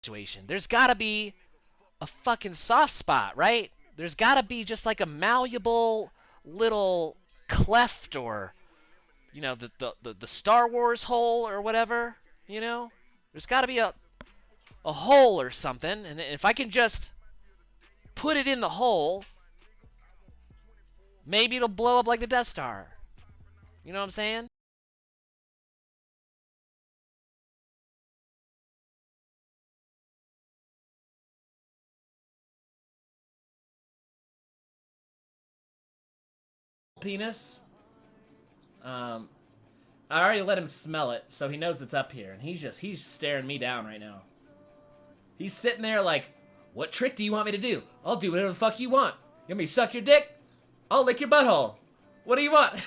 situation. There's gotta be a fucking soft spot, right? There's gotta be just like a malleable little cleft, or you know, the Star Wars hole or whatever, you know? There's gotta be a hole or something, and if I can just put it in the hole, maybe it'll blow up like the Death Star. You know what I'm saying? Penis. I already let him smell it, so he knows it's up here, and he's staring me down right now. He's sitting there like, what trick do you want me to do? I'll do whatever the fuck you want. You want me to suck your dick? I'll lick your butthole. What do you want?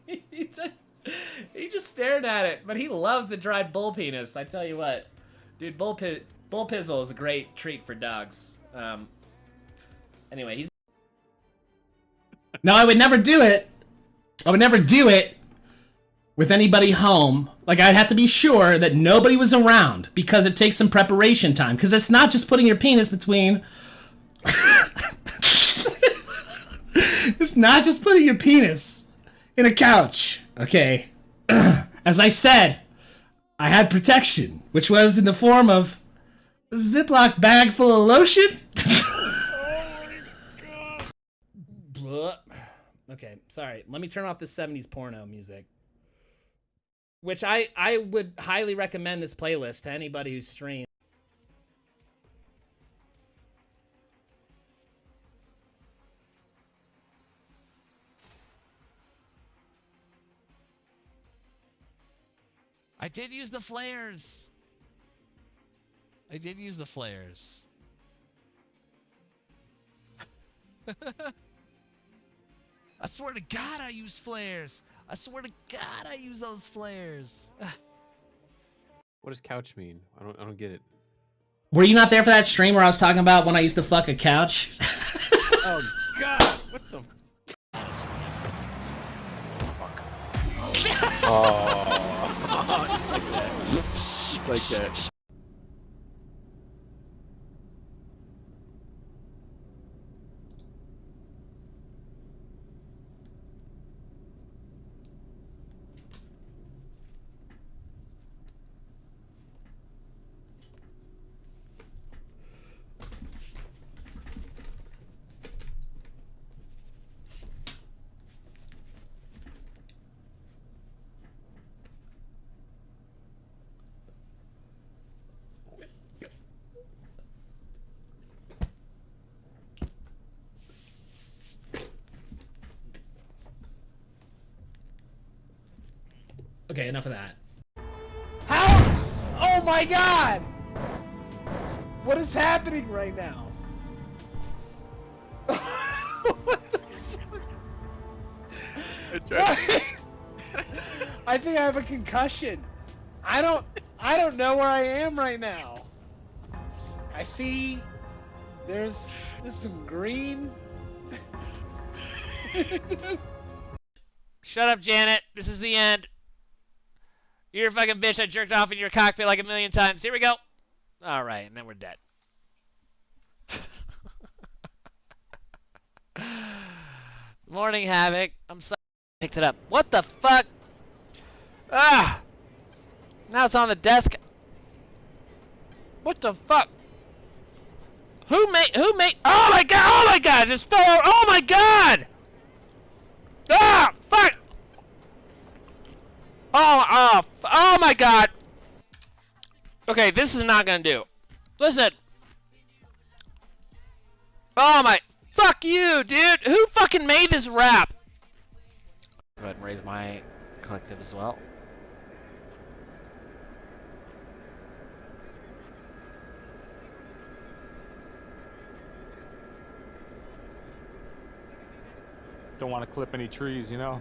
He just stared at it, but he loves the dried bull penis. I tell you what, dude, bull pizzle is a great treat for dogs. Anyway, he's. No, I would never do it. I would never do it with anybody home. Like, I'd have to be sure that nobody was around, because it takes some preparation time. Because it's not just putting your penis between. It's not just putting your penis in a couch, okay? As I said, I had protection, which was in the form of a Ziploc bag full of lotion. Okay, sorry. Let me turn off the 70s porno music. Which I would highly recommend this playlist to anybody who streams. I did use the flares. I did use the flares. I swear to God I use flares. I swear to God I use those flares. What does couch mean? I don't get it. Were you not there for that stream where I was talking about when I used to fuck a couch? Oh God! What the? Fuck. Oh, just like that. Just like that. Okay, enough of that. How? Oh my God! What is happening right now? What the fuck? I think I have a concussion. I don't know where I am right now. I see there's some green. Shut up, Janet. This is the end. You're a fucking bitch. I jerked off in your cockpit like a million times. Here we go. All right, and then we're dead. Morning, Havoc. I'm sorry I picked it up. What the fuck? Ah! Now it's on the desk. What the fuck? Who made? Oh my God! Oh my God! It just fell over. Oh my God! Ah! Fuck! Oh my God! Okay, this is not gonna do. Listen. Oh my! Fuck you, dude! Who fucking made this rap? Go ahead and raise my collective as well. Don't want to clip any trees, you know?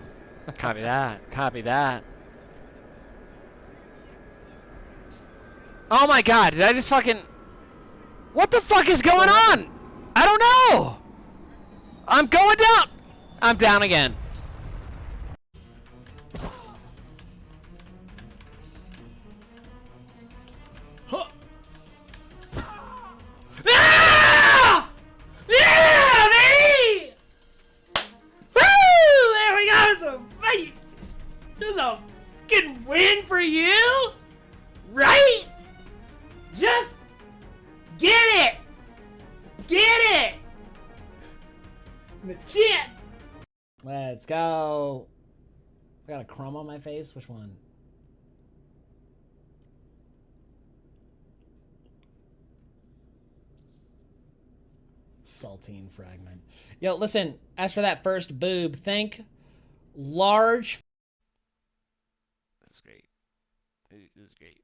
Copy that. Copy that. Oh my God, did I just fucking... What the fuck is going on? I don't know! I'm going down! I'm down again. Huh. win for you? Right? Just get it! Get it! Legit! Let's go. I got a crumb on my face? Which one? Saltine fragment. Yo, listen, as for that first boob, think large. This is great. This is great.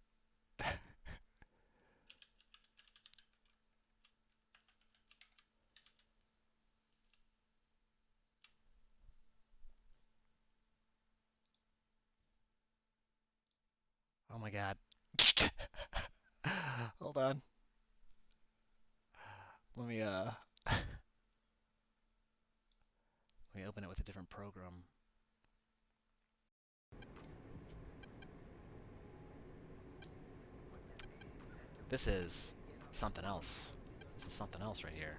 Oh my god. Hold on. Let me let me open it with a different program. This is something else. This is something else right here.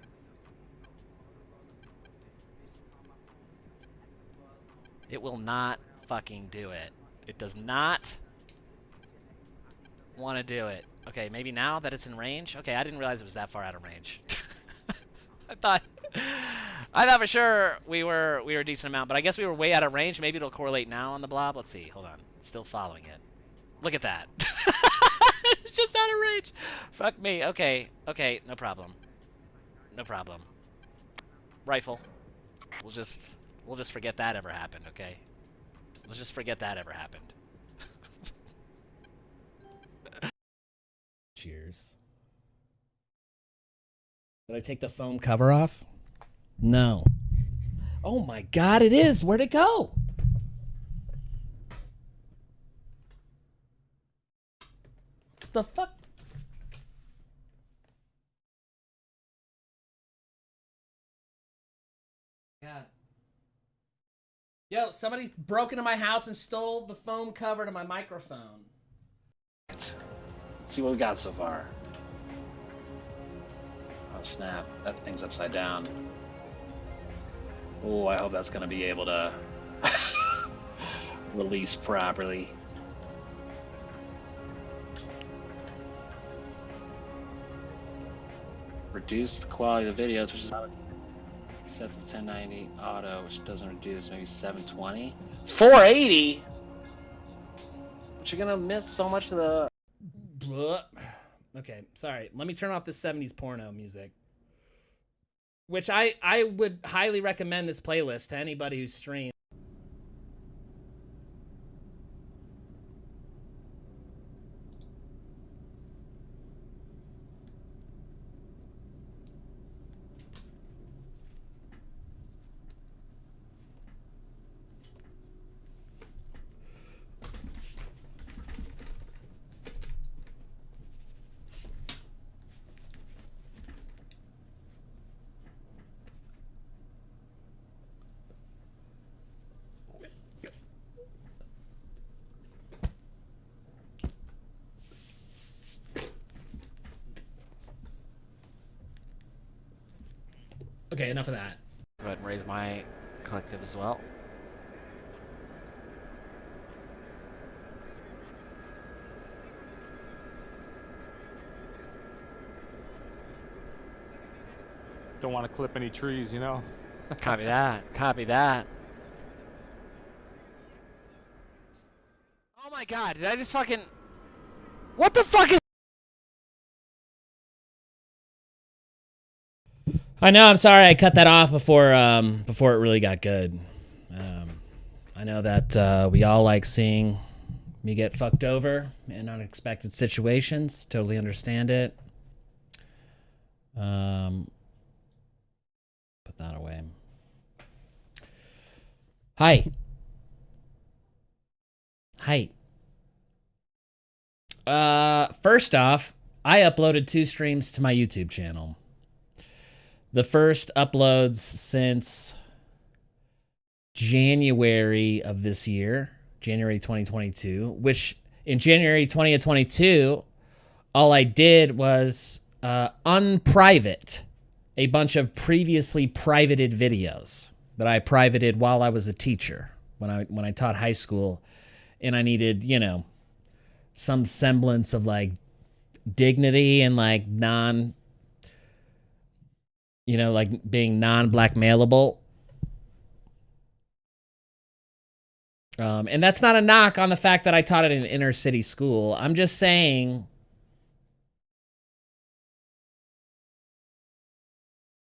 It will not fucking do it. It does not want to do it. Okay, maybe now that it's in range. Okay, I didn't realize it was that far out of range. I thought for sure we were a decent amount, but I guess we were way out of range. Maybe it'll correlate now on the blob. Let's see. Hold on. It's still following it. Look at that. It's just out of range. Fuck me. Okay. Okay, no problem. No problem. Rifle. We'll just forget that ever happened, okay? Let's just forget that ever happened. Cheers. Did I take the foam cover off? No. Oh my god, it is. Where'd it go? The fuck? God. Yo, somebody's broke into my house and stole the foam cover to my microphone. Let's see what we got so far. Oh snap, that thing's upside down. Oh, I hope that's gonna be able to release properly. Reduce the quality of the videos, which is set to 1090 auto, which doesn't reduce, maybe 720. 480? But you're gonna miss so much of the... Blah. Okay, sorry. Let me turn off the 70s porno music. Which I would highly recommend this playlist to anybody who streams. Okay, enough of that. Go ahead and raise my collective as well. Don't want to clip any trees, you know? Copy that. Copy that. Oh my god, did I just fucking... What the fuck is... I know, I'm sorry I cut that off before it really got good. I know that we all like seeing me get fucked over in unexpected situations. Totally understand it. Put that away. Hi. Hi. First off, I uploaded 2 streams to my YouTube channel. The first uploads since January of this year, January 2022, which in January 2022, all I did was unprivate a bunch of previously privated videos that I privated while I was a teacher when I taught high school and I needed, you know, some semblance of like dignity and like like being non-blackmailable. And that's not a knock on the fact that I taught at an inner city school. I'm just saying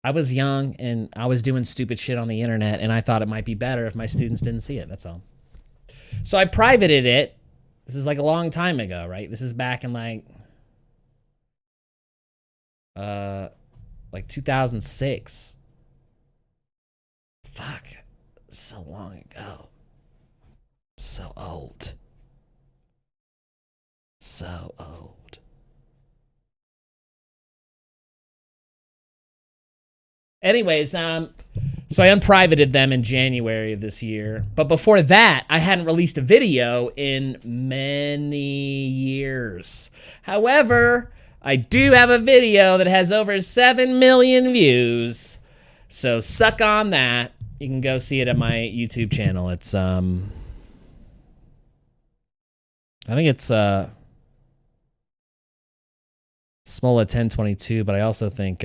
I was young and I was doing stupid shit on the internet, and I thought it might be better if my students didn't see it. That's all. So I privated it. This is like a long time ago, right? This is back in like 2006. Fuck. So long ago. So old. So old. Anyways, so I unprivated them in January of this year. But before that, I hadn't released a video in many years. However, I do have a video that has over 7 million views. So suck on that. You can go see it at my YouTube channel. It's I think it's Smola 1022, but I also think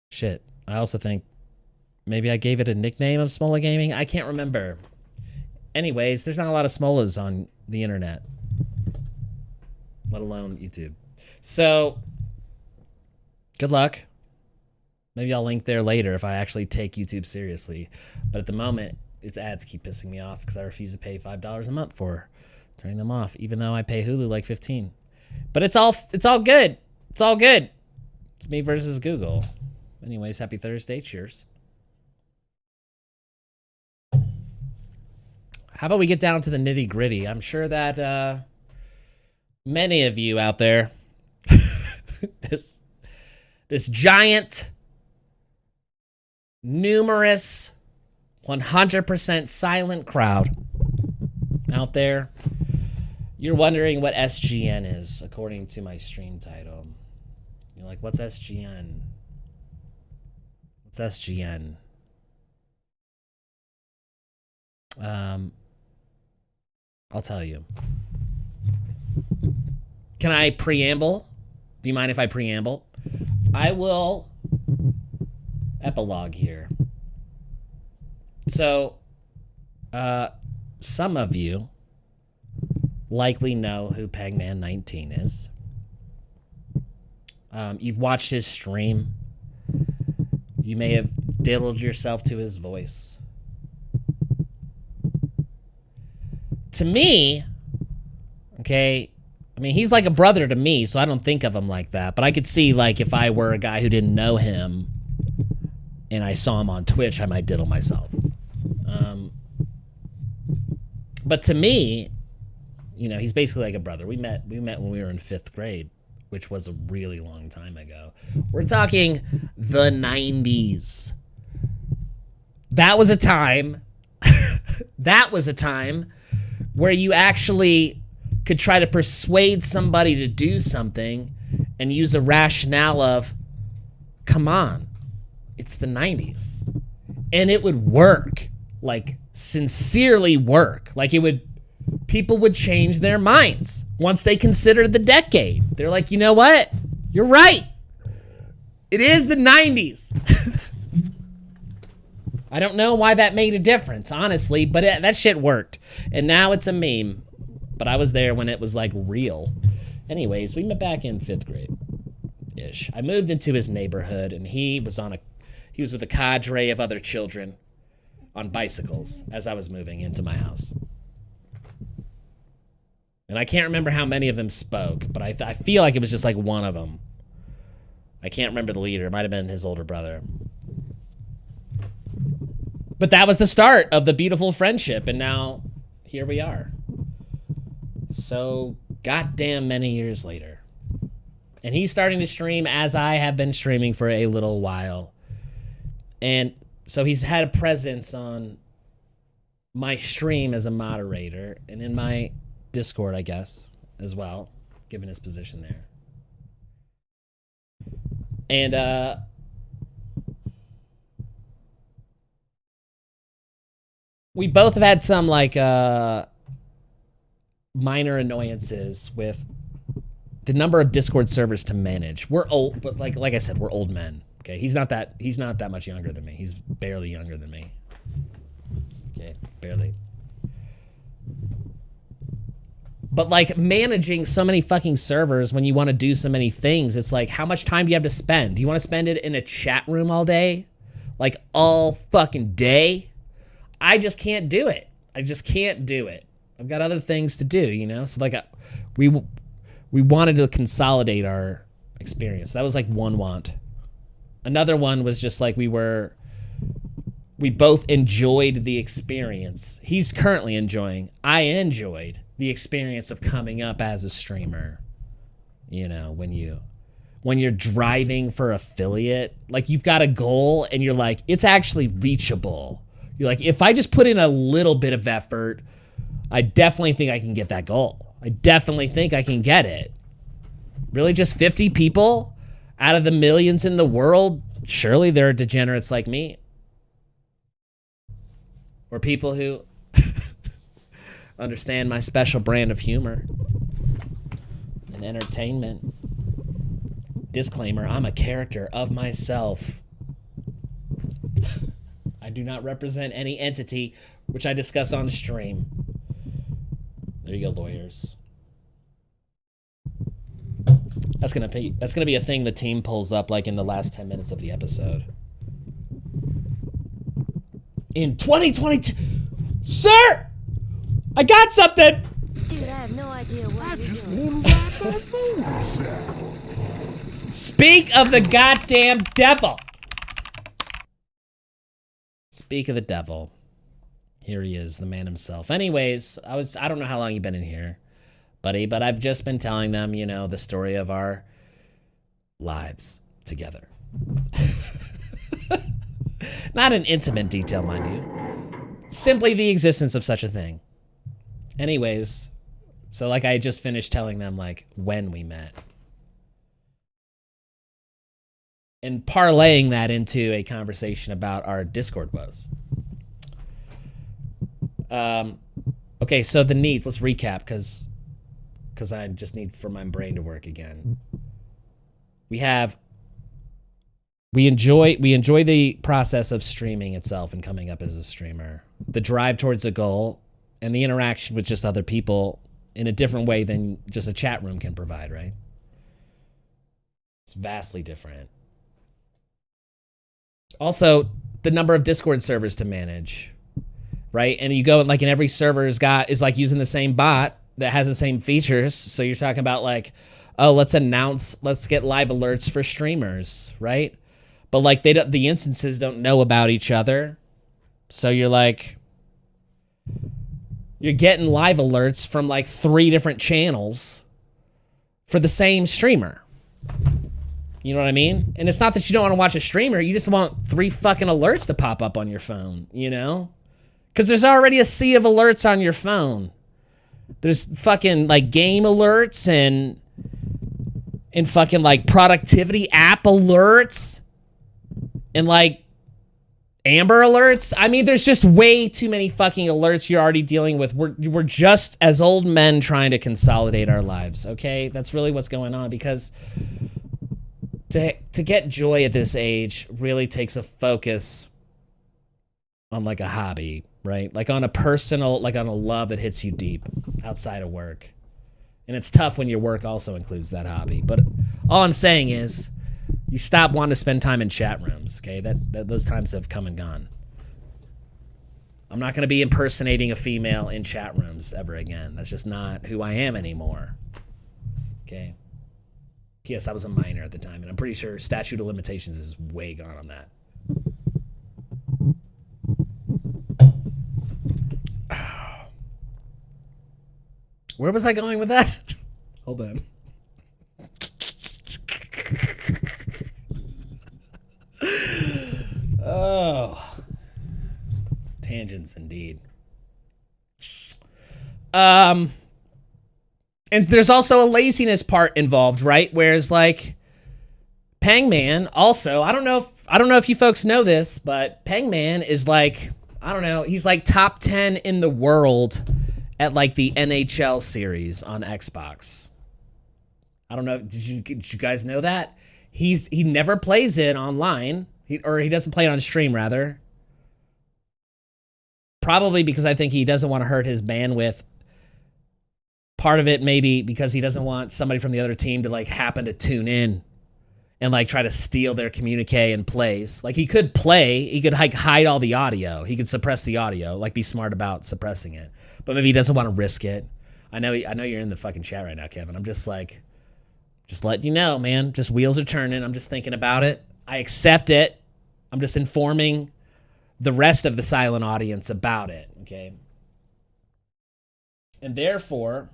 shit. I also think maybe I gave it a nickname of Smola Gaming. I can't remember. Anyways, there's not a lot of Smolas on the internet, let alone YouTube. So good luck. Maybe I'll link there later if I actually take YouTube seriously. But at the moment, its ads keep pissing me off because I refuse to pay $5 a month for turning them off, even though I pay Hulu like $15. But it's all good. It's all good. It's me versus Google. Anyways, happy Thursday. Cheers. How about we get down to the nitty gritty? I'm sure that many of you out there, this giant, numerous, 100% silent crowd out there, you're wondering what SGN is, according to my stream title. You're like, what's SGN? What's SGN? I'll tell you. Can I preamble? Do you mind if I preamble? I will epilogue here. So, some of you likely know who Pegman19 is. You've watched his stream. You may have diddled yourself to his voice. To me, okay, I mean, he's like a brother to me, so I don't think of him like that. But I could see, like, if I were a guy who didn't know him and I saw him on Twitch, I might diddle myself. But to me, you know, he's basically like a brother. We met when we were in 5th grade, which was a really long time ago. We're talking the 90s. That was a time. That was a time where you actually could try to persuade somebody to do something and use a rationale of, come on, it's the 90s. And it would work, like sincerely work. Like people would change their minds once they considered the decade. They're like, you know what? You're right. It is the 90s. I don't know why that made a difference, honestly, but that shit worked. And now it's a meme. But I was there when it was like real. Anyways, we met back in 5th grade-ish. I moved into his neighborhood, and he was with a cadre of other children on bicycles as I was moving into my house. And I can't remember how many of them spoke, but I feel like it was just like one of them. I can't remember the leader. It might have been his older brother. But that was the start of the beautiful friendship, and now here we are. So goddamn many years later. And he's starting to stream as I have been streaming for a little while. And so he's had a presence on my stream as a moderator and in my Discord, I guess, as well, given his position there. And we both have had some like minor annoyances with the number of Discord servers to manage. We're old, but like I said, we're old men. Okay, he's not that much younger than me. He's barely younger than me. Okay, barely. But like managing so many fucking servers when you want to do so many things, it's like, how much time do you have to spend? Do you want to spend it in a chat room all day? Like all fucking day? I just can't do it. I just can't do it. I've got other things to do, you know? So like we wanted to consolidate our experience. That was like one want. Another one was just like we both enjoyed the experience. He's currently enjoying. I enjoyed the experience of coming up as a streamer. You know, when you're driving for affiliate, like you've got a goal and you're like, it's actually reachable. You're like, if I just put in a little bit of effort, I definitely think I can get that goal. I definitely think I can get it. Really, just 50 people out of the millions in the world? Surely there are degenerates like me. Or people who understand my special brand of humor and entertainment. Disclaimer, I'm a character of myself. I do not represent any entity which I discuss on stream. There you go, lawyers. That's gonna be a thing the team pulls up like in the last 10 minutes of the episode. In 2022, sir, I got something. Dude, I have no idea what you're doing. Speak of the goddamn devil. Speak of the devil. Here he is, the man himself. Anyways, I don't know how long you've been in here, buddy, but I've just been telling them, you know, the story of our lives together. Not in intimate detail, mind you. Simply the existence of such a thing. Anyways, so like I just finished telling them like when we met. And parlaying that into a conversation about our Discord woes. Okay, so the needs, let's recap because I just need for my brain to work again. We enjoy the process of streaming itself and coming up as a streamer. The drive towards a goal and the interaction with just other people in a different way than just a chat room can provide, right? It's vastly different. Also, the number of Discord servers to manage, right? And you go like in every server is like using the same bot that has the same features. So you're talking about like, oh, let's get live alerts for streamers, right? But like the instances don't know about each other. So you're like, you're getting live alerts from like 3 different channels for the same streamer. You know what I mean? And it's not that you don't want to watch a streamer. You just want 3 fucking alerts to pop up on your phone, you know? Because there's already a sea of alerts on your phone. There's fucking like game alerts and fucking like productivity app alerts and like Amber alerts. I mean, there's just way too many fucking alerts you're already dealing with. We're just as old men trying to consolidate our lives, okay? That's really what's going on, because to get joy at this age really takes a focus on like a hobby, right? Like on a personal, like on a love that hits you deep outside of work. And it's tough when your work also includes that hobby. But all I'm saying is you stop wanting to spend time in chat rooms, okay? That those times have come and gone. I'm not going to be impersonating a female in chat rooms ever again. That's just not who I am anymore. Okay? Yes, I was a minor at the time, and I'm pretty sure statute of limitations is way gone on that. Where was I going with that? Hold on. Oh. Tangents indeed. And there's also a laziness part involved, right? Whereas like Pangman also, I don't know if you folks know this, but Pangman is like I don't know. He's like top 10 in the world at like the NHL series on Xbox. I don't know. Did you guys know that? He never plays it online. He doesn't play it on stream, rather. Probably because I think he doesn't want to hurt his bandwidth. Part of it maybe because he doesn't want somebody from the other team to like happen to tune in and like try to steal their communique and plays. Like he could play, he could like hide all the audio. He could suppress the audio, like be smart about suppressing it. But maybe he doesn't want to risk it. I know you're in the fucking chat right now, Kevin. I'm just like, just letting you know, man. Just wheels are turning. I'm just thinking about it. I accept it. I'm just informing the rest of the silent audience about it, okay? And therefore,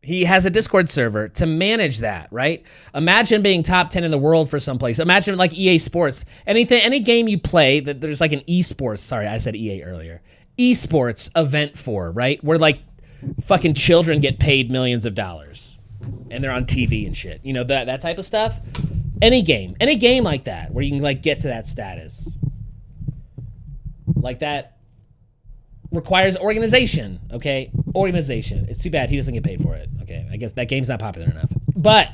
he has a Discord server to manage that, right? Imagine being top 10 in the world for someplace. Imagine like EA Sports. Any game you play that there's like an esports, sorry, I said EA earlier. Esports event for, right? Where like fucking children get paid millions of dollars and they're on TV and shit. You know, that type of stuff. Any game like that where you can like get to that status. Like that requires organization, okay? Organization. It's too bad he doesn't get paid for it, okay? I guess that game's not popular enough. But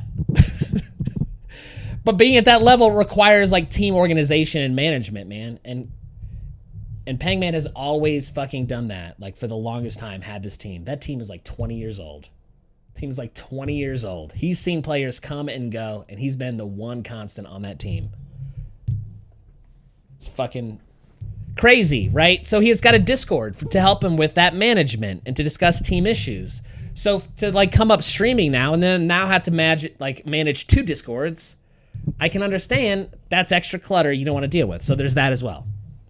but being at that level requires like team organization and management, man. And Pangman has always fucking done that. Like for the longest time had this team. That team is like 20 years old. Team is like 20 years old. He's seen players come and go, and he's been the one constant on that team. It's fucking crazy, right? So he has got a Discord to help him with that management and to discuss team issues. So to like come up streaming now and then now have to manage 2 Discords, I can understand that's extra clutter you don't want to deal with. So there's that as well,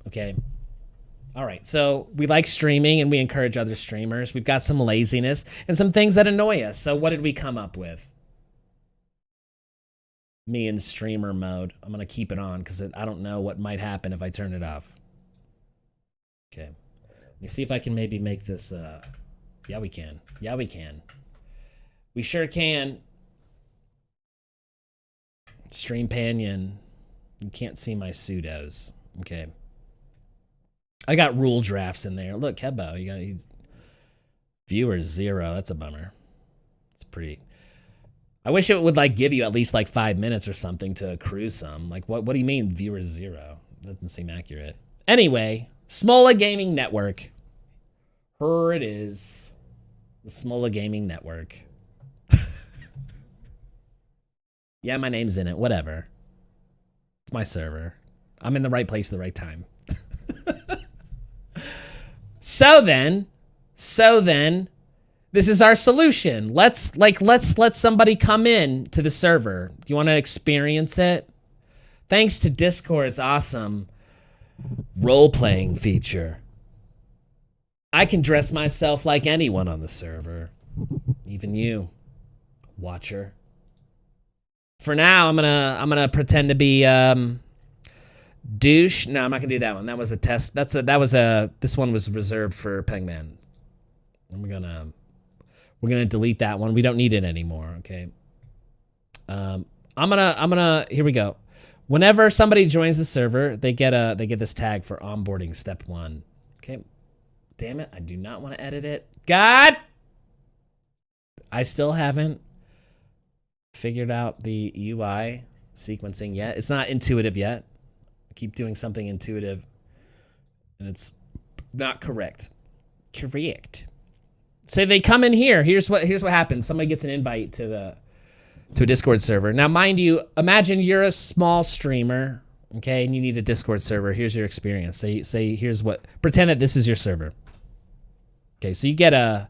okay? All right, so we like streaming and we encourage other streamers. We've got some laziness and some things that annoy us. So what did we come up with? Me in streamer mode. I'm going to keep it on because I don't know what might happen if I turn it off. Okay. Let me see if I can maybe make this... Yeah, we can. Yeah, we can. We sure can. Streampanion. You can't see my pseudos. Okay. I got rule drafts in there. Look, Kebo, you got viewers 0. That's a bummer. It's pretty. I wish it would like give you at least like 5 minutes or something to accrue some. Like what do you mean viewers 0? Doesn't seem accurate. Anyway, Smola Gaming Network. Here it is. The Smola Gaming Network. Yeah, my name's in it. Whatever. It's my server. I'm in the right place at the right time. So then, this is our solution. Let's let somebody come in to the server. Do you want to experience it? Thanks to Discord's awesome role-playing feature, I can dress myself like anyone on the server, even you, watcher. For now, I'm gonna pretend to be douche. No, I'm not gonna do that one. That was a test. This one was reserved for Pengman. And we're gonna delete that one. We don't need it anymore. Okay. I'm gonna here we go. Whenever somebody joins the server, they get this tag for onboarding step 1. Okay. Damn it, I do not want to edit it. God! I still haven't figured out the UI sequencing yet. It's not intuitive yet. I keep doing something intuitive and it's not correct. Correct. So they come in here. Here's what happens. Somebody gets an invite to a Discord server. Now, mind you, imagine you're a small streamer, okay, and you need a Discord server. Here's your experience. Say here's what. Pretend that this is your server. Okay, so you get a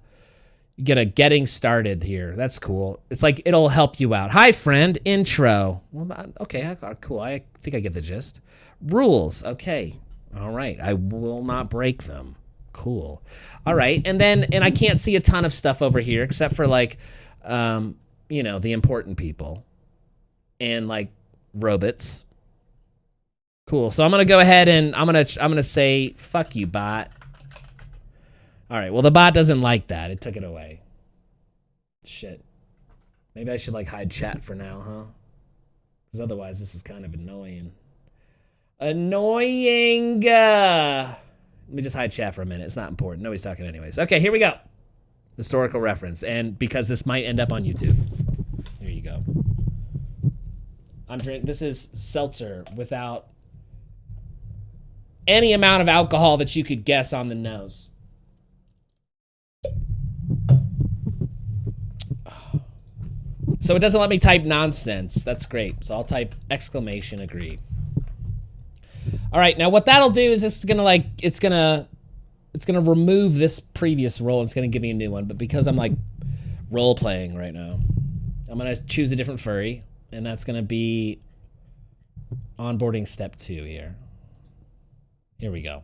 getting started here. That's cool. It's like it'll help you out. Hi, friend. Intro. Well, okay, cool. I think I get the gist. Rules. Okay. All right. I will not break them. Cool. All right. And I can't see a ton of stuff over here except for like, you know, the important people and like robots. Cool. So I'm going to go ahead and I'm going to say, fuck you, bot. All right. Well, the bot doesn't like that. It took it away. Shit. Maybe I should like hide chat for now, huh? Because otherwise this is kind of annoying. Annoying. Let me just hide chat for a minute. It's not important. Nobody's talking anyways. Okay, here we go. Historical reference. And because this might end up on YouTube. Here you go. This is seltzer without any amount of alcohol that you could guess on the nose. So it doesn't let me type nonsense. That's great. So I'll type exclamation agree. All right, now what that'll do is this is gonna like it's gonna remove this previous role. It's gonna give me a new one. But because I'm like role playing right now, I'm gonna choose a different furry, and that's gonna be onboarding step 2 here. Here we go.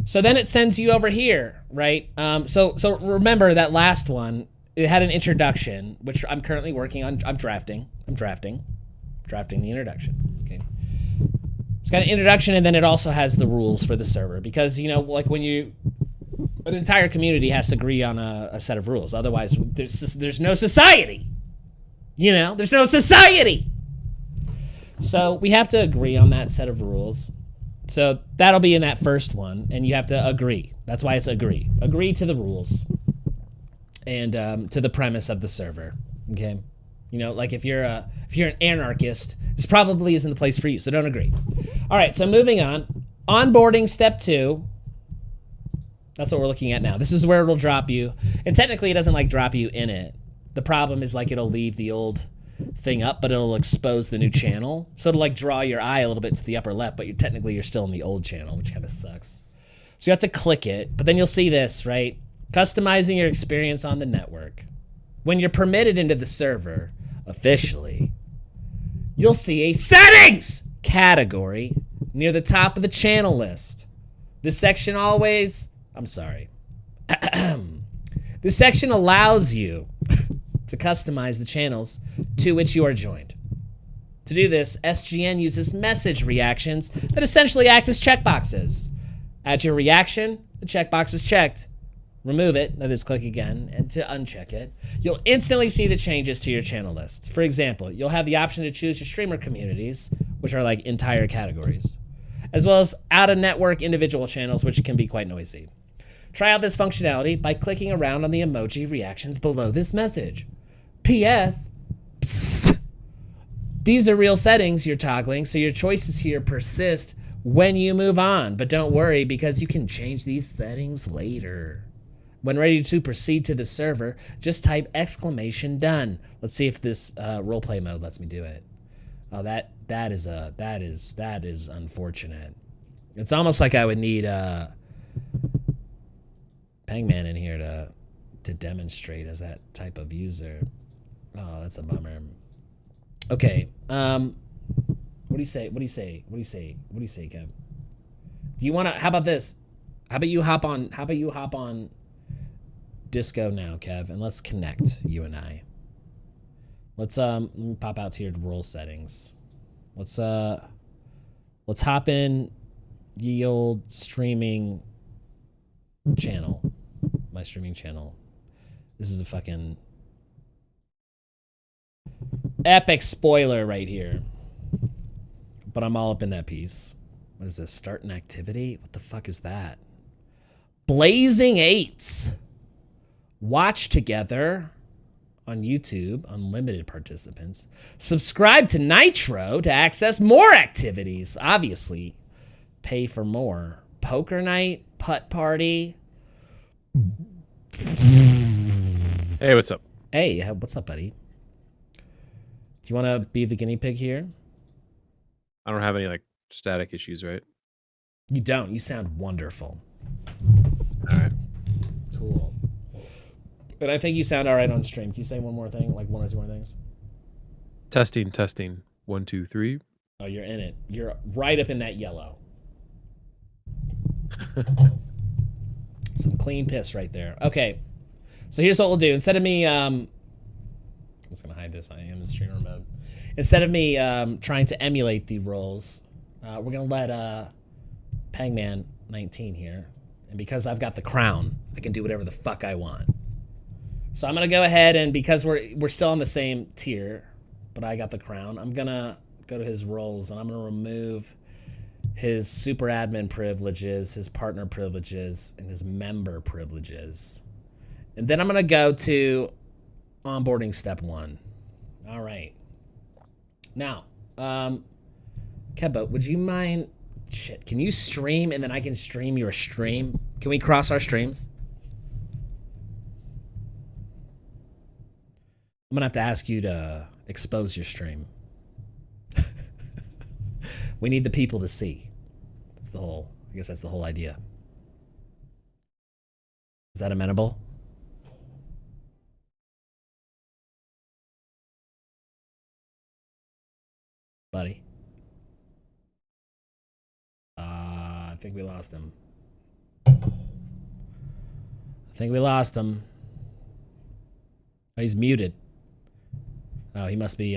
So then it sends you over here, right? So remember that last one. It had an introduction, which I'm currently working on. I'm drafting the introduction. Okay. It's got an introduction, and then it also has the rules for the server because, you know, like when an entire community has to agree on a set of rules. Otherwise, there's no society. You know, there's no society. So we have to agree on that set of rules. So that'll be in that first one, and you have to agree. That's why it's agree. Agree to the rules. And to the premise of the server, okay? You know, like if you're an anarchist, this probably isn't the place for you, so don't agree. All right, so moving on. Onboarding step 2. That's what we're looking at now. This is where it'll drop you. And technically it doesn't like drop you in it. The problem is like it'll leave the old thing up, but it'll expose the new channel. So it'll like draw your eye a little bit to the upper left, but you're still in the old channel, which kind of sucks. So you have to click it, but then you'll see this, right? Customizing your experience on the network. When you're permitted into the server, officially, you'll see a settings category near the top of the channel list. This section always, I'm sorry. This section allows you to customize the channels to which you are joined. To do this, SGN uses message reactions that essentially act as checkboxes. At your reaction, the checkbox is checked. Remove it, that is click again, and to uncheck it, you'll instantly see the changes to your channel list. For example, you'll have the option to choose your streamer communities, which are like entire categories, as well as out-of-network individual channels, which can be quite noisy. Try out this functionality by clicking around on the emoji reactions below this message. P.S. Psst. These are real settings you're toggling, so your choices here persist when you move on. But don't worry, because you can change these settings later. When ready to proceed to the server, just type exclamation done. Let's see if this roleplay mode lets me do it. Oh, that is unfortunate. It's almost like I would need Pangman in here to demonstrate as that type of user. Oh, that's a bummer. Okay. What do you say? What do you say? What do you say? What do you say, Kev? Do you want to? How about this? How about you hop on Disco now, Kev, and let's connect, you and I. Let me pop out to your role settings. Let's hop in ye old streaming channel. My streaming channel. This is a fucking epic spoiler right here. But I'm all up in that piece. What is this? Start an activity? What the fuck is that? Blazing Eights. Watch together on YouTube, unlimited participants. Subscribe to Nitro to access more activities. Obviously, pay for more. Poker night, putt party. Hey, what's up? Hey, what's up, buddy? Do you want to be the guinea pig here? I don't have any like static issues, right? You don't. You sound wonderful. All right. Cool. But I think you sound all right on stream. Can you say one more thing? Like one or two more things? Testing. 1, 2, 3. Oh, you're in it. You're right up in that yellow. Some clean piss right there. Okay. So here's what we'll do. Instead of me, I'm just going to hide this. I am in streamer mode. Instead of me trying to emulate the roles, we're going to let Pangman 19 here. And because I've got the crown, I can do whatever the fuck I want. So I'm going to go ahead, and because we're still on the same tier, but I got the crown, I'm going to go to his roles, and I'm going to remove his super admin privileges, his partner privileges, and his member privileges. And then I'm going to go to onboarding step 1. All right. Now, Kebbo, would you mind... Shit, can you stream and then I can stream your stream? Can we cross our streams? I'm gonna have to ask you to expose your stream. We need the people to see. That's the whole, I guess that's the whole idea. Is that amenable? Buddy. I think we lost him. Oh, he's muted. Oh, he must be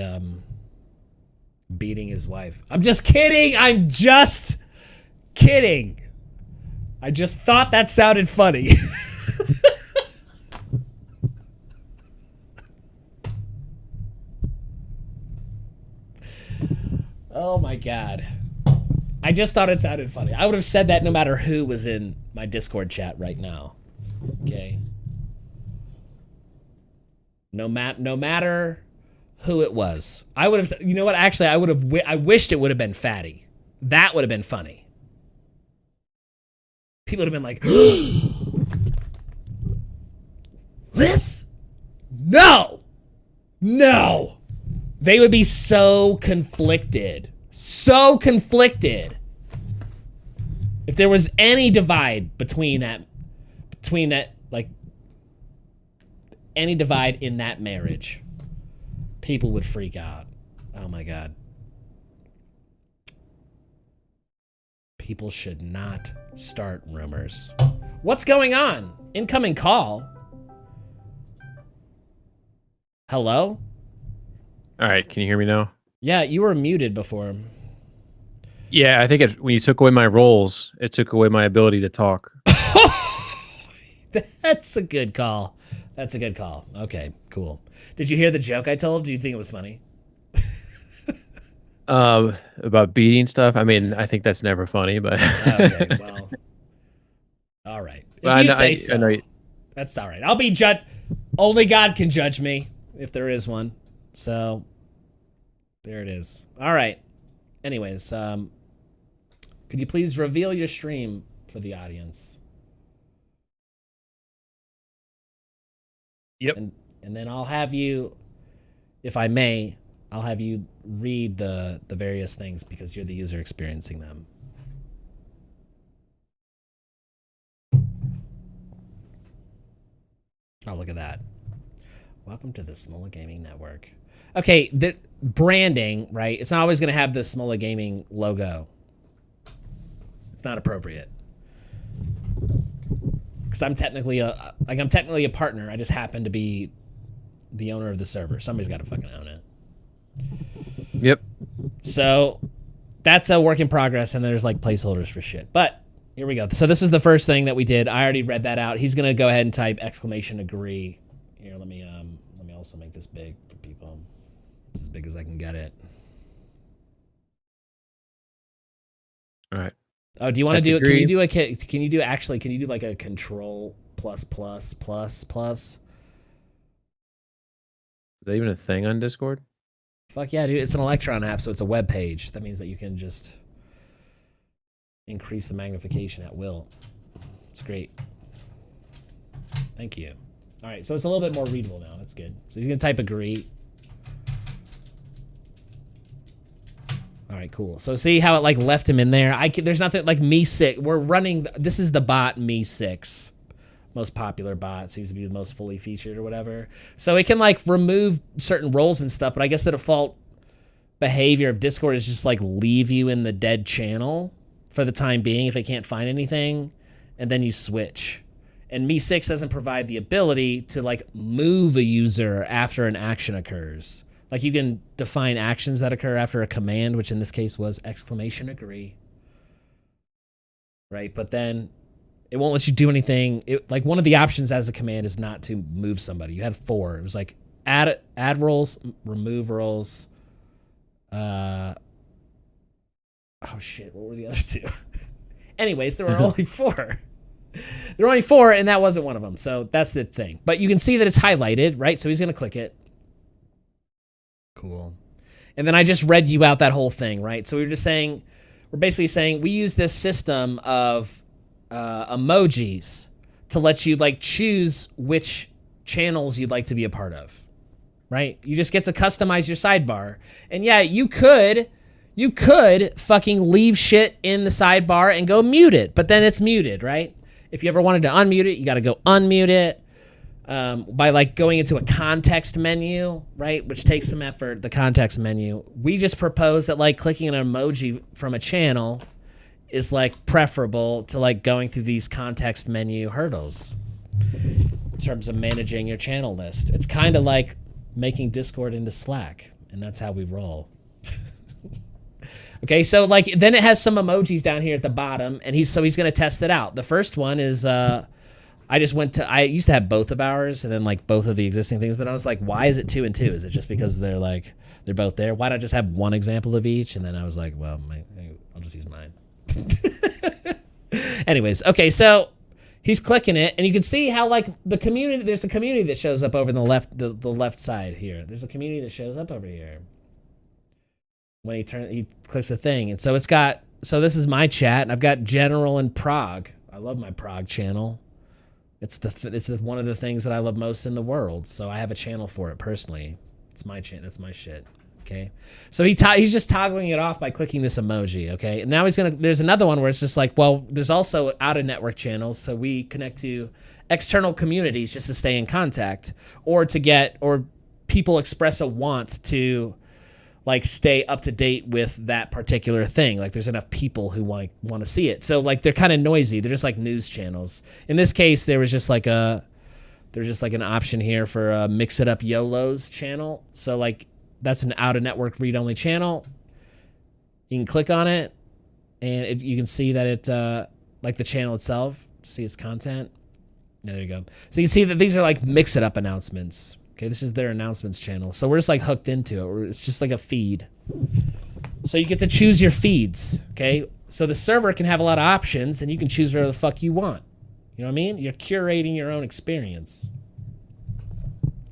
beating his wife. I'm just kidding. I just thought that sounded funny. Oh my God. I just thought it sounded funny. I would have said that no matter who was in my Discord chat right now. Okay. No matter who it was. I would have, you know what? Actually, I wished it would have been Fatty. That would have been funny. People would have been like, this? No. They would be so conflicted. If there was any divide between that, like, any divide in that marriage, people would freak out. Oh my God. People should not start rumors. What's going on? Incoming call. Hello? All right, can you hear me now? Yeah, you were muted before. Yeah, I think when you took away my roles, it took away my ability to talk. That's a good call. Okay, cool. Did you hear the joke I told? Do you think it was funny? About beating stuff. I mean, I think that's never funny, but Okay, well, all right. If you say so, that's all right. I'll be judged. Only God can judge me, if there is one. So, there it is. All right. Anyways, could you please reveal your stream for the audience? Yep. And then I'll have you, if I may, I'll have you read the various things because you're the user experiencing them. Oh, look at that. Welcome to the Smola Gaming Network. Okay, the branding, right? It's not always going to have the Smola Gaming logo. It's not appropriate. Because I'm technically a partner. I just happen to be the owner of the server. Somebody's got to fucking own it. Yep. So that's a work in progress, and there's like placeholders for shit. But here we go. So this was the first thing that we did. I already read that out. He's gonna go ahead and type !agree. Here, let me also make this big for people. It's as big as I can get it. All right. Oh, do you want to do it? Can you do like a control plus? Is that even a thing on Discord? Fuck yeah, dude. It's an Electron app, so it's a web page. That means that you can just increase the magnification at will. It's great. Thank you. All right, so it's a little bit more readable now. That's good. So he's going to type agree. All right, cool. So see how it like left him in there? There's nothing like Me6. We're running, this is the bot Me6. Most popular bot, seems to be the most fully featured or whatever. So it can like remove certain roles and stuff, but I guess the default behavior of Discord is just like leave you in the dead channel for the time being if it can't find anything, and then you switch. And Me6 doesn't provide the ability to like move a user after an action occurs. Like you can define actions that occur after a command, which in this case was !agree. Right, but then it won't let you do anything. Like one of the options as a command is not to move somebody. You had 4. It was like add roles, remove roles. Oh shit, what were the other two? Anyways, there were only 4. There were only 4, and that wasn't one of them. So that's the thing. But you can see that it's highlighted, right? So he's going to click it. Cool. And then I just read you out that whole thing, right? So we're basically saying we use this system of emojis to let you like choose which channels you'd like to be a part of, right? You just get to customize your sidebar. And yeah, you could fucking leave shit in the sidebar and go mute it, but then it's muted, right? If you ever wanted to unmute it, you got to go unmute it by like going into a context menu, right? Which takes some effort, the context menu. We just propose that like clicking an emoji from a channel is like preferable to like going through these context menu hurdles in terms of managing your channel list. It's kind of like making Discord into Slack, and that's how we roll. Okay, so like then it has some emojis down here at the bottom, and he's going to test it out. The first one is I used to have both of ours and then like both of the existing things, but I was like, why is it 2 and 2? Is it just because they're both there? Why not just have one example of each? And then I was like, well, I'll just use mine. Anyways, okay, so he's clicking it, and you can see how like the community, there's a community that shows up over in the left side here. There's a community that shows up over here when he clicks the thing. And so so this is my chat, and I've got general and Prague. I love my Prague channel. It's one of the things that I love most in the world. So I have a channel for it personally. It's my channel. That's my shit. Okay. So he's just toggling it off by clicking this emoji. Okay. And now there's another one where it's just like, well, there's also out of network channels. So we connect to external communities just to stay in contact, or people express a want to like stay up to date with that particular thing. Like there's enough people who want to see it. So like they're kind of noisy. They're just like news channels. In this case, there's just like an option here for a Mix It Up YOLO's channel. So like that's an out of network read only channel. You can click on it, and you can see that it like the channel itself. See its content. There you go. So you can see that these are like Mix It Up announcements. Okay, this is their announcements channel. So we're just like hooked into it. It's just like a feed. So you get to choose your feeds, okay? So the server can have a lot of options, and you can choose whatever the fuck you want. You know what I mean? You're curating your own experience.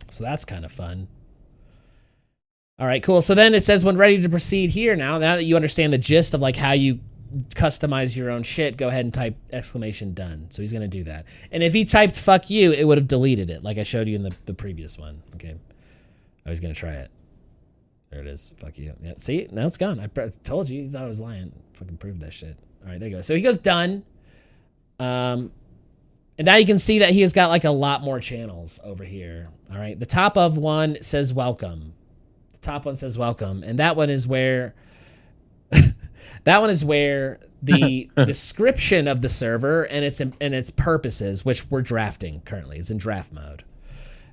So that's kind of fun. All right, cool. So then it says when ready to proceed here now that you understand the gist of like how you customize your own shit, go ahead and type !done. So he's going to do that. And if he typed fuck you, it would have deleted it like I showed you in the previous one. Okay. I was going to try it. There it is. Fuck you. Yeah. See, now it's gone. I told you thought I was lying. Fucking proved that shit. All right, there you go. So he goes done. And now you can see that he has got like a lot more channels over here. All right. The top of one says welcome. The top one says welcome. And that one is where the description of the server and its purposes, which we're drafting currently, it's in draft mode.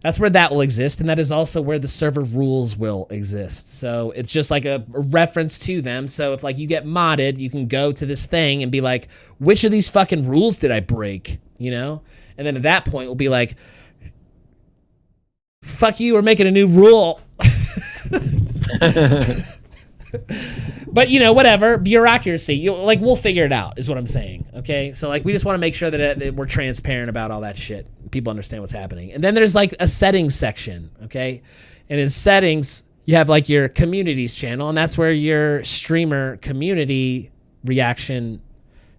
That's where that will exist, and that is also where the server rules will exist. So it's just like a reference to them. So if like you get modded, you can go to this thing and be like, which of these fucking rules did I break? You know? And then at that point, we'll be like, fuck you, we're making a new rule. But you know, whatever, bureaucracy. We'll figure it out, is what I'm saying. Okay, so like we just want to make sure that we're transparent about all that shit. People understand what's happening. And then there's like a settings section. Okay, and in settings you have like your communities channel, and that's where your streamer community reaction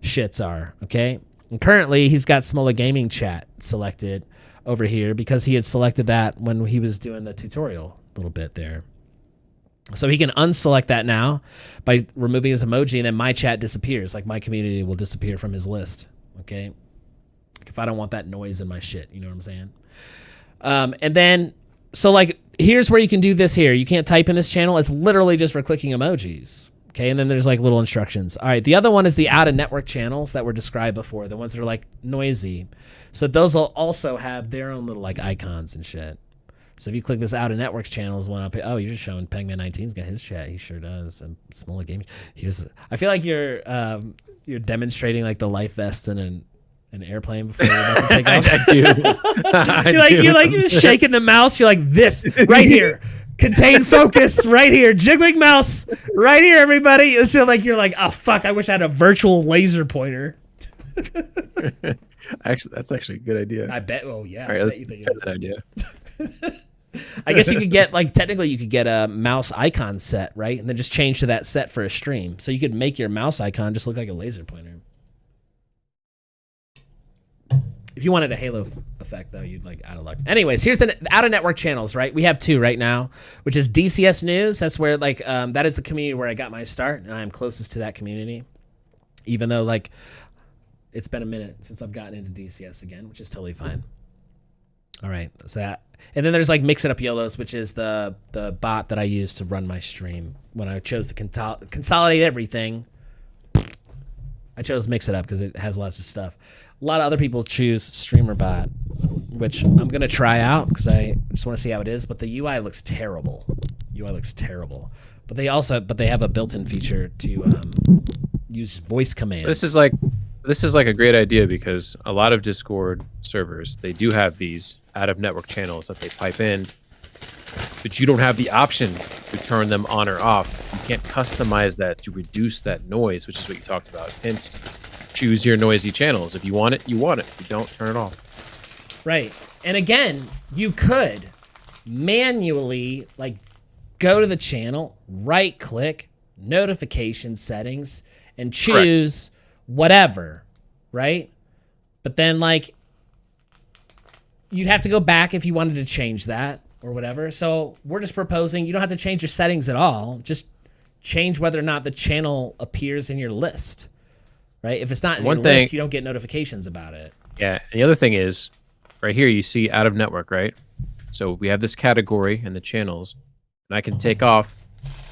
shits are. Okay, and currently he's got Smola Gaming chat selected over here because he had selected that when he was doing the tutorial a little bit there. So he can unselect that now by removing his emoji, and then my chat disappears. Like my community will disappear from his list. Okay. If I don't want that noise in my shit, you know what I'm saying? And then, so like, here's where you can do this here. You can't type in this channel. It's literally just for clicking emojis. Okay. And then there's like little instructions. All right. The other one is the out of network channels that were described before. The ones that are like noisy. So those will also have their own little like icons and shit. So if you click this out of networks channels one up here, oh, you're just showing Pegman 19's got his chat. He sure does. And Smola Gaming. I feel like you're demonstrating like the life vest in an airplane before you're about to take off. I do. You're just shaking the mouse. You're like this right here. Contain focus right here. Jiggling mouse right here, everybody. It's like you're like, oh fuck, I wish I had a virtual laser pointer. Actually, that's actually a good idea. I bet. Oh yeah, All right, I bet let's you think try it is. that idea. I guess you could get like technically you could get a mouse icon set, right? And then just change to that set for a stream. So you could make your mouse icon just look like a laser pointer. If you wanted a halo effect though, you'd like out of luck. Anyways, here's the out of network channels, right? We have 2 right now, which is DCS News. That's where like that is the community where I got my start, and I am closest to that community. Even though like it's been a minute since I've gotten into DCS again, which is totally fine. All right, so that, and then there's like Mix It Up YOLOs, which is the bot that I use to run my stream. When I chose to consolidate everything, I chose Mix It Up because it has lots of stuff. A lot of other people choose Streamer Bot, which I'm gonna try out because I just want to see how it is. But the UI looks terrible. But they have a built-in feature to use voice commands. This is like a great idea because a lot of Discord servers, they do have these out-of-network channels that they pipe in, but you don't have the option to turn them on or off. You can't customize that to reduce that noise, which is what you talked about. Hence, choose your noisy channels. If you want it, you want it. If you don't, turn it off. Right. And again, you could manually like go to the channel, right-click, notification settings, and choose whatever, right? But then like you'd have to go back if you wanted to change that or whatever. So we're just proposing you don't have to change your settings at all. Just change whether or not the channel appears in your list, right? If it's not in your list, you don't get notifications about it. Yeah, and the other thing is, right here you see out of network, right? So we have this category and the channels, and I can take off.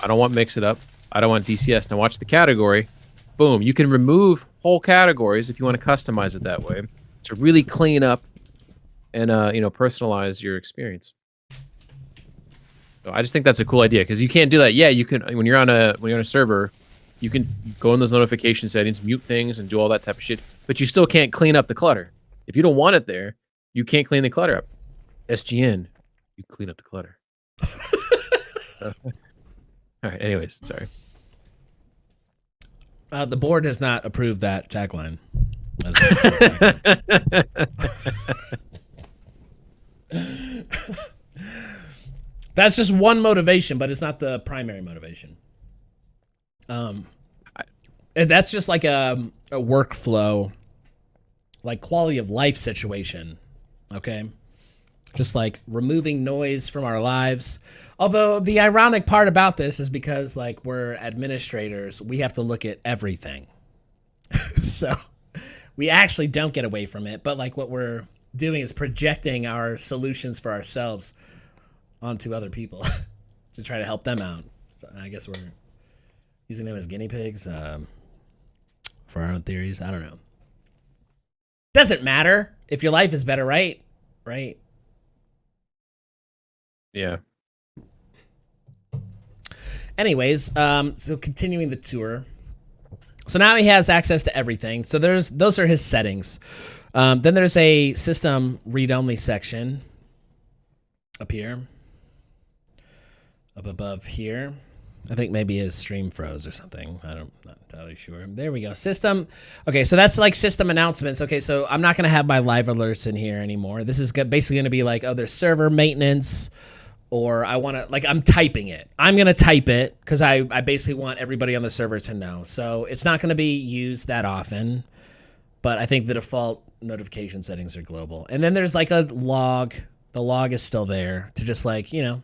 I don't want Mix It Up. I don't want DCS. Now watch the category. Boom, you can remove whole categories if you want to customize it that way to really clean up and personalize your experience. So I just think that's a cool idea because you can't do that. Yeah, you can when you're on a server, you can go in those notification settings, mute things, and do all that type of shit. But you still can't clean up the clutter. If you don't want it there, you can't clean the clutter up. SGN, you clean up the clutter. All right. Anyways, sorry. The board has not approved that tagline. That's just one motivation, but it's not the primary motivation. And that's just like a workflow, like quality of life situation. Okay. Just like removing noise from our lives. Although the ironic part about this is because like we're administrators, we have to look at everything. So we actually don't get away from it. But like what we're doing is projecting our solutions for ourselves onto other people to try to help them out. So I guess we're using them as guinea pigs for our own theories. I don't know. Doesn't matter if your life is better, right? Right. Yeah. Anyways, so continuing the tour. So now he has access to everything. So those are his settings. Then there's a system read-only section up here. Up above here. I think maybe his stream froze or something. I'm not entirely sure. There we go. System. Okay, so that's like system announcements. Okay, so I'm not going to have my live alerts in here anymore. This is basically going to be like, oh, there's server maintenance, or I want to, like, I'm typing it. I'm going to type it because I basically want everybody on the server to know. So it's not going to be used that often, but I think the default notification settings are global. And then there's like a log. The log is still there to just like, we're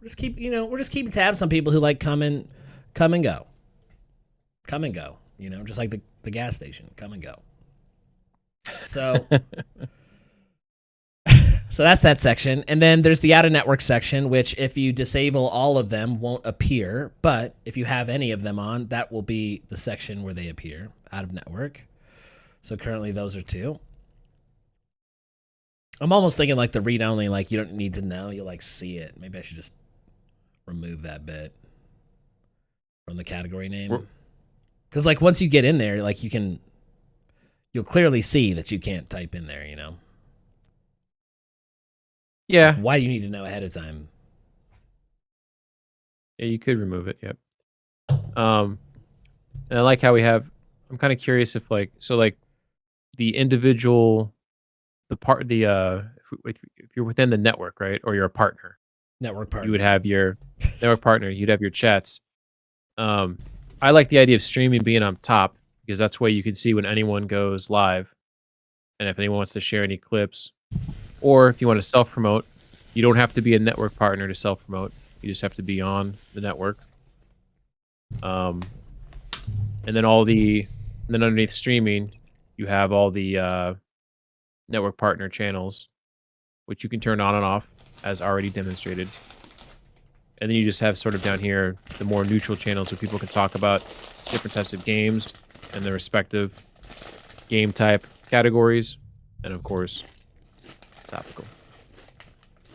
just keeping tabs on people who like come and go. Come and go, just like the gas station, come and go. So so that's that section. And then there's the out of network section, which if you disable all of them won't appear, but if you have any of them on, that will be the section where they appear, out of network. So currently those are 2. I'm almost thinking like the read only, like you don't need to know, you'll like see it. Maybe I should just remove that bit from the category name. Because like once you get in there, like you'll clearly see that you can't type in there, Yeah. Why do you need to know ahead of time? Yeah, you could remove it. Yep. And I like how we have. I'm kind of curious if like the individual, if you're within the network, right, or you're a partner, Network partner. you would have your network partner. You'd have your chats. I like the idea of streaming being on top because that's where you can see when anyone goes live, and if anyone wants to share any clips, or if you want to self promote, you don't have to be a network partner to self promote. You just have to be on the network. And then underneath streaming, you have all the network partner channels, which you can turn on and off as already demonstrated. And then you just have sort of down here the more neutral channels where people can talk about different types of games and their respective game type categories. And of course, topical.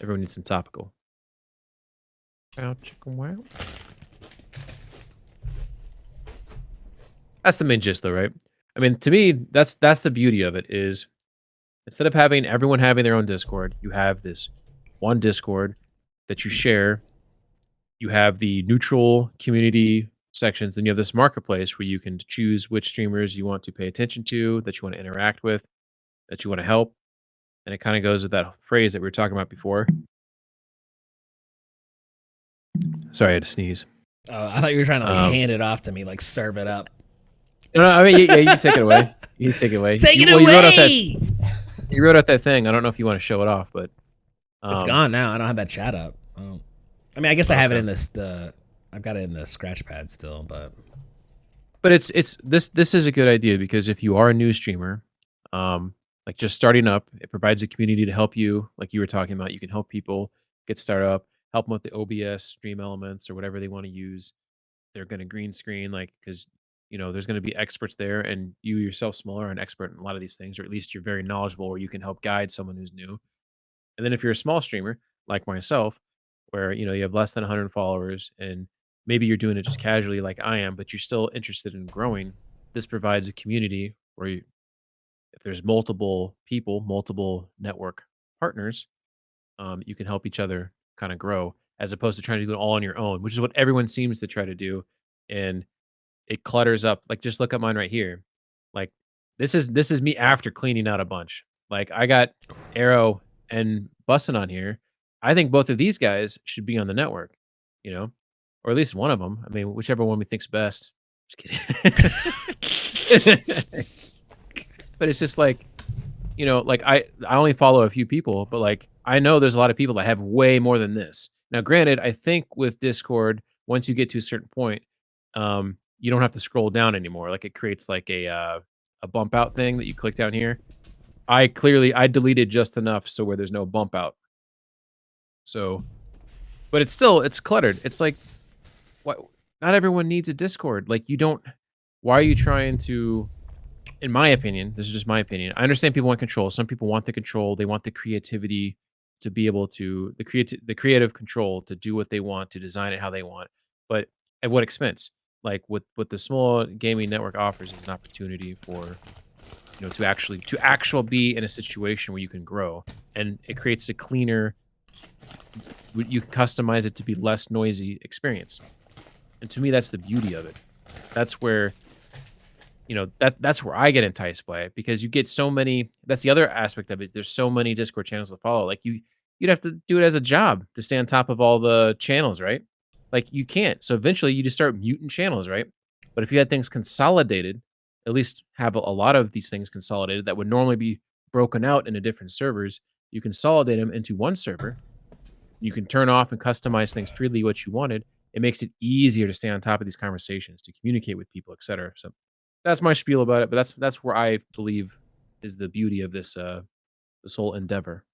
Everyone needs some topical. Wow, chicken wow. That's the main gist, though, right? I mean, to me, that's the beauty of it is instead of having everyone having their own Discord, you have this one Discord that you share. You have the neutral community sections, then you have this marketplace where you can choose which streamers you want to pay attention to, that you want to interact with, that you want to help. And it kind of goes with that phrase that we were talking about before. Sorry, I had to sneeze. Oh, I thought you were trying to hand it off to me, like serve it up. No, I mean, yeah, you can take it away. You can take it away. Take it away! You wrote out that thing. I don't know if you want to show it off, but it's gone now. I don't have that chat up. Oh. I mean, I guess I have it in this. I've got it in the scratch pad still, but it's this is a good idea because if you are a new streamer, like just starting up, it provides a community to help you. Like you were talking about, you can help people get started up, help them with the OBS stream elements or whatever they want to use. They're going to green screen, like because there's going to be experts there, and you yourself, smaller, are an expert in a lot of these things, or at least you're very knowledgeable, where you can help guide someone who's new. And then if you're a small streamer like myself, where you have less than 100 followers, and maybe you're doing it just casually like I am, but you're still interested in growing, this provides a community where if there's multiple people, multiple network partners, you can help each other kind of grow, as opposed to trying to do it all on your own, which is what everyone seems to try to do. And it clutters up. Like, just look at mine right here. Like, this is me after cleaning out a bunch. Like, I got Arrow and Bussin on here. I think both of these guys should be on the network, or at least one of them. I mean, whichever one we think's best. Just kidding. But it's just like, like I only follow a few people, but like I know there's a lot of people that have way more than this. Now, granted, I think with Discord, once you get to a certain point, you don't have to scroll down anymore. Like it creates like a bump out thing that you click down here. I deleted just enough so where there's no bump out. So, but it's cluttered. It's like, what? Not everyone needs a Discord. Like why are you trying to? In my opinion, this is just my opinion. I understand people want control. Some people want the control. They want the creativity to be able to the creative control to do what they want, to design it how they want. But at what expense? Like what the small gaming network offers is an opportunity for to actually be in a situation where you can grow, and it creates a cleaner. You can customize it to be less noisy experience, and to me, that's the beauty of it. That's where. That's where I get enticed by it, because you get so many. That's the other aspect of it. There's so many Discord channels to follow. Like you'd have to do it as a job to stay on top of all the channels, right? Like you can't. So eventually you just start muting channels, right? But if you had things consolidated, at least have a lot of these things consolidated that would normally be broken out into different servers, you consolidate them into one server. You can turn off and customize things freely what you wanted. It makes it easier to stay on top of these conversations, to communicate with people, etc. So that's my spiel about it, but that's where I believe is the beauty of this this whole endeavor.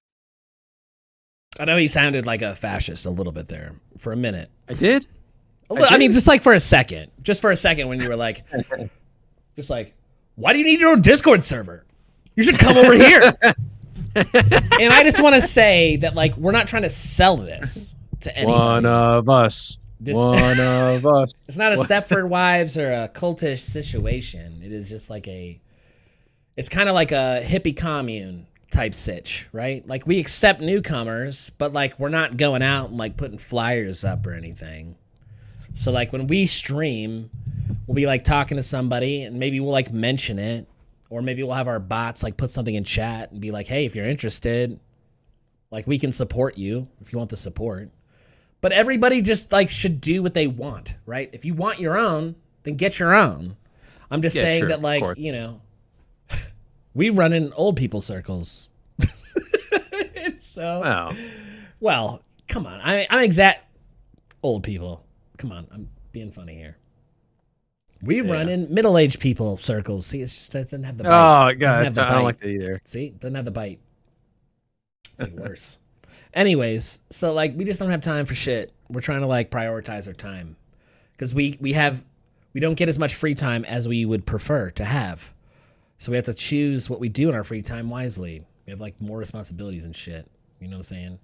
I know he sounded like a fascist a little bit there for a minute. I did. I mean, just like for a second, when you were like, just like, why do you need your own Discord server? You should come over here. And I just want to say that, like, we're not trying to sell this to anyone. One of us. One of us. It's not a Stepford Wives or a cultish situation. It is just like it's kind of like a hippie commune type sitch, right? Like we accept newcomers, but like we're not going out and like putting flyers up or anything. So like when we stream, we'll be like talking to somebody and maybe we'll like mention it, or maybe we'll have our bots like put something in chat and be like, hey, if you're interested, like we can support you if you want the support. But everybody just like should do what they want, right? If you want your own, then get your own. I'm just saying sure, that, like, you know, we run in old people circles. So, Wow. well, come on. I'm exact old people. Come on, I'm being funny here. We run in middle-aged people circles. See, it doesn't have the bite. Oh god, I don't like that either. See, it doesn't have the bite. It's like worse. Anyways, so like we just don't have time for shit. We're trying to like prioritize our time because we don't get as much free time as we would prefer to have. So we have to choose what we do in our free time wisely. We have like more responsibilities and shit. You know what I'm saying?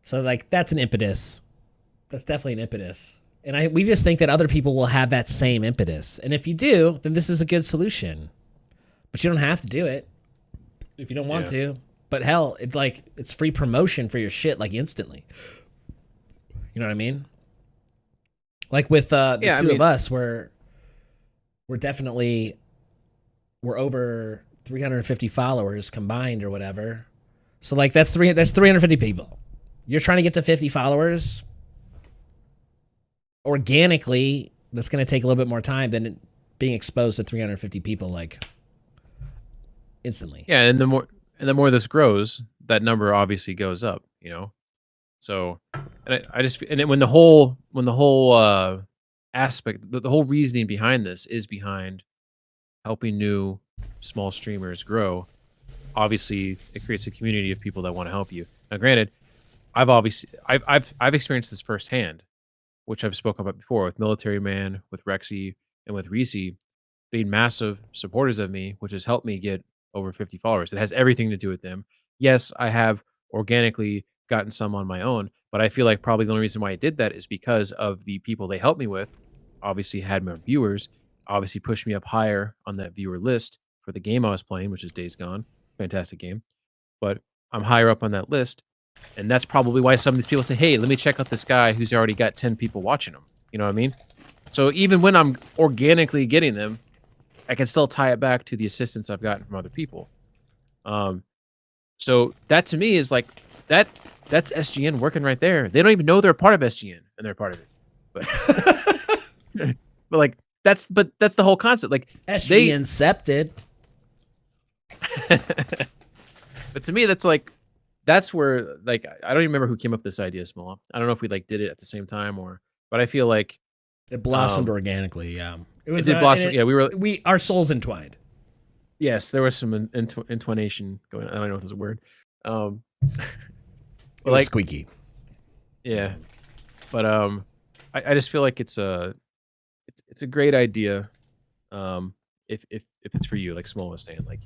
So like that's an impetus. That's definitely an impetus. And we just think that other people will have that same impetus. And if you do, then this is a good solution. But you don't have to do it if you don't want to. But hell, it's free promotion for your shit like instantly. You know what I mean? Like with the two of us, we're definitely over 350 followers combined or whatever. So like that's 350 people. You're trying to get to 50 followers. Organically, that's going to take a little bit more time than being exposed to 350 people like instantly. Yeah, and the more this grows, that number obviously goes up, you know. So, and when the whole aspect, the whole reasoning behind this is behind helping new small streamers grow. Obviously, it creates a community of people that want to help you. Now, granted, I've experienced this firsthand, which I've spoken about before with Military Man, with Rexy, and with Reese, being massive supporters of me, which has helped me get over 50 followers. It has everything to do with them. Yes, I have organically gotten some on my own, but I feel like probably the only reason why I did that is because of the people they helped me with. Obviously had more viewers, obviously pushed me up higher on that viewer list for the game I was playing, which is Days Gone. Fantastic game. But I'm higher up on that list. And that's probably why some of these people say, hey, let me check out this guy who's already got 10 people watching him. You know what I mean? So even when I'm organically getting them, I can still tie it back to the assistance I've gotten from other people. So that to me is like, that's SGN working right there. They don't even know they're part of SGN, and they're part of it. But, but like, that's the whole concept. Like SGN incepted. But to me, that's where, like, I don't even remember who came up with this idea, Small. I don't know if we like did it at the same time but I feel like it blossomed organically. Yeah, it did blossom. Our souls entwined. Yes, there was some intonation going on. I don't know if there's a word. It was squeaky. Yeah, but I just feel like it's a great idea. If it's for you, like Small was saying, like,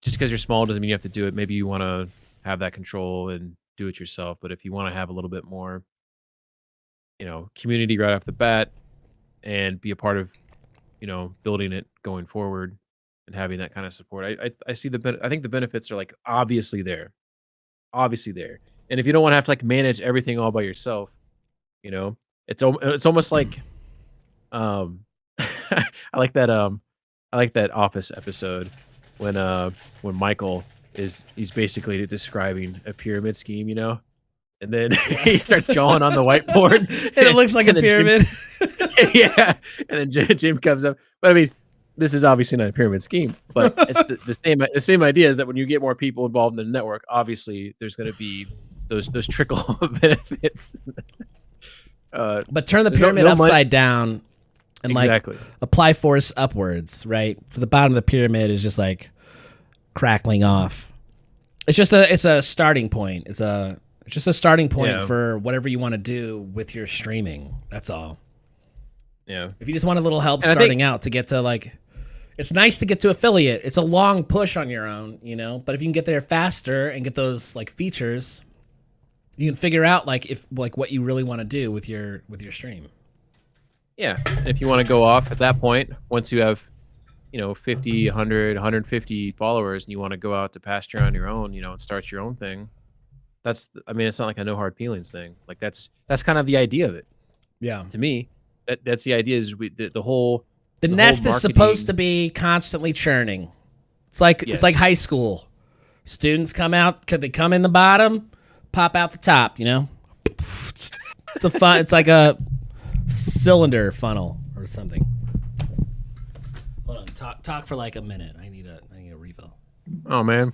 just because you're small doesn't mean you have to do it. Maybe you want to have that control and do it yourself. But if you want to have a little bit more, you know, community right off the bat and be a part of, you know, building it going forward and having that kind of support, I see I think the benefits are like obviously there. And if you don't want to have to like manage everything all by yourself, you know, it's almost like, I like that Office episode when Michael he's basically describing a pyramid scheme, you know, and then he starts drawing on the whiteboard, and it looks like a pyramid. Yeah, and then Jim comes up. But I mean, this is obviously not a pyramid scheme, but it's the same idea is that when you get more people involved in the network, obviously there's going to be those trickle benefits. But turn the pyramid upside down. And like apply force upwards, right? So the bottom of the pyramid is just like crackling off. It's a starting point. It's just a starting point for whatever you want to do with your streaming. That's all. Yeah. If you just want a little help starting out to get to like, it's nice to get to affiliate. It's a long push on your own, you know. But if you can get there faster and get those like features, you can figure out like what you really want to do with your stream. Yeah, and if you want to go off at that point, once you have, you know, 50, 100, 150 followers, and you want to go out to pasture on your own, you know, and start your own thing, I mean, it's not like a no hard feelings thing. Like that's kind of the idea of it. Yeah. To me, that's the idea. Is the whole The whole nest is marketing- supposed to be constantly churning. It's like Yes. high school. Students come out, they come in the bottom, pop out the top. You know, it's a fun. It's like a cylinder funnel or something. Hold on, talk for like a minute. I need a refill. Oh man,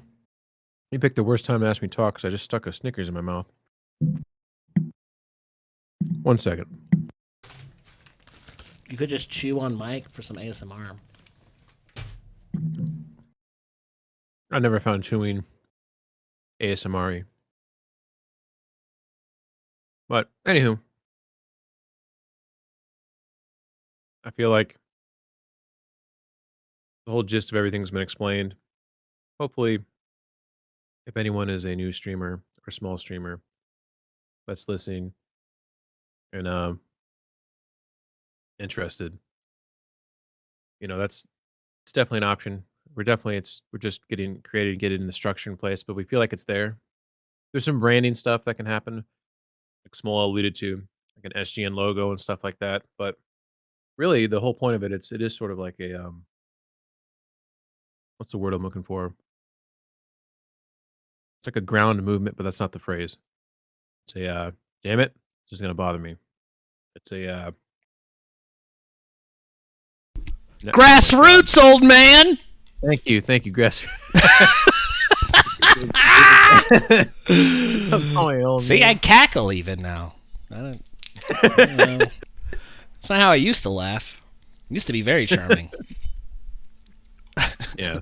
you picked the worst time to ask me to talk because I just stuck a Snickers in my mouth. 1 second. You could just chew on mic for some ASMR. I never found chewing ASMR-y. But anywho, I feel like the whole gist of everything's been explained. Hopefully, if anyone is a new streamer or small streamer that's listening and interested, it's definitely an option. We're just getting the structure in place, but we feel like it's there. There's some branding stuff that can happen, like Small alluded to, like an SGN logo and stuff like that. But really, the whole point of it is sort of like a what's the word I'm looking for? It's like a ground movement, but that's not the phrase. It's a damn it, it's just gonna bother me. It's a Grassroots, old man. Thank you, grass. See, I cackle even now. I don't, it's not how I used to laugh. It used to be very charming. Yeah,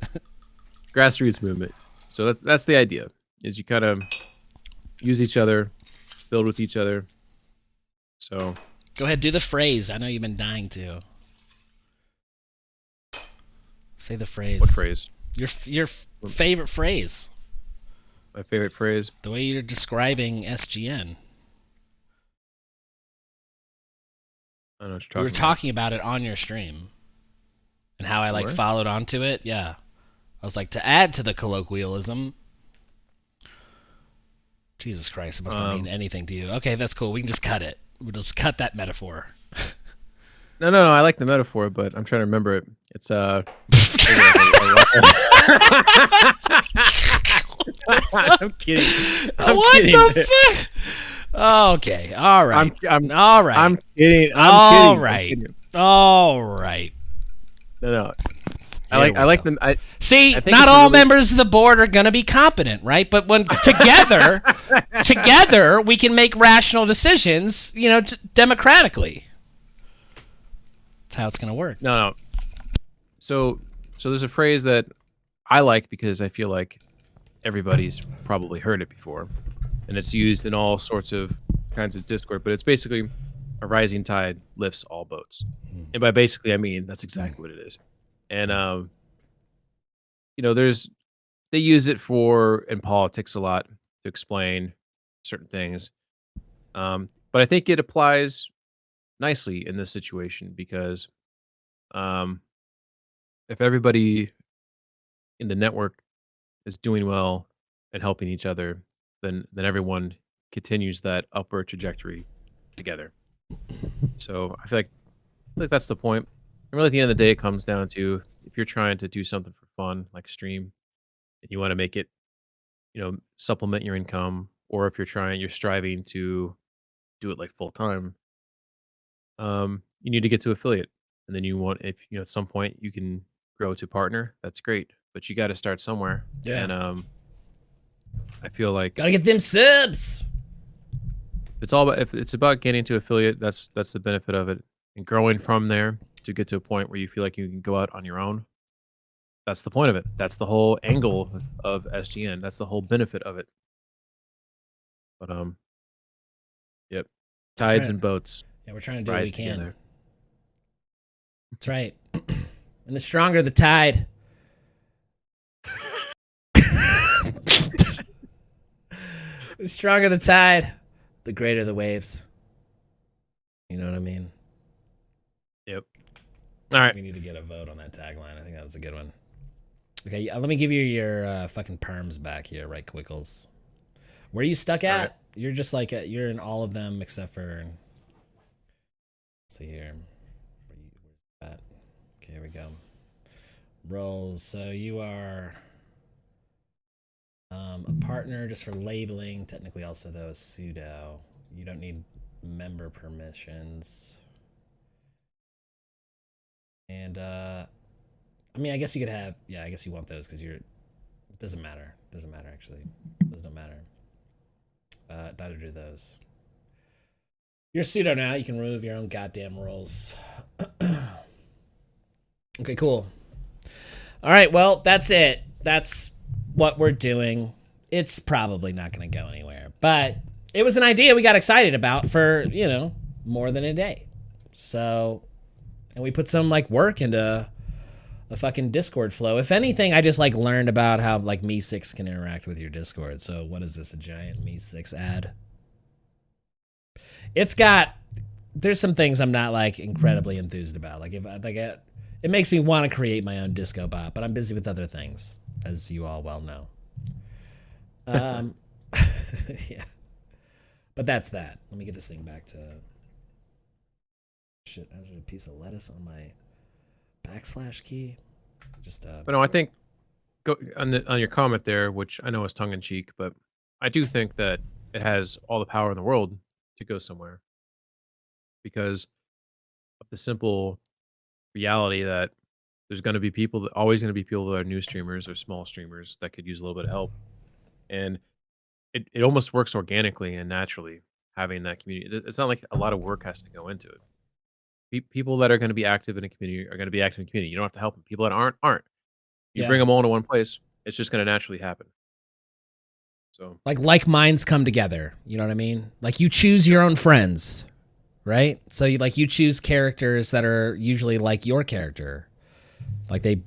grassroots movement. So that's the idea. Is you kind of use each other, build with each other. So go ahead, do the phrase. I know you've been dying to. Say the phrase. What phrase? Your favorite phrase. My favorite phrase. The way you're describing SGN. I don't know what We you're were talking about it on your stream, and how I Were? followed onto it. Yeah, I was like, to add to the colloquialism. Jesus Christ, it must not mean anything to you. Okay, that's cool. We can just cut it. We'll just cut that metaphor. No. I like the metaphor, but I'm trying to remember it. It's I'm kidding. What kidding. the fuck? Okay, all right. I'm all right. I'm kidding. All I'm right. kidding. All right. No. I Here we like go. them. See, I think not it's a all really- members of the board are going to be competent, right? But when together, we can make rational decisions, democratically. That's how it's going to work. No. So there's a phrase that I like because I feel like everybody's probably heard it before, and it's used in all sorts of kinds of Discord. But it's basically a rising tide lifts all boats, and by basically I mean that's exactly what it is. And they use it in politics a lot to explain certain things, but I think it applies nicely in this situation because if everybody in the network is doing well and helping each other, then everyone continues that upward trajectory together. So I feel like that's the point. And really, at the end of the day, it comes down to if you're trying to do something for fun, like stream, and you want to make it, supplement your income, or if you're striving to do it like full time, you need to get to affiliate, and then if at some point you can grow to partner, that's great, but you got to start somewhere. Yeah. And I feel like Gotta get them subs. if it's about getting to affiliate, that's the benefit of it, and growing from there to get to a point where you feel like you can go out on your own. That's the point of it. That's the whole angle of SGN. That's the whole benefit of it. But yep, tides and boats. Yeah, we're trying to do what we rise can. together. That's right. And the stronger the tide. The stronger the tide, the greater the waves. You know what I mean? Yep. All right. We need to get a vote on that tagline. I think that was a good one. Okay, let me give you your fucking perms back here, right, Quickles? Where are you stuck at? Right. You're just like you're in all of them except for see here. Where's that? Okay, here we go. Roles. So you are a partner just for labeling. Technically, also though a pseudo. You don't need member permissions. And I mean, I guess you could have. Yeah, I guess you want those because you're. It doesn't matter. Doesn't matter actually. Those don't matter. Neither do those. You're a pseudo now. You can remove your own goddamn roles. Okay, cool. All right, well, that's it. That's what we're doing. It's probably not going to go anywhere, but it was an idea we got excited about for, you know, more than a day. So, and we put some like work into a fucking Discord flow. If anything, I just like learned about how like Me6 can interact with your Discord. So what is this, a giant Me6 ad? It's got, there's some things I'm not like incredibly enthused about. Like if I like it makes me want to create my own disco bot, but I'm busy with other things, as you all well know. Yeah. But that's that. Let me get this thing back to shit. Has a piece of lettuce on my backslash key. Just But no, I think go on your comment there, which I know is tongue in cheek, but I do think that it has all the power in the world to go somewhere because of the simple reality that there's going to be people that always going to be people that are new streamers or small streamers that could use a little bit of help, and it almost works organically and naturally having that community. It's not like a lot of work has to go into it. People that are going to be active in a community are going to be active in the community. You don't have to help them. People that aren't. You bring them all into one place, it's just going to naturally happen. So like minds come together. You know what I mean? Like you choose your own friends, right? So you choose characters that are usually like your character. Like they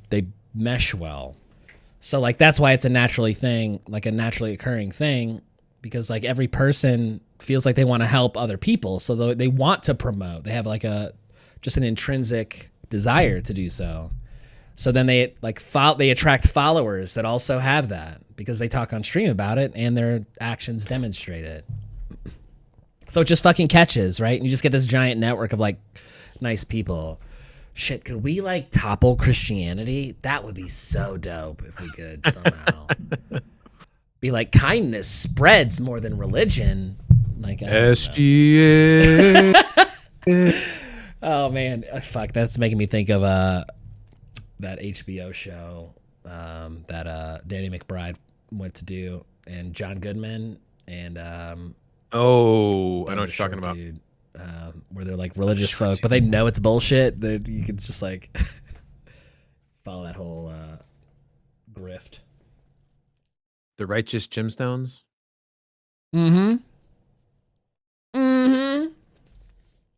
mesh well. So like that's why it's a naturally occurring thing, because like every person feels like they want to help other people, so they want to promote. They have like just an intrinsic desire to do so. So then they attract followers that also have that because they talk on stream about it and their actions demonstrate it. So it just fucking catches, right? And you just get this giant network of like nice people. Shit, could we like topple Christianity? That would be so dope if we could somehow. Be like, kindness spreads more than religion. Like SGN. Oh man, fuck, that's making me think of that HBO show that Danny McBride went to do, and John Goodman and Oh, I know what you're talking about. Dude, where they're like religious folk, but they know it's bullshit. You can just like follow that whole grift. The Righteous Gemstones. Mm-hmm.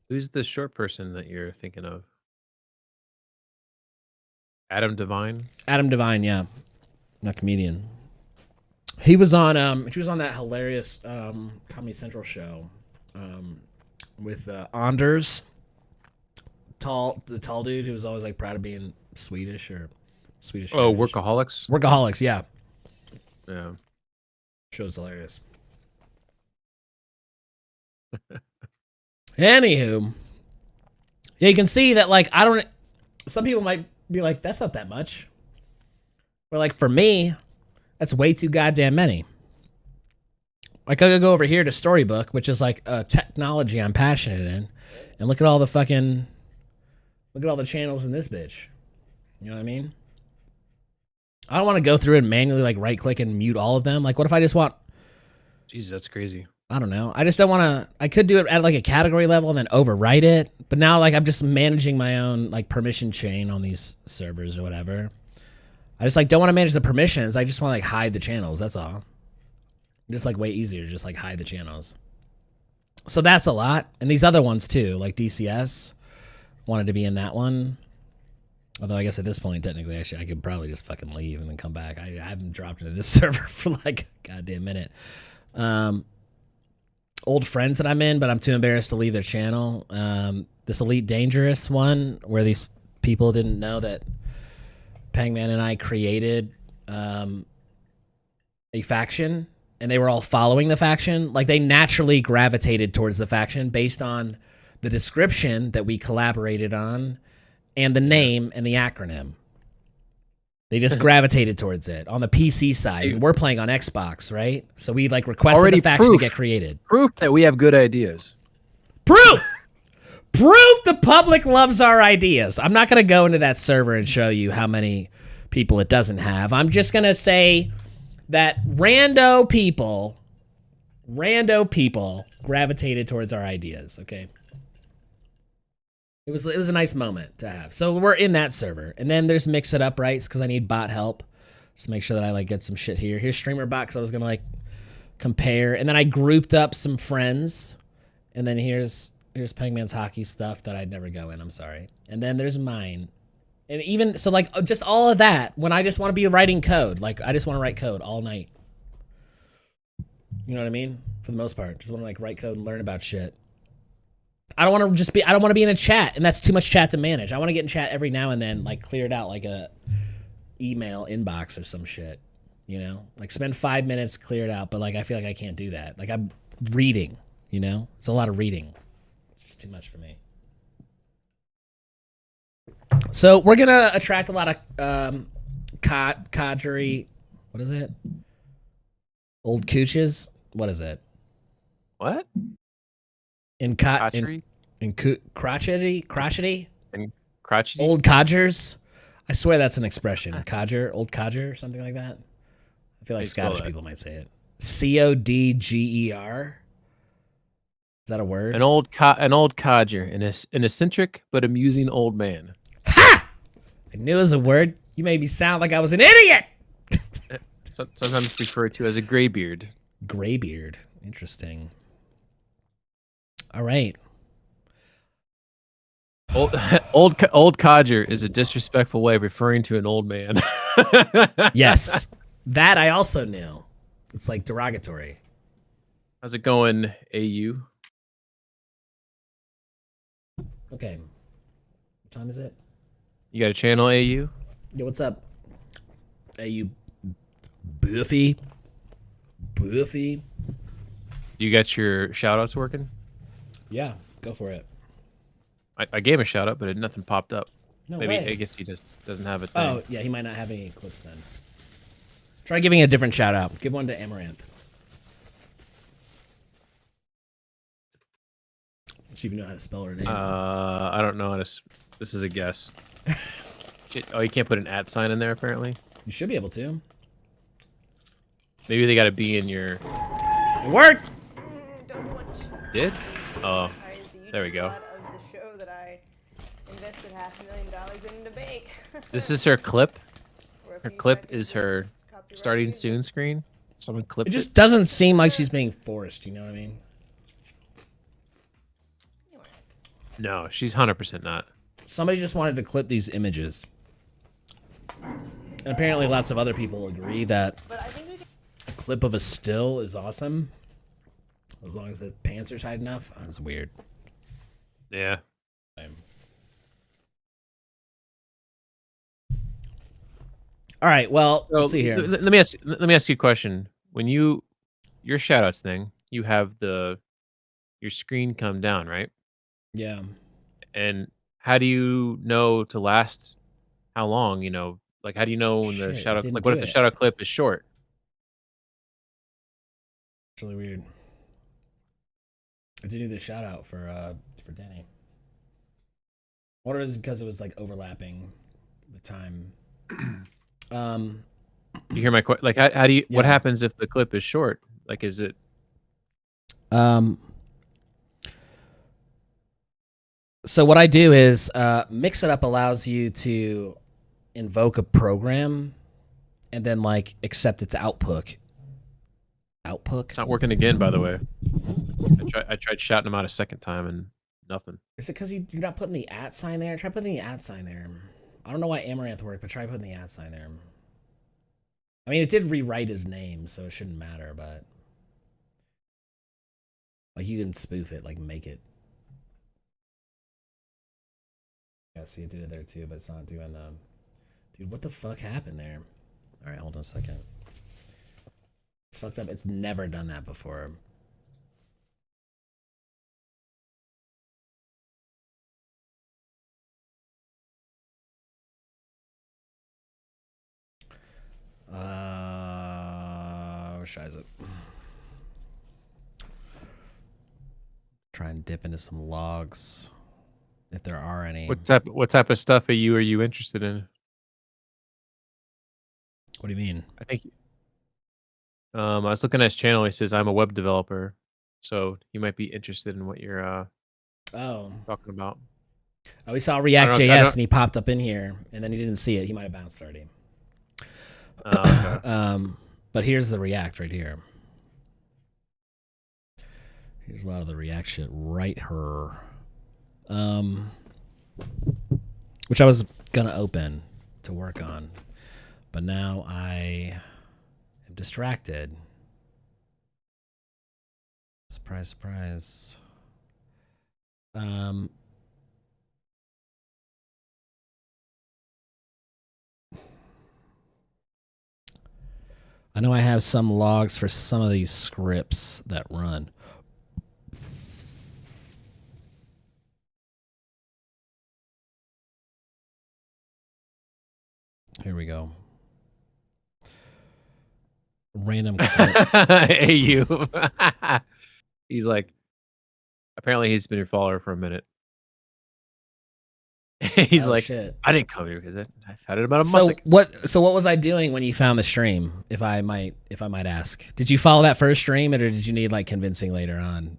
Who's the short person that you're thinking of? Adam Devine? Adam Devine, yeah. Not comedian. He was on that hilarious Comedy Central show with Anders. The tall dude who was always like proud of being Swedish or Swedish. Oh, Irish. Workaholics? Workaholics, yeah. Yeah. Show's hilarious. Anywho, yeah, you can see that like some people might be like, that's not that much. But like for me, that's way too goddamn many. Like I could go over here to Storybook, which is like a technology I'm passionate in, and look at all the channels in this bitch. You know what I mean? I don't want to go through and manually like right click and mute all of them. Like what if I just want, Jesus, that's crazy. I don't know. I just don't want to. I could do it at like a category level and then overwrite it. But now like I'm just managing my own like permission chain on these servers or whatever. I just like don't want to manage the permissions. I just want to like hide the channels. That's all. Just like way easier to just like hide the channels. So that's a lot. And these other ones too, like DCS, wanted to be in that one. Although I guess at this point, technically, actually, I could probably just fucking leave and then come back. I haven't dropped into this server for like a goddamn minute. Old friends that I'm in, but I'm too embarrassed to leave their channel. This Elite Dangerous one, where these people didn't know that Pangman and I created a faction, and they were all following the faction. Like they naturally gravitated towards the faction based on the description that we collaborated on, and the name and the acronym. They just gravitated towards it on the PC side. And we're playing on Xbox, right? So we like requested Already the faction to proof. get created. Proof that we have good ideas. Proof! Proof the public loves our ideas. I'm not going to go into that server and show you how many people it doesn't have. I'm just going to say that rando people gravitated towards our ideas, okay? It was a nice moment to have. So we're in that server. And then there's Mix It Up, right? Because I need bot help. Just to make sure that I like get some shit here. Here's Streamer Bot, because I was going to like compare. And then I grouped up some friends. And then here's Pegman's hockey stuff that I'd never go in. I'm sorry. And then there's mine. And even, so like just all of that when I just want to be writing code. Like I just want to write code all night. You know what I mean? For the most part. Just want to like write code and learn about shit. I don't want to be in a chat, and that's too much chat to manage. I want to get in chat every now and then, like clear it out like a email inbox or some shit, you know? Like spend 5 minutes, clear it out, but like I feel like I can't do that. Like I'm reading, you know? It's a lot of reading. It's just too much for me. So we're gonna attract a lot of cadre. What is it? Old cooches? What is it? What? Crotchety? And crotchety? Old codgers? I swear that's an expression. Codger, old codger, something like that. I feel like Scottish people might say it. Codger. Is that a word? An old codger, an eccentric but amusing old man. Ha! I knew it was a word. You made me sound like I was an idiot. Sometimes referred to as a graybeard. Graybeard. Interesting. All right. Old codger is a disrespectful way of referring to an old man. Yes. That I also knew. It's like derogatory. How's it going, AU? Okay. What time is it? You got a channel, AU? Yo, what's up? AU Buffy? You got your shoutouts working? Yeah, go for it. I gave a shout out, but nothing popped up. No Maybe way. I guess he just doesn't have a thing. Oh, yeah, he might not have any clips then. Try giving a different shout out. Give one to Amaranth. Does she even know how to spell her name? I don't know how to. This is a guess. Shit. Oh, you can't put an @ sign in there apparently. You should be able to. Maybe they got to be in your. It worked. Did? Oh, there we go. The show that I invested $500,000 in to bake. This is her clip. Her clip is her starting soon screen. Someone clipped It just doesn't seem like she's being forced, you know what I mean? No, she's 100% not. Somebody just wanted to clip these images. And apparently lots of other people agree that a clip of a still is awesome. As long as the pants are tight enough. That's weird. Yeah. All right, well, So, let's see here. Let me ask you a question. When your shoutouts thing, you have your screen come down, right? Yeah. And how do you know to last how long, you know? Like how do you know when the Shit, shout out didn't like what do if the it. shout out clip is short? It's really weird. I did do the shout out for Danny. I wonder if it's because it was like overlapping the time. You hear my question? Like how do you what Yeah. happens if the clip is short? Like is it So what I do is Mix It Up allows you to invoke a program and then like accept its output. It's not working again, by the way. I tried shouting him out a second time and nothing. Is it because you're not putting the @ sign there? Try putting the @ sign there. I don't know why Amaranth worked, but try putting the @ sign there. I mean, it did rewrite his name, so it shouldn't matter, but like you can spoof it, like make it. Yeah, see, it did it there too, but it's not doing. Dude, what the fuck happened there? All right, hold on a second. It's fucked up. It's never done that before. was tries it. Try and dip into some logs, if there are any. What type of stuff are you interested in? What do you mean? I think I was looking at his channel. He says I'm a web developer, so he might be interested in what you're talking about. Oh, he saw don't- reactjs and he popped up in here, and then he didn't see it. He might have bounced already. Okay. But here's the React right here. Here's a lot of the React shit right here. Which I was gonna open to work on, but now I am distracted. Surprise, surprise. I know I have some logs for some of these scripts that run. Here we go. Random. Hey, you. He's like, apparently he's been your follower for a minute. He's Oh, like, shit. I didn't come here because I've had it about a So month ago. what was I doing when you found the stream, if I might ask? Did you follow that first stream, or did you need like convincing later on?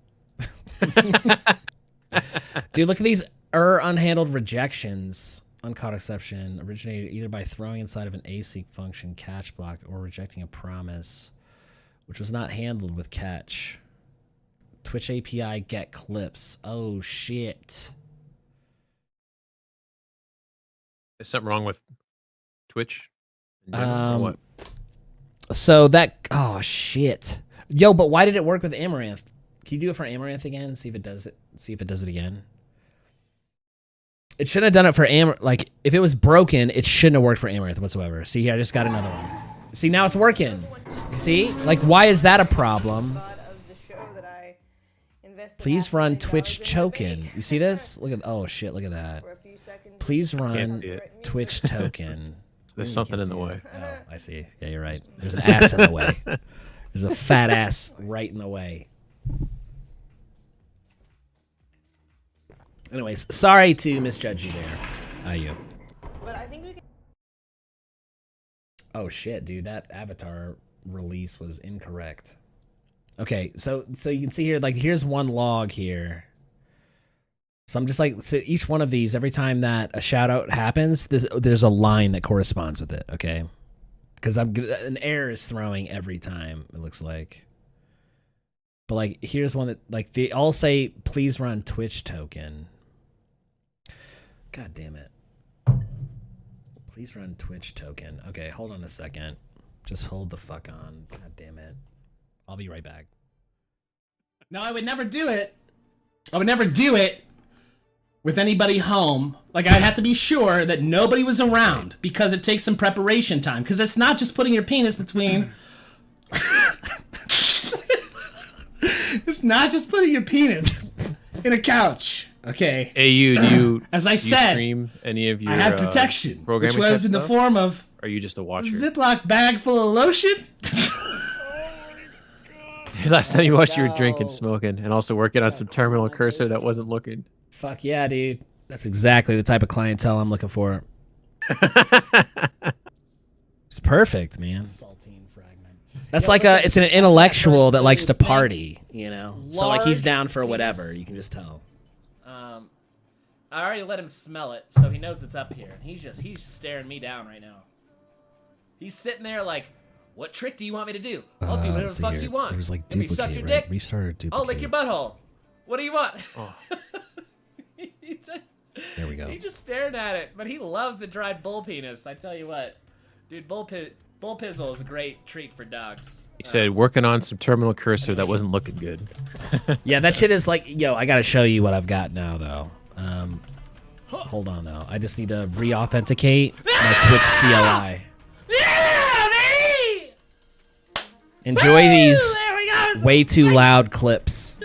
Dude, look at these unhandled rejections. Uncaught exception originated either by throwing inside of an async function catch block or rejecting a promise, which was not handled with catch. Twitch API get clips. Oh shit. Is something wrong with Twitch? in general, or what? So that, oh shit. Yo, but why did it work with Amaranth? Can you do it for Amaranth again? See if it does it. See if it does it again. It shouldn't have done it for Amaranth. Like, if it was broken, it shouldn't have worked for Amaranth whatsoever. See here, I just got another one. See, now it's working. You see? Like, why is that a problem? Please run Twitch token. You see this? Look at, oh shit, look at that. Please run Twitch token. There's something in the way. Oh, I see. Yeah, you're right. There's an ass in the way. There's a fat ass right in the way. Anyways, sorry to misjudge you there. You. But I think we can. Oh shit, dude, that avatar release was incorrect. Okay, so you can see here, like, here's one log here. So I'm just like, so each one of these, every time that a shout out happens, there's a line that corresponds with it, okay? Because an error is throwing every time, it looks like. But like, here's one that, like, they all say, please run Twitch token. God damn it. Please run Twitch token. Okay, hold on a second. Just hold the fuck on. God damn it. I'll be right back. No, I would never do it. I would never do it with anybody home. Like, I'd have to be sure that nobody was around, because it takes some preparation time. Because it's not just putting your penis between... It's not just putting your penis in a couch, okay? Hey, do you as I said, stream any of your I had protection, which programming was type in the stuff? form of Or are you just a a watcher? Ziploc bag full of lotion. Last time you watched, you were drinking, smoking, and also working on some terminal cursor that wasn't looking. Fuck yeah, dude. That's exactly the type of clientele I'm looking for. It's perfect, man. That's like it's an intellectual that likes to party, you know? So like he's down for whatever, you can just tell. I already let him smell it, so he knows it's up here. He's staring me down right now. He's sitting there like, what trick do you want me to do? I'll do whatever the fuck you want. There was like Let me suck duplicate, your right? dick. Restart or duplicate. I'll lick your butthole. What do you want? Oh. There we go. He just stared at it, but he loves the dried bull penis. I tell you what, dude, bull pizzle is a great treat for dogs. He said working on some terminal cursor that wasn't looking good. Yeah, that shit is like, yo, I gotta show you what I've got now, though. Hold on, though. I just need to re-authenticate my Twitch CLI. Yeah, baby! Enjoy these There we go. way too loud clips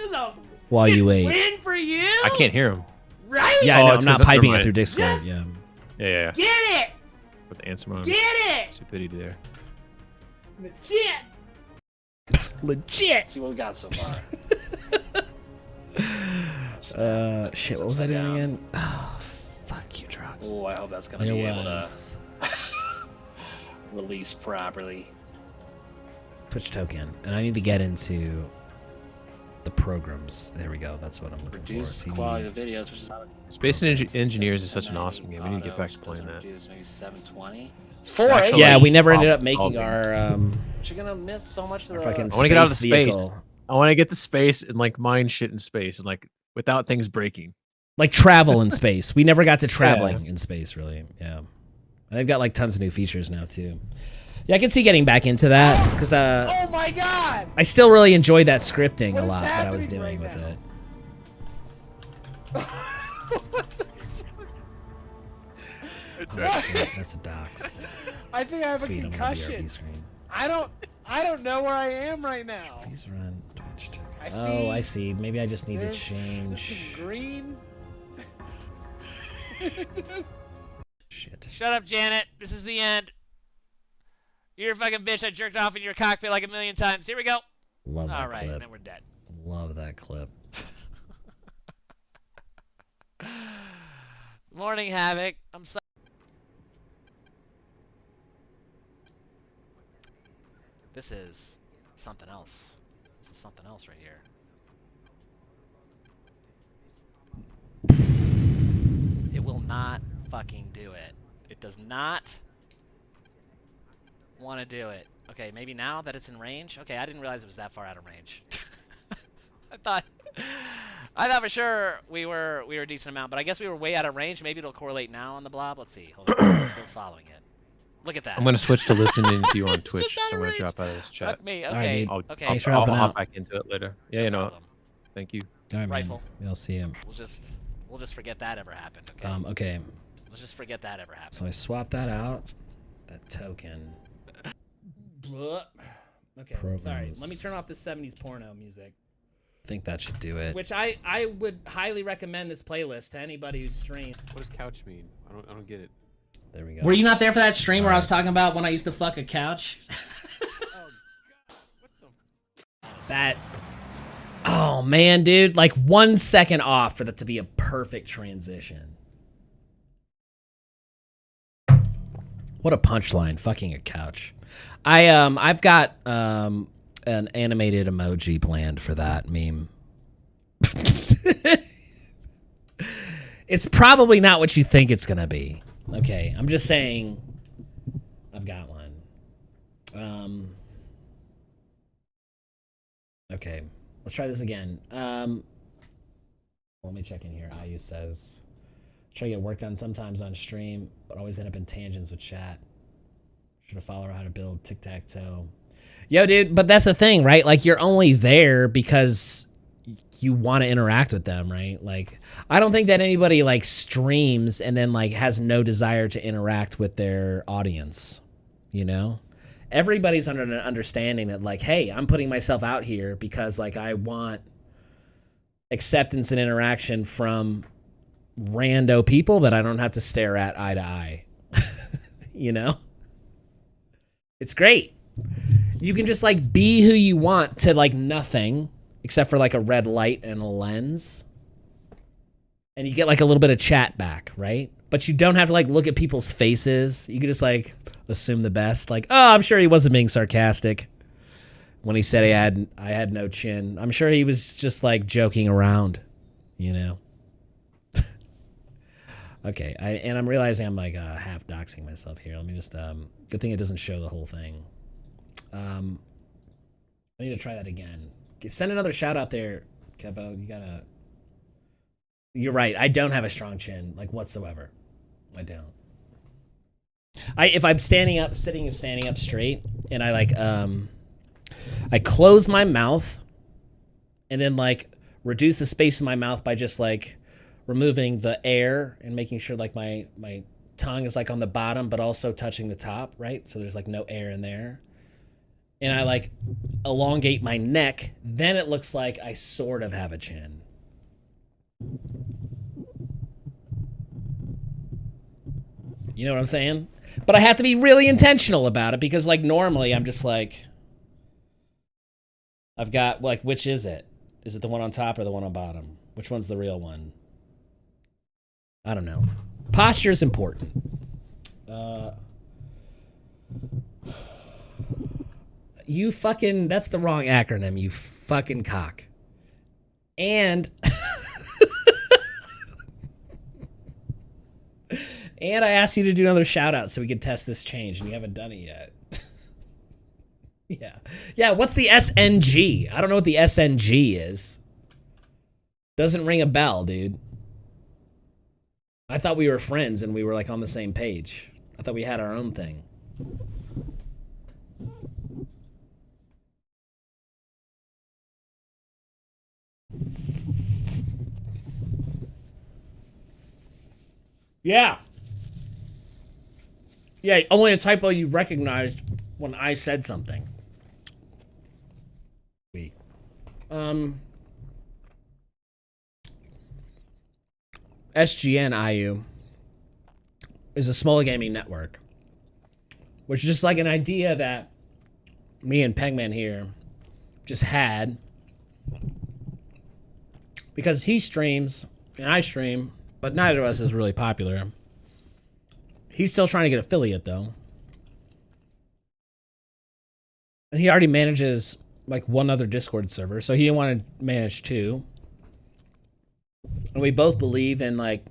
while you wait. Win for you. I can't hear him. Right? Yeah, I Oh, know. it's I'm not 'cause- piping never it through mind. Discord. Yes. Yeah. Yeah. Get it. Put the answer on. Get it. Stupidity there. Legit. Legit. Let's see what we got so far. Shit, what was I doing again? Oh, fuck you, drugs. Oh, I hope that's gonna There be able to was release properly. Twitch token, and I need to get into the programs. There we go. That's what I'm looking Reduce for. quality of the videos, which is Space Engineers is such an awesome game. We need to get back to playing that. Maybe 720. actually- Yeah, we never ended up Oh, making oh, our But you're gonna miss so much of our the fucking I want to get out of the space space. vehicle. I want to get to space and like mine shit in space and like without things breaking. Like travel in space. We never got to traveling in space, really. Yeah, and they've got like tons of new features now too. Yeah, I can see getting back into that because Oh my god! I still really enjoyed that scripting What a is lot that I was happening doing right with now? it. Oh shit, that's a dox. I think I have Sweet, a I'm on the concussion. BRB screen. I don't know where I am right now. Please run Twitch token. I Oh, see- I see. Maybe I just need to There's change. some green. Shit. Shut up, Janet. This is the end. You're a fucking bitch. I jerked off in your cockpit like a million times. Here we go. Love that All right, clip. then we're dead. Love that clip. Morning, Havoc. I'm sorry. This is something else. This is something else right here. It will not fucking do it. It does not want to do it. Okay, maybe now that it's in range. Okay, I didn't realize it was that far out of range. I thought for sure we were a decent amount, but I guess we were way out of range. Maybe it'll correlate now on the blob. Let's see. Hold on. Still following it. Look at that. I'm gonna switch to listening to you on Twitch, Just out so I'm of gonna range. drop out of this chat. Fuck me. right, Okay. dude. I'll, Okay. Thanks for I'll helping hop out. back into it later. Yeah, No you know. problem. Thank you. All right, man. Rifle. I'll see you. We'll just forget that ever happened. Okay. Okay. Let's just forget that ever happened. So I swapped that out. That token. Okay, sorry. Let me turn off the 70s porno music. I think that should do it. Which I would highly recommend this playlist to anybody who's streamed. What does couch mean? I don't get it. There we go. Were you not there for that stream where I was talking about when I used to fuck a couch? That. Oh man, dude! Like 1 second off for that to be a perfect transition. What a punchline! Fucking a couch. I've got an animated emoji planned for that meme. It's probably not what you think it's gonna be. Okay, I'm just saying. I've got one. Okay, let's try this again. Let me check in here. Ayu says, try to get work done sometimes on stream, but always end up in tangents with chat. Should have followed how to build tic-tac-toe. Yo, dude, but that's the thing, right? Like, you're only there because you want to interact with them, right? Like, I don't think that anybody, like, streams and then, like, has no desire to interact with their audience, you know? Everybody's under an understanding that, like, hey, I'm putting myself out here because, like, I want acceptance and interaction from rando people that I don't have to stare at eye to eye. You know? It's great. You can just, like, be who you want to, like, nothing except for, like, a red light and a lens. And you get, like, a little bit of chat back, right? But you don't have to, like, look at people's faces. You can just, like, assume the best. Like, oh, I'm sure he wasn't being sarcastic when he said I had no chin. I'm sure he was just, like, joking around, you know? Okay, and I'm realizing I'm, like, half doxing myself here. Let me just, good thing it doesn't show the whole thing. I need to try that again. Send another shout out there, Kebo. You're right. I don't have a strong chin, like, whatsoever. I don't. If I'm sitting and standing up straight, and I, like, I close my mouth, and then, like, reduce the space in my mouth by just, like, removing the air and making sure, like, my tongue is, like, on the bottom, but also touching the top, right? So there's, like, no air in there. And I, like, elongate my neck, then it looks like I sort of have a chin. You know what I'm saying? But I have to be really intentional about it because, like, normally I'm just like, I've got, like, which is it? Is it the one on top or the one on bottom? Which one's the real one? I don't know. Posture is important. You fucking, that's the wrong acronym, you fucking cock. And and I asked you to do another shout out so we could test this change, and you haven't done it yet. Yeah. Yeah, what's the SNG? I don't know what the SNG is. Doesn't ring a bell, dude. I thought we were friends and we were like on the same page. I thought we had our own thing. Yeah. Yeah, only a typo you recognized when I said something. Wait. SGN IU is a small gaming network, which is just like an idea that me and Pegman here just had because he streams and I stream, but neither of us is really popular. He's still trying to get affiliate though. And he already manages like one other Discord server, so he didn't want to manage two. And we both believe in like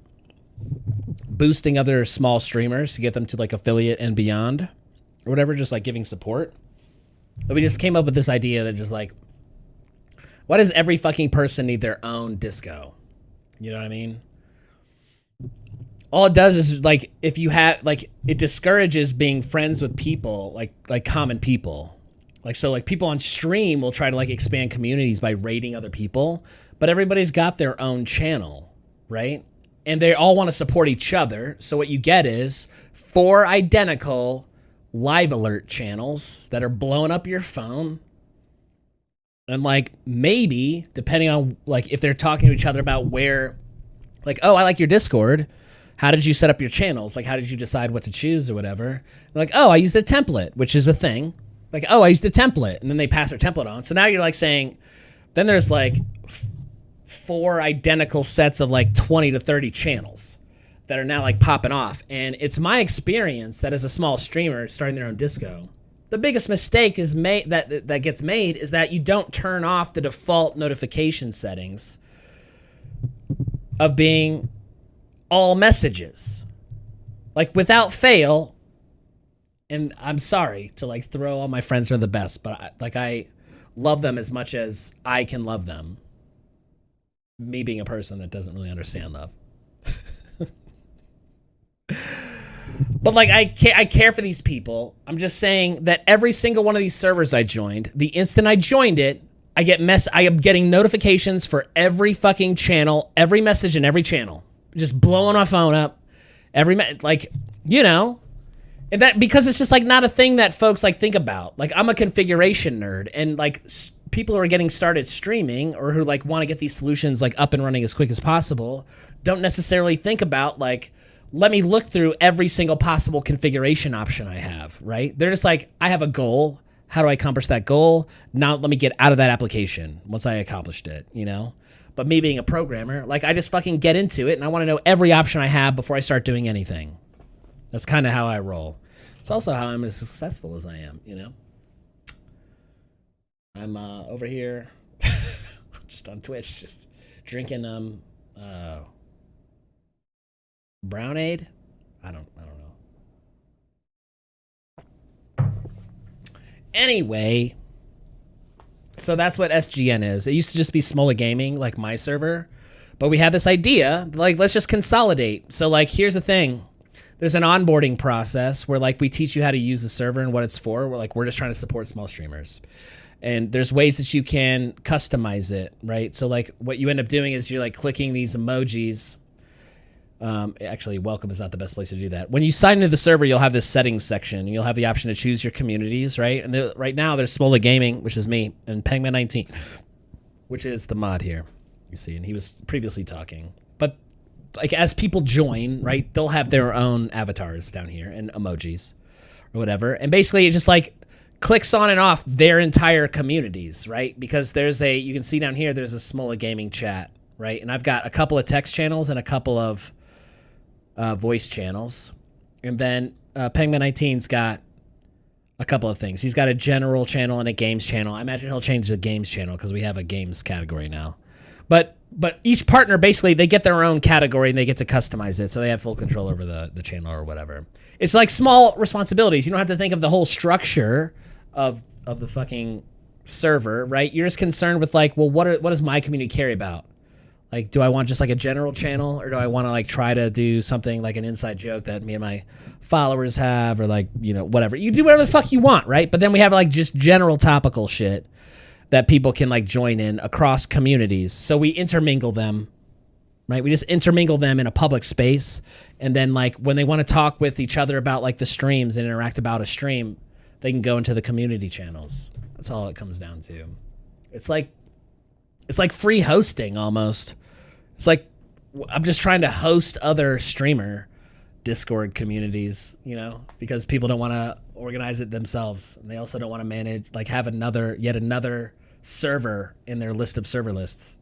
boosting other small streamers to get them to like affiliate and beyond or whatever, just like giving support. But we just came up with this idea that just like, why does every fucking person need their own disco? You know what I mean? All it does is like, if you have like, it discourages being friends with people, like common people. Like, so like people on stream will try to like expand communities by raiding other people, but everybody's got their own channel, right? And they all want to support each other. So what you get is 4 identical live alert channels that are blowing up your phone. And like, maybe depending on like, if they're talking to each other about where, like, oh, I like your Discord. How did you set up your channels? Like, how did you decide what to choose or whatever? They're like, oh, I used a template, which is a thing. Like, oh, I used a template. And then they pass their template on. So now you're like saying, then there's like 4 identical sets of like 20 to 30 channels that are now like popping off. And it's my experience that as a small streamer starting their own disco, the biggest mistake is that gets made is that you don't turn off the default notification settings of being all messages. Like without fail, and I'm sorry to like throw all my friends are the best, but I love them as much as I can love them. Me being a person that doesn't really understand love. But like I care for these people. I'm just saying that every single one of these servers I joined, the instant I joined it, I am getting notifications for every fucking channel, every message in every channel. Just blowing my phone up. Like, you know, and that because it's just like not a thing that folks like think about. Like I'm a configuration nerd, and like people who are getting started streaming or who like want to get these solutions like up and running as quick as possible don't necessarily think about like, let me look through every single possible configuration option I have, right? They're just like, I have a goal. How do I accomplish that goal? Now let me get out of that application once I accomplished it, you know? But me being a programmer, like I just fucking get into it and I want to know every option I have before I start doing anything. That's kind of how I roll. It's also how I'm as successful as I am, you know? I'm over here just on Twitch, just drinking Brownade? I don't know. Anyway, so that's what SGN is. It used to just be Smola Gaming, like my server, but we had this idea, like let's just consolidate. So like here's the thing. There's an onboarding process where like we teach you how to use the server and what it's for. We're just trying to support small streamers. And there's ways that you can customize it, right? So like what you end up doing is you're like clicking these emojis. Actually, welcome is not the best place to do that. When you sign into the server, you'll have this settings section. And you'll have the option to choose your communities, right? And right now, there's Smola Gaming, which is me, and Pegman19, which is the mod here. You see, and he was previously talking. But like as people join, right, they'll have their own avatars down here and emojis or whatever. And basically, it just like clicks on and off their entire communities, right? Because you can see down here, there's a Smola Gaming chat, right? And I've got a couple of text channels and a couple of voice channels. And then Penguin 19's got a couple of things. He's got a general channel and a games channel. I imagine he'll change the games channel because we have a games category now. But each partner, basically, they get their own category and they get to customize it, so they have full control over the channel or whatever. It's like small responsibilities. You don't have to think of the whole structure of the fucking server, right? You're just concerned with like, well, what does my community care about? Like, do I want just like a general channel, or do I want to like try to do something like an inside joke that me and my followers have, or like, you know, whatever. You do whatever the fuck you want, right? But then we have like just general topical shit that people can like join in across communities. So we intermingle them, right? We just intermingle them in a public space. And then like when they want to talk with each other about like the streams and interact about a stream, they can go into the community channels. That's all it comes down to. It's like free hosting almost. It's like I'm just trying to host other streamer Discord communities, you know, because people don't want to organize it themselves. And they also don't want to manage, like have yet another server in their list of server lists.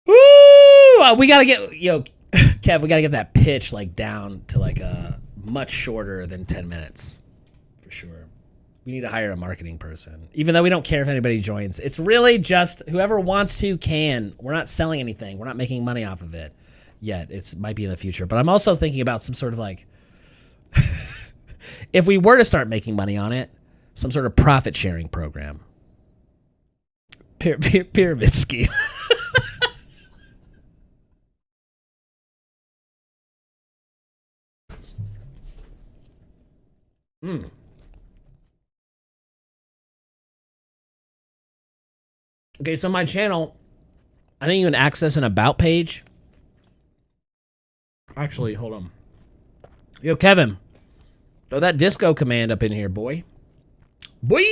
Woo! We got to get, Kev, we got to get that pitch like down to like much shorter than 10 minutes for sure. We need to hire a marketing person, even though we don't care if anybody joins. It's really just whoever wants to can. We're not selling anything. We're not making money off of it yet. It might be in the future, but I'm also thinking about some sort of like, if we were to start making money on it, some sort of profit sharing program. Pyramid scheme. Okay, so my channel, I think you can access an about page. Actually, hold on. Yo, Kevin, throw that disco command up in here, boy. Boy!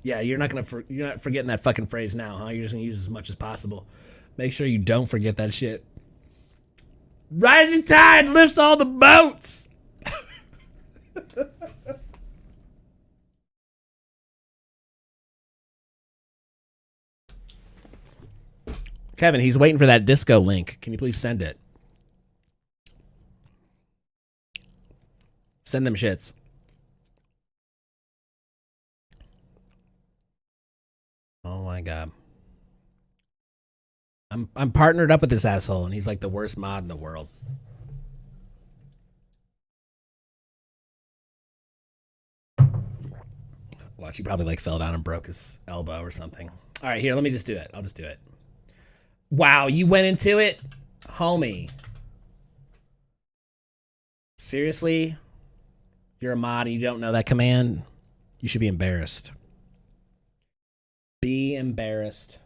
Yeah, you're not forgetting that fucking phrase now, huh? You're just gonna use it as much as possible. Make sure you don't forget that shit. Rising tide lifts all the boats! Kevin, he's waiting for that disco link. Can you please send it? Send them shits. Oh my god. I'm partnered up with this asshole, and he's like the worst mod in the world. Watch, he probably like fell down and broke his elbow or something. All right, here, let me just do it. I'll just do it. Wow, you went into it? Homie. Seriously? You're a mod and you don't know that command? You should be embarrassed. Be embarrassed.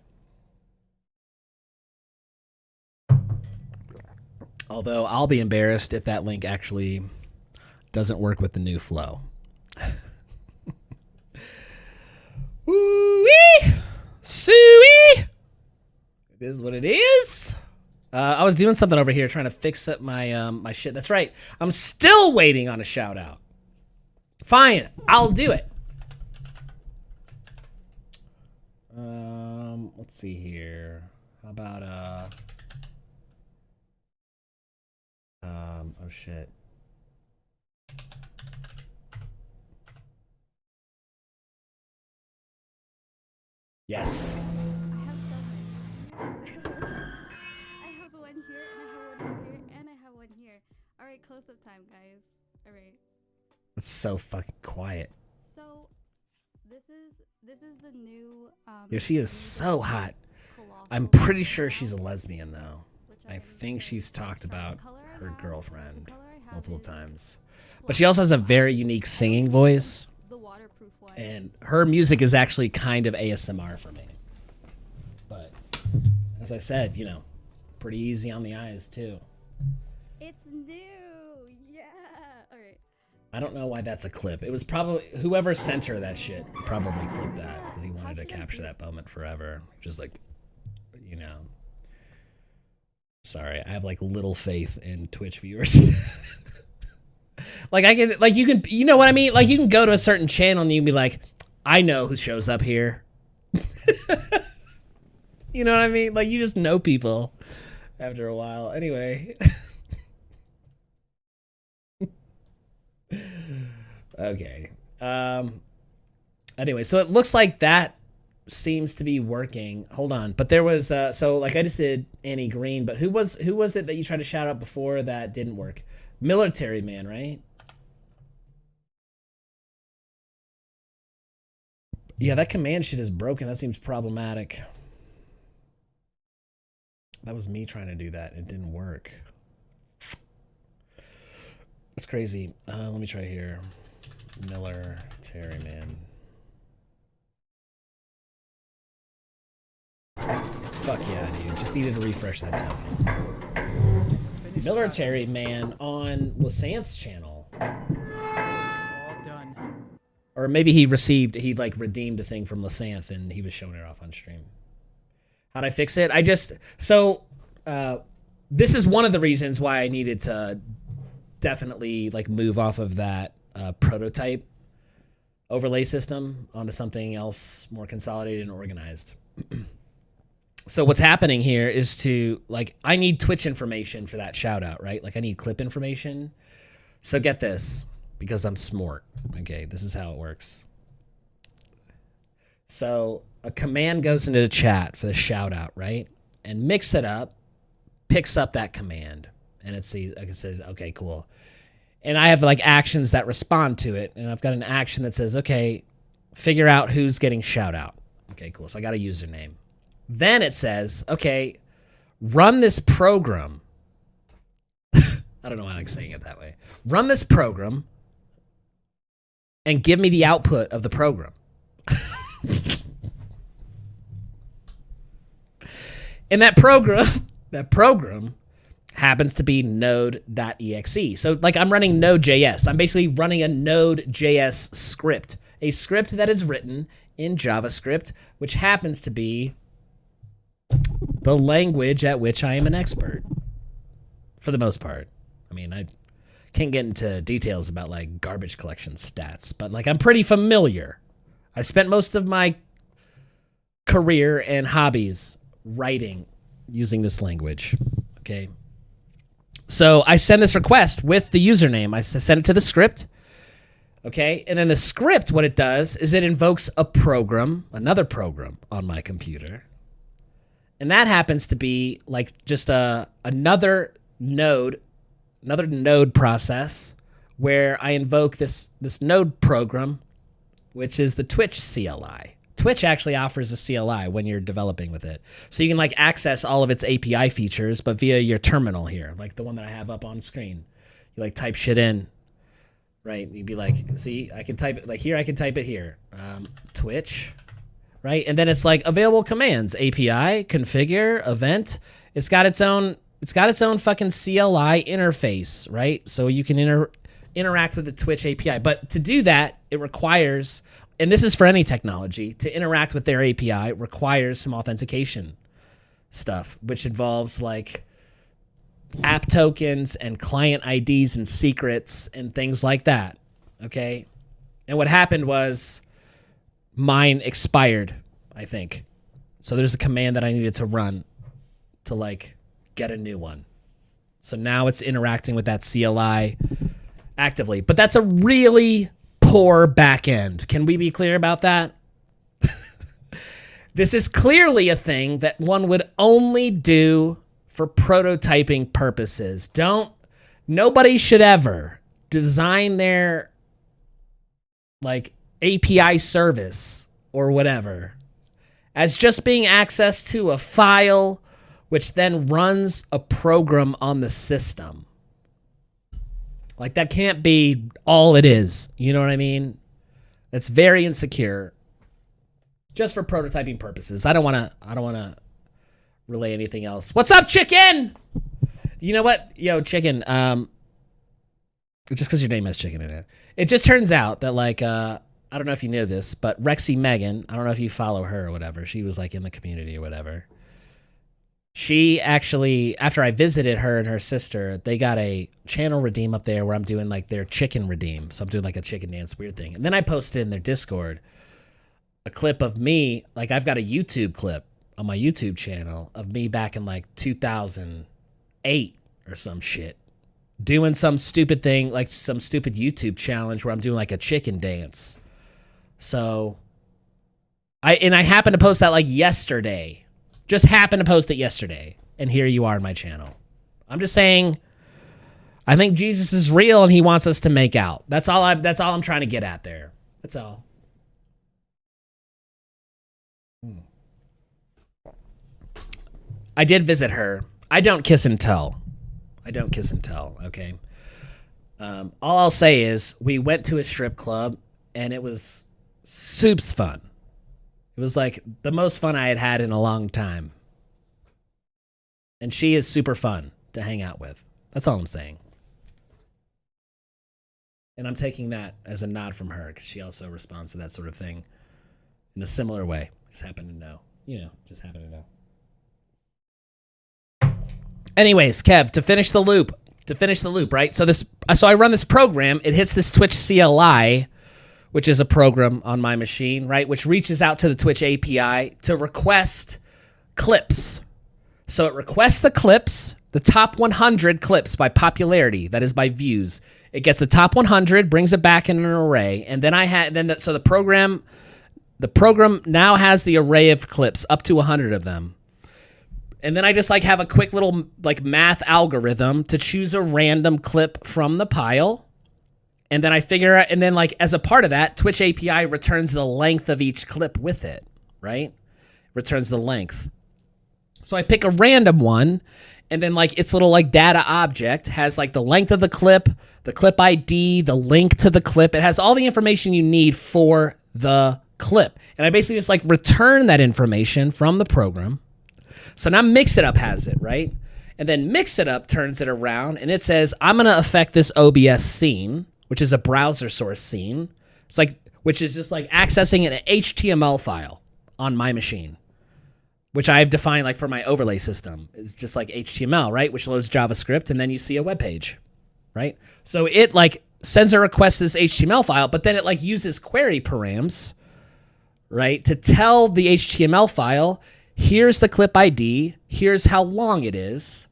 Although I'll be embarrassed if that link actually doesn't work with the new flow. Woo-wee! Suey! It is what it is. I was doing something over here trying to fix up my my shit. That's right. I'm still waiting on a shout out. Fine, I'll do it. Let's see here. How about oh shit. Yes. I have so many. I have one here, and I have one here, and I have one here. All right, close-up time, guys. All right. It's so fucking quiet. So, this is the new. Yo, she is so hot. Colossal I'm pretty sure she's a lesbian though. which I am think she's excited. talked about The color I her have- girlfriend the color I have multiple is times. But she also has a very unique singing voice, the waterproof one. and her music is actually kind of ASMR for me. But as I said, you know, pretty easy on the eyes too. It's new. Yeah. All right. I don't know why that's a clip. It was probably whoever sent her that shit probably clipped that because he wanted to capture that moment forever. Just like, you know. Sorry, I have like little faith in Twitch viewers. Like I can, like you can, you know what I mean? Like you can go to a certain channel and you can be like, I know who shows up here. You know what I mean? Like you just know people after a while. Anyway. Okay. Anyway, so it looks like that seems to be working. Hold on. But there was so like I just did Annie Green, but who was it that you tried to shout out before that didn't work? Military Man, right? Yeah, that command shit is broken. That seems problematic. That was me trying to do that. It didn't work. That's crazy. Let me try here. Military Man. Fuck yeah, dude. Just needed to refresh that token. Military Man on Lasanth's channel. All done. Or maybe he like redeemed a thing from Lasanth and he was showing it off on stream. How'd I fix it? This is one of the reasons why I needed to definitely like move off of that prototype overlay system onto something else more consolidated and organized. So what's happening here is I need Twitch information for that shout out, right? Like I need clip information. So get this, because I'm smart. Okay, this is how it works. So a command goes into the chat for the shout out, right? And Mix It Up picks up that command and it says, okay, cool. And I have like actions that respond to it. And I've got an action that says, okay, figure out who's getting shout out. Okay, cool. So I got a username. Then it says, okay, run this program. I don't know why I'm saying it that way. Run this program and give me the output of the program. And that program happens to be node.exe. So like I'm running Node.js. I'm basically running a Node.js script, a script that is written in JavaScript, which happens to be the language at which I am an expert for the most part. I mean, I can't get into details about like garbage collection stats, but like I'm pretty familiar. I spent most of my career and hobbies writing using this language. Okay. So I send this request with the username. I send it to the script. Okay. And then the script, what it does is it invokes a program, another program on my computer. And that happens to be like just another node process where I invoke this node program, which is the Twitch CLI. Twitch actually offers a CLI when you're developing with it. So you can like access all of its API features, but via your terminal here, like the one that I have up on screen. You like type shit in, right? You'd be like, see, I can type it like here, I can type it here. Twitch, right? And then it's like available commands, API, configure, event. It's got its own fucking CLI interface, right? So you can interact with the Twitch API. But to do that, it requires, and this is for any technology, to interact with their API requires some authentication stuff, which involves like app tokens and client IDs and secrets and things like that. Okay. And what happened was mine expired, I think. So there's a command that I needed to run to like get a new one. So now it's interacting with that CLI actively, but that's a really poor backend. Can we be clear about that? This is clearly a thing that one would only do for prototyping purposes. Nobody should ever design their like API service or whatever as just being access to a file which then runs a program on the system. Like that can't be all it is. You know what I mean? It's very insecure. Just for prototyping purposes. I don't wanna relay anything else. What's up, chicken? You know what? Yo, chicken, just because your name has chicken in it. It just turns out that like I don't know if you know this, but Rexy Megan, I don't know if you follow her or whatever. She was like in the community or whatever. she actually, after I visited her and her sister, they got a channel redeem up there where I'm doing like their chicken redeem. So I'm doing like a chicken dance weird thing. And then I posted in their Discord a clip of me, like I've got a YouTube clip on my YouTube channel of me back in like 2008 or some shit, doing some stupid thing, like some stupid YouTube challenge where I'm doing like a chicken dance. So I happened to post that like yesterday. Just happened to post it yesterday. And here you are in my channel. I'm just saying, I think Jesus is real and he wants us to make out. That's all I'm trying to get at there. That's all. I did visit her. I don't kiss and tell. Okay? All I'll say is we went to a strip club and it was soups fun. It was like the most fun I had had in a long time. And she is super fun to hang out with. That's all I'm saying. And I'm taking that as a nod from her because she also responds to that sort of thing in a similar way. Just happen to know. Just happen to know. Anyways, Kev, to finish the loop, right? So I run this program. It hits this Twitch CLI, which is a program on my machine, right? Which reaches out to the Twitch API to request clips. So it requests the clips, the top 100 clips by popularity, that is by views. It gets the top 100, brings it back in an array, and then the program now has the array of clips, up to 100 of them. And then I just like have a quick little like math algorithm to choose a random clip from the pile. And then I figure out, and then like as a part of that, Twitch API returns the length of each clip with it, right? Returns the length. So I pick a random one, and then like its little like data object has like the length of the clip ID, the link to the clip. It has all the information you need for the clip. And I basically just like return that information from the program. So now Mixitup has it, right? And then Mixitup turns it around and it says, I'm going to affect this OBS scene, which is a browser source scene. It's like, which is just like accessing an HTML file on my machine, which I've defined like for my overlay system. It's just like HTML, right? Which loads JavaScript, and then you see a web page, right? So it like sends a request to this HTML file, but then it like uses query params, right? To tell the HTML file, here's the clip ID, here's how long it is.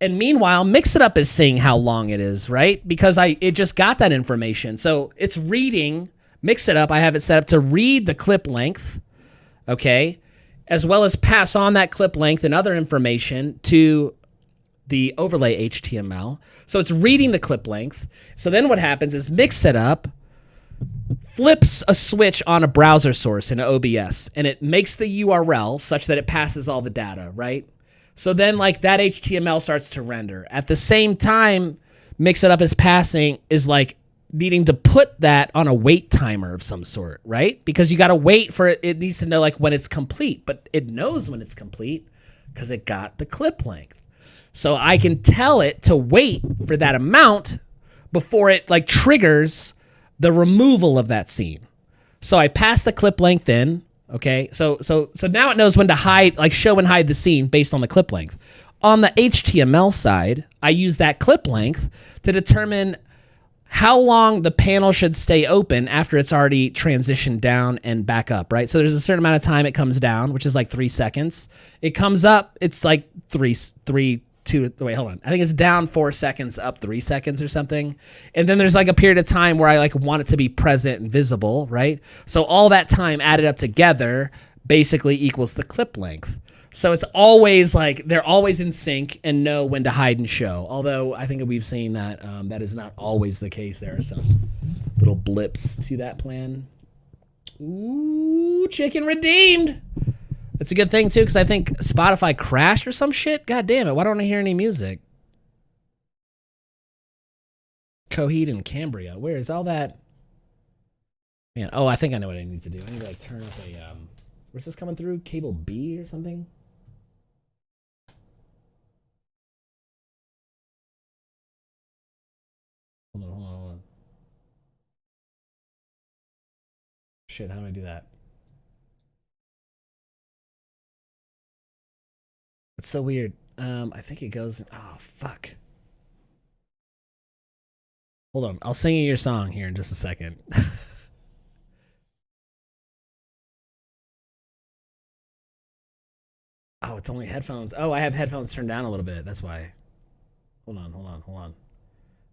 And meanwhile, Mixitup is seeing how long it is, right? Because it just got that information. So it's reading Mixitup. I have it set up to read the clip length, okay? As well as pass on that clip length and other information to the overlay HTML. So it's reading the clip length. So then what happens is Mixitup flips a switch on a browser source in OBS, and it makes the URL such that it passes all the data, right? So then like that HTML starts to render. At the same time, Mixitup is like needing to put that on a wait timer of some sort, right? Because you got to wait for it. It needs to know like when it's complete, but it knows when it's complete because it got the clip length. So I can tell it to wait for that amount before it like triggers the removal of that scene. So I pass the clip length in, okay? So now it knows when to hide, like show and hide the scene based on the clip length. On the HTML side, I use that clip length to determine how long the panel should stay open after it's already transitioned down and back up, right? So there's a certain amount of time it comes down, which is like 3 seconds. It comes up, it's like 2, wait, hold on. I think it's down 4 seconds, up 3 seconds or something. And then there's like a period of time where I like want it to be present and visible, right? So all that time added up together basically equals the clip length. So it's always like, they're always in sync and know when to hide and show. Although I think we've seen that that is not always the case. There are some little blips to that plan. Ooh, chicken redeemed. That's a good thing too, because I think Spotify crashed or some shit. God damn it, why don't I hear any music? Coheed and Cambria, where is all that? Man, oh, I think I know what I need to do. I need to like turn up a, where's this coming through? Cable B or something? Hold on. Shit, how do I do that? It's so weird. I think it goes. Oh fuck. Hold on. I'll sing you your song here in just a second. Oh, it's only headphones. Oh, I have headphones turned down a little bit. That's why. Hold on.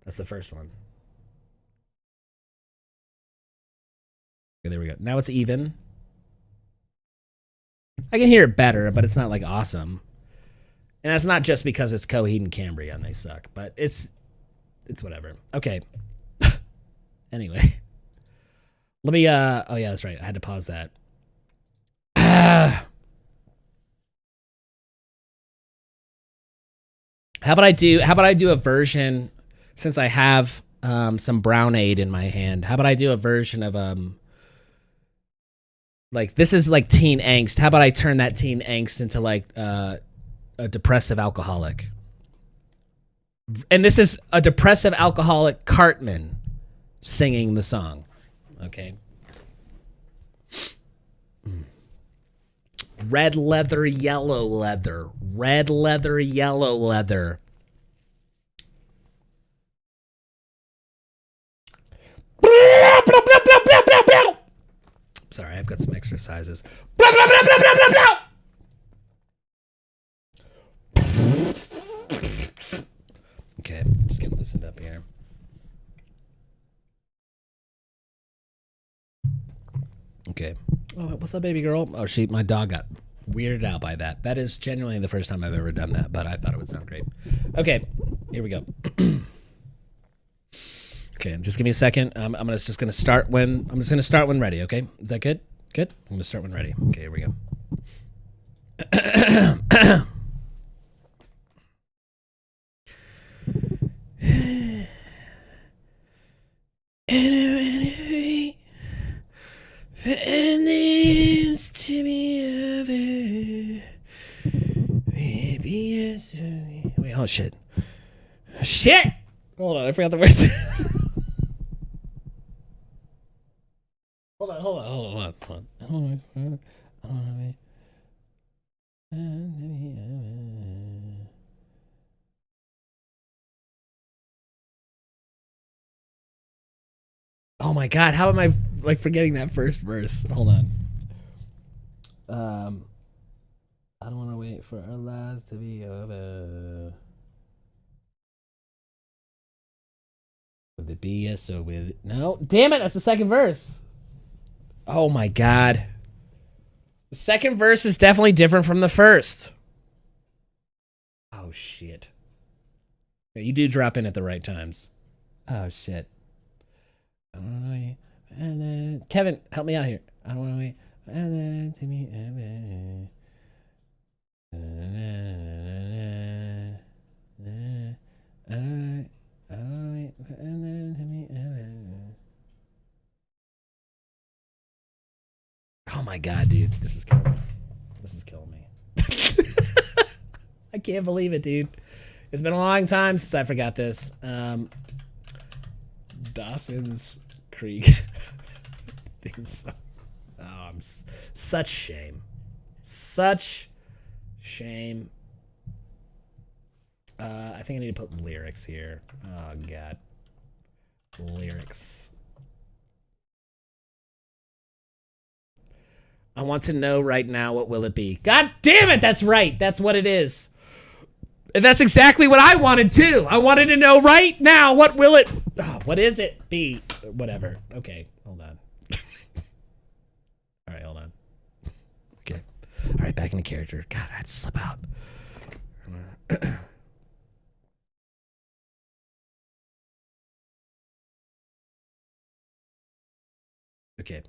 That's the first one. Okay, there we go. Now it's even. I can hear it better, but it's not like awesome. And that's not just because it's Coheed and Cambria and they suck, but it's whatever. Okay. Anyway. Let me oh yeah, that's right. I had to pause that. How about I do a version, since I have some Brownade in my hand. How about I do a version of like, this is like teen angst. How about I turn that teen angst into like a depressive alcoholic? And this is a depressive alcoholic Cartman singing the song. Okay. Red leather, yellow leather. Red leather, yellow leather. Sorry, I've got some exercises. Okay, just getting loosened up here. Okay. Oh, what's up, baby girl? Oh, my dog got weirded out by that. That is genuinely the first time I've ever done that, but I thought it would sound great. Okay, here we go. Okay, just give me a second. I'm just gonna start when ready. Okay, is that good? Good. I'm gonna start when ready. Okay, here we go. And this to be over. Maybe it's wait, oh shit. Shit! Hold on, I forgot the words. Hold on. Oh my god, how am I like forgetting that first verse? Hold on. I don't want to wait for our lives to be over. With it be yes or with it? No? Damn it, that's the second verse. Oh my god. The second verse is definitely different from the first. Oh shit. Yeah, you do drop in at the right times. Oh shit. I don't wanna wait. And then Kevin, help me out here. I don't wanna wait. And then to me. Oh my god, dude. This is killing me. I can't believe it, dude. It's been a long time since I forgot this. Dawson's Creek theme song. Oh, such shame. Such shame. I think I need to put lyrics here. Oh god. Lyrics. I want to know right now, what will it be? God damn it, that's right. That's what it is. And that's exactly what I wanted too. I wanted to know right now, what will it, what is it be? Whatever. Okay, hold on. All right, hold on. Okay. All right, back into character. God, I had to slip out. Okay.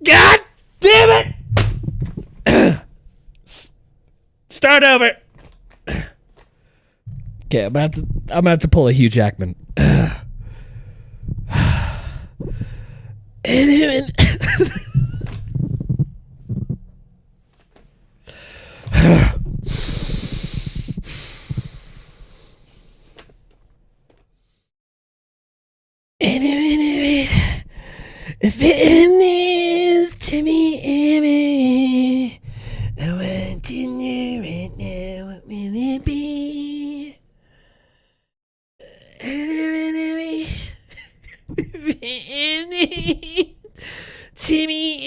God damn it! Start over. Okay, I'm gonna have to pull a Hugh Jackman. If it is to me, I want to know right now, what will it be? Timmy,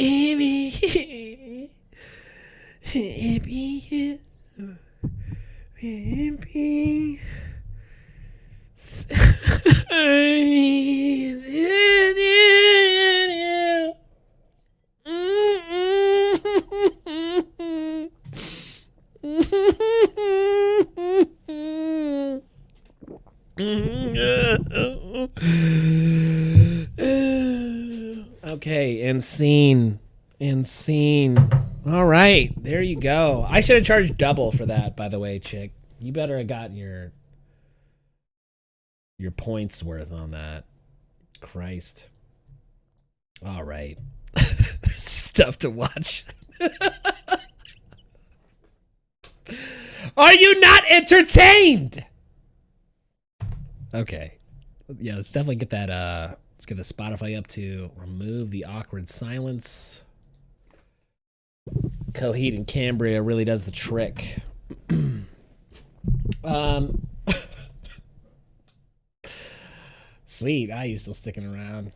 Okay, and scene. All right, there you go. I should have charged double for that, by the way, chick. You better have gotten your points worth on that. Christ. All right. Stuff to watch. Are you not entertained? Okay. Yeah, let's definitely get that let's get the Spotify up to remove the awkward silence. Coheed and Cambria really does the trick. Sweet, you still sticking around.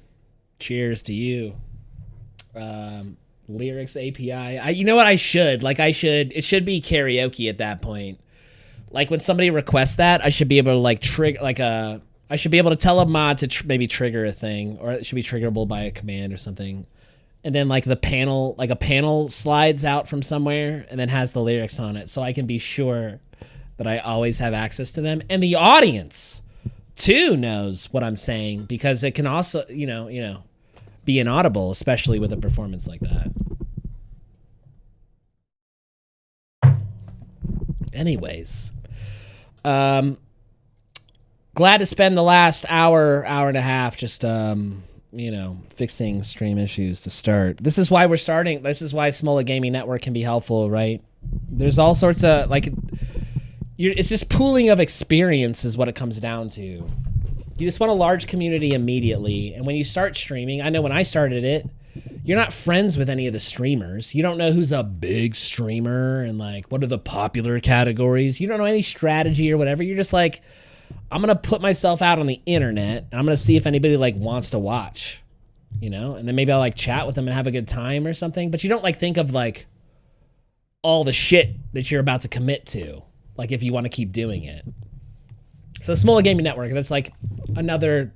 Cheers to you. Lyrics API. You know what I should? It should be karaoke at that point. Like when somebody requests that, I should be able to like trigger I should be able to tell a mod to maybe trigger a thing, or it should be triggerable by a command or something. And then like a panel slides out from somewhere and then has the lyrics on it, so I can be sure that I always have access to them. And the audience too knows what I'm saying, because it can also, you know, be inaudible, especially with a performance like that. Anyways, glad to spend the last hour and a half just you know, fixing stream issues to start. This is why we're starting. This is why Smola Gaming Network can be helpful, right? There's all sorts of like, it's just pooling of experience is what it comes down to. You just want a large community immediately, and when you start streaming, I know when I started it, you're not friends with any of the streamers. You don't know who's a big streamer and like what are the popular categories. You don't know any strategy or whatever. You're just like, I'm gonna put myself out on the internet and I'm gonna see if anybody like wants to watch, you know, and then maybe I'll like chat with them and have a good time or something. But you don't like think of like all the shit that you're about to commit to, like if you want to keep doing it. So Smola Gaming Network, that's like another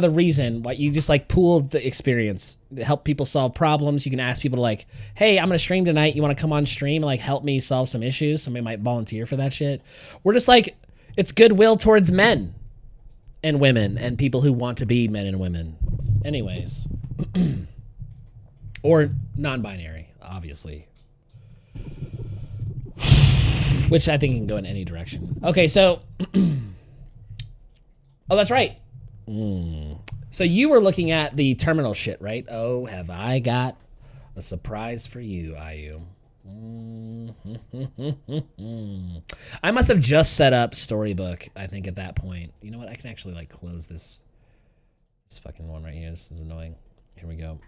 reason why you just like pool the experience to help people solve problems. You can ask people to like, hey, I'm gonna stream tonight. You want to come on stream and like help me solve some issues? Somebody might volunteer for that shit. We're just like, it's goodwill towards men and women and people who want to be men and women. Anyways. Or non-binary, obviously. Which I think can go in any direction. Okay, so... oh, that's right. So you were looking at the terminal shit, right? Oh, have I got a surprise for you, Ayu. I must have just set up Storybook, I think, at that point. You know what? I can actually like close this fucking one right here. This is annoying. Here we go.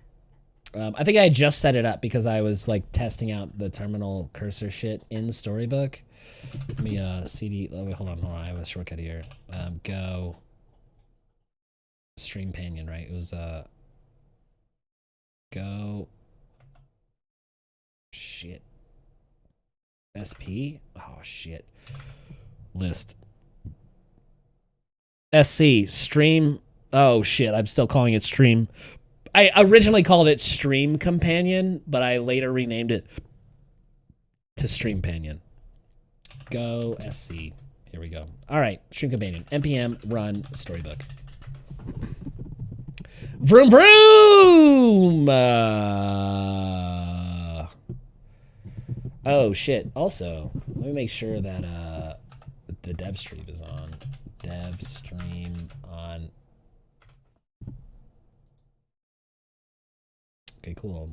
I think I just set it up because I was like testing out the terminal cursor shit in Storybook. Let me CD. Oh, wait, hold on. I have a shortcut here. Go Streampanion, right? It was go. Shit. SP? Oh, shit. List. SC. Stream. Oh, shit. I'm still calling it Stream. I originally called it Streampanion, but I later renamed it to Streampanion. Go SC. Here we go. All right. Streampanion. NPM run Storybook. Vroom vroom! Oh, shit. Also, let me make sure that the dev stream is on. Dev stream on. Okay, cool.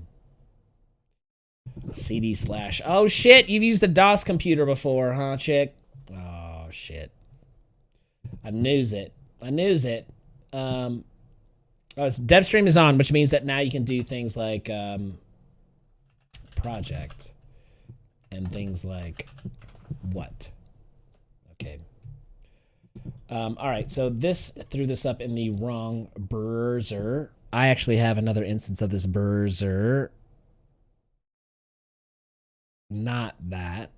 CD /. Oh, shit. You've used a DOS computer before, huh, chick? Oh, shit. I knew it. Oh, it's dev stream is on, which means that now you can do things like project and things like what? Okay. All right, so this threw this up in the wrong browser. I actually have another instance of this browser. Not that.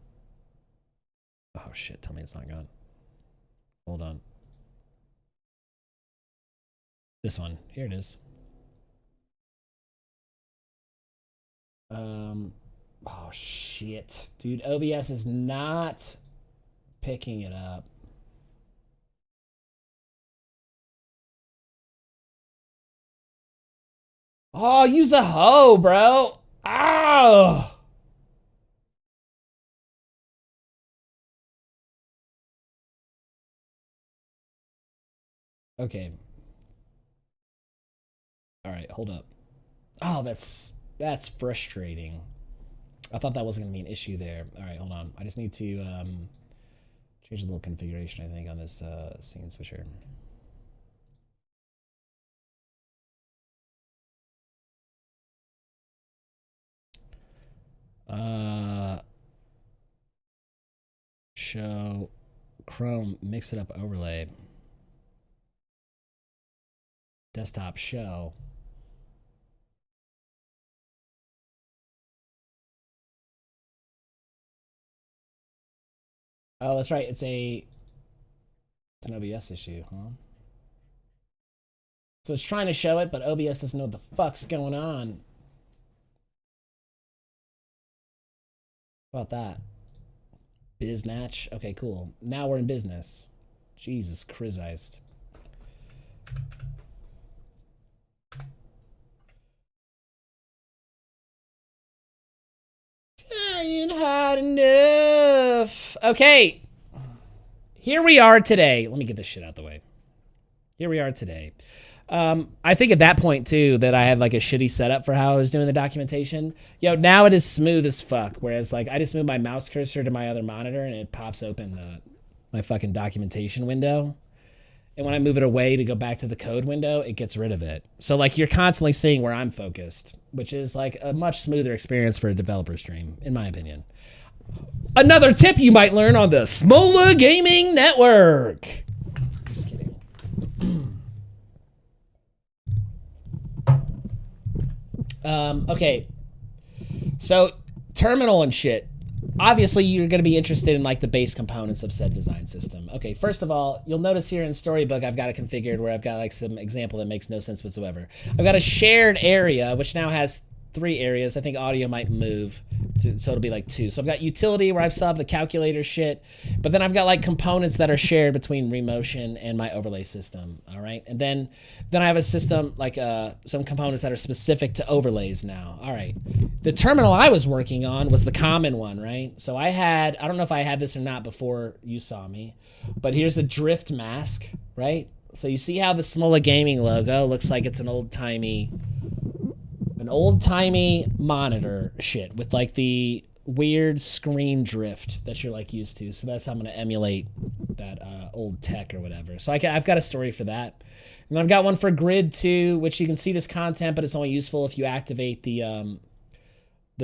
Oh shit, tell me it's not gone. Hold on. This one. Here it is. Oh shit. Dude, OBS is not picking it up. Oh, use a hoe, bro. Oh. Okay. All right, hold up. Oh, that's frustrating. I thought that wasn't gonna be an issue there. All right, hold on. I just need to change a little configuration, I think, on this scene switcher. Show Chrome mix it up overlay. Desktop show. Oh, that's right. It's an OBS issue, huh? So it's trying to show it, but OBS doesn't know what the fuck's going on. How about that? Biznatch. Okay, cool. Now we're in business. Jesus Christ. Trying hard enough. Okay. Here we are today. Let me get this shit out the way. Here we are today. I think at that point, too, that I had like a shitty setup for how I was doing the documentation. Yo, now it is smooth as fuck. Whereas, like, I just move my mouse cursor to my other monitor and it pops open my fucking documentation window. And when I move it away to go back to the code window, it gets rid of it. So, like, you're constantly seeing where I'm focused, which is, like, a much smoother experience for a developer stream, in my opinion. Another tip you might learn on the Smola Gaming Network. Just kidding. Okay. So, terminal and shit. Obviously, you're going to be interested in like the base components of said design system. Okay, first of all, you'll notice here in Storybook, I've got it configured where I've got like some example that makes no sense whatsoever. I've got a shared area, which now has 3 areas. I think audio might move, so it'll be like 2. So I've got utility where I've still have the calculator shit, but then I've got like components that are shared between Remotion and my overlay system. All right, and then I have a system like some components that are specific to overlays now. All right, the terminal I was working on was the common one, right? So I don't know if I had this or not before you saw me, but here's a drift mask, right? So you see how the Smola Gaming logo looks like it's an old-timey monitor shit with like the weird screen drift that you're like used to. So that's how I'm going to emulate that old tech or whatever. So I've got a story for that. And I've got one for Grid 2, which you can see this content, but it's only useful if you activate the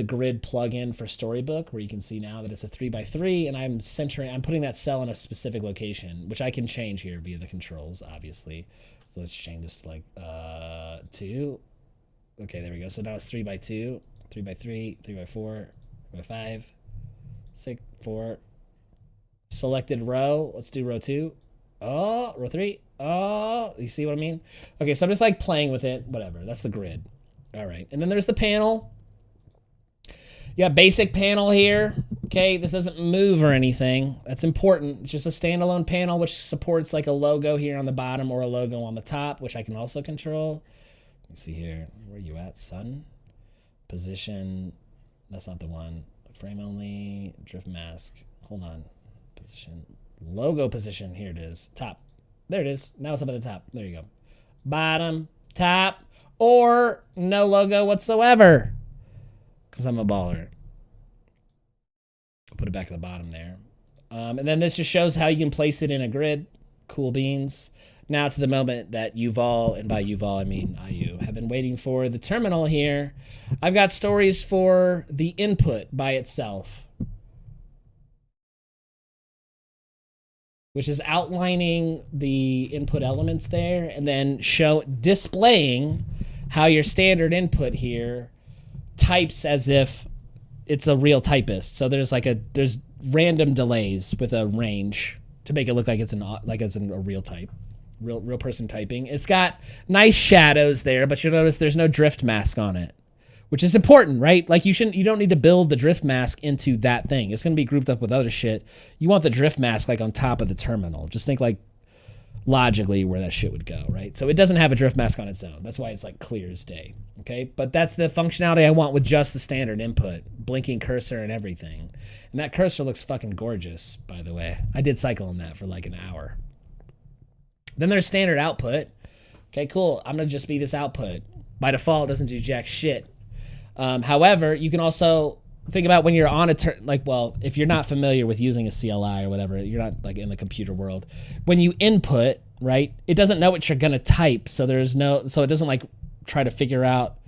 Grid plugin for Storybook, where you can see now that it's a 3x3, and I'm putting that cell in a specific location, which I can change here via the controls, obviously. So let's change this to like 2. Okay, there we go. So now it's 3x2, 3x3, 3x4, 3x5, 6, 4. Selected row. Let's do row 2. Oh, row 3. Oh, you see what I mean? Okay, so I'm just like playing with it. Whatever. That's the grid. All right. And then there's the panel. Yeah, basic panel here. Okay, this doesn't move or anything. That's important. It's just a standalone panel which supports like a logo here on the bottom or a logo on the top, which I can also control. Let's see here. Where are you at, son? Position. That's not the one. Frame only. Drift mask. Hold on. Position. Logo position. Here it is. Top. There it is. Now it's up at the top. There you go. Bottom. Top. Or no logo whatsoever. Because I'm a baller. I'll put it back at the bottom there. And then this just shows how you can place it in a grid. Cool beans. Now to the moment that Yuval, and by Yuval I mean IU, have been waiting for the terminal here. I've got stories for the input by itself, which is outlining the input elements there and then displaying how your standard input here types as if it's a real typist. So there's random delays with a range to make it look like it's a real type. Real person typing. It's got nice shadows there, but you'll notice there's no drift mask on it, which is important, right? Like you don't need to build the drift mask into that thing. It's going to be grouped up with other shit. You want the drift mask like on top of the terminal. Just think like logically where that shit would go, right? So it doesn't have a drift mask on its own. That's why it's like clear as day, okay? But that's the functionality I want with just the standard input, blinking cursor and everything. And that cursor looks fucking gorgeous, by the way. I did cycle on that for like an hour. Then there's standard output. Okay, cool. I'm going to just be this output. By default, it doesn't do jack shit. However, you can also think about when you're on if you're not familiar with using a CLI or whatever, you're not like in the computer world. When you input, right, it doesn't know what you're going to type. So it doesn't like try to figure out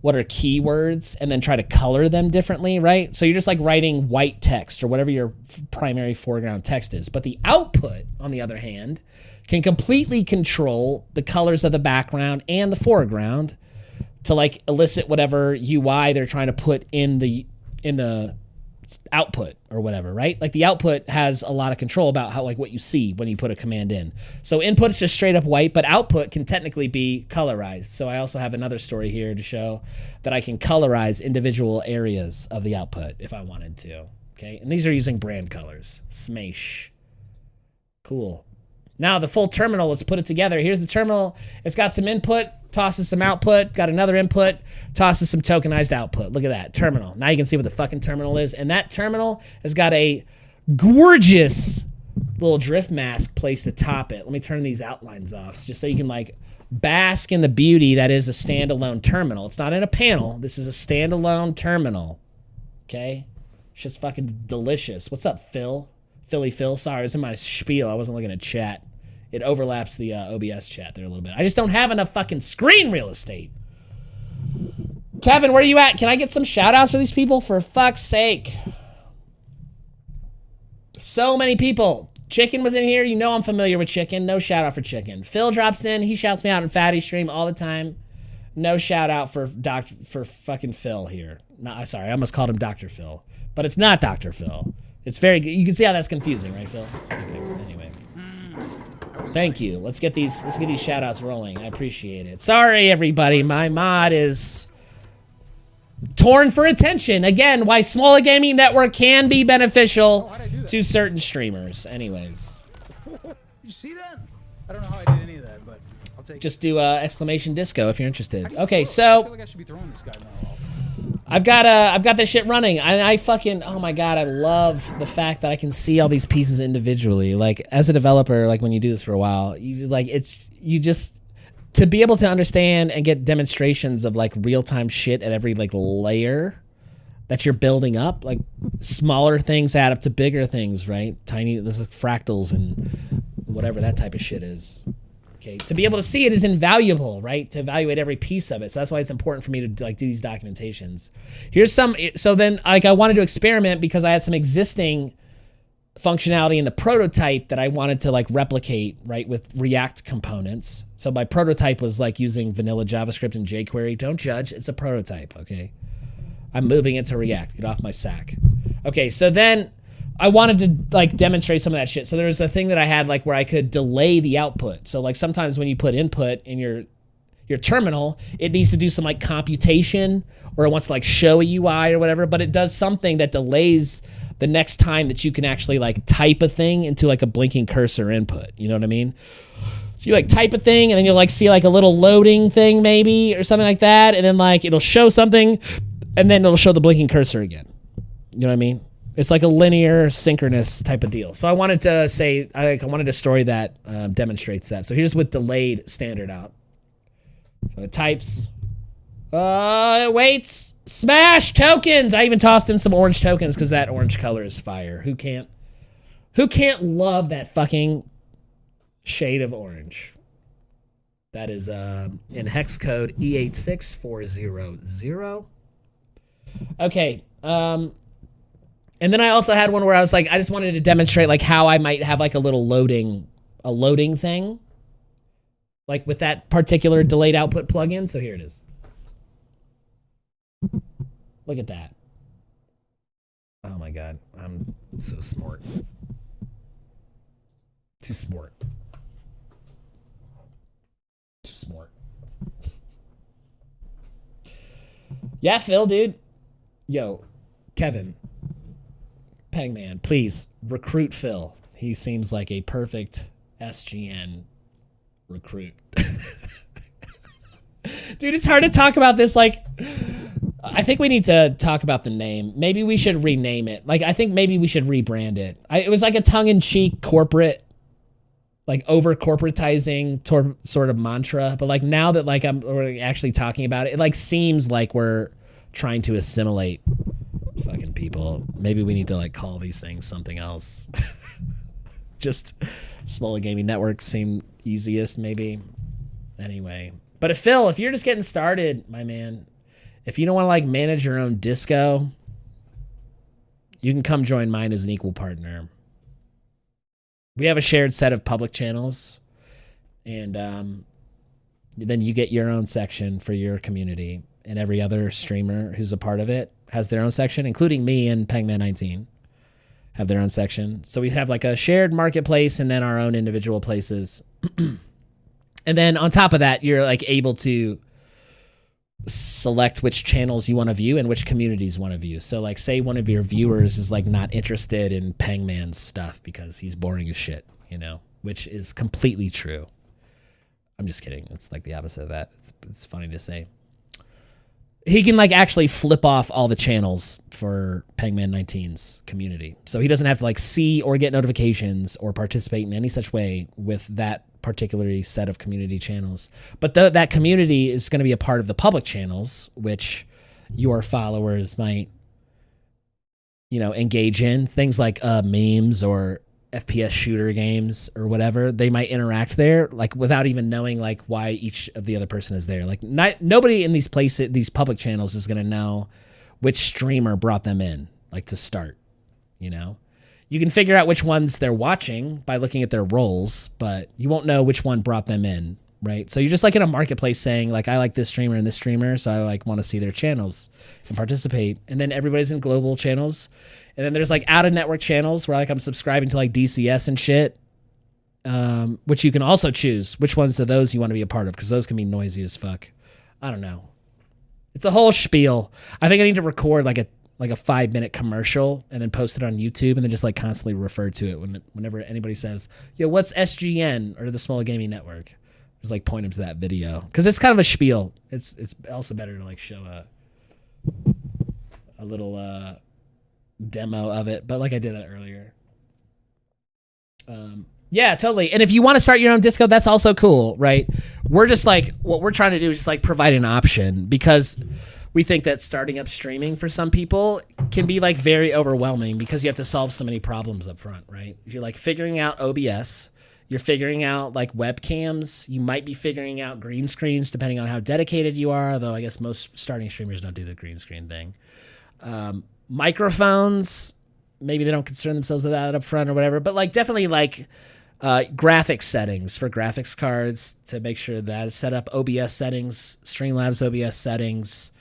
what are keywords and then try to color them differently, right? So you're just like writing white text or whatever your primary foreground text is. But the output, on the other hand, can completely control the colors of the background and the foreground to like elicit whatever UI they're trying to put in the output or whatever, right? Like the output has a lot of control about how like what you see when you put a command in. So input's just straight up white, but output can technically be colorized. So I also have another story here to show that I can colorize individual areas of the output if I wanted to. Okay, and these are using brand colors. Smash. Cool. Now the full terminal, let's put it together. Here's the terminal. It's got some input, tosses some output, got another input, tosses some tokenized output. Look at that, terminal. Now you can see what the fucking terminal is. And that terminal has got a gorgeous little drift mask placed atop it. Let me turn these outlines off just so you can like bask in the beauty that is a standalone terminal. It's not in a panel. This is a standalone terminal. Okay? It's just fucking delicious. What's up, Phil? Philly Phil. Sorry, it's in my spiel. I wasn't looking at chat. It overlaps the OBS chat there a little bit. I just don't have enough fucking screen real estate. Kevin, where are you at? Can I get some shout outs for these people? For fuck's sake. So many people. Chicken was in here. You know I'm familiar with Chicken. No shout out for Chicken. Phil drops in. He shouts me out in Fatty Stream all the time. No shout out for fucking Phil here. No, sorry, I almost called him Dr. Phil. But it's not Dr. Phil. It's very good. You can see how that's confusing, right, Phil? Okay, anyway. Thank you. Let's get these shout outs rolling. I appreciate it. Sorry, everybody. My mod is torn for attention. Again, why Smaller Gaming Network can be beneficial to certain streamers. Anyways. Did you see that? I don't know how I did any of that, but I'll take just do exclamation disco if you're interested. Okay, so I feel like I should be throwing this guy now. I've got this shit running. I fucking, oh my god, I love the fact that I can see all these pieces individually. Like as a developer, like when you do this for a while, to be able to understand and get demonstrations of like real-time shit at every like layer that you're building up, like smaller things add up to bigger things, right? There's like fractals and whatever that type of shit is. Okay, to be able to see it is invaluable, right? To evaluate every piece of it. So that's why it's important for me to like do these documentations. So then like I wanted to experiment because I had some existing functionality in the prototype that I wanted to like replicate, right, with React components. So my prototype was like using vanilla JavaScript and jQuery. Don't judge, it's a prototype, okay? I'm moving it to React, get off my sack. Okay, so then I wanted to like demonstrate some of that shit. So there was a thing that I had like where I could delay the output. So like sometimes when you put input in your terminal, it needs to do some like computation or it wants to like show a UI or whatever, but it does something that delays the next time that you can actually like type a thing into like a blinking cursor input. You know what I mean? So you like type a thing and then you'll like see like a little loading thing maybe or something like that. And then like it'll show something and then it'll show the blinking cursor again. You know what I mean? It's like a linear, synchronous type of deal. So I wanted to say, I wanted a story that demonstrates that. So here's with delayed standard out. So it types, it waits, smash tokens. I even tossed in some orange tokens because that orange color is fire. Who can't love that fucking shade of orange? That is in hex code E86400. Okay. And then I also had one where I was like, I just wanted to demonstrate like how I might have like a little loading thing, like with that particular delayed output plugin. So here it is. Look at that. Oh my God, I'm so smart. Too smart. Too smart. Yeah, Phil, dude. Yo, Kevin. Pangman, please recruit Phil. He seems like a perfect SGN recruit. Dude, it's hard to talk about this. Like, I think we need to talk about the name. Maybe we should rename it. Like, I think maybe we should rebrand it. It was like a tongue-in-cheek corporate, like over-corporatizing sort of mantra. But like now that like we're actually talking about it, it like seems like we're trying to assimilate fucking people. Maybe we need to like call these things something else. Just Smaller Gaming Network seemed easiest maybe. Anyway. But if Phil, if you're just getting started, my man, if you don't want to like manage your own disco, you can come join mine as an equal partner. We have a shared set of public channels, and then you get your own section for your community, and every other streamer who's a part of it has their own section, including me and Pangman19 have their own section. So we have like a shared marketplace and then our own individual places. And then on top of that, you're like able to select which channels you want to view and which communities you want to view. So like say one of your viewers is like not interested in Pangman's stuff because he's boring as shit, you know, which is completely true. I'm just kidding. It's like the opposite of that. It's funny to say. He can like actually flip off all the channels for Pangman19's community. So he doesn't have to like see or get notifications or participate in any such way with that particular set of community channels. But that community is going to be a part of the public channels, which your followers might, you know, engage in. Things like memes or FPS shooter games or whatever. They might interact there like without even knowing like why each of the other person is there. Like nobody in these places, these public channels is going to know which streamer brought them in, like to start, you know. You can figure out which ones they're watching by looking at their roles, but you won't know which one brought them in, right? So you're just like in a marketplace saying like, I like this streamer and this streamer, so I like want to see their channels and participate. And then everybody's in global channels. And then there's like out of network channels where like I'm subscribing to like DCS and shit, which you can also choose which ones of those you want to be a part of, because those can be noisy as fuck. I don't know. It's a whole spiel. I think I need to record like a 5-minute commercial and then post it on YouTube and then just like constantly refer to it whenever anybody says, yo, what's SGN or the Smaller Gaming Network? Just like point them to that video. Because it's kind of a spiel. It's also better to like show a little demo of it. But like I did that earlier. Yeah, totally. And if you want to start your own disco, that's also cool, right? We're just like, what we're trying to do is just like provide an option, because we think that starting up streaming for some people can be like very overwhelming because you have to solve so many problems up front, right? You're like figuring out OBS, you're figuring out like webcams, you might be figuring out green screens depending on how dedicated you are, though I guess most starting streamers don't do the green screen thing. Microphones, maybe they don't concern themselves with that up front or whatever, but like definitely like graphics settings for graphics cards to make sure that it's set up, OBS settings, Streamlabs OBS settings,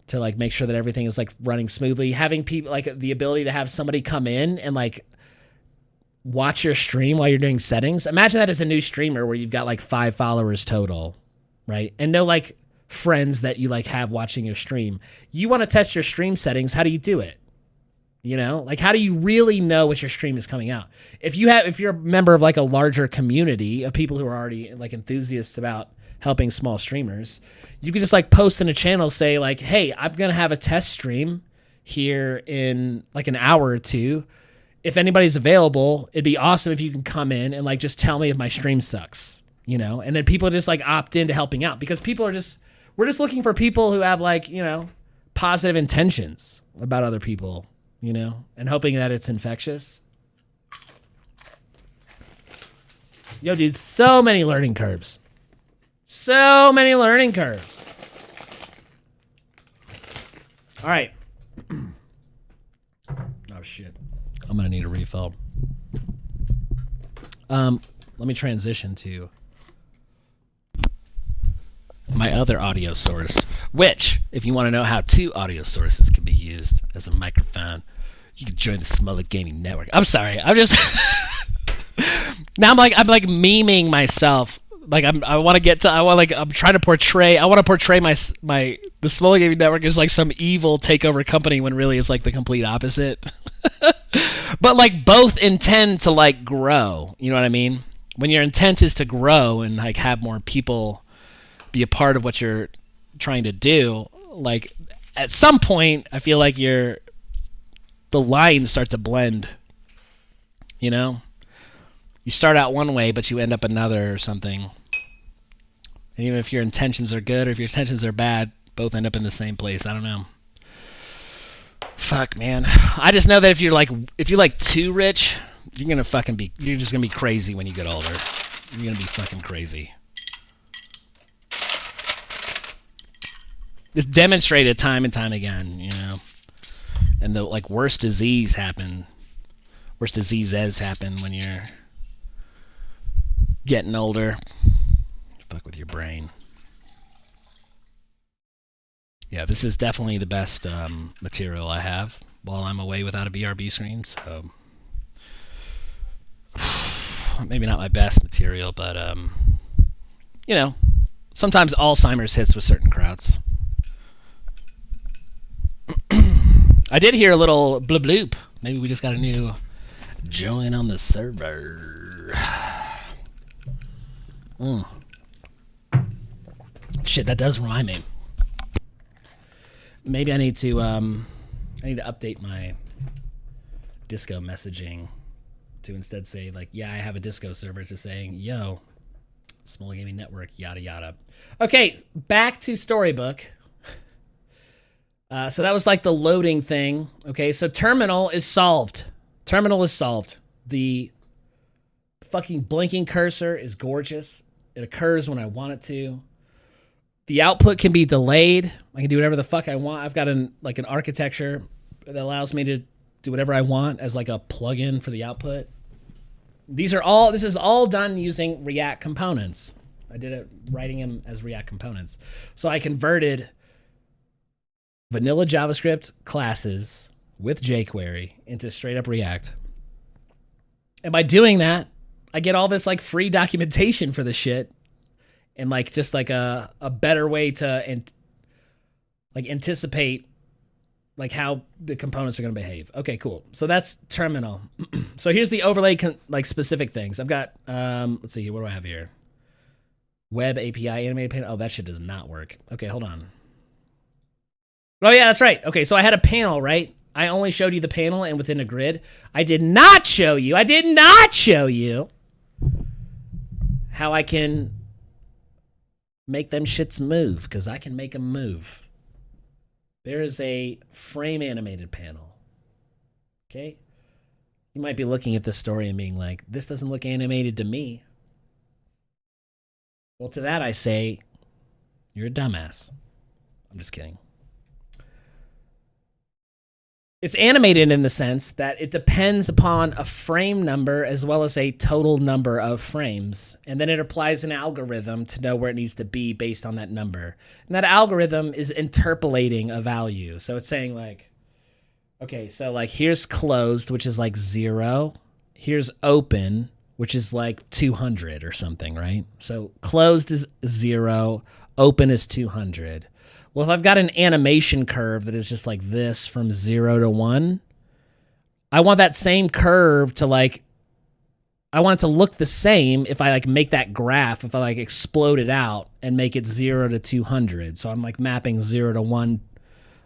to like make sure that everything is like running smoothly. Having people like the ability to have somebody come in and like watch your stream while you're doing settings. Imagine that as a new streamer where you've got like 5 followers total, right? And no like friends that you like have watching your stream. You want to test your stream settings. How do you do it? You know, like how do you really know what your stream is coming out? If you're a member of like a larger community of people who are already like enthusiasts about helping small streamers, you can just like post in a channel, say like, hey, I'm going to have a test stream here in like an hour or two. If anybody's available, it'd be awesome if you can come in and like just tell me if my stream sucks, you know? And then people just like opt into helping out, because we're just looking for people who have like, you know, positive intentions about other people, you know, and hoping that it's infectious. Yo, dude, so many learning curves. So many learning curves. All right. Oh shit. I'm gonna need a refill. Let me transition to my other audio source, which, if you want to know how two audio sources can be used as a microphone, you can join the Smullet Gaming Network. I'm sorry, I'm just now I'm like memeing myself. Like I'm trying to portray. I want to portray the Smullet Gaming Network as like some evil takeover company when really it's like the complete opposite. But like both intend to like grow. You know what I mean? When your intent is to grow and like have more people be a part of what you're trying to do, like at some point I feel like the lines start to blend. You know? You start out one way but you end up another or something. And even if your intentions are good or if your intentions are bad, both end up in the same place. I don't know. Fuck, man. I just know that if you're too rich, you're just gonna be crazy when you get older. You're gonna be fucking crazy. It's demonstrated time and time again, you know. And the like worst diseases happen when you're getting older. Fuck with your brain. Yeah, this is definitely the best material I have while I'm away without a BRB screen, so maybe not my best material, but you know, sometimes Alzheimer's hits with certain crowds. I did hear a little bloop bloop. Maybe we just got a new join on the server. Shit, that does rhyme me. maybe I need to update my Disco messaging to instead say like, yeah, I have a Disco server, to saying, yo, Small Gaming Network, yada yada. Okay, back to Storybook. So that was like the loading thing. Okay, so terminal is solved. Terminal is solved. The fucking blinking cursor is gorgeous. It occurs when I want it to. The output can be delayed. I can do whatever the fuck I want. I've got an architecture that allows me to do whatever I want as like a plugin for the output. This is all done using React components. I did it writing them as React components. So I converted vanilla JavaScript classes with jQuery into straight up React. And by doing that, I get all this like free documentation for the shit, and like just like a better way to anticipate like how the components are going to behave. Okay, cool. So that's terminal. So here's the overlay specific things. I've got let's see here, what do I have here? Web API animated panel. Oh, that shit does not work. Okay, hold on. Oh yeah, that's right. Okay, so I had a panel, right? I only showed you the panel and within a grid. I did not show you how I can make them shits move, because I can make them move. There is a frame animated panel. Okay? You might be looking at this story and being like, this doesn't look animated to me. Well, to that I say, you're a dumbass. I'm just kidding. It's animated in the sense that it depends upon a frame number as well as a total number of frames. And then it applies an algorithm to know where it needs to be based on that number. And that algorithm is interpolating a value. So it's saying like, okay, so like here's closed, which is like 0. Here's open, which is like 200 or something, right? So closed is 0, open is 200. Well, if I've got an animation curve that is just like this from 0 to 1, I want that same curve to I want it to look the same if I like make that graph, if I like explode it out and make it 0 to 200. So I'm like mapping 0 to 1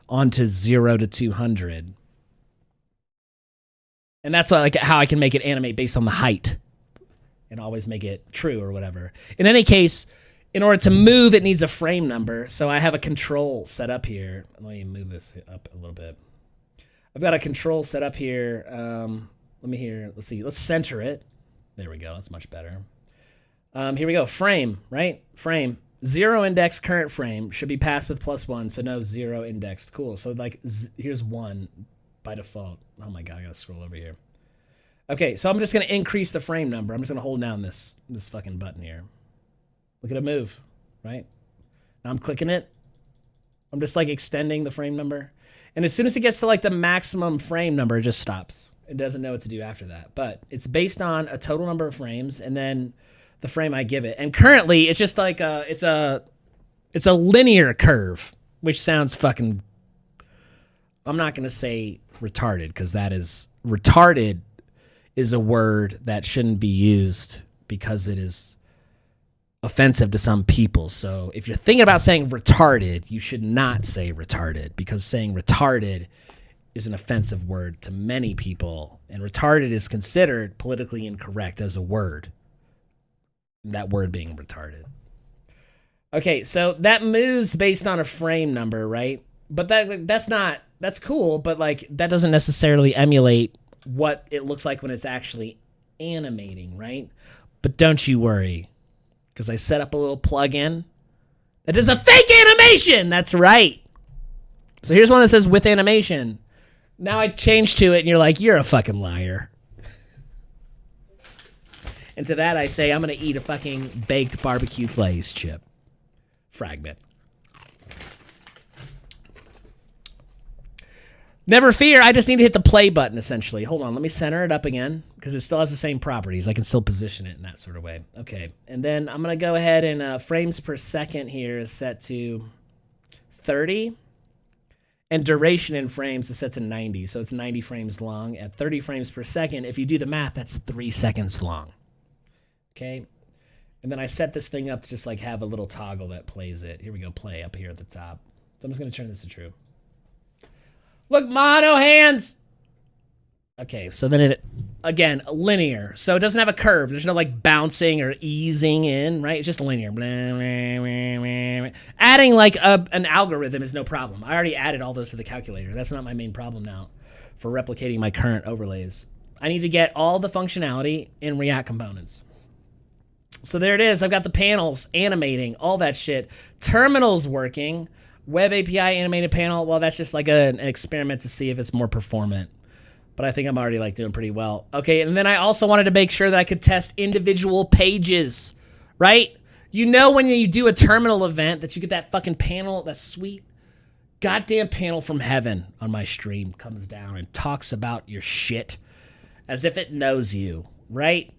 onto 0 to 200. And that's like how I can make it animate based on the height and always make it true or whatever. In any case, in order to move, it needs a frame number. So I have a control set up here. Let me move this up a little bit. I've got a control set up here. Let's see. Let's center it. There we go. That's much better. Here we go. Frame, right? Frame. 0 index current frame should be passed with +1, so no 0 indexed. Cool. So like here's 1 by default. Oh my god, I gotta scroll over here. Okay, so I'm just gonna increase the frame number. I'm just gonna hold down this fucking button here. Look at it move, right? Now I'm clicking it. I'm just like extending the frame number. And as soon as it gets to like the maximum frame number, it just stops. It doesn't know what to do after that. But it's based on a total number of frames and then the frame I give it. And currently it's just like it's a linear curve, which sounds fucking, I'm not going to say retarded because that is, retarded is a word that shouldn't be used because it is offensive to some people. So if you're thinking about saying retarded, you should not say retarded because saying retarded is an offensive word to many people, and retarded is considered politically incorrect as a word. That word being retarded. Okay, so that moves based on a frame number, right? But that's cool, but like that doesn't necessarily emulate what it looks like when it's actually animating, right? But don't you worry, because I set up a little plugin that is a fake animation. That's right. So here's one that says with animation. Now I change to it and you're like, you're a fucking liar. And to that I say, I'm going to eat a fucking baked barbecue Lay's chip fragment. Never fear, I just need to hit the play button, essentially. Hold on, let me center it up again, because it still has the same properties. I can still position it in that sort of way. Okay, and then I'm going to go ahead and frames per second here is set to 30. And duration in frames is set to 90, so it's 90 frames long. At 30 frames per second, if you do the math, that's 3 seconds long. Okay? And then I set this thing up to just like have a little toggle that plays it. Here we go, play up here at the top. So I'm just going to turn this to true. Look, mono hands! Okay, so then it, again, linear. So it doesn't have a curve. There's no like bouncing or easing in, right? It's just linear. Adding like an algorithm is no problem. I already added all those to the calculator. That's not my main problem now for replicating my current overlays. I need to get all the functionality in React components. So there it is. I've got the panels animating, all that shit. Terminal's working. Web API animated panel, well, that's just like an experiment to see if it's more performant. But I think I'm already like doing pretty well. Okay, and then I also wanted to make sure that I could test individual pages, right? You know when you do a terminal event that you get that fucking panel, that sweet goddamn panel from heaven on my stream comes down and talks about your shit as if it knows you, right?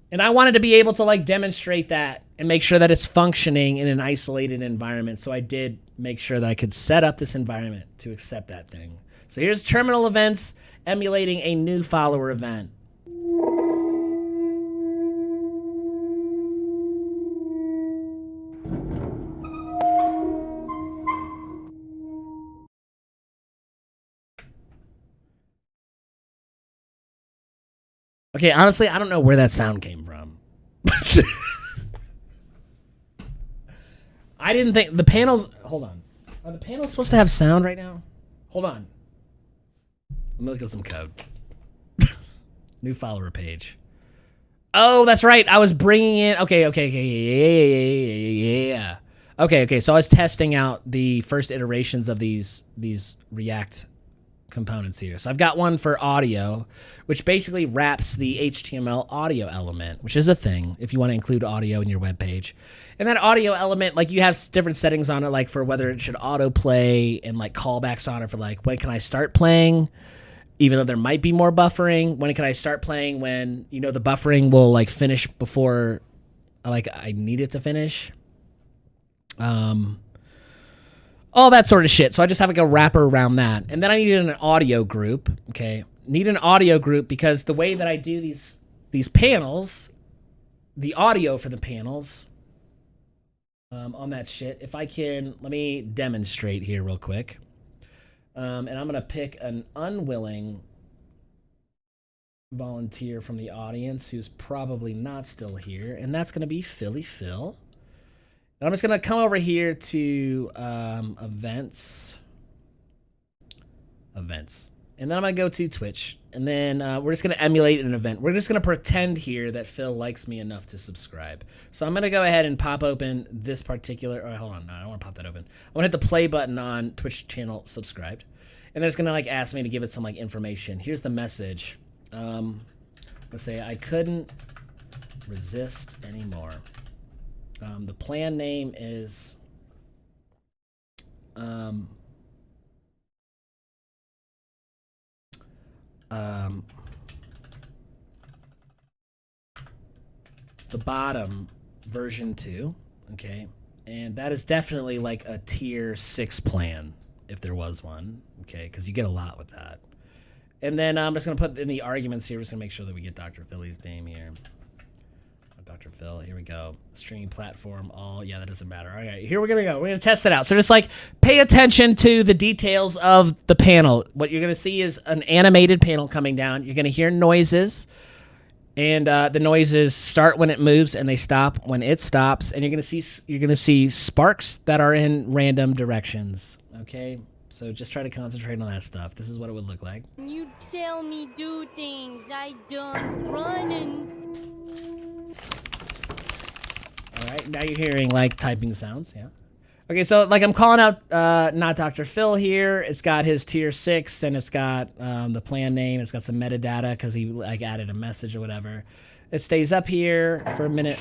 And I wanted to be able to like demonstrate that and make sure that it's functioning in an isolated environment. So I did make sure that I could set up this environment to accept that thing. So here's terminal events emulating a new follower event. Okay, honestly, I don't know where that sound came from. I didn't think the panels. Hold on. Are the panels supposed to have sound right now? Hold on. Let me look at some code. New follower page. Oh, that's right. I was bringing in. Okay. Yeah. Okay. So I was testing out the first iterations of these React components here. So I've got one for audio, which basically wraps the HTML audio element, which is a thing if you want to include audio in your web page. And that audio element, like you have different settings on it, like for whether it should autoplay and like callbacks on it for like when can I start playing, even though there might be more buffering. When can I start playing when, you know, the buffering will like finish before like I need it to finish. All that sort of shit. So I just have like a wrapper around that. And then I needed an audio group. Okay. Need an audio group because the way that I do these panels, the audio for the panels, on that shit, if I can, let me demonstrate here real quick. And I'm going to pick an unwilling volunteer from the audience who's probably not still here. And that's going to be Philly Phil. And I'm just going to come over here to events. And then I'm going to go to Twitch. And then we're just going to emulate an event. We're just going to pretend here that Phil likes me enough to subscribe. So I'm going to go ahead and pop open this particular... Oh, hold on. No, I don't want to pop that open. I want to hit the play button on Twitch channel subscribed. And then it's going to like ask me to give it some like information. Here's the message. Let's say I couldn't resist anymore. The plan name is... the bottom version 2, okay, and that is definitely like a tier 6 plan if there was one, okay, because you get a lot with that. And then I'm just gonna put in the arguments here. We're just gonna make sure that we get Dr. Philly's name here. Dr. Phil, here we go. Streaming platform, all, yeah, that doesn't matter. All right, here we're gonna go. We're gonna test it out. So just like pay attention to the details of the panel. What you're gonna see is an animated panel coming down. You're gonna hear noises, and the noises start when it moves and they stop when it stops. And you're gonna see sparks that are in random directions. Okay, so just try to concentrate on that stuff. This is what it would look like. You tell me do things, I done running. All right, now you're hearing like typing sounds, yeah. Okay, so like I'm calling out not Dr. Phil here. It's got his tier 6 and it's got the plan name. It's got some metadata because he like added a message or whatever. It stays up here for a minute.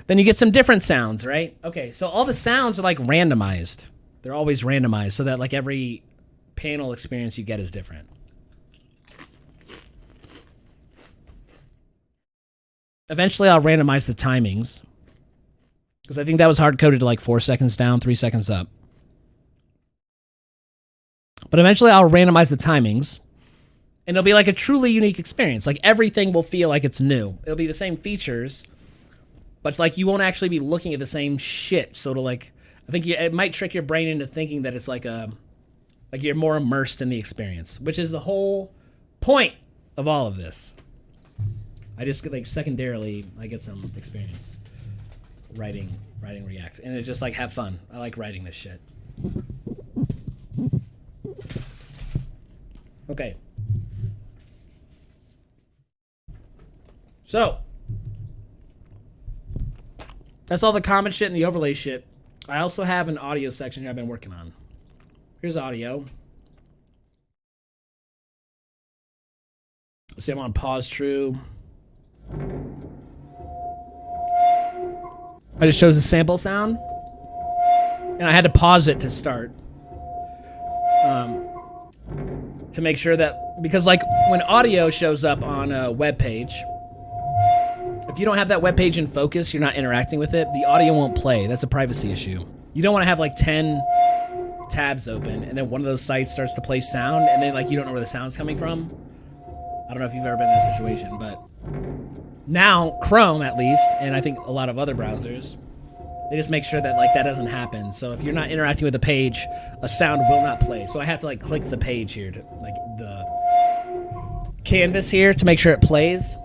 Then you get some different sounds, right? Okay, so all the sounds are like randomized. They're always randomized so that like every panel experience you get is different. Eventually, I'll randomize the timings. Because I think that was hard-coded to like 4 seconds down, 3 seconds up. But eventually, I'll randomize the timings. And it'll be like a truly unique experience. Like, everything will feel like it's new. It'll be the same features. But, like, you won't actually be looking at the same shit. So, it'll, like... I think it might trick your brain into thinking that it's like a... Like, you're more immersed in the experience. Which is the whole point of all of this. I just like secondarily I get some experience writing React, and it's just like have fun. I like writing this shit. Okay. So that's all the comment shit and the overlay shit. I also have an audio section here I've been working on. Here's audio. Let's see, I'm on pause true. I just chose a sample sound, and I had to pause it to start, to make sure that, because like when audio shows up on a web page, if you don't have that web page in focus, you're not interacting with it, the audio won't play. That's a privacy issue. You don't want to have like 10 tabs open, and then one of those sites starts to play sound, and then like you don't know where the sound's coming from. I don't know if you've ever been in that situation, but now Chrome, at least, and I think a lot of other browsers, they just make sure that like that doesn't happen. So if you're not interacting with the page, a sound will not play. So I have to like click the page here to like the canvas here to make sure it plays.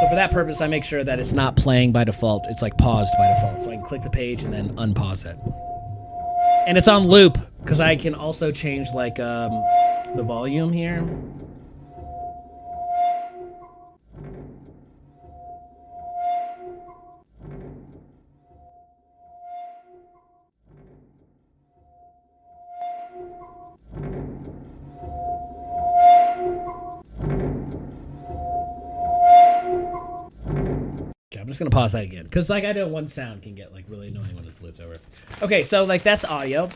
So for that purpose, I make sure that it's not playing by default. It's like paused by default. So I can click the page and then unpause it. And it's on loop because I can also change like the volume here. Okay, I'm just gonna pause that again because like I know one sound can get like really annoying when it's looped over. Okay, so like that's audio.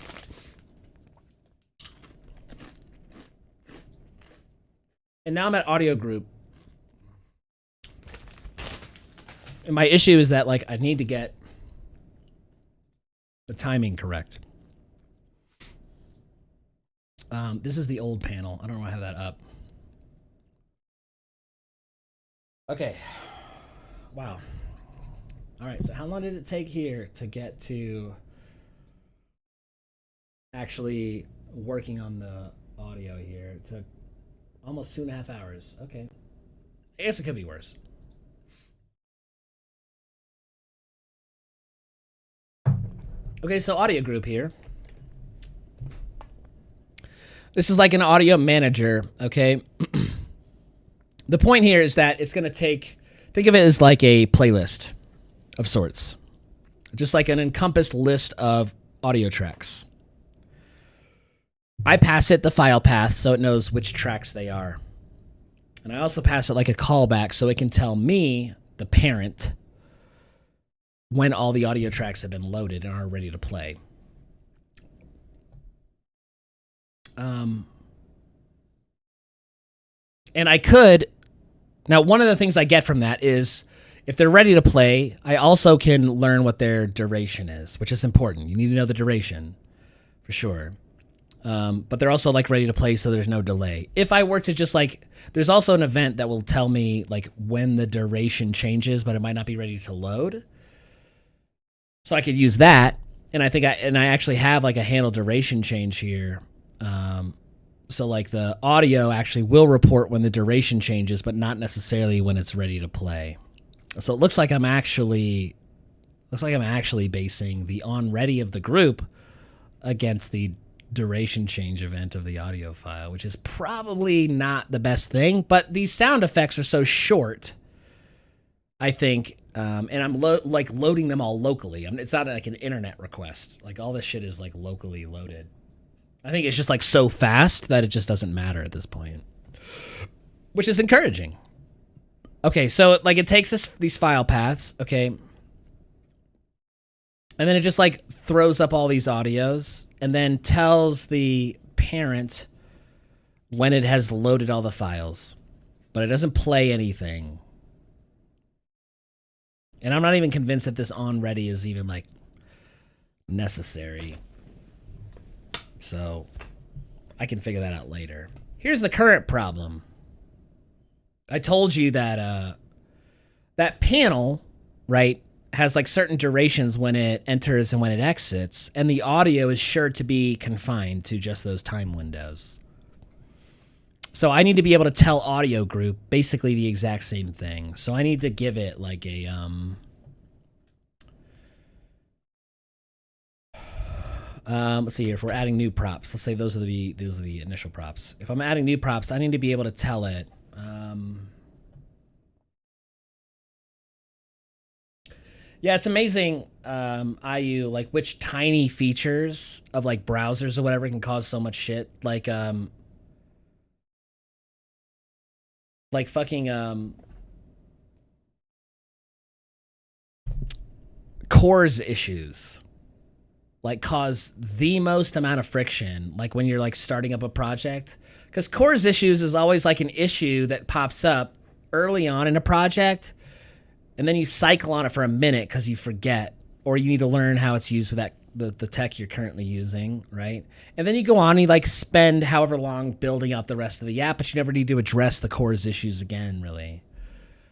And now I'm at audio group. And my issue is that like I need to get the timing correct. This is the old panel. I don't know why I have that up. Okay. Wow. All right, so how long did it take here to get to actually working on the audio here? It took almost 2.5 hours. Okay. I guess it could be worse. Okay, so audio group here. This is like an audio manager, okay? The point here is that it's going to think of it as like a playlist of sorts. Just like an encompassed list of audio tracks. I pass it the file path so it knows which tracks they are. And I also pass it like a callback so it can tell me, the parent, when all the audio tracks have been loaded and are ready to play. And I could... Now, one of the things I get from that is if they're ready to play, I also can learn what their duration is, which is important. You need to know the duration, for sure. But they're also like ready to play, so there's no delay. If I were to just like, there's also an event that will tell me like when the duration changes, but it might not be ready to load. So I could use that, and I think I actually have like a handle duration change here. So like the audio actually will report when the duration changes, but not necessarily when it's ready to play. So it looks like I'm actually basing the on ready of the group against the duration change event of the audio file, which is probably not the best thing, but these sound effects are so short, I think, and I'm loading them all locally. It's not like an internet request. Like all this shit is like locally loaded. I think it's just like so fast that it just doesn't matter at this point, which is encouraging. Okay, so like it takes these file paths, okay, and then it just like throws up all these audios and then tells the parent when it has loaded all the files, but it doesn't play anything. And I'm not even convinced that this on ready is even like necessary. So I can figure that out later. Here's the current problem. I told you that that panel, right, has like certain durations when it enters and when it exits, and the audio is sure to be confined to just those time windows. So I need to be able to tell audio group basically the exact same thing. So I need to give it like a let's see here. If we're adding new props, let's say those are the initial props. If I'm adding new props, I need to be able to tell it. Yeah, it's amazing, IU, like which tiny features of like browsers or whatever can cause so much shit. Like fucking cores issues. Like cause the most amount of friction, like when you're like starting up a project. Because cores issues is always like an issue that pops up early on in a project, and then you cycle on it for a minute because you forget, or you need to learn how it's used with that the tech you're currently using, right? And then you go on and you like spend however long building out the rest of the app, but you never need to address the cores issues again, really.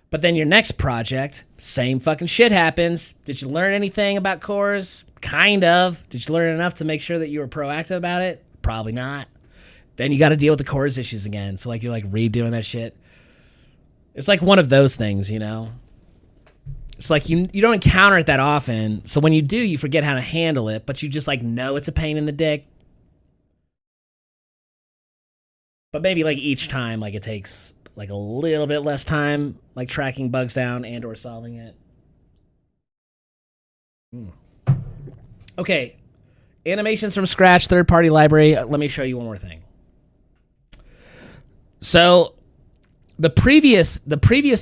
But then your next project, same fucking shit happens. Did you learn anything about cores? Kind of. Did you learn enough to make sure that you were proactive about it? Probably not. Then you got to deal with the cores issues again. So like you're like redoing that shit. It's like one of those things, you know? It's like you don't encounter it that often. So when you do, you forget how to handle it, but you just like know it's a pain in the dick. But maybe like each time, like it takes like a little bit less time, like tracking bugs down and or solving it. Okay, animations from scratch, third-party library. Let me show you one more thing. So the previous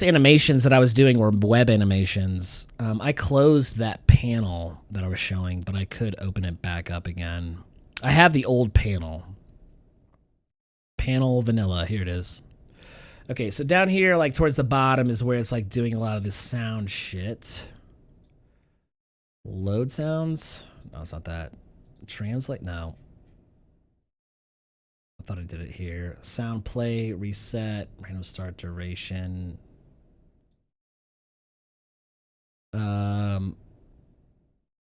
animations that I was doing were web animations. I closed that panel that I was showing, but I could open it back up again. I have the old panel. Panel vanilla, here it is. Okay, so down here, like towards the bottom is where it's like doing a lot of this sound shit. Load sounds? No, it's not that. Translate? No. I thought I did it here. Sound play, reset, random start duration.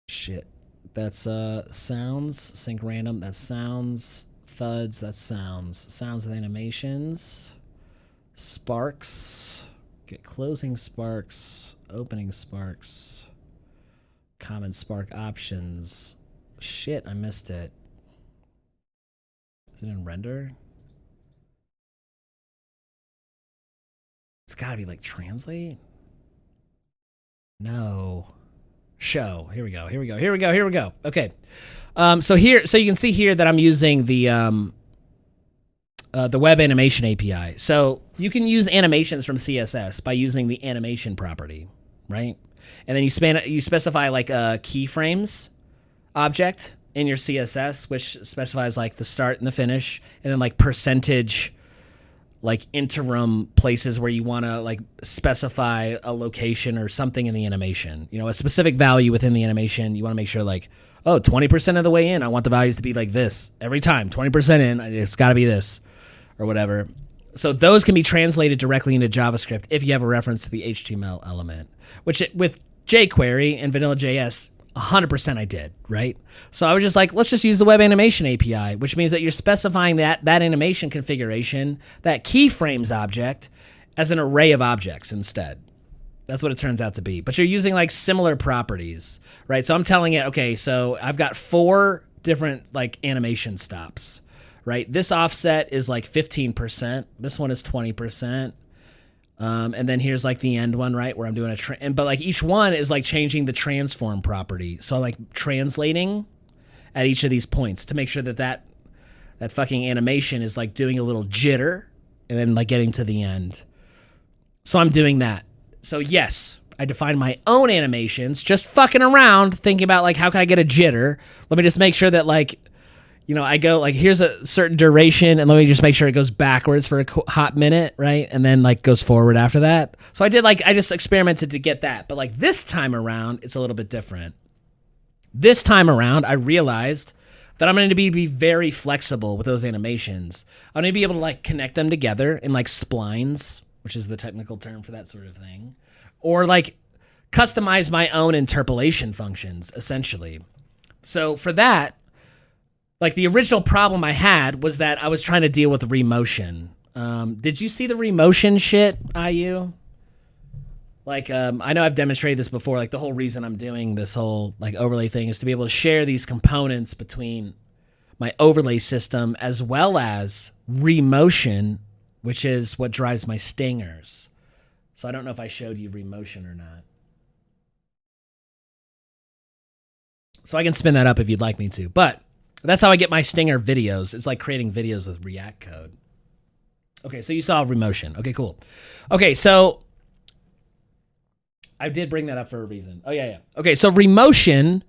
Shit. That's sounds, sync random, that's sounds, thuds, that's sounds. Sounds with animations. Sparks. Get closing sparks, opening sparks. Common spark options. Shit, I missed it. Is it in render? It's gotta be like translate. No. Show. Here we go. Here we go. Here we go. Here we go. Okay. So you can see here that I'm using the web animation API. So you can use animations from CSS by using the animation property, right? And then you specify like a keyframes object in your CSS, which specifies like the start and the finish, and then like percentage, like interim places where you want to like specify a location or something in the animation. You know, a specific value within the animation. You want to make sure like, oh, 20% of the way in, I want the values to be like this every time. 20% in, it's got to be this or whatever. So those can be translated directly into JavaScript if you have a reference to the HTML element, which with jQuery and vanilla.js, 100% I did, right? So I was just like, let's just use the web animation API, which means that you're specifying that animation configuration, that keyframes object, as an array of objects instead. That's what it turns out to be. But you're using like similar properties, right? So I'm telling it, okay, so I've got 4 different like animation stops, right? This offset is like 15%. This one is 20%. And then here's like the end one, right? Where I'm doing but like each one is like changing the transform property. So I'm like translating at each of these points to make sure that fucking animation is like doing a little jitter and then like getting to the end. So I'm doing that. So yes, I define my own animations, just fucking around thinking about like, how can I get a jitter? Let me just make sure that like, you know, I go like, here's a certain duration, and let me just make sure it goes backwards for a hot minute, right? And then like goes forward after that. So I just experimented to get that. But like this time around, it's a little bit different. This time around, I realized that I'm going to be very flexible with those animations. I'm going to be able to like connect them together in like splines, which is the technical term for that sort of thing. Or like customize my own interpolation functions, essentially. So for that, like the original problem I had was that I was trying to deal with remotion. Did you see the remotion shit, IU? Like, I know I've demonstrated this before. Like the whole reason I'm doing this whole like overlay thing is to be able to share these components between my overlay system as well as remotion, which is what drives my stingers. So I don't know if I showed you remotion or not. So I can spin that up if you'd like me to, but that's how I get my stinger videos. It's like creating videos with React code. Okay, so you saw remotion. Okay, cool. Okay, so I did bring that up for a reason. Oh, yeah. Okay, so remotion,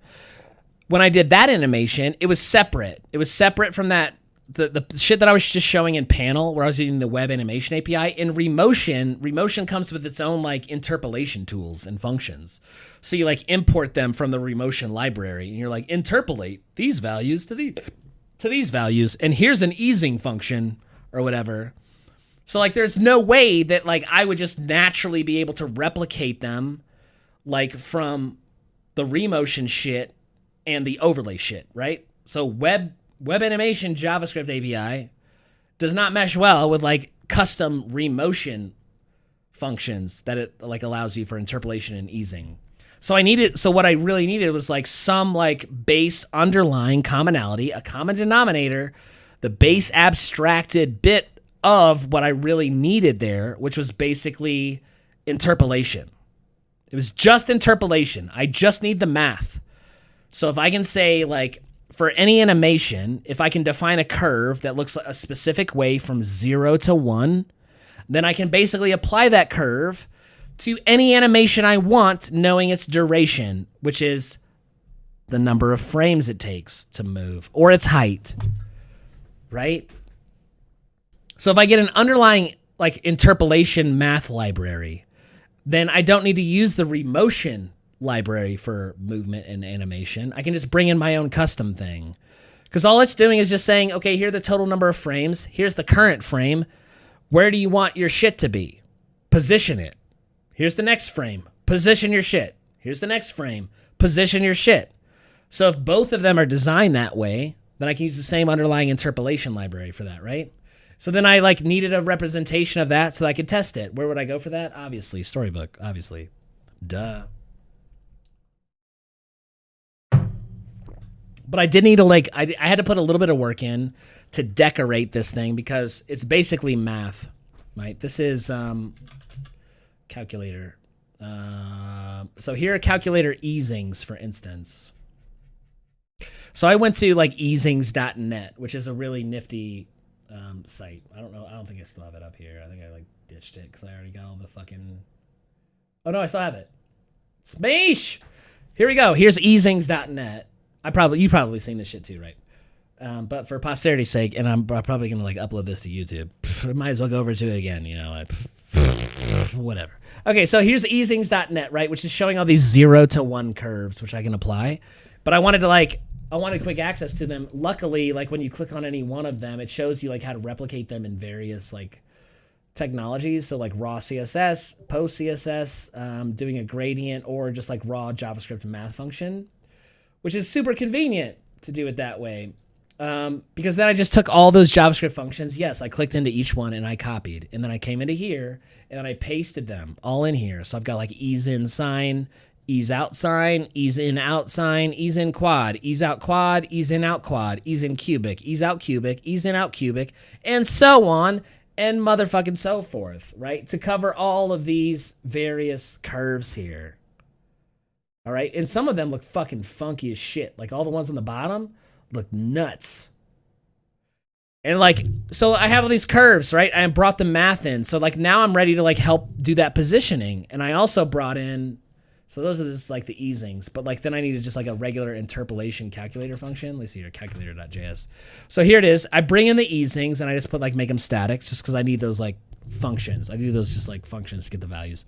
when I did that animation, it was separate. It was separate from that, the shit that I was just showing in panel where I was using the web animation API. In remotion comes with its own like interpolation tools and functions. So you like import them from the remotion library and you're like interpolate these values to these values. And here's an easing function or whatever. So like there's no way that like I would just naturally be able to replicate them like from the remotion shit and the overlay shit, right? So web animation JavaScript API does not mesh well with like custom remotion functions that it like allows you for interpolation and easing. So what I really needed was like some like base underlying commonality, a common denominator, the base abstracted bit of what I really needed there, which was basically interpolation. It was just interpolation. I just need the math. So if I can say like for any animation, if I can define a curve that looks a specific way from 0 to 1, then I can basically apply that curve to any animation I want, knowing its duration, which is the number of frames it takes to move, or its height, right? So if I get an underlying like interpolation math library, then I don't need to use the remotion library for movement and animation. I can just bring in my own custom thing. Because all it's doing is just saying, okay, here are the total number of frames. Here's the current frame. Where do you want your shit to be? Position it. Here's the next frame. Position your shit. Here's the next frame. Position your shit. So if both of them are designed that way, then I can use the same underlying interpolation library for that, right? So then I like needed a representation of that so that I could test it. Where would I go for that? Obviously, Storybook, obviously. Duh. But I did need to like, I had to put a little bit of work in to decorate this thing because it's basically math, right? This is calculator. So here are calculator easings, for instance. So I went to like easings.net, which is a really nifty site. I don't know. I don't think I still have it up here. I think I like ditched it because I already got all the fucking. Oh no, I still have it. Smeesh! Here we go. Here's easings.net. You've probably seen this shit too, right? But for posterity's sake, and I'm probably gonna like upload this to YouTube. Might as well go over to it again, you know. Whatever. Okay, so here's easings.net, right, which is showing all these 0 to 1 curves, which I can apply. But I wanted quick access to them. Luckily, like when you click on any one of them, it shows you like how to replicate them in various like technologies. So like raw CSS, post CSS, doing a gradient, or just like raw JavaScript math function, which is super convenient to do it that way. Because then I just took all those JavaScript functions. Yes, I clicked into each one and I copied. And then I came into here and then I pasted them all in here. So I've got like ease in sign, ease out sign, ease in out sign, ease in quad, ease out quad, ease in out quad, ease in cubic, ease out cubic, ease in out cubic, and so on and motherfucking so forth, right? To cover all of these various curves here. All right. And some of them look fucking funky as shit. Like all the ones on the bottom look nuts. And like, so I have all these curves, right? I brought the math in. So like now I'm ready to like help do that positioning. And I also brought in, so those are just like the easings, but like then I needed just like a regular interpolation calculator function. Let's see here, calculator.js. So here it is. I bring in the easings and I just put like make them static just because I need those like functions. I do those just like functions to get the values.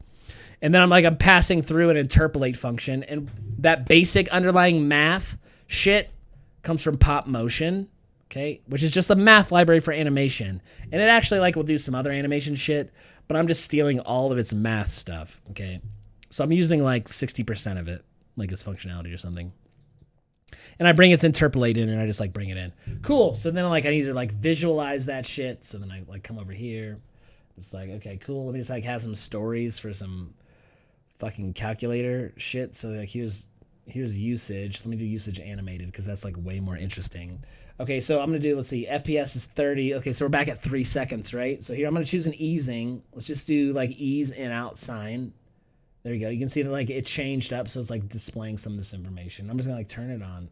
And then I'm passing through an interpolate function, and that basic underlying math shit comes from Pop Motion, okay, which is just a math library for animation. And it actually like will do some other animation shit, but I'm just stealing all of its math stuff, okay? So I'm using like 60% of it, like its functionality or something. And I bring its interpolate in and I just like bring it in. Cool. So then like I need to like visualize that shit. So then I like come over here. It's like, okay, cool. Let me just like have some stories for some fucking calculator shit. So like here's usage. Let me do usage animated because that's like way more interesting. Okay, so I'm gonna do, let's see, FPS is 30. Okay, so we're back at 3 seconds, right? So here I'm gonna choose an easing. Let's just do like ease in out sign. There you go. You can see that like it changed up, so it's like displaying some of this information. I'm just gonna like turn it on.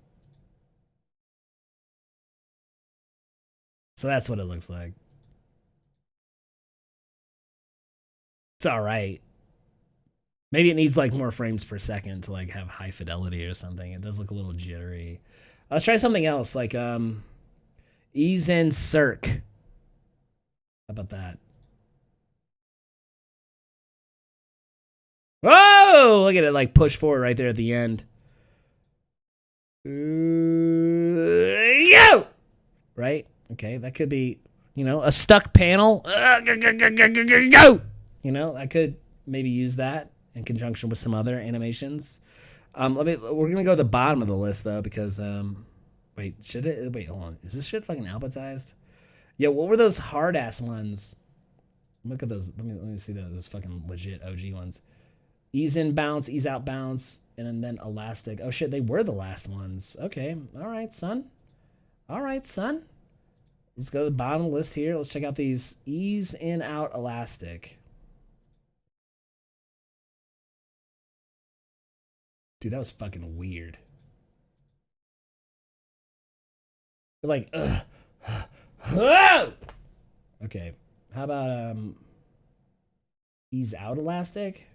So that's what it looks like. It's all right. Maybe it needs like more frames per second to like have high fidelity or something. It does look a little jittery. Let's try something else like ease in circ. How about that? Whoa! Look at it like push forward right there at the end. Yo! Right? Okay, that could be, you know, a stuck panel. Go! You know, I could maybe use that in conjunction with some other animations. We're gonna go to the bottom of the list though, because wait, hold on. Is this shit fucking alphabetized? Yo, what were those hard ass ones? Look at those. Let me see those fucking legit OG ones. Ease in bounce, ease out bounce, and then elastic. Oh shit, they were the last ones. Okay, all right, son. All right, son. Let's go to the bottom list here. Let's check out these ease in out elastic. Dude, that was fucking weird. Like, okay. How about ease out elastic?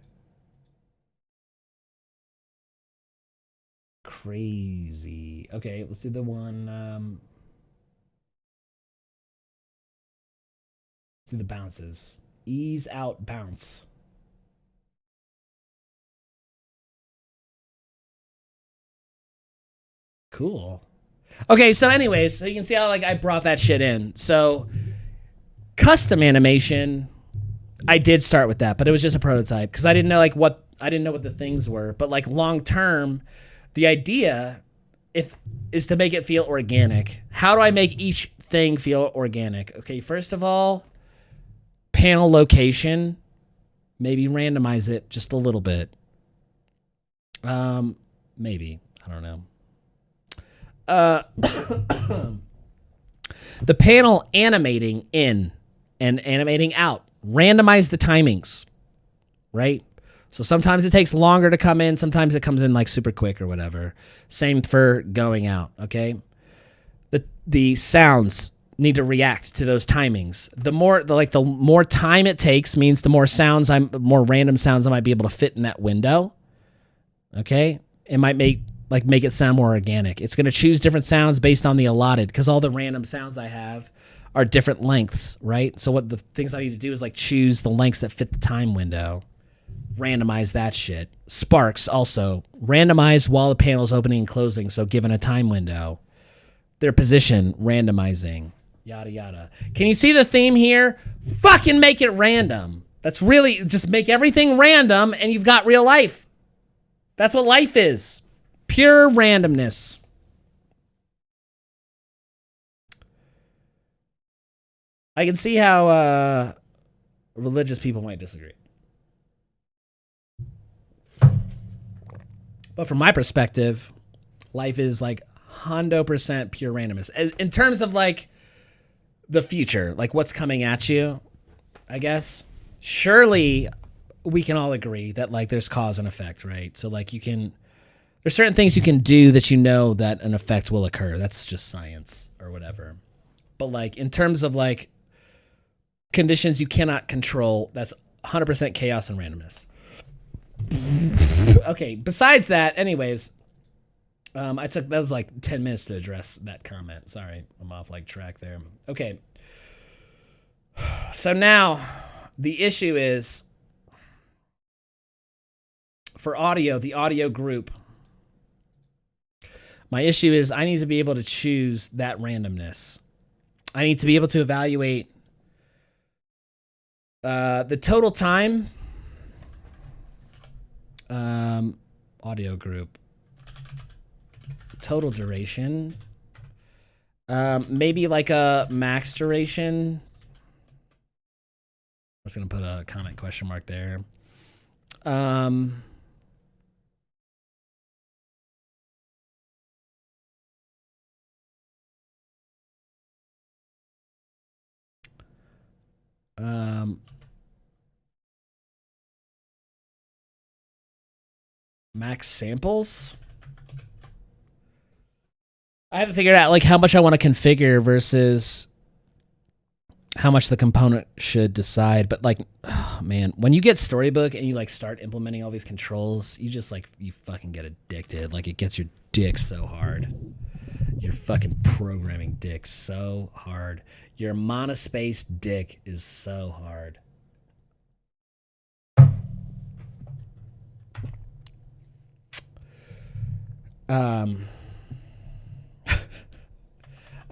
Crazy. Okay, let's do the one. Let's do the bounces. Ease out bounce. Cool. Okay, so anyways, so you can see how like I brought that shit in. So custom animation, I did start with that, but it was just a prototype because I didn't know like what the things were. But like long term, the idea is to make it feel organic. How do I make each thing feel organic? Okay, first of all, panel location, maybe randomize it just a little bit. Maybe, I don't know. the panel animating in and animating out. Randomize the timings, right? So sometimes it takes longer to come in. Sometimes it comes in like super quick or whatever. Same for going out, okay? The sounds need to react to those timings. The more time it takes means the more random sounds I might be able to fit in that window. Okay? It might make it sound more organic. It's going to choose different sounds based on the allotted, because all the random sounds I have are different lengths, right? So what the things I need to do is like choose the lengths that fit the time window. Randomize that shit. Sparks also. Randomize while the panel is opening and closing, so given a time window. Their position, randomizing. Yada, yada. Can you see the theme here? Fucking make it random. That's really, just make everything random and you've got real life. That's what life is. Pure randomness. I can see how religious people might disagree. But from my perspective, life is like 100% pure randomness. In terms of like the future, like what's coming at you, I guess. Surely we can all agree that like there's cause and effect, right? So like there's certain things you can do that you know that an effect will occur. That's just science or whatever. But like in terms of like conditions you cannot control, that's 100% chaos and randomness. Okay, besides that, anyways, that was like 10 minutes to address that comment. Sorry, I'm off like track there. Okay. So now the issue is for audio, the audio group. My issue is I need to be able to choose that randomness. I need to be able to evaluate the total time. Audio group. Total duration. Maybe like a max duration. I'm just gonna put a comment question mark there. Max samples. I haven't figured out like how much I want to configure versus how much the component should decide. But like, oh man, when you get Storybook and you like start implementing all these controls, you just like, you fucking get addicted. Like it gets your dick so hard. Your fucking programming dick so hard. Your monospace dick is so hard.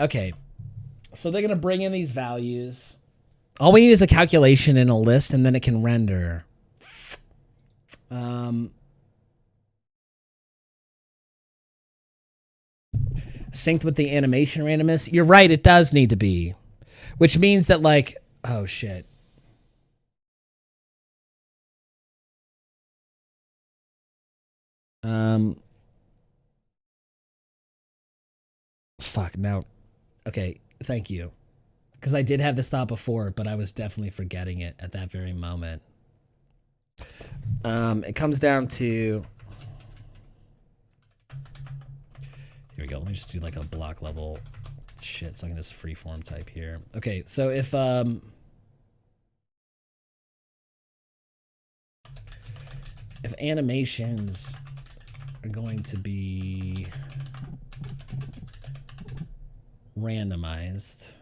Okay, so they're gonna bring in these values. All we need is a calculation in a list, and then it can render. Synced with the animation randomness. You're right, it does need to be, which means that like, oh shit. Fuck, now. Okay, thank you. Because I did have this thought before, but I was definitely forgetting it at that very moment. It comes down to... Here we go. Let me just do like a block level shit so I can just freeform type here. Okay, so if animations are going to be randomized,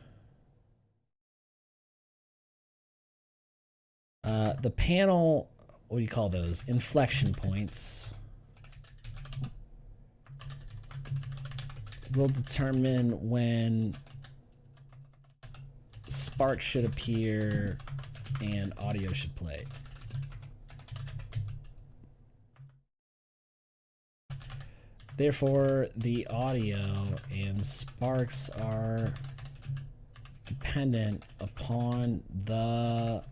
the panel, what do you call those? Inflection points will determine when sparks should appear and audio should play. Therefore, the audio and sparks are dependent upon the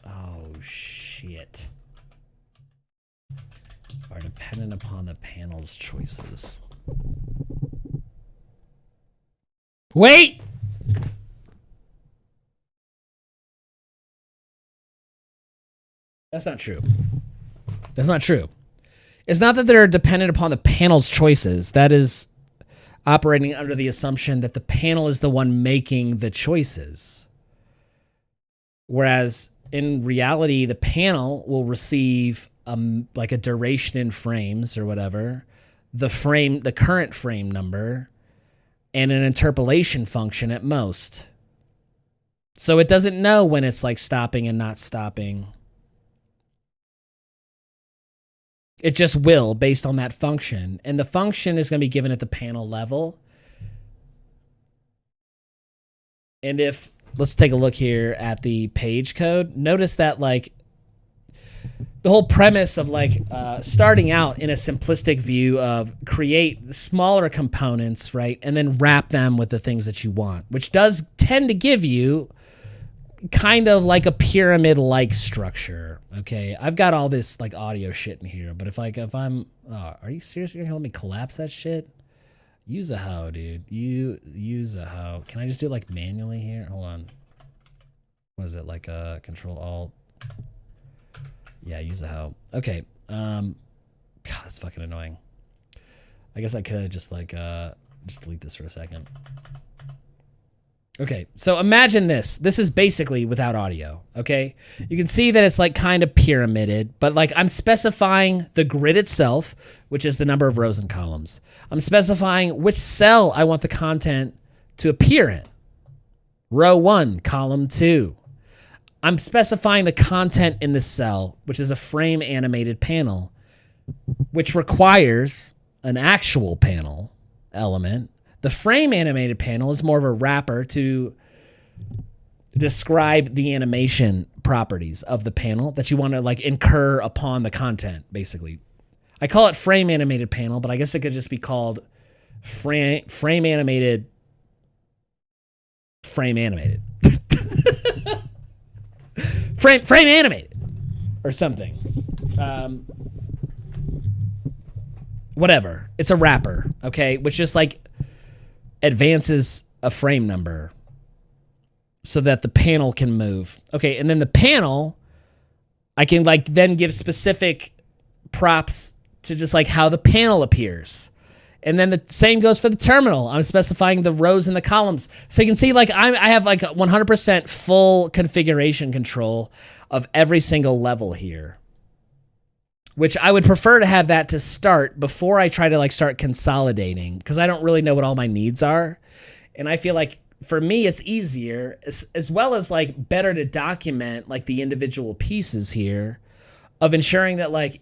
oh shit. Are dependent upon the panel's choices. Wait! That's not true. That's not true. It's not that they're dependent upon the panel's choices. That is operating under the assumption that the panel is the one making the choices. Whereas in reality, the panel will receive like a duration in frames or whatever, the current frame number, and an interpolation function at most. So it doesn't know when it's like stopping and not stopping. It just will based on that function. And the function is going to be given at the panel level. And if, let's take a look here at the page code. Notice that like the whole premise of like starting out in a simplistic view of create smaller components, right? And then wrap them with the things that you want, which does tend to give you kind of like a pyramid-like structure. Okay, I've got all this like audio shit in here, but if I'm, are you serious? You're gonna let me collapse that shit? Use a hoe, dude. Use a hoe. Can I just do it like manually here? Hold on. What is it, like Control Alt? Yeah, use a hoe. Okay. God, that's fucking annoying. I guess I could just like just delete this for a second. Okay, so imagine this. This is basically without audio, okay? You can see that it's like kind of pyramided, but like I'm specifying the grid itself, which is the number of rows and columns. I'm specifying which cell I want the content to appear in. Row 1, column 2. I'm specifying the content in this cell, which is a frame animated panel, which requires an actual panel element. The frame animated panel is more of a wrapper to describe the animation properties of the panel that you want to like incur upon the content, basically. I call it frame animated panel, but I guess it could just be called frame animated frame animated or something. Whatever. It's a wrapper, okay? Which just like advances a frame number so that the panel can move. Okay, and then the panel, I can like then give specific props to just like how the panel appears. And then the same goes for the terminal. I'm specifying the rows and the columns. So you can see like I have like 100% full configuration control of every single level here. Which I would prefer to have that to start before I try to like start consolidating, because I don't really know what all my needs are. And I feel like for me, it's easier as well as like better to document like the individual pieces here of ensuring that like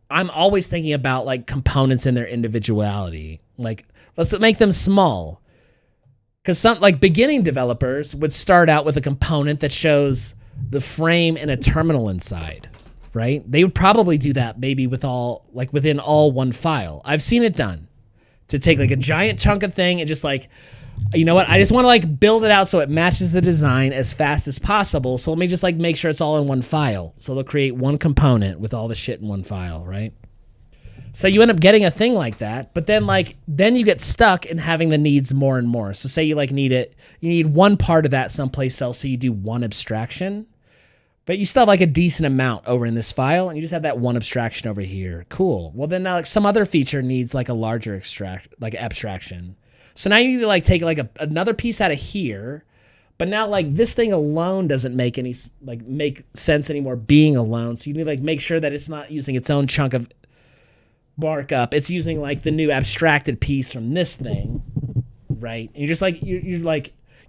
I'm always thinking about like components and their individuality. Like let's make them small, because some like beginning developers would start out with a component that shows the frame and a terminal inside. Right? They would probably do that maybe with all like within all one file. I've seen it done to take like a giant chunk of thing and just like, you know what? I just want to like build it out so it matches the design as fast as possible. So let me just like make sure it's all in one file. So they'll create one component with all the shit in one file, right? So you end up getting a thing like that, but then you get stuck in having the needs more and more. So say you like you need one part of that someplace else, so you do one abstraction. But you still have like a decent amount over in this file, and you just have that one abstraction over here. Cool. Well, then now like some other feature needs like a larger abstraction. So now you need to like take like another piece out of here, but now like this thing alone doesn't make any make sense anymore being alone. So you need to like make sure that it's not using its own chunk of markup. It's using like the new abstracted piece from this thing, right? And you're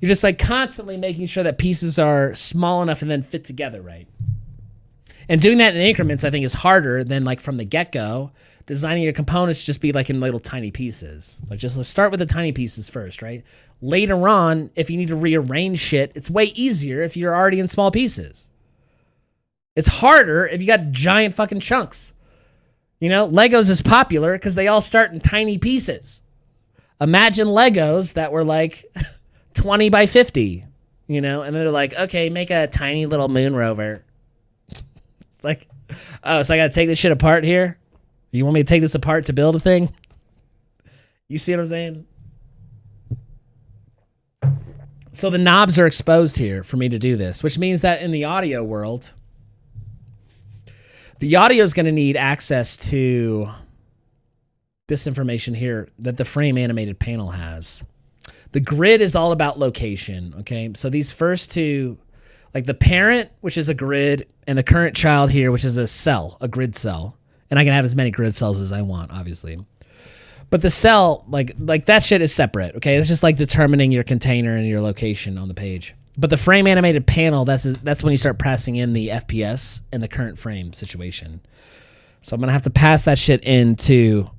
just like constantly making sure that pieces are small enough and then fit together, right? And doing that in increments, I think, is harder than like from the get-go. Designing your components just be like in little tiny pieces. Like just let's start with the tiny pieces first, right? Later on, if you need to rearrange shit, it's way easier if you're already in small pieces. It's harder if you got giant fucking chunks. You know, Legos is popular because they all start in tiny pieces. Imagine Legos that were like 20 by 50, you know, and they're like, okay, make a tiny little moon rover. It's like, oh, so I got to take this shit apart here? You want me to take this apart to build a thing? You see what I'm saying? So the knobs are exposed here for me to do this, which means that in the audio world, the audio is going to need access to this information here that the frame animated panel has. The grid is all about location, okay? So these first two, like the parent, which is a grid, and the current child here, which is a cell, a grid cell. And I can have as many grid cells as I want, obviously. But the cell, like that shit is separate, okay? It's just like determining your container and your location on the page. But the frame animated panel, that's when you start passing in the FPS and the current frame situation. So I'm going to have to pass that shit into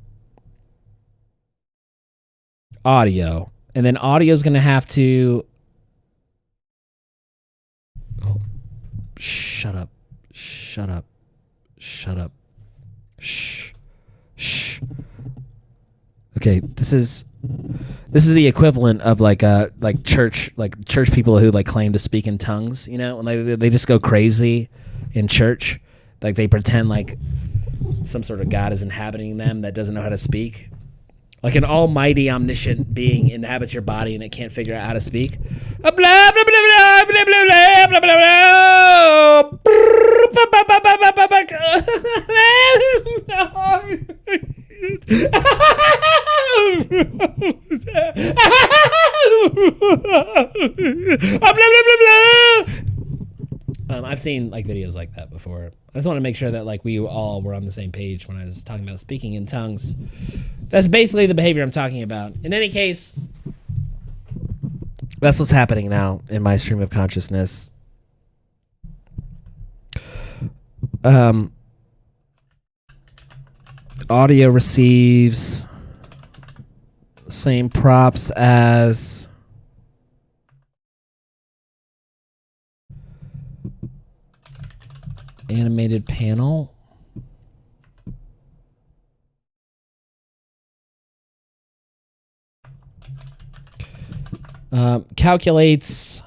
audio. And then audio is going to have to... Oh, shut up. Shut up. Shut up. Shh. Shh. Okay, this is the equivalent of like church people who like claim to speak in tongues, you know, and they just go crazy in church, like they pretend like some sort of God is inhabiting them that doesn't know how to speak. Like an almighty omniscient being inhabits your body and it can't figure out how to speak. Blah blah blah blah blah blah blah blah blah I've seen like videos like that before. I just want to make sure that like we all were on the same page when I was talking about speaking in tongues. That's basically the behavior I'm talking about. In any case, that's what's happening now in my stream of consciousness. Audio receives same props as animated panel. Calculates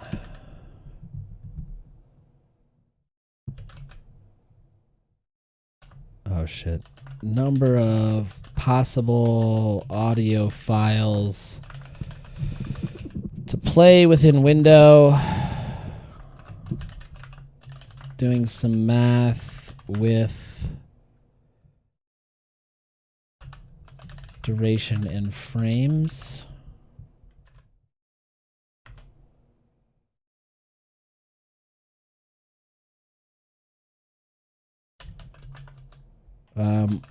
oh shit, number of possible audio files to play within window, doing some math with duration and frames.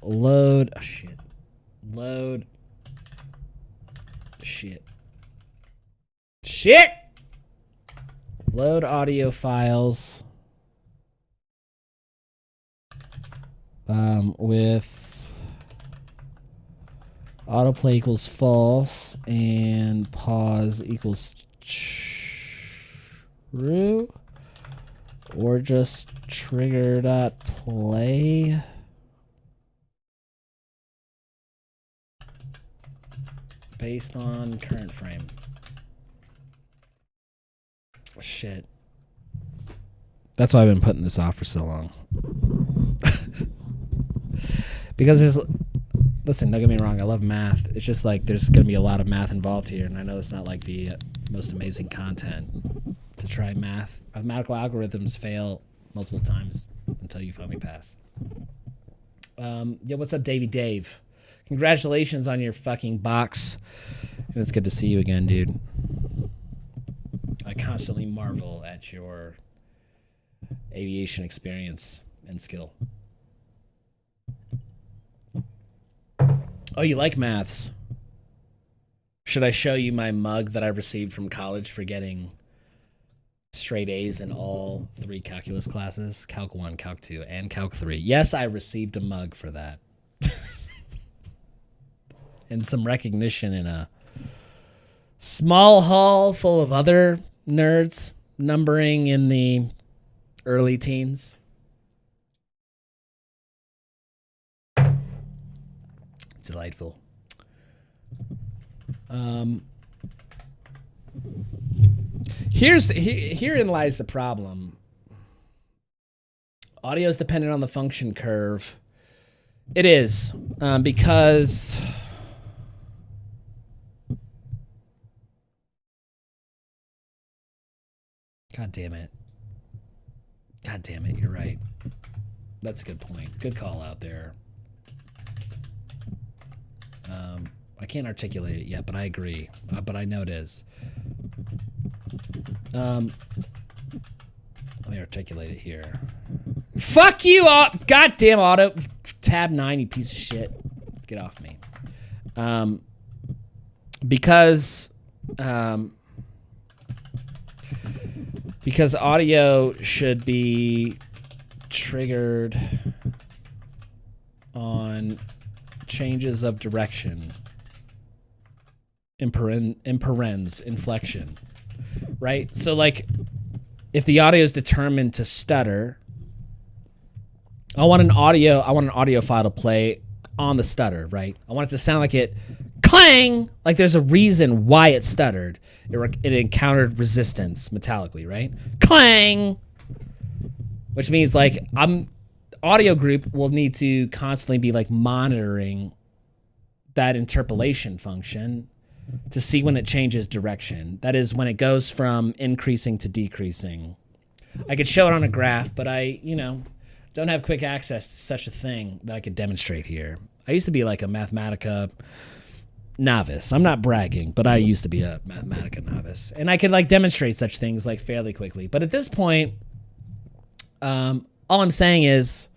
Load, oh shit, load, shit, load audio files, with autoplay equals false and pause equals true, or just trigger.play. Based on current frame. Shit. That's why I've been putting this off for so long. Because there's... Listen, don't get me wrong, I love math. It's just like there's going to be a lot of math involved here, and I know it's not like the most amazing content to try math. Mathematical algorithms fail multiple times until you finally pass. Yo, what's up, Davey Dave? Congratulations on your fucking box. And it's good to see you again, dude. I constantly marvel at your aviation experience and skill. Oh, you like maths? Should I show you my mug that I received from college for getting straight A's in all 3 calculus classes? Calc 1, Calc 2, and Calc 3. Yes, I received a mug for that. And some recognition in a small hall full of other nerds numbering in the early teens. Delightful. Herein lies the problem. Audio is dependent on the function curve. It is, because God damn it. God damn it, you're right. That's a good point. Good call out there. I can't articulate it yet, but I agree. But I know it is. Let me articulate it here. Fuck you, goddamn auto. Tab 9, you piece of shit. Get off me. Because audio should be triggered on changes of direction. In parens, inflection. Right? So like if the audio is determined to stutter, I want an audio file to play on the stutter, right? I want it to sound like it clang, like there's a reason why it stuttered. It encountered resistance metallically, right? Clang! Which means like audio group will need to constantly be like monitoring that interpolation function to see when it changes direction. That is when it goes from increasing to decreasing. I could show it on a graph, but I, don't have quick access to such a thing that I could demonstrate here. I used to be like a Mathematica novice. I'm not bragging, but I used to be a Mathematica novice. And I could like demonstrate such things like fairly quickly. But at this point, all I'm saying is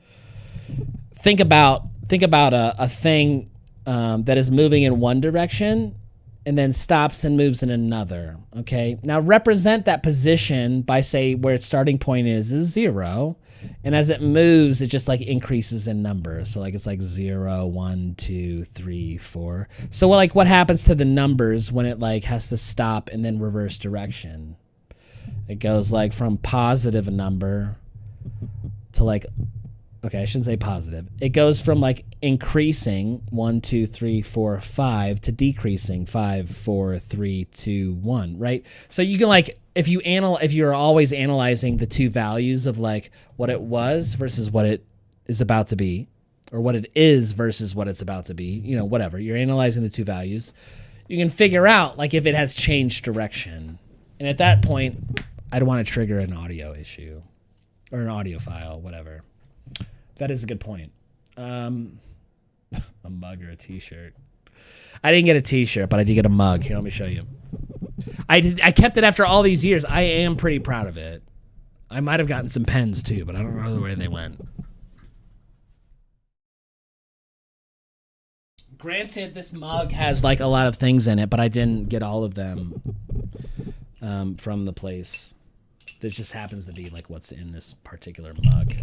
think about a thing that is moving in one direction and then stops and moves in another, okay? Now represent that position by, say, where its starting point is 0, and as it moves, it just like increases in number. So like it's like 0, 1, 2, 3, 4. So like what happens to the numbers when it like has to stop and then reverse direction? It goes like from positive a number to like, okay, I shouldn't say positive. It goes from like increasing 1, 2, 3, 4, 5 to decreasing 5, 4, 3, 2, 1, right? So you can like, if you're always analyzing the two values of like what it was versus what it is about to be, or what it is versus what it's about to be, whatever, you're analyzing the two values, you can figure out like if it has changed direction. And at that point, I'd want to trigger an audio issue or an audio file, whatever. That is a good point. A mug or a t-shirt. I didn't get a t-shirt, but I did get a mug. Here, let me show you. I kept it after all these years. I am pretty proud of it. I might have gotten some pens too, but I don't know where they went. Granted, this mug has like a lot of things in it, but I didn't get all of them from the place. This just happens to be like what's in this particular mug.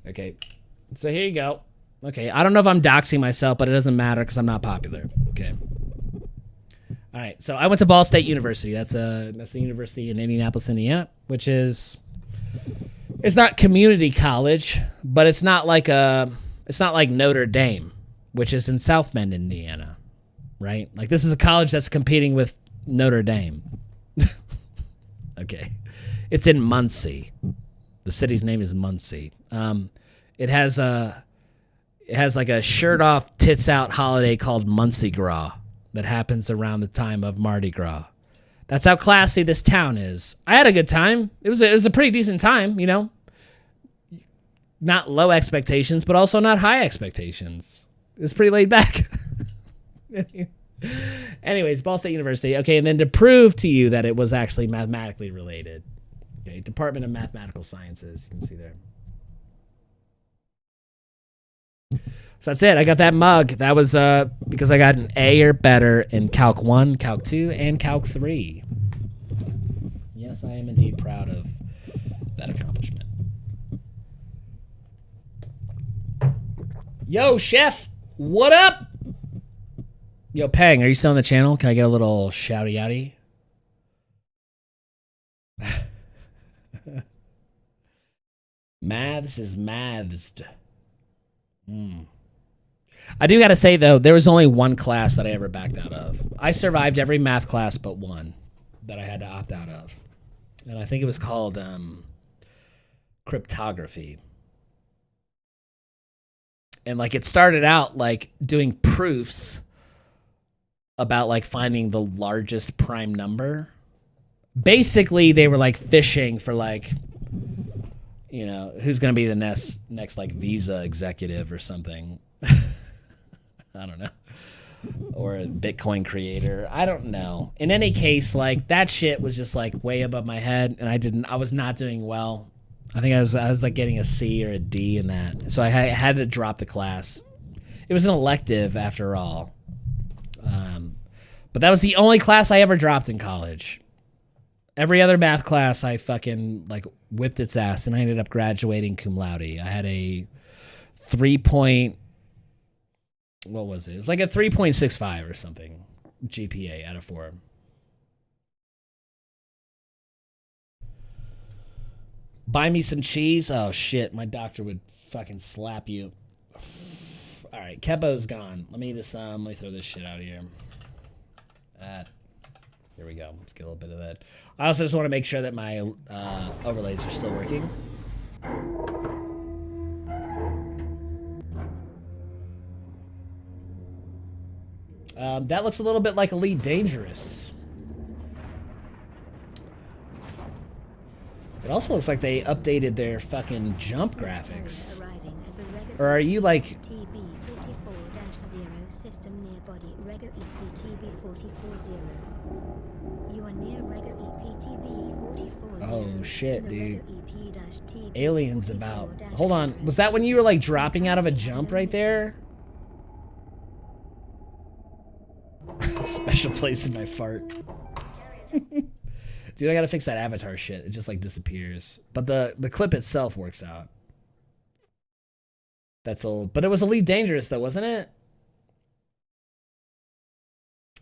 Okay, so here you go. Okay, I don't know if I'm doxing myself, but it doesn't matter because I'm not popular. Okay. All right, so I went to Ball State University. That's a university in Indianapolis, Indiana, which is, it's not community college, but it's not like Notre Dame, which is in South Bend, Indiana, right? Like this is a college that's competing with Notre Dame. Okay, it's in Muncie. The city's name is Muncie. It has like a shirt off, tits out holiday called Muncie Gras that happens around the time of Mardi Gras. That's how classy this town is. I had a good time. It was a pretty decent time, Not low expectations, but also not high expectations. It was pretty laid back. Anyways, Ball State University. Okay, and then to prove to you that it was actually mathematically related. Okay, Department of Mathematical Sciences. You can see there. So that's it. I got that mug. That was because I got an A or better in Calc 1, Calc 2, and Calc 3. Yes, I am indeed proud of that accomplishment. Yo, Chef, what up? Yo, Pang, are you still on the channel? Can I get a little shouty outy? Maths is mathsed. I do gotta say though, there was only one class that I ever backed out of. I survived every math class but one that I had to opt out of. And I think it was called cryptography. And like it started out like doing proofs about like finding the largest prime number basically they were like fishing for like, you know, who's gonna be the next like Visa executive or something. I don't know. Or a Bitcoin creator. I don't know. In any case, like that shit was just like way above my head, and I was not doing well. I think I was like getting a C or a D in that. So I had to drop the class. It was an elective after all. But that was the only class I ever dropped in college. Every other math class I fucking like whipped its ass, and I ended up graduating cum laude. I had a 3 point, what was it? It was like a 3.65 or something GPA out of 4. Buy me some cheese? Oh shit, my doctor would fucking slap you. All right, Kepo's gone. Let me just let me throw this shit out of here. Here we go. Let's get a little bit of that. I also just want to make sure that my overlays are still working. That looks a little bit like Elite Dangerous. It also looks like they updated their fucking jump graphics. Or are you like... System near body, Rego EPTB 440. You are near Rego EPTB 440. Oh shit, dude. Aliens about. Hold on. Was that when you were like dropping out of a jump right there? Special place in my fart. Dude, I gotta fix that avatar shit. It just like disappears. But the clip itself works out. That's old. But it was Elite Dangerous though, wasn't it?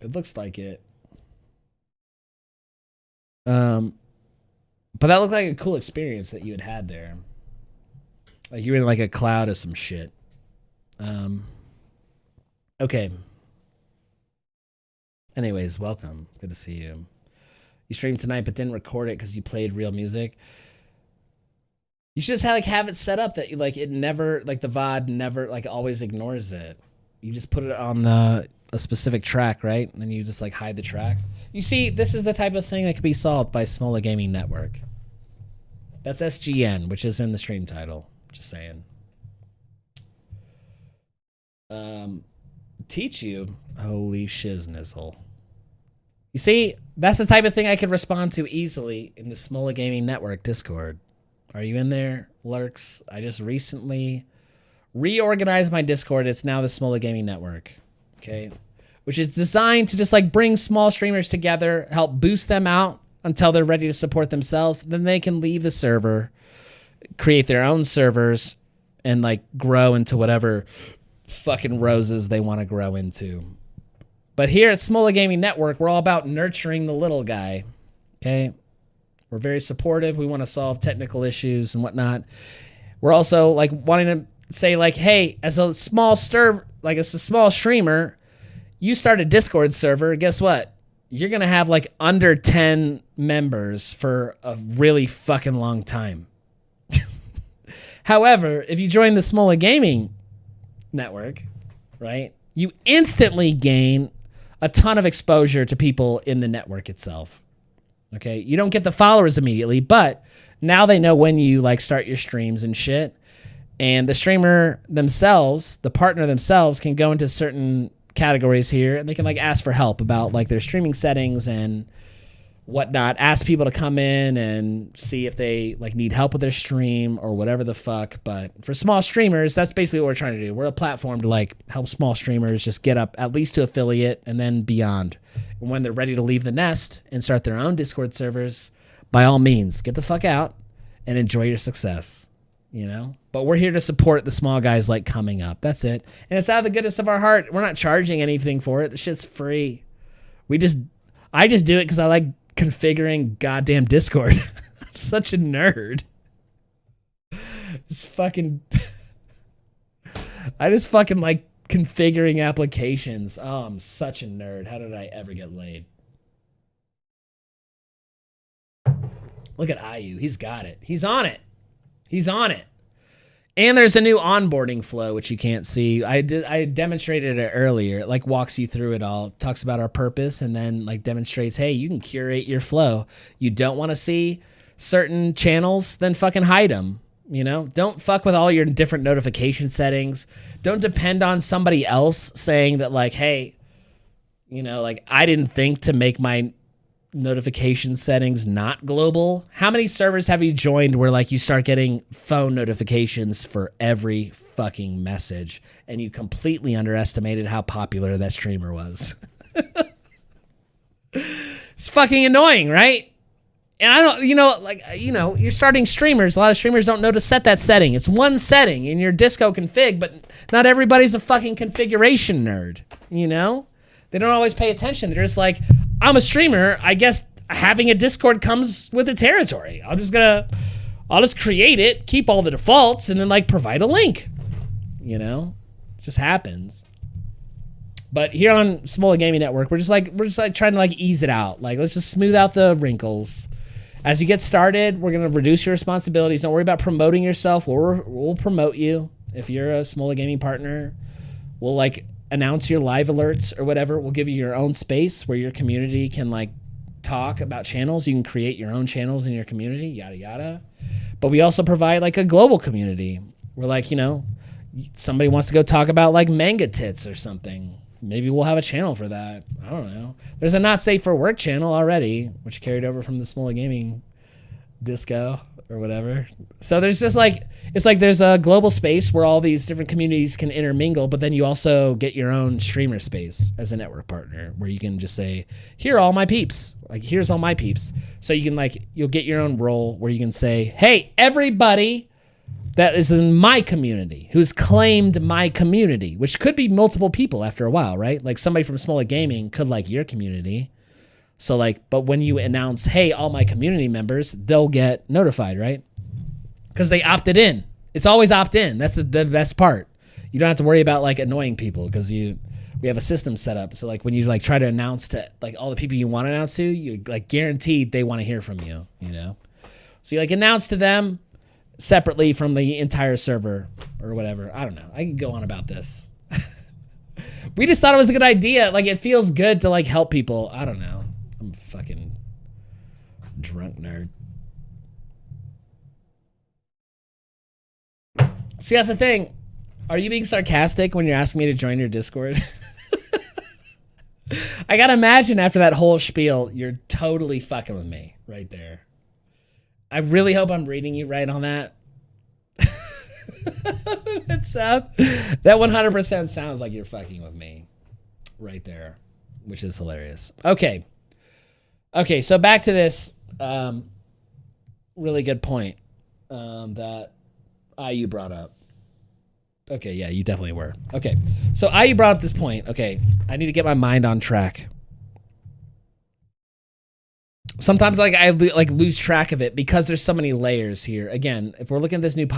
It looks like it. But that looked like a cool experience that you had there. Like you were in like a cloud of some shit. Okay. Anyways, welcome. Good to see you. You streamed tonight but didn't record it because you played real music. You should just have it set up that like it never, like the VOD never like always ignores it. You just put it on a specific track, right? And then you just like hide the track. You see, this is the type of thing that can be solved by Smola Gaming Network. That's SGN, which is in the stream title. Just saying. Teach you? Holy shiznizzle. You see, that's the type of thing I could respond to easily in the Smola Gaming Network Discord. Are you in there, lurks? I just recently reorganized my Discord. It's now the Smola Gaming Network. Okay, which is designed to just like bring small streamers together, help boost them out until they're ready to support themselves. Then they can leave the server, create their own servers, and like grow into whatever fucking roses they want to grow into. But here at Smola Gaming Network, we're all about nurturing the little guy. Okay, we're very supportive. We want to solve technical issues and whatnot. We're also like wanting to say like, hey, as a small small streamer, you start a Discord server, guess what? You're going to have like under 10 members for a really fucking long time. However, if you join the Smola Gaming Network, right, you instantly gain a ton of exposure to people in the network itself. Okay, you don't get the followers immediately, but now they know when you like start your streams and shit. And the streamer themselves, the partner themselves, can go into certain categories here, and they can like ask for help about like their streaming settings and whatnot. Ask people to come in and see if they like need help with their stream or whatever the fuck. But for small streamers, that's basically what we're trying to do. We're a platform to like help small streamers just get up at least to affiliate and then beyond. And when they're ready to leave the nest and start their own Discord servers, by all means, get the fuck out and enjoy your success. You know, but we're here to support the small guys like coming up. That's it. And it's out of the goodness of our heart. We're not charging anything for it. The shit's free. I just do it because I like configuring goddamn Discord. I'm such a nerd. I just fucking like configuring applications. Oh, I'm such a nerd. How did I ever get laid? Look at IU. He's got it. He's on it. He's on it. And there's a new onboarding flow, which you can't see. I demonstrated it earlier. It like walks you through it all, talks about our purpose, and then like demonstrates, hey, you can curate your flow. You don't want to see certain channels, then fucking hide them. You know, don't fuck with all your different notification settings. Don't depend on somebody else saying that like, hey, you know, like I didn't think to make my notification settings not global. How many servers have you joined where like you start getting phone notifications for every fucking message and you completely underestimated how popular that streamer was? It's fucking annoying, right? And I don't, you're starting streamers. A lot of streamers don't know to set that setting. It's one setting in your disco config, but not everybody's a fucking configuration nerd, you know? They don't always pay attention. They're just like, I'm a streamer. I guess having a Discord comes with the territory. I'll just create it, keep all the defaults, and then like provide a link. You know, it just happens. But here on Smola Gaming Network, we're just trying to like ease it out. Like, let's just smooth out the wrinkles. As you get started, we're gonna reduce your responsibilities. Don't worry about promoting yourself. We'll promote you if you're a Smola Gaming partner. We'll like announce your live alerts or whatever. We'll give you your own space where your community can like talk about channels. You can create your own channels in your community, yada yada. But we also provide like a global community where like, you know, somebody wants to go talk about like manga tits or something. Maybe we'll have a channel for that. I don't know. There's a not safe for work channel already, which carried over from the Smola Gaming disco or whatever. So there's just like, it's like there's a global space where all these different communities can intermingle, but then you also get your own streamer space as a network partner where you can just say, here are all my peeps. Like, here's all my peeps. So you can like, you'll get your own role where you can say, hey, everybody that is in my community, who's claimed my community, which could be multiple people after a while, right? Like somebody from Smola Gaming could like your community. So like, but when you announce, hey, all my community members, they'll get notified, right? Because they opted in. It's always opt in. That's the best part. You don't have to worry about like annoying people because we have a system set up. So like when you like try to announce to like all the people you want to announce to, you like guaranteed they want to hear from you, you know? So you like announce to them separately from the entire server or whatever. I don't know. I can go on about this. We just thought it was a good idea. Like it feels good to like help people. I don't know. I'm a fucking drunk nerd. See, that's the thing. Are you being sarcastic when you're asking me to join your Discord? I gotta imagine after that whole spiel, you're totally fucking with me right there. I really hope I'm reading you right on that. That 100% sounds like you're fucking with me right there, which is hilarious. Okay. Okay, so back to this really good point that IU brought up. Okay, yeah, you definitely were. Okay, so IU brought up this point. Okay, I need to get my mind on track. Sometimes like I lose track of it because there's so many layers here. Again, if we're looking at this new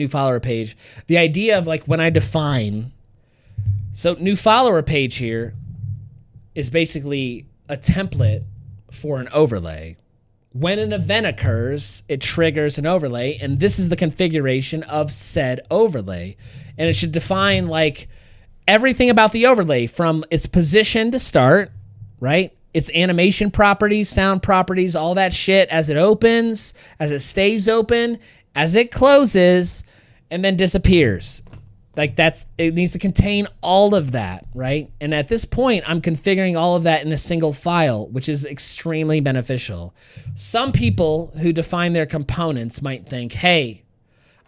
follower page, the idea of like when I define, so new follower page here is basically a template for an overlay. When an event occurs, it triggers an overlay, and this is the configuration of said overlay. And it should define like everything about the overlay from its position to start, right? Its animation properties, sound properties, all that shit as it opens, as it stays open, as it closes, and then disappears. Like it needs to contain all of that, right? And at this point, I'm configuring all of that in a single file, which is extremely beneficial. Some people who define their components might think, hey,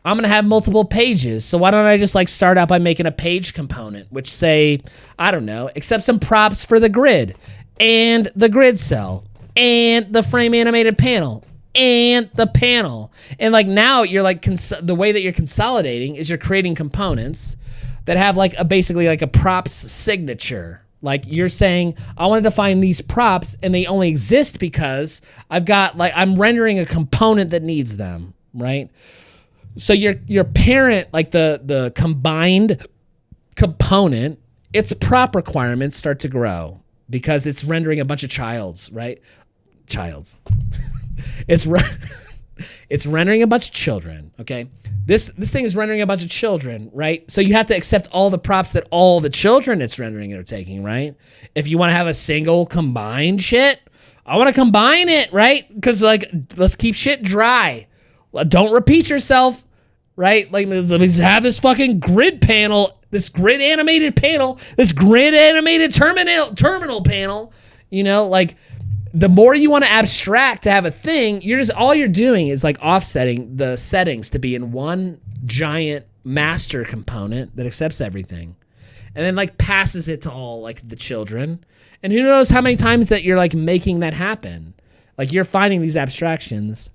I'm gonna have multiple pages, so why don't I just like start out by making a page component, which say, I don't know, accept some props for the grid, and the grid cell, and the frame animated panel, and the panel. And like now you're like, the way that you're consolidating is you're creating components that have like basically like a props signature. Like you're saying, I want to define these props and they only exist because I'm rendering a component that needs them, right? So your parent, like the combined component, its prop requirements start to grow because it's rendering a bunch of childs, right? Childs. It's It's rendering a bunch of children, okay? This thing is rendering a bunch of children, right? So you have to accept all the props that all the children it's rendering are taking, right? If you want to have a single combined shit, I want to combine it, right? Because, like, let's keep shit dry. Don't repeat yourself, right? Like, let me have this fucking grid panel, this grid animated panel, this grid animated terminal panel, you know, like, the more you want to abstract to have a thing, all you're doing is like offsetting the settings to be in one giant master component that accepts everything. And then like passes it to all like the children. And who knows how many times that you're like making that happen. Like you're finding these abstractions.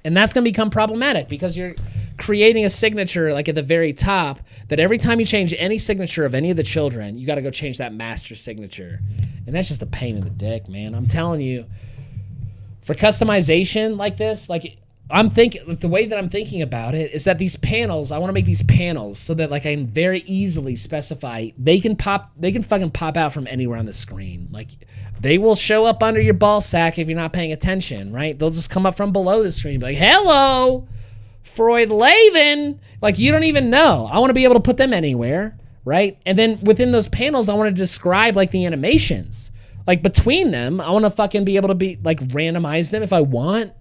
And that's going to become problematic because you're creating a signature like at the very top that every time you change any signature of any of the children, you got to go change that master signature. And that's just a pain in the dick, man. I'm telling you, for customization like this, like the way that I'm thinking about it is that these panels, I want to make these panels so that like I can very easily specify they can fucking pop out from anywhere on the screen. Like they will show up under your ball sack if you're not paying attention, right? They'll just come up from below the screen, be like, hello, Freud Laven. Like you don't even know. I want to be able to put them anywhere, right? And then within those panels, I want to describe like the animations. Like between them, I want to fucking be able to be like randomize them if I want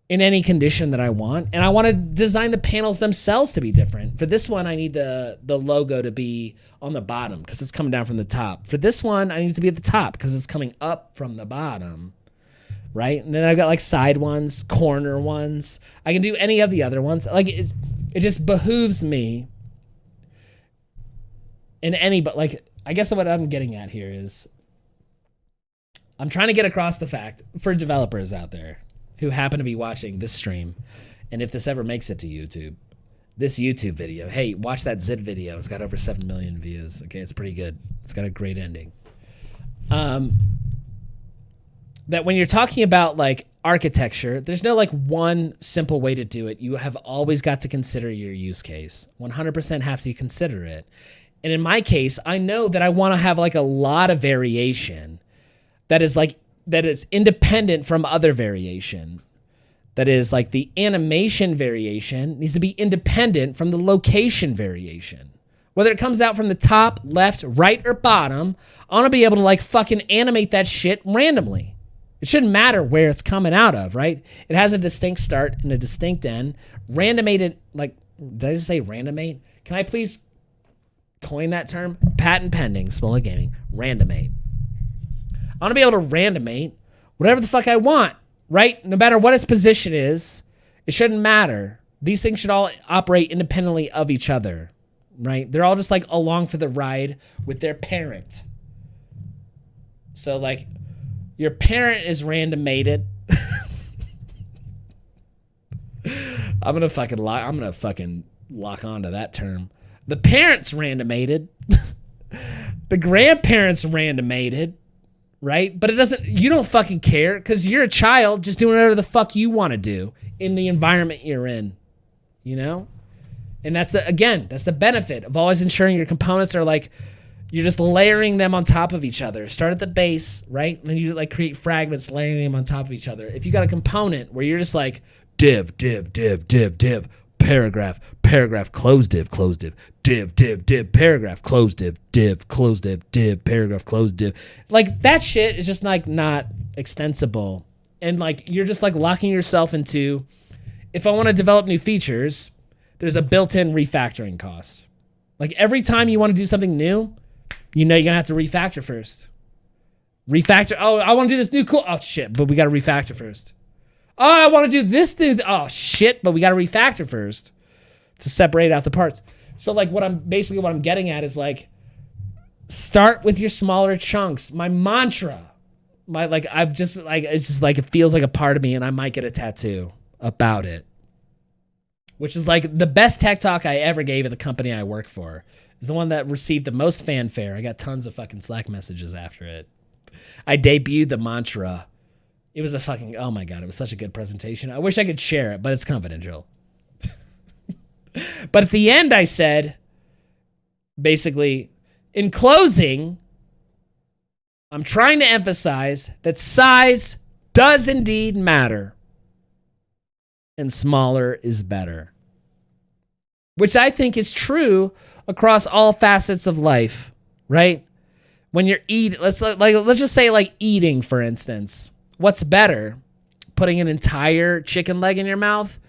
in any condition that I want. And I want to design the panels themselves to be different. For this one, I need the logo to be on the bottom because it's coming down from the top. For this one, I need it to be at the top because it's coming up from the bottom, right? And then I've got like side ones, corner ones. I can do any of the other ones. Like it just behooves me in any, but like, I guess what I'm getting at here is I'm trying to get across the fact for developers out there who happen to be watching this stream, and if this ever makes it to YouTube, this YouTube video, hey, watch that Zid video. It's got over 7 million views. Okay, it's pretty good. It's got a great ending. That when you're talking about like architecture, there's no like one simple way to do it. You have always got to consider your use case. 100% have to consider it. And in my case, I know that I want to have like a lot of variation that is independent from other variation. That is like the animation variation needs to be independent from the location variation. Whether it comes out from the top, left, right, or bottom, I want to be able to like fucking animate that shit randomly. It shouldn't matter where it's coming out of, right? It has a distinct start and a distinct end. Randomated, like, did I just say randomate? Can I please coin that term? Patent pending, Smolla Gaming. Randomate. I want to be able to randomate whatever the fuck I want, right? No matter what its position is, it shouldn't matter. These things should all operate independently of each other, right? They're all just like along for the ride with their parent. So like your parent is randomated. I'm gonna fucking lock onto that term. The parent's randomated. The grandparents randomated. Right? But you don't fucking care because you're a child just doing whatever the fuck you want to do in the environment you're in, you know? And that's the benefit of always ensuring your components are like, you're just layering them on top of each other. Start at the base, right? And then you like create fragments, layering them on top of each other. If you got a component where you're just like div, paragraph, close div, paragraph, close div, paragraph, close div. Like that shit is just like not extensible. And like you're just like locking yourself into, if I want to develop new features, there's a built-in refactoring cost. Like every time you want to do something new, you know you're gonna have to refactor first. Refactor, oh, I want to do this new cool, oh shit, but we gotta refactor first. Oh, I want to do this thing. Oh shit, but we got to refactor first to separate out the parts. So like what I'm getting at is like start with your smaller chunks. My mantra, it's just like it feels like a part of me and I might get a tattoo about it. Which is like the best tech talk I ever gave at the company I work for. It's the one that received the most fanfare. I got tons of fucking Slack messages after it. I debuted the mantra. It was oh my God, it was such a good presentation. I wish I could share it, but it's confidential. But at the end I said, basically, in closing, I'm trying to emphasize that size does indeed matter. and smaller is better. Which I think is true across all facets of life, right? When you're eating, let's just say like eating, for instance. What's better? Putting an entire chicken leg in your mouth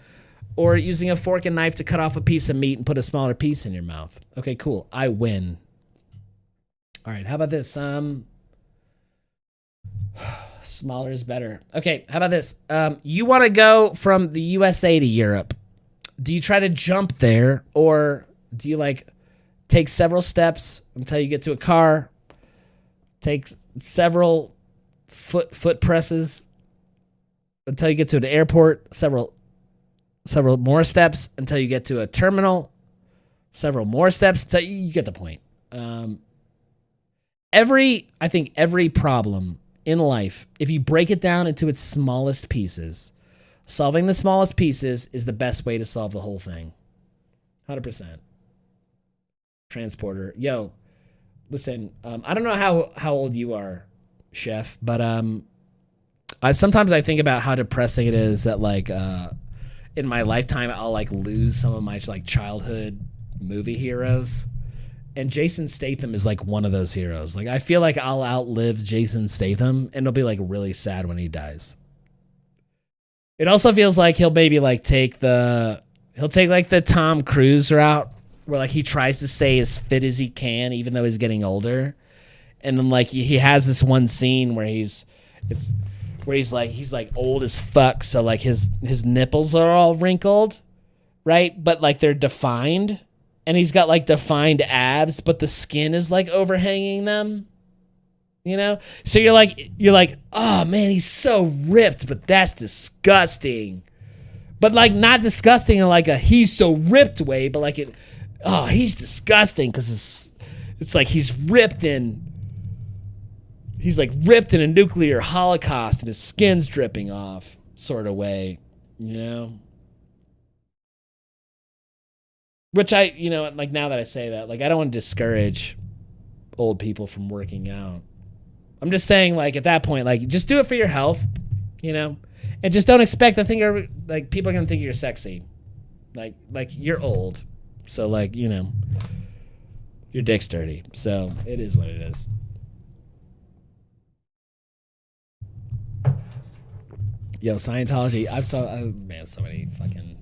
or using a fork and knife to cut off a piece of meat and put a smaller piece in your mouth? Okay, cool. I win. All right, how about this? Smaller is better. Okay, how about this? You want to go from the USA to Europe. Do you try to jump there, or do you like take several steps until you get to a car, take several foot presses until you get to an airport, several more steps until you get to a terminal, several more steps until you get the point. I think every problem in life, if you break it down into its smallest pieces, solving the smallest pieces is the best way to solve the whole thing. 100%. Transporter. Yo, listen, I don't know how old you are, Chef, but sometimes I think about how depressing it is that like in my lifetime I'll like lose some of my like childhood movie heroes. And Jason Statham is like one of those heroes. Like I feel like I'll outlive Jason Statham and it'll be like really sad when he dies. It also feels like he'll maybe like take like the Tom Cruise route where like he tries to stay as fit as he can even though he's getting older. And then like he has this one scene where he's like old as fuck, so like his nipples are all wrinkled, right? But like they're defined. And he's got like defined abs, but the skin is like overhanging them. You know? So you're like, oh man, he's so ripped, but that's disgusting. But like not disgusting in like a he's so ripped way, but like he's disgusting because it's like he's ripped in a nuclear holocaust and his skin's dripping off sort of way, you know? Which like now that I say that, like I don't want to discourage old people from working out. I'm just saying, like at that point, like just do it for your health, you know, and just don't expect like people are gonna think you're sexy, like you're old, so like you know, your dick's dirty, so it is what it is. Yo, Scientology, so many fucking.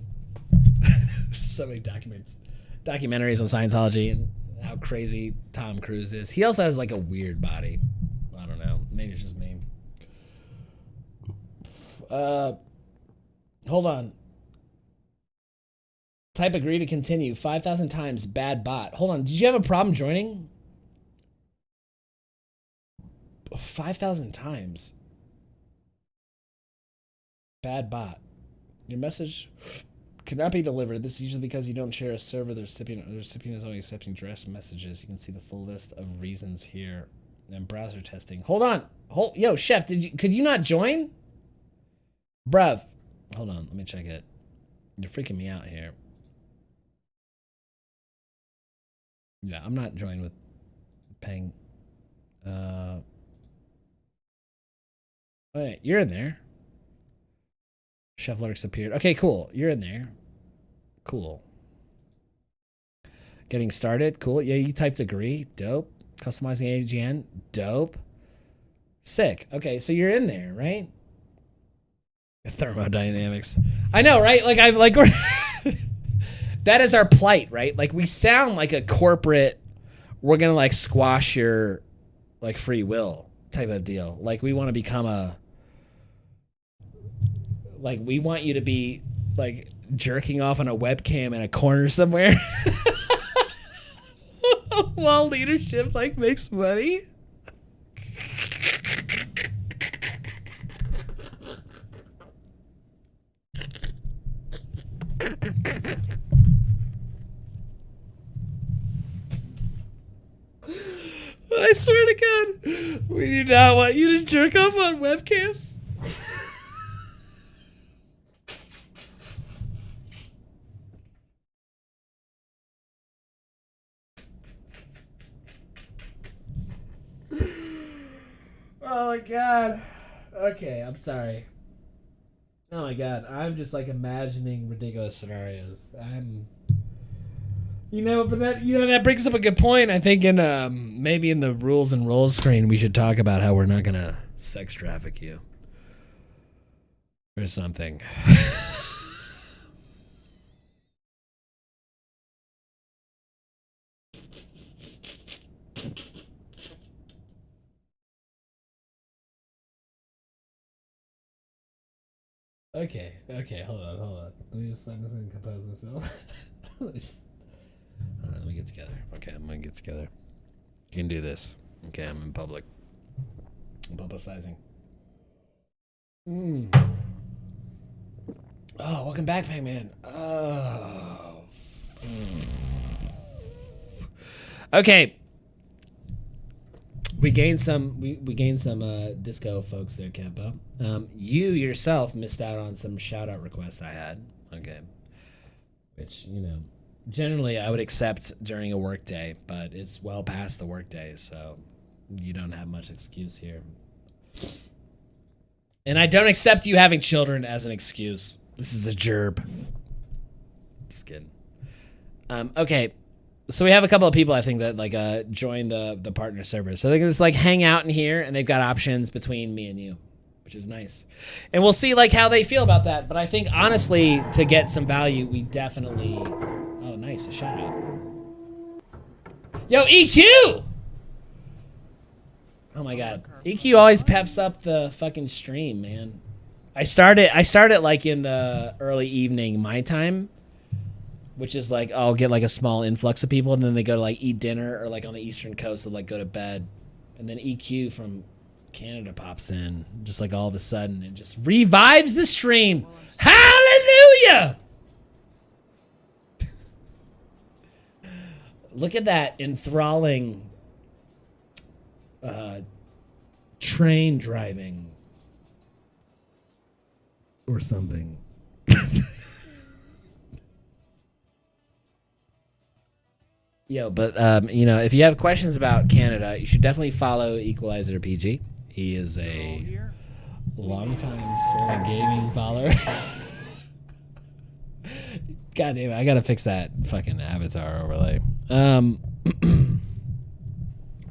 So many documentaries on Scientology and how crazy Tom Cruise is. He also has like a weird body. I don't know. Maybe it's just me. Hold on. Type agree to continue. 5,000 times. Bad bot. Hold on. Did you have a problem joining? 5,000 times. Bad bot. Your message cannot be delivered. This is usually because you don't share a server. The recipient is only accepting direct messages. You can see the full list of reasons here. And browser testing. Hold on. Yo, Chef, could you not join? Bruv. Hold on, let me check it. You're freaking me out here. Yeah, I'm not joining with paying. Wait, you're in there. Chef Lurks appeared. Okay, cool. You're in there. Cool. Getting started. Cool. Yeah, you typed agree. Dope. Customizing SGN. Dope. Sick. Okay, so you're in there, right? Thermodynamics. I know, right? Like we're that is our plight, right? Like we sound like a corporate, we're gonna like squash your like free will type of deal. Like we want to become we want you to be like jerking off on a webcam in a corner somewhere while leadership like makes money. I swear to God, we do not want you to jerk off on webcams. Oh my God. Okay, I'm sorry. Oh my god, I'm just like imagining ridiculous scenarios. But that brings up a good point. I think in maybe in the rules and roles screen we should talk about how we're not gonna sex traffic you or something. Okay, hold on. I'm just gonna compose myself. Hold on, let me get together. Okay, I'm gonna get together. You can do this. Okay, I'm in public. I'm publicizing. Oh, welcome back, Pac-Man. Oh. Okay. We gained some disco folks there, Campo. You yourself missed out on some shout out requests I had. Okay. Which, generally I would accept during a work day, but it's well past the work day, so you don't have much excuse here. And I don't accept you having children as an excuse. This is a gerb. Just kidding. Okay. So we have a couple of people I think that join the partner server. So they can just hang out in here and they've got options between me and you, which is nice. And we'll see how they feel about that. But I think honestly, to get some value, we definitely. Oh, nice, a shout out. Yo, EQ! Oh my god. EQ always peps up the fucking stream, man. I start it in the early evening my time, which is I'll get a small influx of people and then they go to eat dinner or on the Eastern Coast to go to bed. And then EQ from Canada pops in just all of a sudden and just revives the stream. Hallelujah! Look at that enthralling train driving or something. Yo, but if you have questions about Canada, you should definitely follow Equalizer PG. He is a longtime gaming follower. God damn it, I gotta fix that fucking avatar overlay. In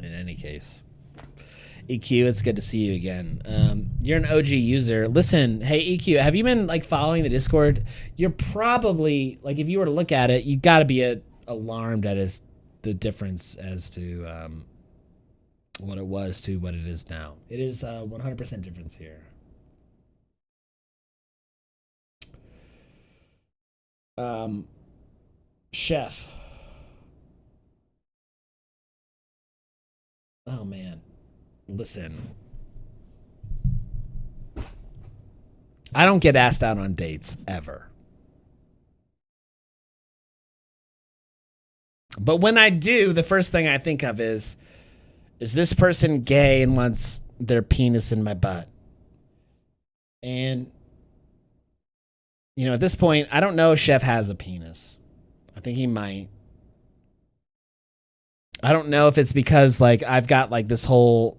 any case, EQ, it's good to see you again. You're an OG user. Listen, hey EQ, have you been following the Discord? You're probably if you were to look at it, you gotta be alarmed at the difference as to what it was to what it is now. It is 100% difference here. Chef. Oh man, listen. I don't get asked out on dates ever. But when I do, the first thing I think of is this person gay and wants their penis in my butt? And, at this point, I don't know if Chef has a penis. I think he might. I don't know if it's because, I've got, this whole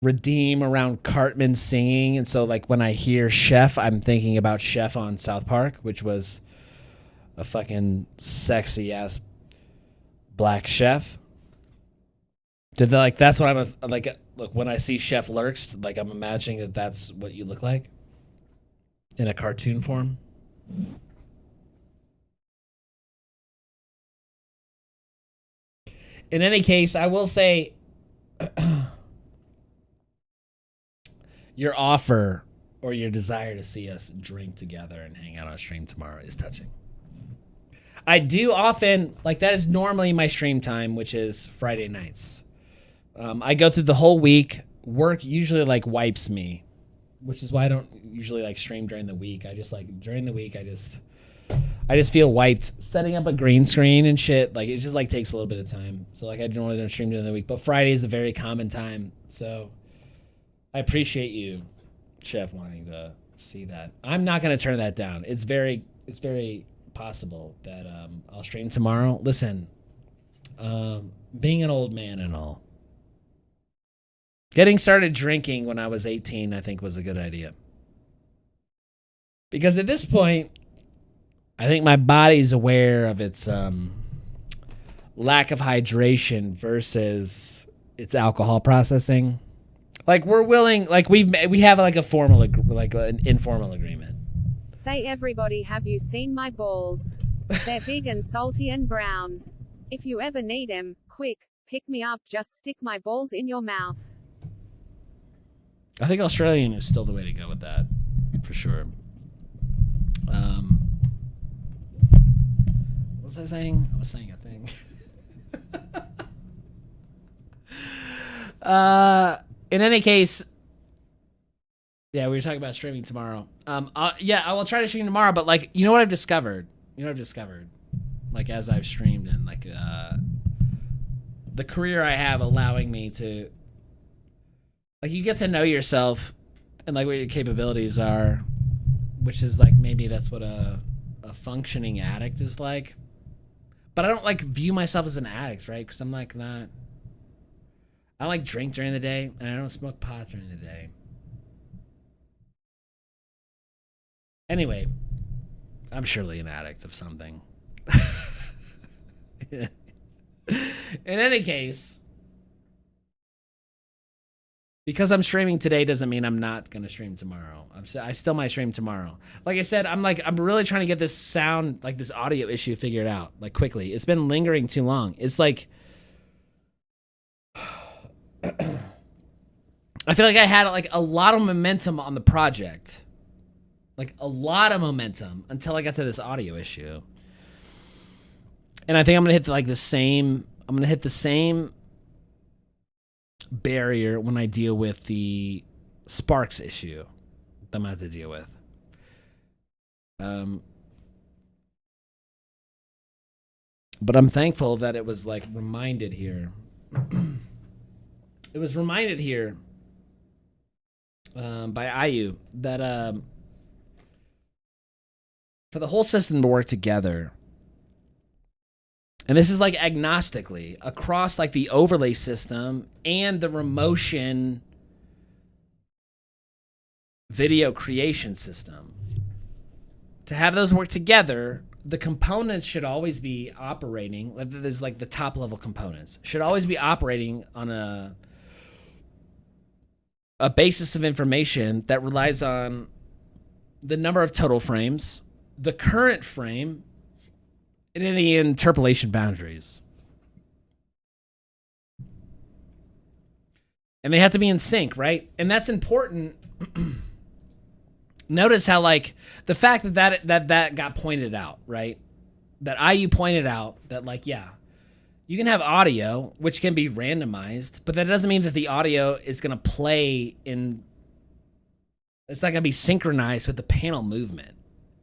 redeem around Cartman singing. And so, when I hear Chef, I'm thinking about Chef on South Park, which was a fucking sexy-ass black chef. That's what I'm look, when I see Chef Lurks, I'm imagining that that's what you look like in a cartoon form. In any case, I will say your offer or your desire to see us drink together and hang out on stream tomorrow is touching. I do often, that is normally my stream time, which is Friday nights. I go through the whole week. Work usually wipes me, which is why I don't usually stream during the week. I just during the week, I just feel wiped. Setting up a green screen and shit, it just takes a little bit of time. So I normally don't stream during the week, but Friday is a very common time. So I appreciate you, Chef, wanting to see that. I'm not gonna turn that down. It's very possible that I'll stream tomorrow. Listen, being an old man and all, getting started drinking when I was 18, I think was a good idea. Because at this point, I think my body's aware of its lack of hydration versus its alcohol processing. Like we're willing, like we have like a formal, like an informal agreement. Say everybody, have you seen my balls? They're big and salty and brown. If you ever need 'em, quick, pick me up, just stick my balls in your mouth. I think Australian is still the way to go with that, for sure. What was I saying? I was saying a thing. In any case, yeah, we were talking about streaming tomorrow. Yeah, I will try to stream tomorrow, but like, you know what I've discovered? Like, as I've streamed and like, the career I have allowing me to, like, you get to know yourself and like what your capabilities are, which is like, maybe that's what a functioning addict is like. But I don't like view myself as an addict, right? Because I'm like not, I don't like drink during the day and I don't smoke pot during the day. Anyway, I'm surely an addict of something. In any case, because I'm streaming today doesn't mean I'm not going to stream tomorrow. I still might stream tomorrow. Like I said, I'm really trying to get this sound, like this audio issue figured out, like quickly. It's been lingering too long. It's like, I feel like I had like a lot of momentum on the project. Like a lot of momentum until I got to this audio issue. And I think I'm going to hit like the same, I'm going to hit the same barrier when I deal with the Sparks issue that I'm going to have to deal with. But I'm thankful that it was like reminded here. It was reminded here by IU that for the whole system to work together, and this is like agnostically across like the overlay system and the Remotion video creation system, to have those work together, the components should always be operating. There's like the top level components should always be operating on a basis of information that relies on the number of total frames, the current frame, and any interpolation boundaries. And they have to be in sync, right? And that's important. Notice how, like, the fact that got pointed out, right? That IU pointed out that, like, yeah, you can have audio, which can be randomized, but that doesn't mean that the audio is going to play in, it's not going to be synchronized with the panel movement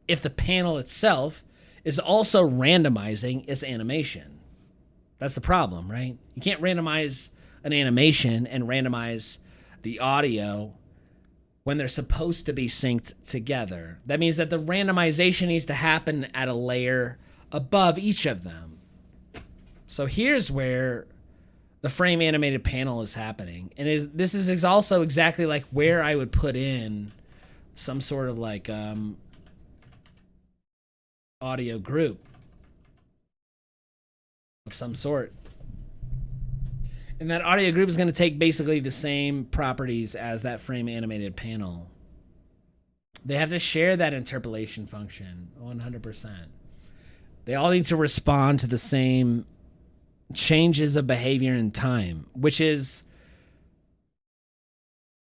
if the panel itself is also randomizing its animation. That's the problem, right? You can't randomize an animation and randomize the audio when they're supposed to be synced together. That means that the randomization needs to happen at a layer above each of them. So here's where the frame animated panel is happening. And this is also exactly like where I would put in some sort of like audio group of some sort. And that audio group is going to take basically the same properties as that frame animated panel. They have to share that interpolation function 100%. They all need to respond to the same changes of behavior in time, which is,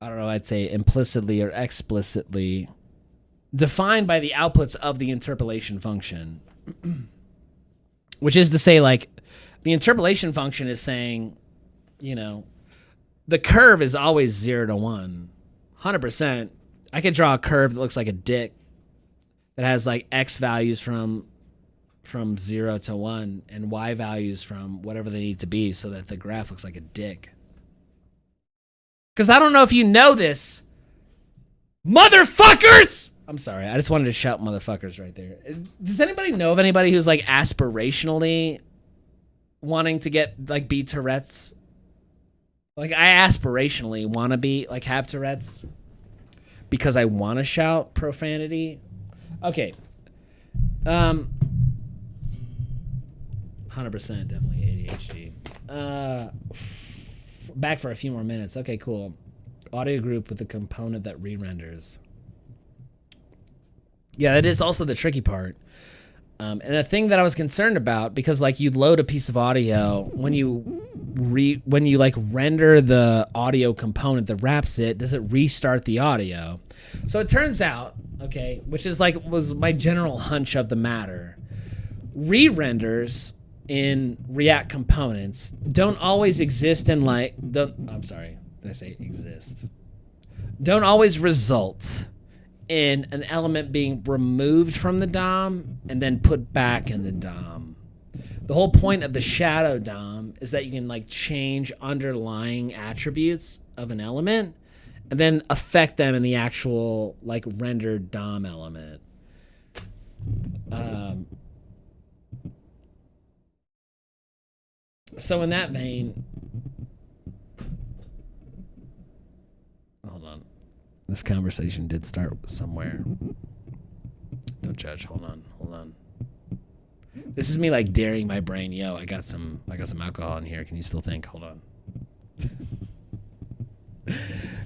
I don't know, I'd say implicitly or explicitly defined by the outputs of the interpolation function. Which is to say, like, the interpolation function is saying, you know, the curve is always 0 to 1. 100%. I could draw a curve that looks like a dick that has like X values from 0 to 1 and Y values from whatever they need to be so that the graph looks like a dick. Because I don't know if you know this, motherfuckers! I'm sorry, I just wanted to shout motherfuckers right there. Does anybody know of anybody who's like aspirationally wanting to get like be Tourette's? Like I aspirationally want to be like have Tourette's because I want to shout profanity. Okay. 100% definitely ADHD. Back for a few more minutes. Okay, cool. Audio group with a component that re-renders. Yeah, that is also the tricky part. And a thing that I was concerned about, because like you'd load a piece of audio, when you like render the audio component that wraps it, does it restart the audio? So it turns out, okay, which is like was my general hunch of the matter. Re-renders in React components don't always exist in like I'm sorry, did I say exist? Don't always result in an element being removed from the DOM and then put back in the DOM. The whole point of the shadow DOM is that you can like change underlying attributes of an element and then affect them in the actual like rendered DOM element. So in that vein, hold on. This conversation did start somewhere. Don't judge. Hold on. This is me like daring my brain. Yo, I got some alcohol in here. Can you still think? Hold on.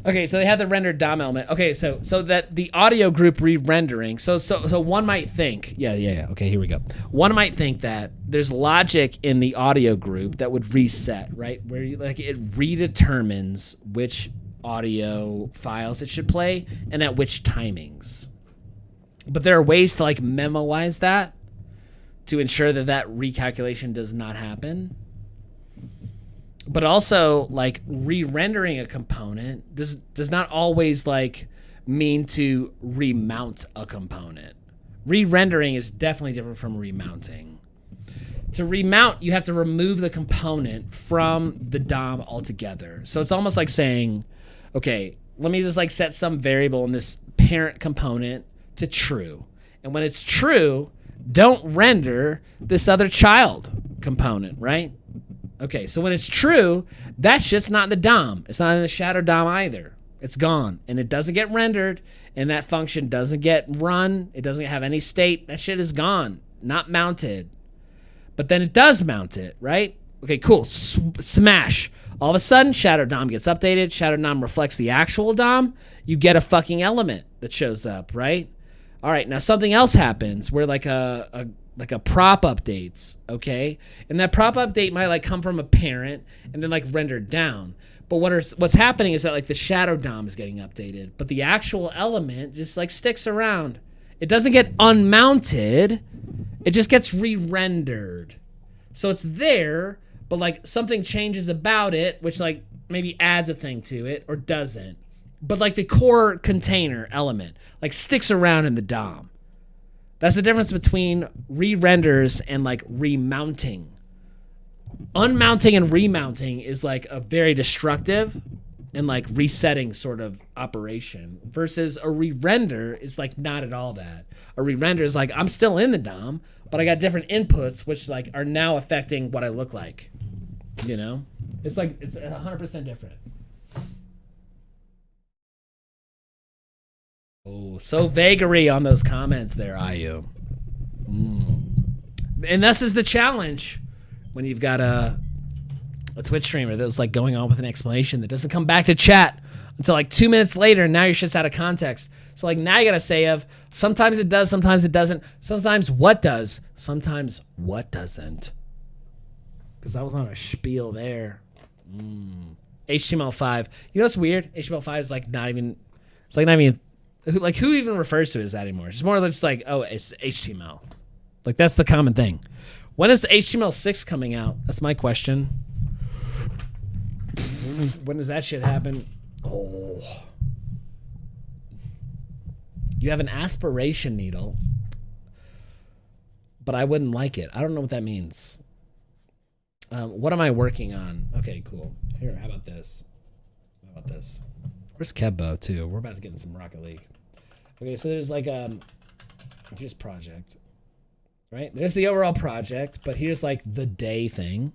Okay, so they have the rendered DOM element. Okay, so that the audio group re-rendering. So one might think, yeah. Okay, here we go. One might think that there's logic in the audio group that would reset, right? Where it redetermines which audio files it should play and at which timings. But there are ways to like memoize that to ensure that recalculation does not happen. But also like re-rendering a component does not always like mean to remount a component. Re-rendering is definitely different from remounting. To remount, you have to remove the component from the DOM altogether. So it's almost like saying, okay, let me just like set some variable in this parent component to true. And when it's true, don't render this other child component, right? Okay, so when it's true, that shit's not in the DOM. It's not in the shadow DOM either. It's gone, and it doesn't get rendered, and that function doesn't get run. It doesn't have any state. That shit is gone, not mounted. But then it does mount it, right? Okay, cool. Smash. All of a sudden, shadow DOM gets updated. Shadow DOM reflects the actual DOM. You get a fucking element that shows up, right? All right, now something else happens where like a prop updates, okay? And that prop update might like come from a parent and then like rendered down. But what's happening is that like the shadow DOM is getting updated, but the actual element just like sticks around. It doesn't get unmounted. It just gets re-rendered. So it's there, but like something changes about it, which like maybe adds a thing to it or doesn't. But like the core container element like sticks around in the DOM. That's the difference between re-renders and like remounting. Unmounting and remounting is like a very destructive and like resetting sort of operation versus a re-render is like not at all that. A re-render is like I'm still in the DOM, but I got different inputs which like are now affecting what I look like. You know? It's like it's 100% different. Oh, so vagary on those comments there, IU. And this is the challenge when you've got a Twitch streamer that's like going on with an explanation that doesn't come back to chat until like 2 minutes later, and now your shit's out of context. So like now you gotta say of sometimes it does, sometimes it doesn't, sometimes what does, sometimes what doesn't. Because I was on a spiel there. HTML5. You know what's weird? HTML5 is like not even. It's like not even. Who even refers to it as that anymore? It's more just like, oh, it's HTML. Like, that's the common thing. When is HTML6 coming out? That's my question. When does that shit happen? Oh. You have an aspiration needle, but I wouldn't like it. I don't know what that means. What am I working on? Okay, cool. Here, how about this? How about this? Where's Kebbo, too? We're about to get in some Rocket League. Okay, so there's like, here's project, right? There's the overall project, but here's like the day thing.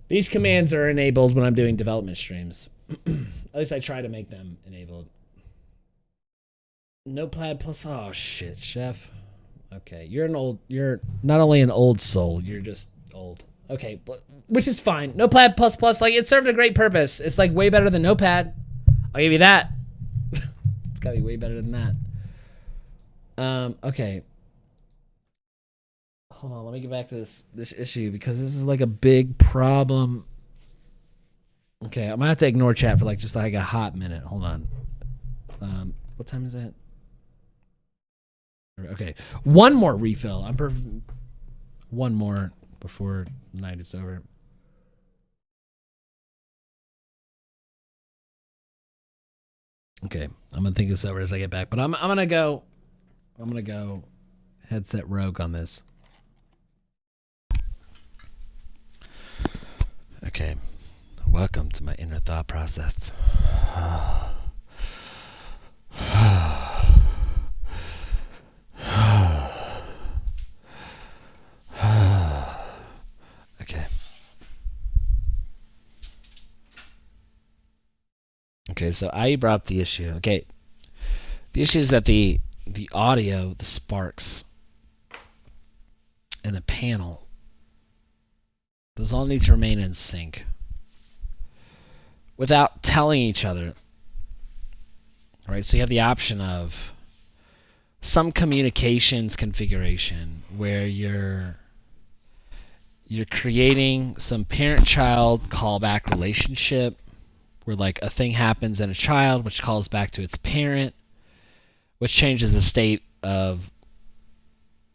These commands are enabled when I'm doing development streams. At least I try to make them enabled. No plaid plus. Oh shit, chef. Okay, you're not only an old soul, you're just old. Okay, but which is fine. No plaid plus plus, like it served a great purpose. It's like way better than notepad. I'll give you that. It's gotta be way better than that. Okay. Hold on, let me get back to this issue because this is like a big problem. Okay, I'm gonna have to ignore chat for like just like a hot minute. Hold on. What time is that? Okay, one more refill. I'm perfect. One more before the night is over. Okay, I'm gonna think this over as I get back, but I'm gonna go headset rogue on this. Okay, welcome to my inner thought process. Okay. Okay, so I brought up the issue. Okay, the issue is that the audio, the sparks, and the panel, those all need to remain in sync without telling each other. Right, so you have the option of some communications configuration where you're creating some parent-child callback relationship where like a thing happens in a child which calls back to its parent, which changes the state of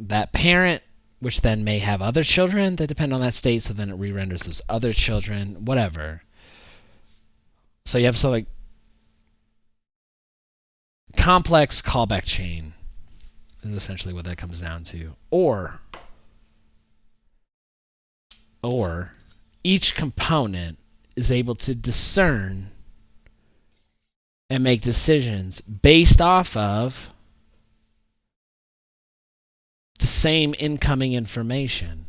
that parent, which then may have other children that depend on that state, so then it re-renders those other children, whatever. So you have some like complex callback chain is essentially what that comes down to. Or each component is able to discern and make decisions based off of the same incoming information.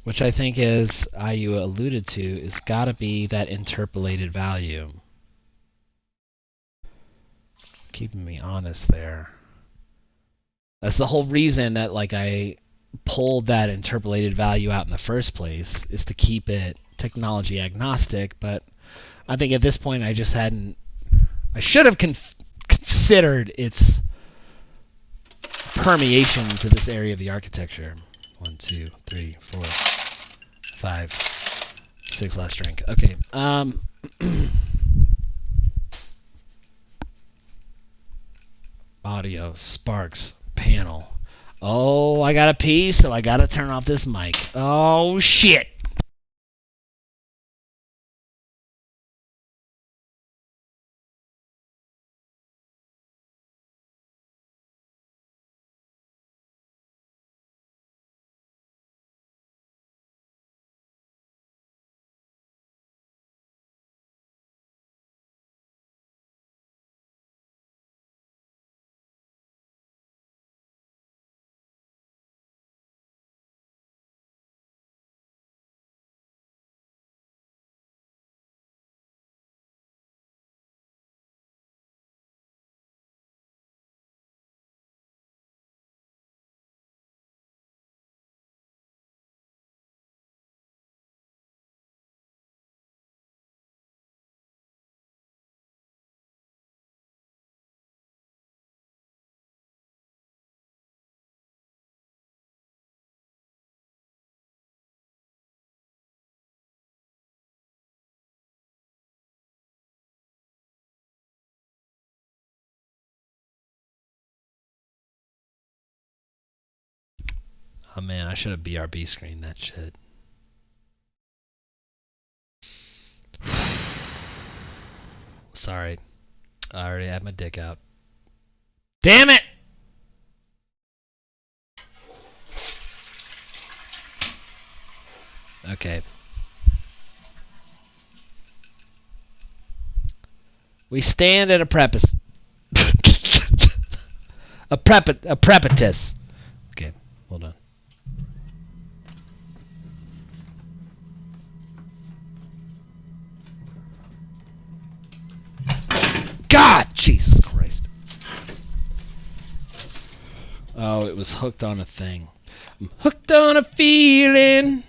Which I think, as IU alluded to, is gotta be that interpolated value. Keeping me honest there. That's the whole reason that like I pulled that interpolated value out in the first place, is to keep it technology agnostic, but I think at this point I should have considered its permeation to this area of the architecture. 1, 2, 3, 4, 5, 6, last drink. Okay. Audio, sparks, panel. Oh, I gotta pee, so I gotta turn off this mic. Oh, shit! Oh man, I should have BRB screened that shit. Sorry. I already had my dick out. Damn it! Okay. We stand at a preface. a prepatus. Okay, hold on. Jesus Christ. Oh, it was hooked on a thing. I'm hooked on a feeling.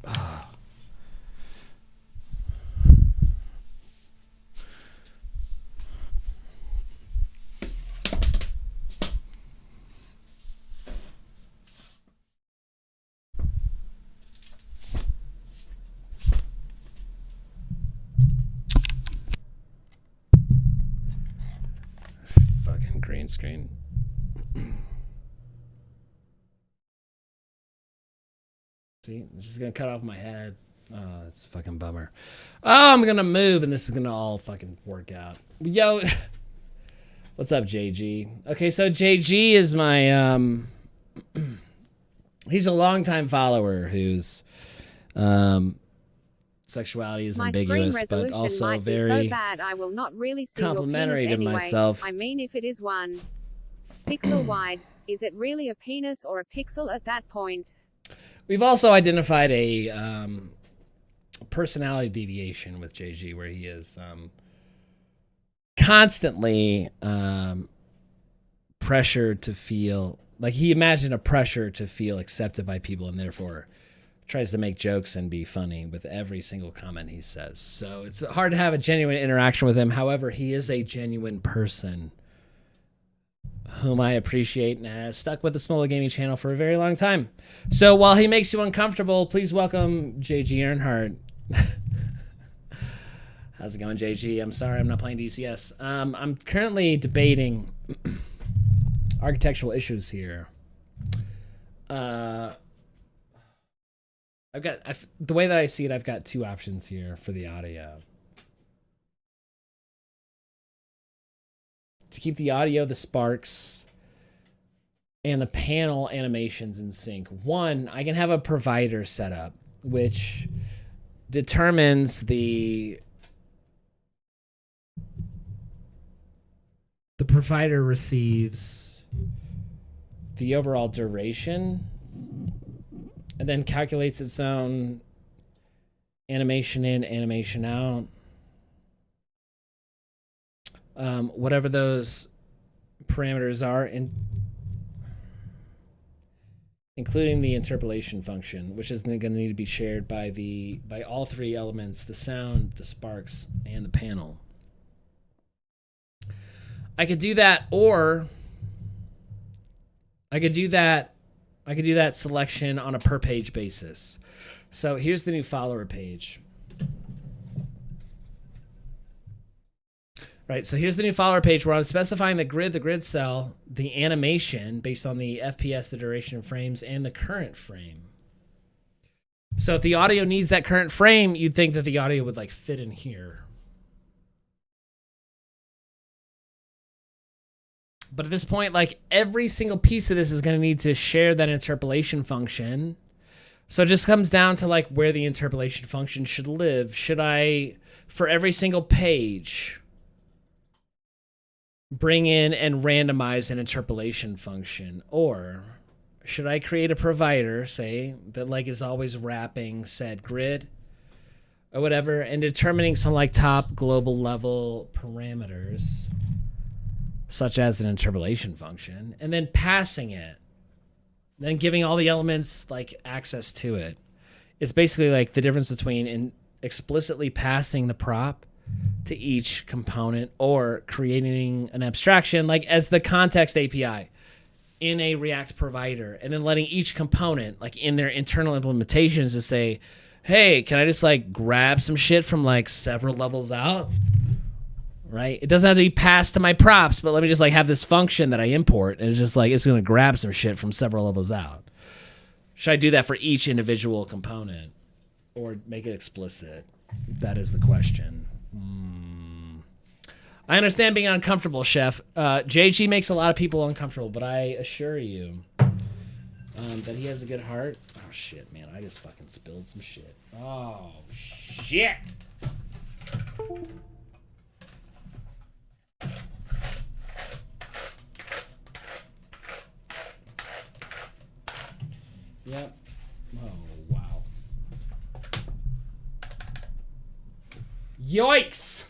Ah. Fucking green screen. See, it's just gonna cut off my head. Oh, that's a fucking bummer. Oh, I'm gonna move and this is gonna all fucking work out. Yo, what's up, JG? Okay, so JG is my he's a longtime follower whose sexuality is My ambiguous, screen but resolution also might be very so bad I will not really see your complimentary penis to anyway. myself. I mean, if it is 1 pixel wide, is it really a penis or a pixel at that point? We've also identified a personality deviation with JG where he is constantly pressured to feel like he imagined a pressure to feel accepted by people and therefore tries to make jokes and be funny with every single comment he says. So it's hard to have a genuine interaction with him. However, he is a genuine person whom I appreciate and has stuck with the Smola Gaming channel for a very long time. So while he makes you uncomfortable, please welcome JG Earnhardt. How's it going, JG? I'm sorry I'm not playing DCS. I'm currently debating architectural issues here. The way that I see it, I've got two options here for the audio. To keep the audio, the sparks, and the panel animations in sync. One, I can have a provider set up, which determines the provider receives the overall duration and then calculates its own animation in, animation out. Whatever those parameters are, including the interpolation function, which is going to need to be shared by all three elements: the sound, the sparks, and the panel. I could do that, or I could do that selection on a per page basis. So here's the new follower page. Right, so here's the new follower page where I'm specifying the grid cell, the animation based on the FPS, the duration of frames, and the current frame. So if the audio needs that current frame, you'd think that the audio would like fit in here. But at this point, like every single piece of this is going to need to share that interpolation function. So it just comes down to like where the interpolation function should live. Should I, for every single page, bring in and randomize an interpolation function? Or should I create a provider, say, that like is always wrapping said grid or whatever and determining some like top global level parameters, such as an interpolation function, and then passing it, then giving all the elements like access to it. It's basically like the difference between explicitly passing the prop to each component or creating an abstraction like as the context API in a React provider, and then letting each component like in their internal implementations to say, hey, can I just like grab some shit from like several levels out? Right? It doesn't have to be passed to my props, but let me just like have this function that I import, and it's just like it's going to grab some shit from several levels out. Should I do that for each individual component or make it explicit? That is the question. I understand being uncomfortable, Chef. JG makes a lot of people uncomfortable, but I assure you that he has a good heart. Oh, shit, man. I just fucking spilled some shit. Oh, shit. Yep. Oh, wow. Yikes!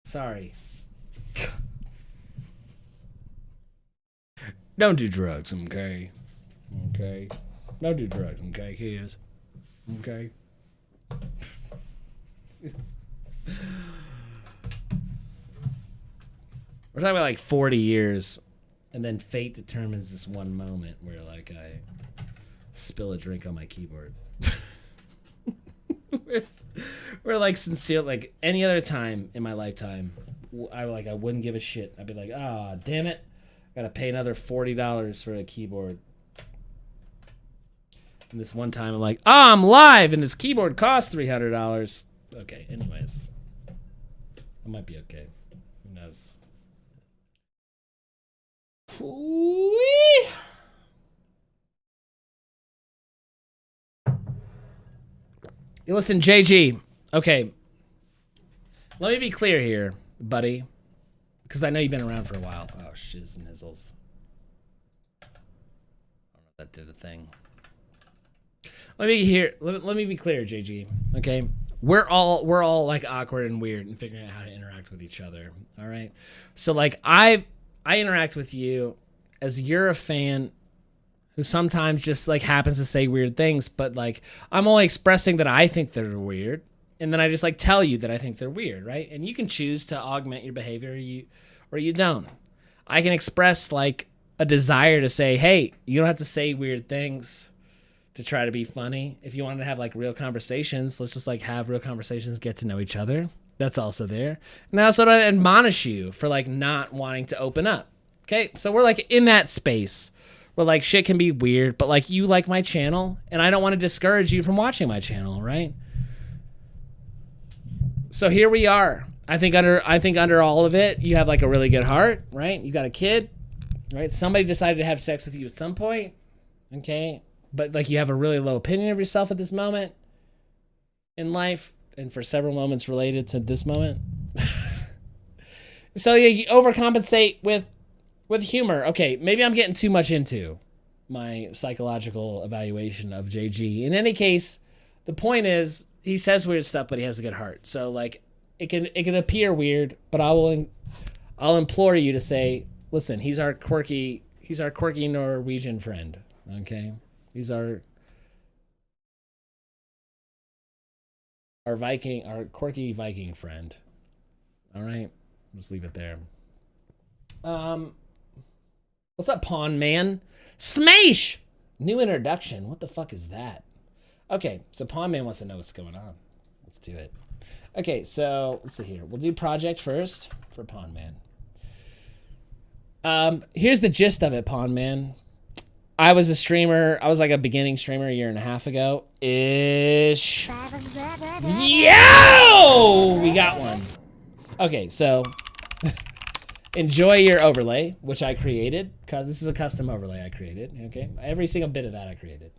Sorry. Don't do drugs, okay? Okay. Don't do drugs, okay, kids? Okay. We're talking about like 40 years, and then fate determines this one moment where like I spill a drink on my keyboard. We're like sincere, like any other time in my lifetime, I wouldn't give a shit. I'd be like, ah, damn it, gotta pay another $40 for a keyboard. And this one time, I'm like, ah, I'm live, and this keyboard costs $300. Okay, anyways, I might be okay. Who knows? Whee! Listen, JG. Okay. Let me be clear here, buddy. Because I know you've been around for a while. Oh, shiz and hizzles. I don't know if that did a thing. Let me be clear, JG. Okay? We're all like awkward and weird and figuring out how to interact with each other. All right? So like I interact with you as you're a fan who sometimes just like happens to say weird things, but like I'm only expressing that I think they're weird, and then I just like tell you that I think they're weird, right? And you can choose to augment your behavior or you don't. I can express like a desire to say, hey, you don't have to say weird things to try to be funny. If you want to have like real conversations, let's just like have real conversations, get to know each other. That's also there. And I also don't admonish you for like not wanting to open up. Okay, so we're like in that space where like shit can be weird, but like you like my channel, and I don't want to discourage you from watching my channel, right? So here we are. I think under all of it, you have like a really good heart, right? You got a kid, right? Somebody decided to have sex with you at some point, okay? But like you have a really low opinion of yourself at this moment in life, and for several moments related to this moment. So yeah, you overcompensate with humor. Okay, maybe I'm getting too much into my psychological evaluation of JG. In any case, the point is he says weird stuff, but he has a good heart. So like it can appear weird, but I'll implore you to say, listen, he's our quirky Norwegian friend. Okay? He's our quirky Viking friend. All right? Let's leave it there. What's up, Pawn Man? Smash! New introduction. What the fuck is that? Okay, so Pawn Man wants to know what's going on. Let's do it. Okay, so let's see here. We'll do project first for Pawn Man. Here's the gist of it, Pawn Man. I was a streamer. I was like a beginning streamer a year and a half ago. Ish. Yo! We got one. Okay, so enjoy your overlay, which I created. This is a custom overlay I created. Okay, every single bit of that I created.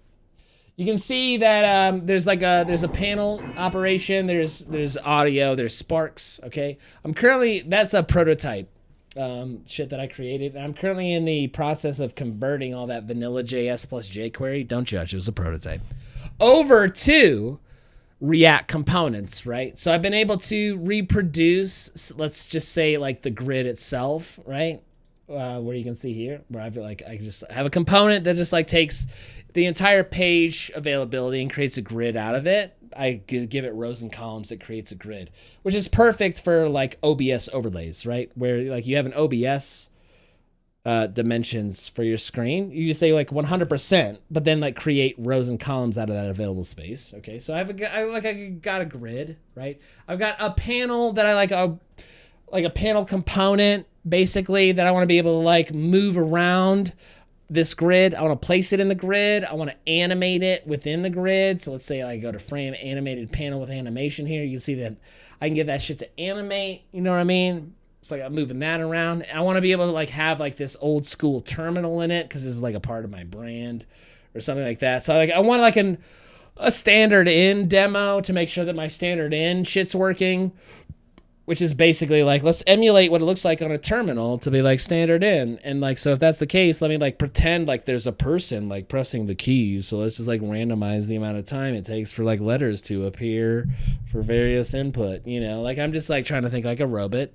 You can see that there's a panel operation. There's audio. There's sparks. Okay, that's a prototype shit that I created. And I'm currently in the process of converting all that vanilla JS plus jQuery. Don't judge. It was a prototype. Over to React components, right? So I've been able to reproduce, let's just say like the grid itself, right? Where you can see here, where I just have a component that just like takes the entire page availability and creates a grid out of it. I give it rows and columns that creates a grid, which is perfect for like OBS overlays, right? Where like you have an OBS dimensions for your screen. You just say like 100%, but then like create rows and columns out of that available space. Okay, so I got a grid, right? I've got a panel that I like a panel component basically that I want to be able to like move around this grid. I want to place it in the grid. I want to animate it within the grid. So let's say I go to frame animated panel with animation here. You can see that I can get that shit to animate. You know what I mean? It's like I'm moving that around. I want to be able to like have like this old school terminal in it because this is like a part of my brand or something like that. So like I want like a standard in demo to make sure that my standard in shit's working, which is basically like, let's emulate what it looks like on a terminal to be like standard in. And like, so if that's the case, let me like pretend like there's a person like pressing the keys. So let's just like randomize the amount of time it takes for like letters to appear for various input, you know, like I'm just like trying to think like a robot.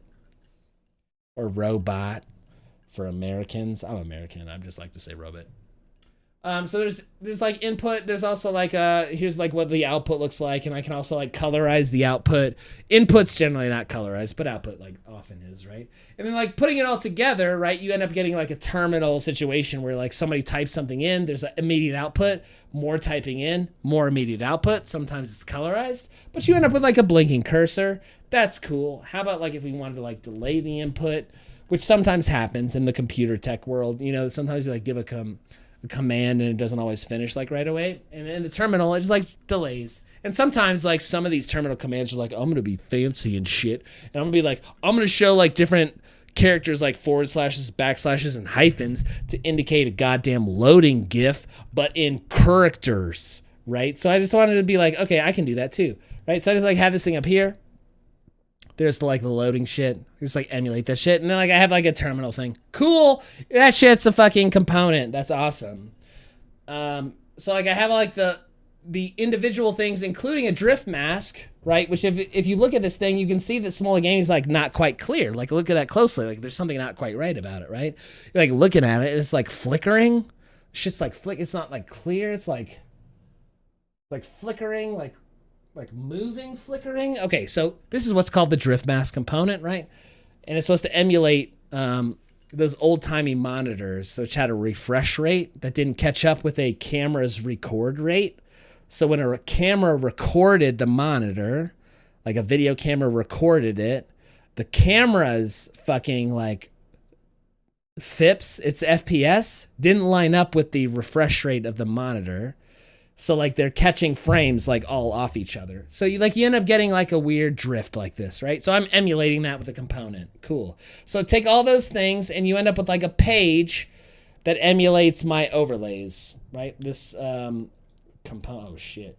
or robot for Americans. I'm American. I just like to say robot. So there's like input. There's also like here's like what the output looks like, and I can also like colorize the output. Input's generally not colorized, but output like often is, right? And then like putting it all together, right? You end up getting like a terminal situation where like somebody types something in, there's an immediate output, more typing in, more immediate output. Sometimes it's colorized, but you end up with like a blinking cursor. That's cool. How about like if we wanted to like delay the input, which sometimes happens in the computer tech world. You know, sometimes you like give a command and it doesn't always finish like right away. And in the terminal, it's like delays. And sometimes like some of these terminal commands are like, I'm going to be fancy and shit. And I'm going to be like, I'm going to show like different characters like forward slashes, backslashes, and hyphens to indicate a goddamn loading GIF, but in characters, right? So I just wanted to be like, okay, I can do that too, right? So I just like have this thing up here. There's the loading shit. Just like emulate that shit. And then like I have like a terminal thing. Cool. That shit's a fucking component. That's awesome. So like I have like the individual things, including a drift mask, right? Which if you look at this thing, you can see that Small Game is like not quite clear. Like look at that closely. Like there's something not quite right about it, right? You're like looking at it, and it's like flickering. It's just like it's not like clear. It's like flickering, like moving, flickering. Okay, so this is what's called the drift mask component, right? And it's supposed to emulate those old-timey monitors, which had a refresh rate that didn't catch up with a camera's record rate. So when a camera recorded the monitor, like a video camera recorded it, the camera's fucking like FIPS, its FPS, didn't line up with the refresh rate of the monitor. So like they're catching frames like all off each other. So you end up getting like a weird drift like this, right? So I'm emulating that with a component. Cool. So take all those things and you end up with like a page that emulates my overlays, right? This oh shit.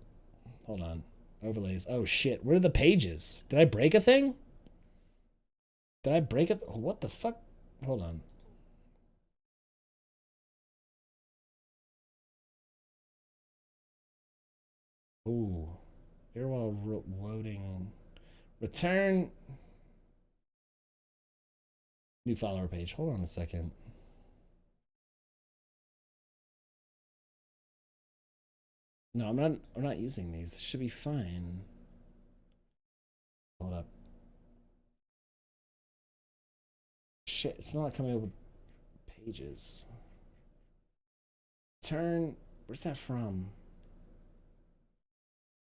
Hold on. Overlays. Oh shit. Where are the pages? Did I break a thing? Did I break it? What the fuck? Hold on. Ooh, here while loading, return new follower page. Hold on a second. No, I'm not using these. This should be fine. Hold up. Shit, it's not coming up with pages. Return, where's that from?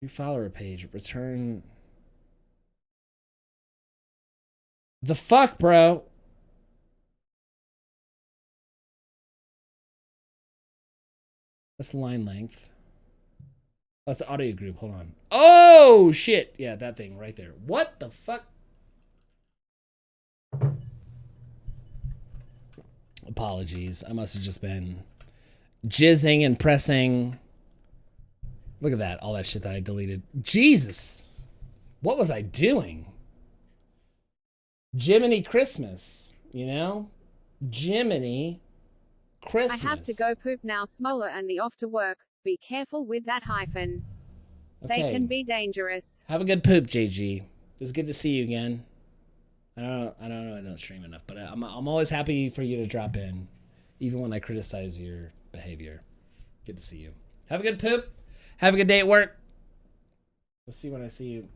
New follower page. Return. The fuck, bro? That's line length. Oh, that's the audio group. Hold on. Oh, shit. Yeah, that thing right there. What the fuck? Apologies. I must have just been jizzing and pressing. Look at that, all that shit that I deleted. Jesus, what was I doing? Jiminy Christmas, you know? Jiminy Christmas. I have to go poop now, Smoller, and the off to work. Be careful with that hyphen. Okay. They can be dangerous. Have a good poop, JG. It was good to see you again. I don't know. I don't stream enough, but I'm always happy for you to drop in, even when I criticize your behavior. Good to see you. Have a good poop. Have a good day at work. Let's see when I see you.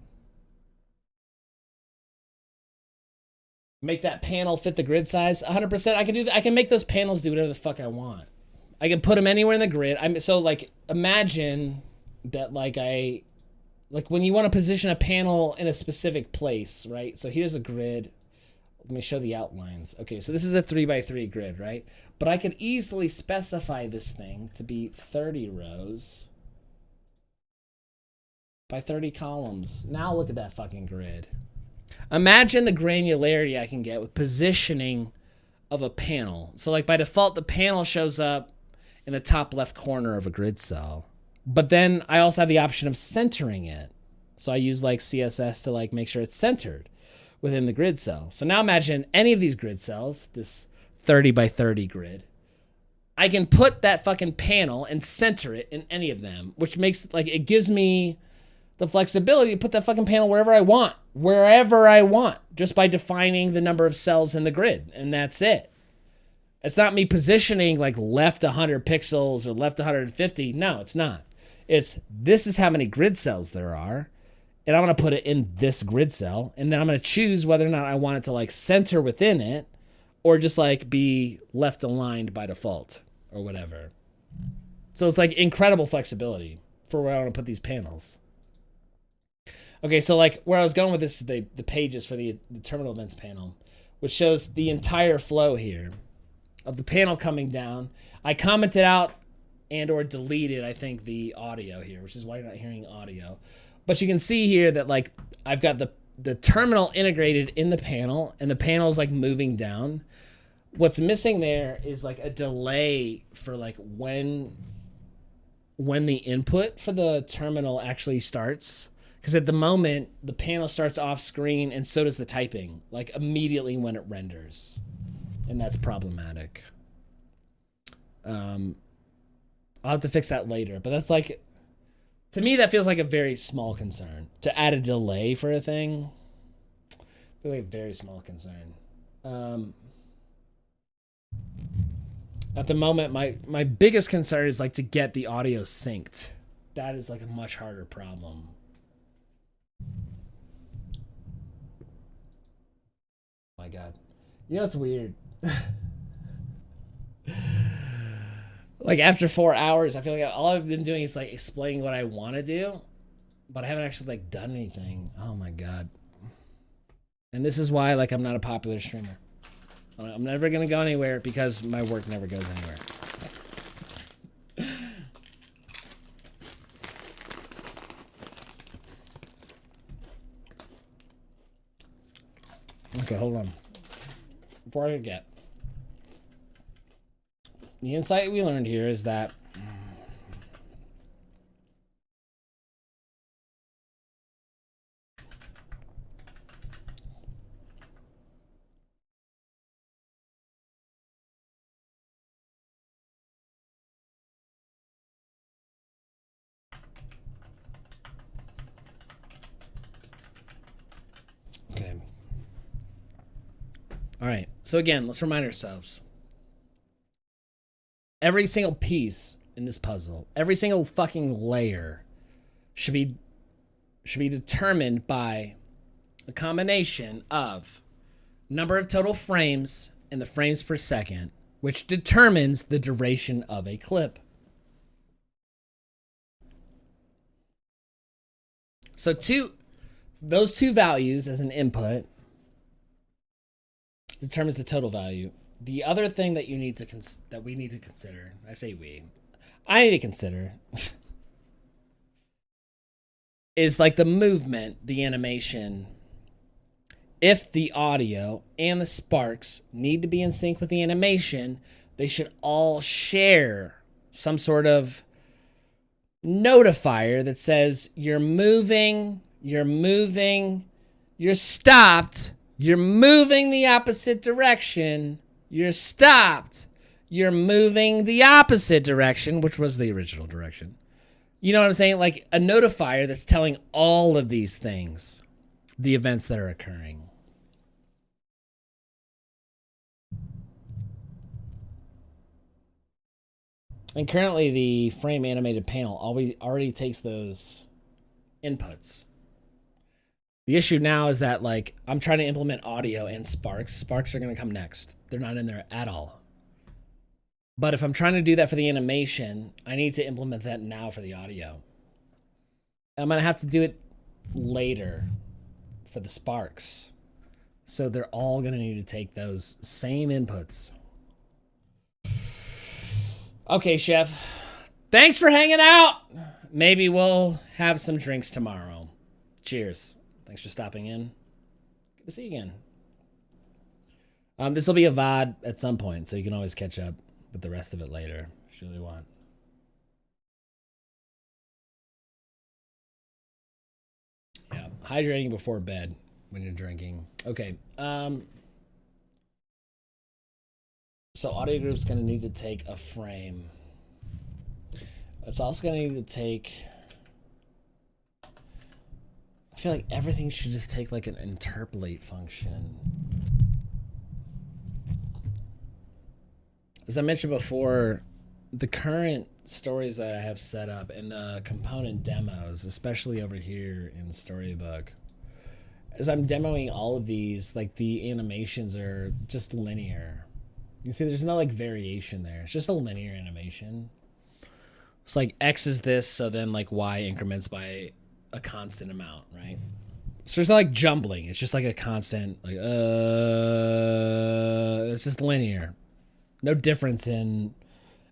Make that panel fit the grid size. 100%. I can do that. I can make those panels do whatever the fuck I want. I can put them anywhere in the grid. So like imagine that like when you want to position a panel in a specific place, right? So here's a grid. Let me show the outlines. Okay, so this is a 3x3 grid, right? But I could easily specify this thing to be 30 rows by 30 columns. Now look at that fucking grid. Imagine the granularity I can get with positioning of a panel. So like by default, the panel shows up in the top left corner of a grid cell. But then I also have the option of centering it. So I use like CSS to like make sure it's centered within the grid cell. So now imagine any of these grid cells, this 30 by 30 grid. I can put that fucking panel and center it in any of them, which makes like, it gives me the flexibility to put that fucking panel wherever I want, just by defining the number of cells in the grid, and that's it. It's not me positioning like left 100 pixels or left 150. No, it's not. This is how many grid cells there are, and I'm going to put it in this grid cell, and then I'm going to choose whether or not I want it to like center within it or just like be left aligned by default or whatever. So it's like incredible flexibility for where I want to put these panels. Okay, so like where I was going with this is the pages for the terminal events panel, which shows the entire flow here of the panel coming down. I commented out and or deleted, I think, the audio here, which is why you're not hearing audio. But you can see here that like I've got the terminal integrated in the panel, and the panel is like moving down. What's missing there is like a delay for like when the input for the terminal actually starts. Because at the moment, the panel starts off screen, and so does the typing, like immediately when it renders. And that's problematic. I'll have to fix that later, but that's like, to me, that feels like a very small concern. To add a delay for a thing, really a very small concern. At the moment, my biggest concern is like to get the audio synced. That is like a much harder problem. My God. You know what's weird? Like after 4 hours, I feel like all I've been doing is like explaining what I want to do, but I haven't actually like done anything. Oh my God. And this is why like I'm not a popular streamer. I'm never going to go anywhere because my work never goes anywhere. Okay, hold on. Before I forget, the insight we learned here is that okay. All right. So again, let's remind ourselves. Every single piece in this puzzle, every single fucking layer should be determined by a combination of number of total frames and the frames per second, which determines the duration of a clip. So those two values as an input determines the total value. The other thing that you need to that we need to consider, I need to consider is like the movement, the animation. If the audio and the sparks need to be in sync with the animation, they should all share some sort of notifier that says you're moving, you're stopped, you're moving the opposite direction, you're stopped, you're moving the opposite direction, which was the original direction. You know what I'm saying? Like a notifier that's telling all of these things, the events that are occurring. And currently the frame animated panel already takes those inputs. The issue now is that like I'm trying to implement audio and sparks. Sparks are going to come next. They're not in there at all. But if I'm trying to do that for the animation, I need to implement that now for the audio. I'm going to have to do it later for the sparks. So they're all going to need to take those same inputs. Okay, Chef. Thanks for hanging out. Maybe we'll have some drinks tomorrow. Cheers. Thanks for stopping in. Good to see you again. This will be a VOD at some point, so you can always catch up with the rest of it later if you really want. Yeah, hydrating before bed when you're drinking. Okay. So audio group's gonna need to take a frame. It's also gonna need to take feel like everything should just take like an interpolate function. As I mentioned before, the current stories that I have set up in the component demos, especially over here in Storybook, as I'm demoing all of these, like the animations are just linear. You see, there's no like variation there. It's just a linear animation. It's like X is this, so then like Y increments by a constant amount, right? So there's no like jumbling. It's just like a constant, like it's just linear. No difference in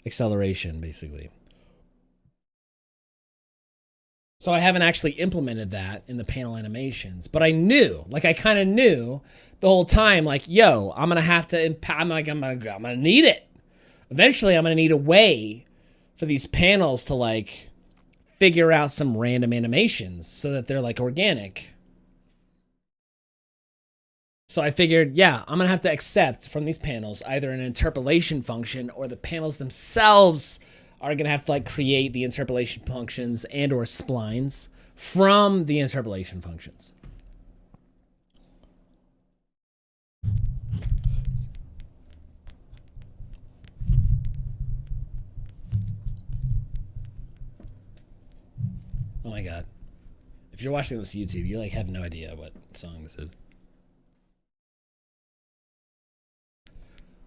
acceleration, basically. So I haven't actually implemented that in the panel animations, but I knew, like I kind of knew the whole time, like, yo, I'm gonna have to, I'm gonna need it. Eventually, I'm gonna need a way for these panels to like figure out some random animations so that they're like organic. So I figured, yeah, I'm gonna have to accept from these panels either an interpolation function or the panels themselves are gonna have to like create the interpolation functions and or splines from the interpolation functions. Oh my god. If you're watching this YouTube, you like have no idea what song this is.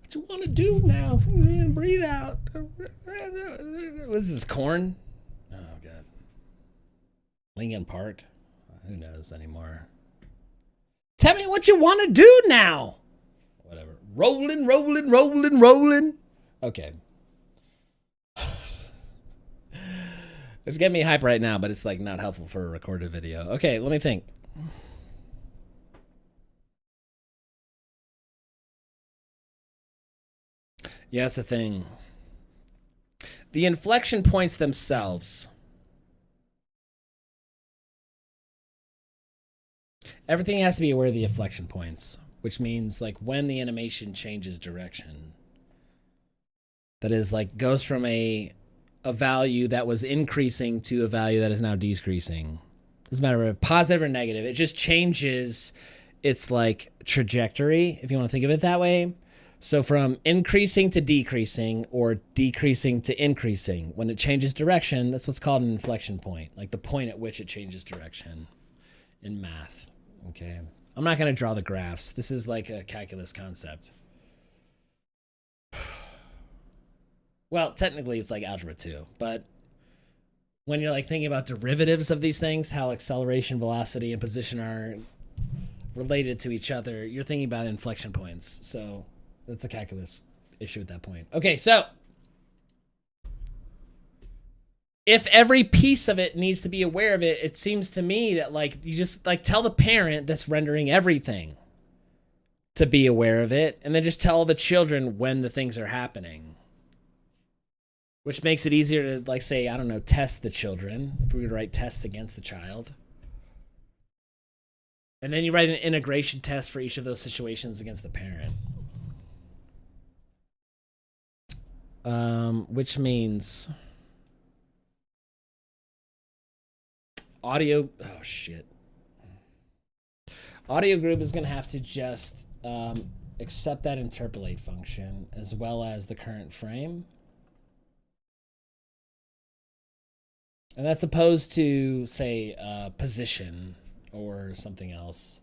What you want to do now? Breathe out. What is this, Corn? Oh god. Linkin Park? Who knows anymore? Tell me what you want to do now. Whatever. Rolling, rolling, rolling, rolling. Okay. It's getting me hype right now, but it's like not helpful for a recorded video. Okay, let me think. Yeah, that's the thing. The inflection points themselves. Everything has to be aware of the inflection points, which means like when the animation changes direction. That is like goes from a value that was increasing to a value that is now decreasing. Doesn't matter if positive or negative. It just changes its like trajectory, if you want to think of it that way. So from increasing to decreasing or decreasing to increasing, when it changes direction, that's what's called an inflection point, like the point at which it changes direction in math. Okay. I'm not going to draw the graphs. This is like a calculus concept. Well, technically it's like algebra 2, but when you're like thinking about derivatives of these things, how acceleration, velocity, and position are related to each other, you're thinking about inflection points. So that's a calculus issue at that point. Okay, so if every piece of it needs to be aware of it, it seems to me that like you just like tell the parent that's rendering everything to be aware of it, and then just tell the children when the things are happening. Which makes it easier to like say, I don't know, test the children, if we were to write tests against the child. And then you write an integration test for each of those situations against the parent. Which means audio, oh shit. Audio group is gonna have to just accept that interpolate function as well as the current frame. And that's opposed to, say, position or something else.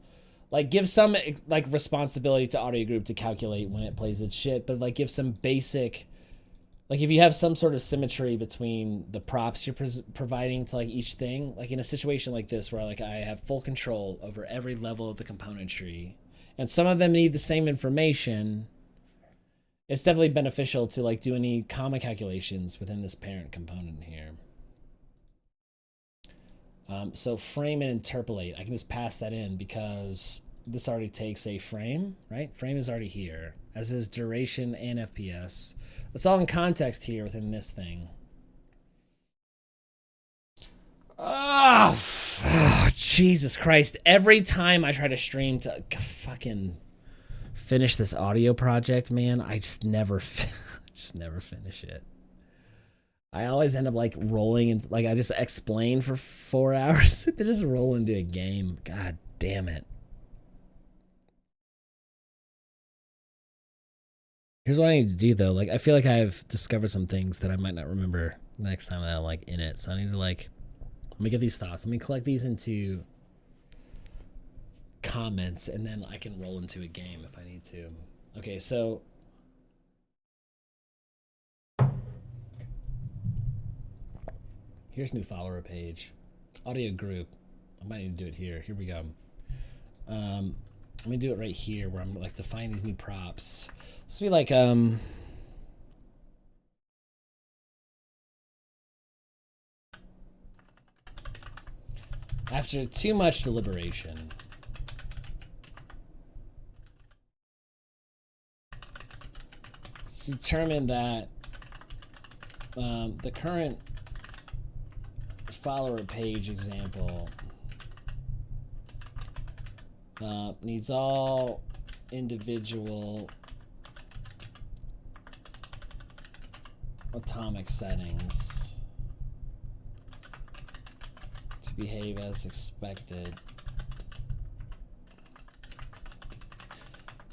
Like, give some, like, responsibility to audio group to calculate when it plays its shit, but, like, give some basic, like, if you have some sort of symmetry between the props you're providing to, like, each thing, like, in a situation like this where, like, I have full control over every level of the componentry, and some of them need the same information, it's definitely beneficial to, like, do any comma calculations within this parent component here. So frame and interpolate, I can just pass that in because this already takes a frame, right? Frame is already here, as is duration and FPS. It's all in context here within this thing. Oh, Jesus Christ. Every time I try to stream to fucking finish this audio project, man, I just never finish it. I always end up like rolling and like I just explain for 4 hours to just roll into a game. God damn it. Here's what I need to do though. Like I feel like I've discovered some things that I might not remember the next time that I'm like in it. So I need to like, let me get these thoughts. Let me collect these into comments and then I can roll into a game if I need to. Okay, so here's new follower page. Audio group. I might need to do it here. Here we go. Let me do it right here where I'm like defining these new props. This will be like after too much deliberation, it's determined that the current follower page example needs all individual atomic settings to behave as expected.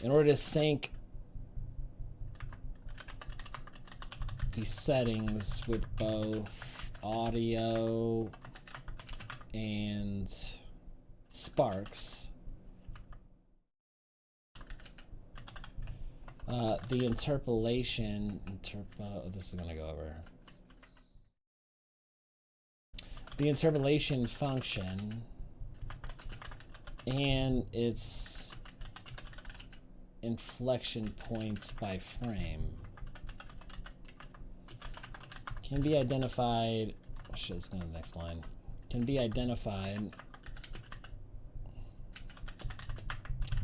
In order to sync these settings with both audio and sparks, the interpolation, this is gonna go over. The interpolation function and its inflection points by frame can be identified. Oh shit, let's go to the next line. Can be identified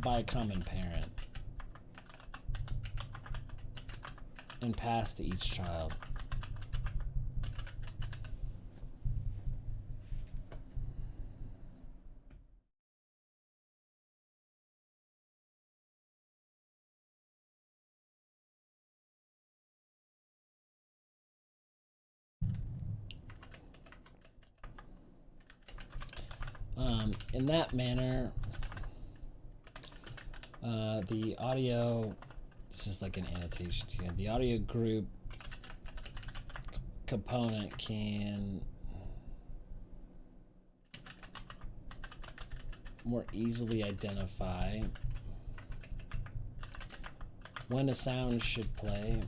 by a common parent and passed to each child. In that manner, the audio, this is like an annotation here, the audio group component can more easily identify when a sound should play,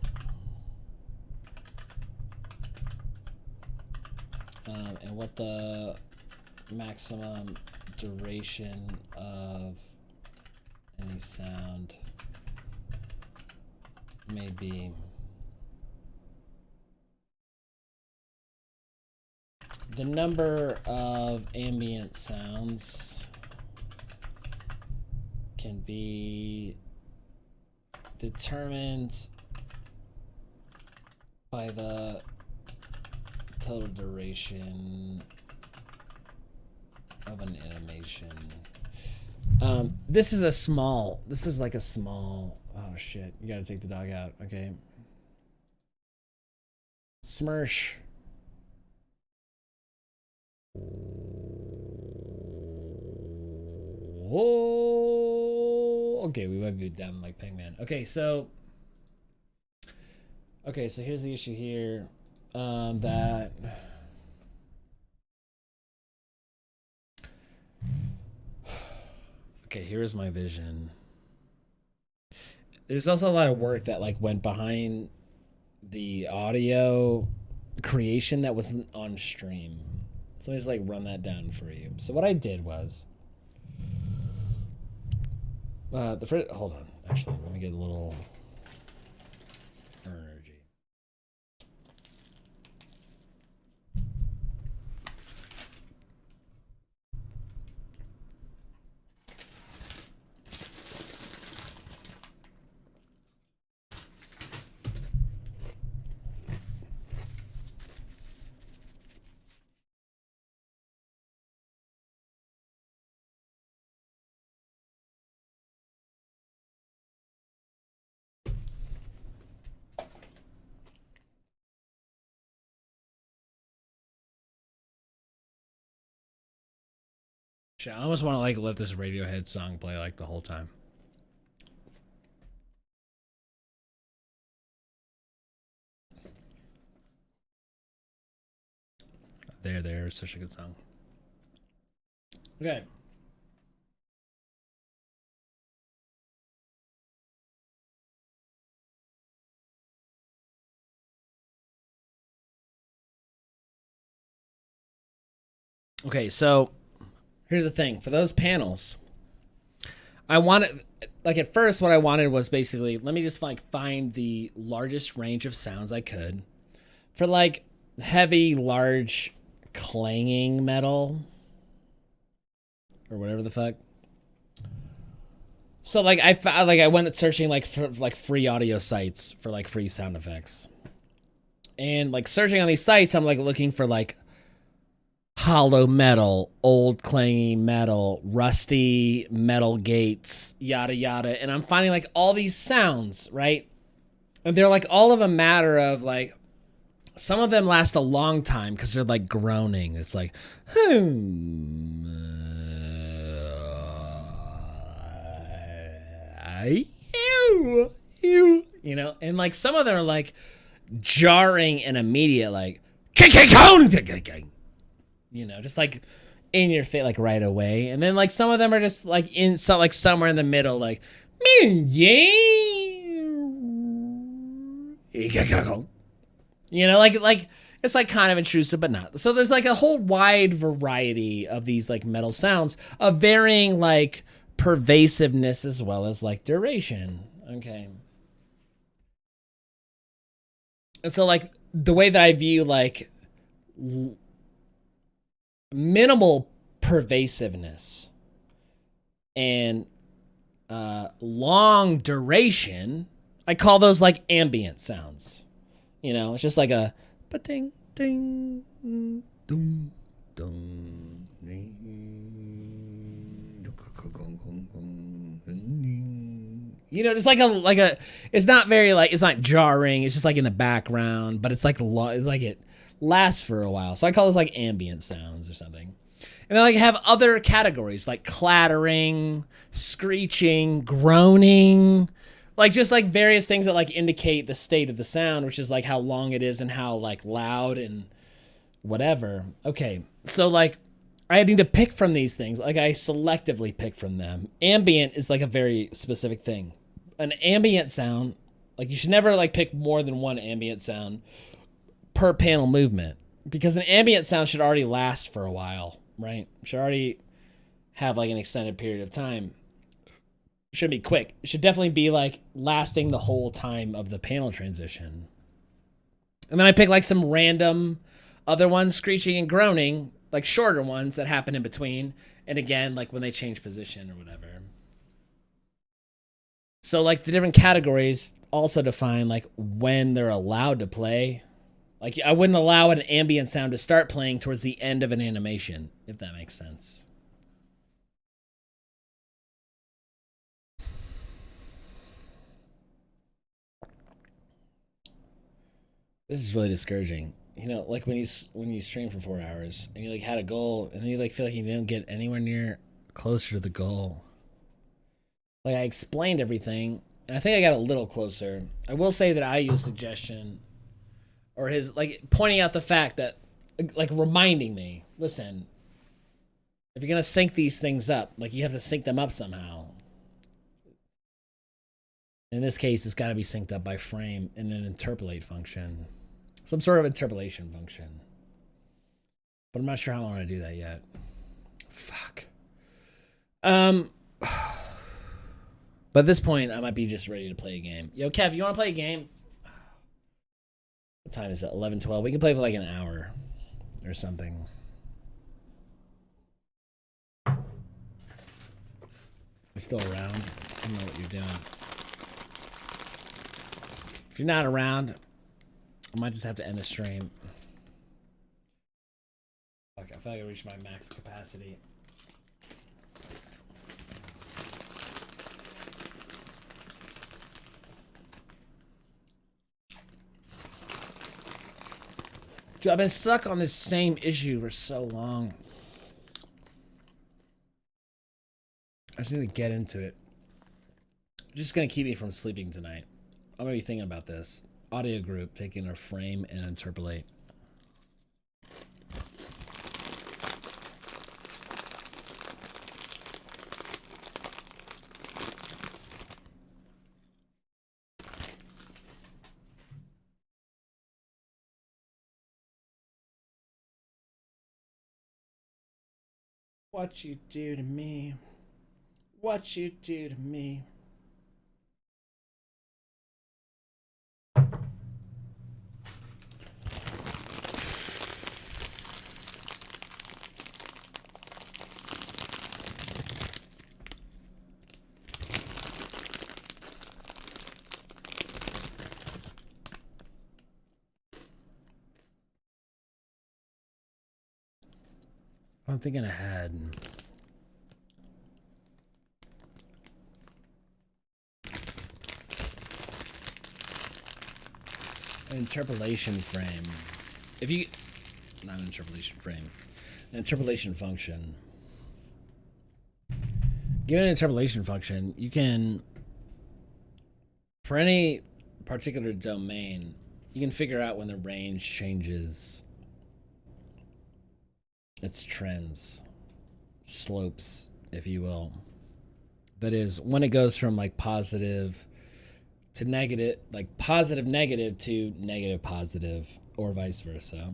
and what the maximum duration of any sound may be. The number of ambient sounds can be determined by the total duration of an animation. This is like a small, oh shit, you gotta take the dog out, okay. Smirsh. Oh, okay, we might be down like Pangman. Okay, so here's the issue here, that okay, here's my vision. There's also a lot of work that like went behind the audio creation that wasn't on stream. So let's like run that down for you. So what I did was the first, hold on, actually, let me get a little energy. Shit, I almost want to like let this Radiohead song play like the whole time. There, such a good song. Okay. Okay, so here's the thing. For those panels, I wanted, like at first what I wanted was basically, let me just like find the largest range of sounds I could for like heavy, large, clanging metal or whatever the fuck. So like I found, like I went searching like for like free audio sites for like free sound effects. And like searching on these sites, I'm like looking for like hollow metal, old clanging metal, rusty metal gates, yada yada. And I'm finding like all these sounds, right? And they're like all of a matter of like, some of them last a long time because they're like groaning. It's like, you know, and like some of them are like jarring and immediate, like, you know, just like in your face, like right away. And then like some of them are just like in, so like somewhere in the middle, like, you know, like it's like kind of intrusive, but not. So there's like a whole wide variety of these like metal sounds of varying like pervasiveness as well as like duration. Okay. And so like the way that I view like minimal pervasiveness and long duration, I call those like ambient sounds. You know, it's just like a ba-ding, ding, dum, dum, you know, just like a, it's not very like, it's not jarring. It's just like in the background, but it's like like it lasts for a while. So I call those like ambient sounds or something. And then like have other categories like clattering, screeching, groaning, like just like various things that like indicate the state of the sound, which is like how long it is and how like loud and whatever. Okay, so like I need to pick from these things. Like I selectively pick from them. Ambient is like a very specific thing. An ambient sound, like you should never like pick more than one ambient sound per panel movement, because an ambient sound should already last for a while, right? Should already have like an extended period of time. Should be quick. It should definitely be like lasting the whole time of the panel transition. And then I pick like some random other ones, screeching and groaning, like shorter ones that happen in between. And again, like when they change position or whatever. So like the different categories also define like when they're allowed to play. Like I wouldn't allow an ambient sound to start playing towards the end of an animation, if that makes sense. This is really discouraging. You know, like when you stream for 4 hours and you like had a goal and then you like feel like you didn't get anywhere near closer to the goal. Like I explained everything and I think I got a little closer. I will say that I use suggestion or his like pointing out the fact that like reminding me, listen, if you're going to sync these things up, like you have to sync them up somehow. In this case, it's got to be synced up by frame in an interpolate function. Some sort of interpolation function. But I'm not sure how I want to do that yet. Fuck. But at this point, I might be just ready to play a game. Yo, Kev, you want to play a game? What time is it? 11:12. We can play for like an hour or something. You're still around? I don't know what you're doing. If you're not around, I might just have to end the stream. Fuck, I feel like I reached my max capacity. Dude, I've been stuck on this same issue for so long. I just need to get into it. Just gonna keep me from sleeping tonight. I'm gonna be thinking about this. Audio group taking a frame and interpolate. What you do to me? What you do to me? I'm thinking ahead. An interpolation frame. If you... Not an interpolation frame. An interpolation function. Given an interpolation function, you can... For any particular domain, you can figure out when the range changes its trends, slopes, if you will. That is, when it goes from like positive to negative, like positive negative to negative positive, or vice versa.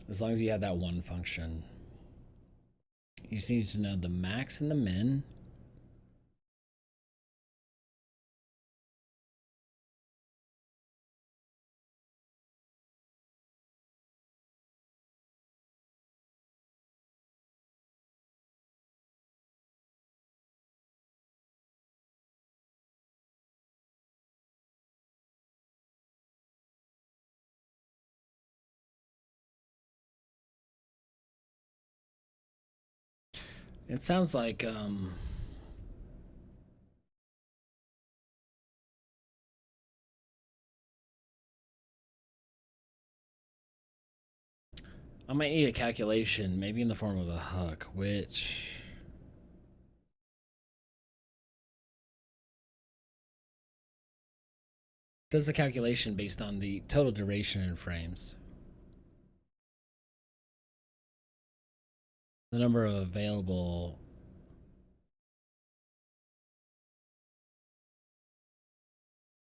As long as you have that one function. You just need to know the max and the min. It sounds like I might need a calculation, maybe in the form of a hook, which does the calculation based on the total duration in frames. The number of available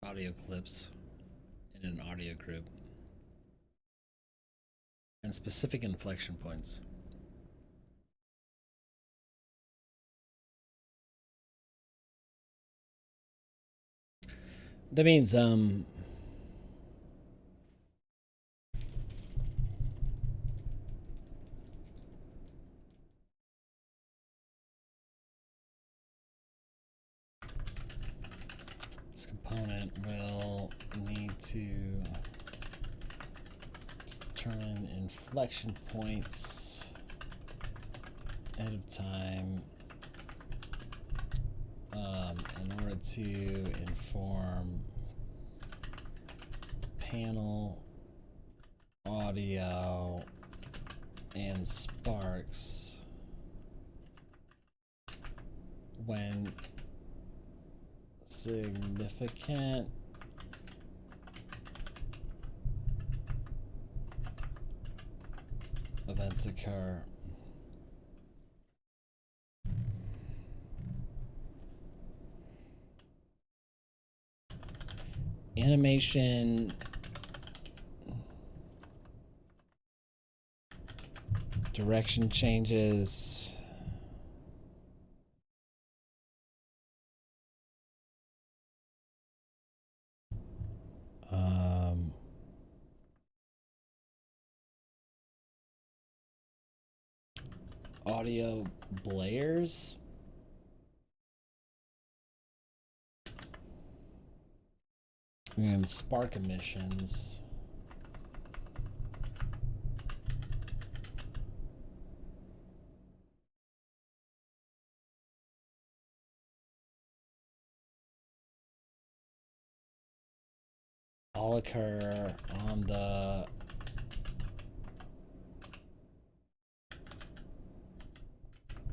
audio clips in an audio group. And specific inflection points. That means this component will need to determine inflection points ahead of time in order to inform panel audio and sparks when significant events occur. Animation direction changes. Audio blares. And spark emissions. All occur on the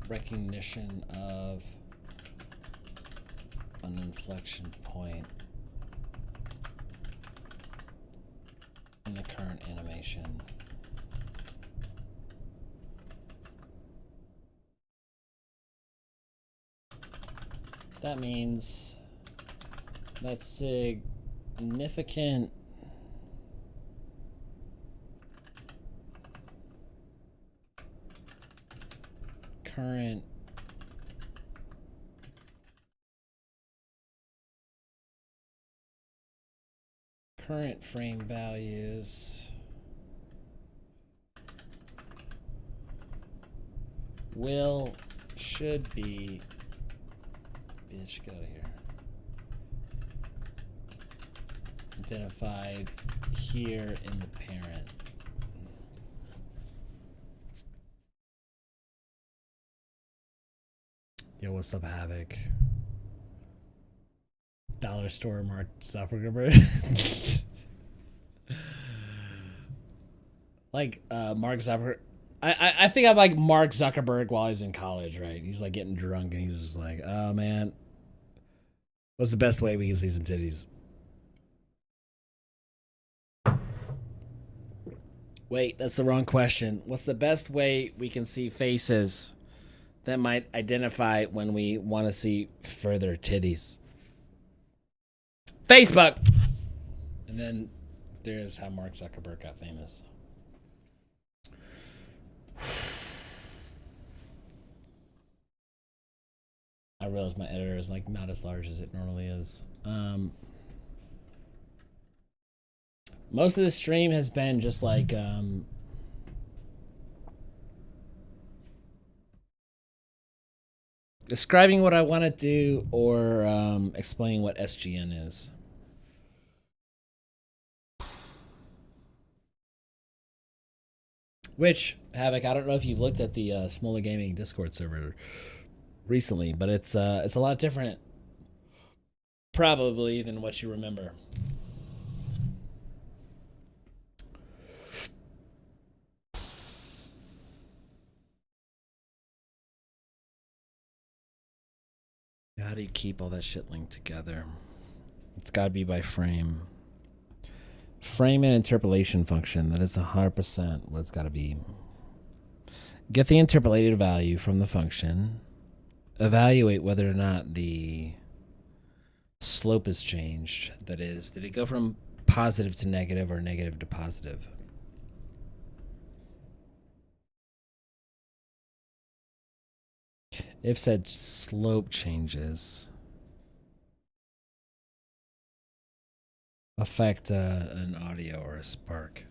recognition of an inflection point in the current animation. That means that significant current frame values should be, bitch, get out of here, identified here in the parent. Yo, what's up, Havoc? Dollar store Mark Zuckerberg. Like Mark Zuckerberg. I think I'm like Mark Zuckerberg while he's in college, right? He's like getting drunk and he's just like, oh man, what's the best way we can see some titties? Wait, that's the wrong question. What's the best way we can see faces that might identify when we want to see further titties? Facebook! And then there's how Mark Zuckerberg got famous. I realize my editor is like not as large as it normally is. Most of the stream has been just like describing what I want to do or explaining what SGN is. Which, Havoc, I don't know if you've looked at the Smola Gaming Discord server recently, but it's a lot different probably than what you remember. How do you keep all that shit linked together? It's got to be by frame. Frame and interpolation function. That is 100% what it's got to be. Get the interpolated value from the function. Evaluate whether or not the slope is changed. That is, did it go from positive to negative or negative to positive? If said slope changes affect an audio or a spark.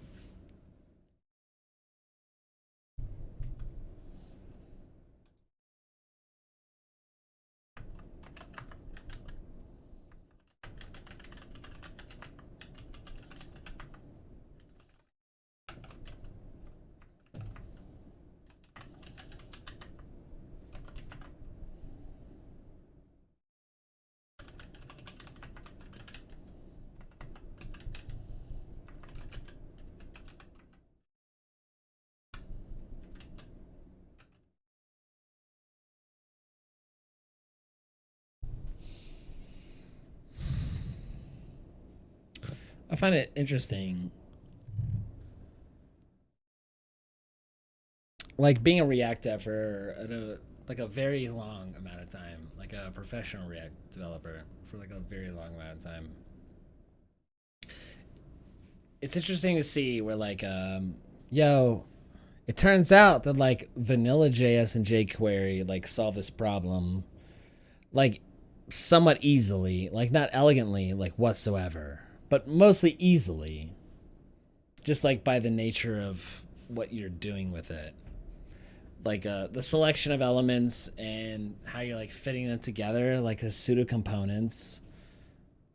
I find it interesting, like being a React dev for like a very long amount of time, like a professional React developer for like a very long amount of time. It's interesting to see where like, yo, it turns out that like vanilla JS and jQuery like solve this problem, like somewhat easily, like not elegantly, like whatsoever, but mostly easily, just like by the nature of what you're doing with it. Like the selection of elements and how you're like fitting them together, like the pseudo components,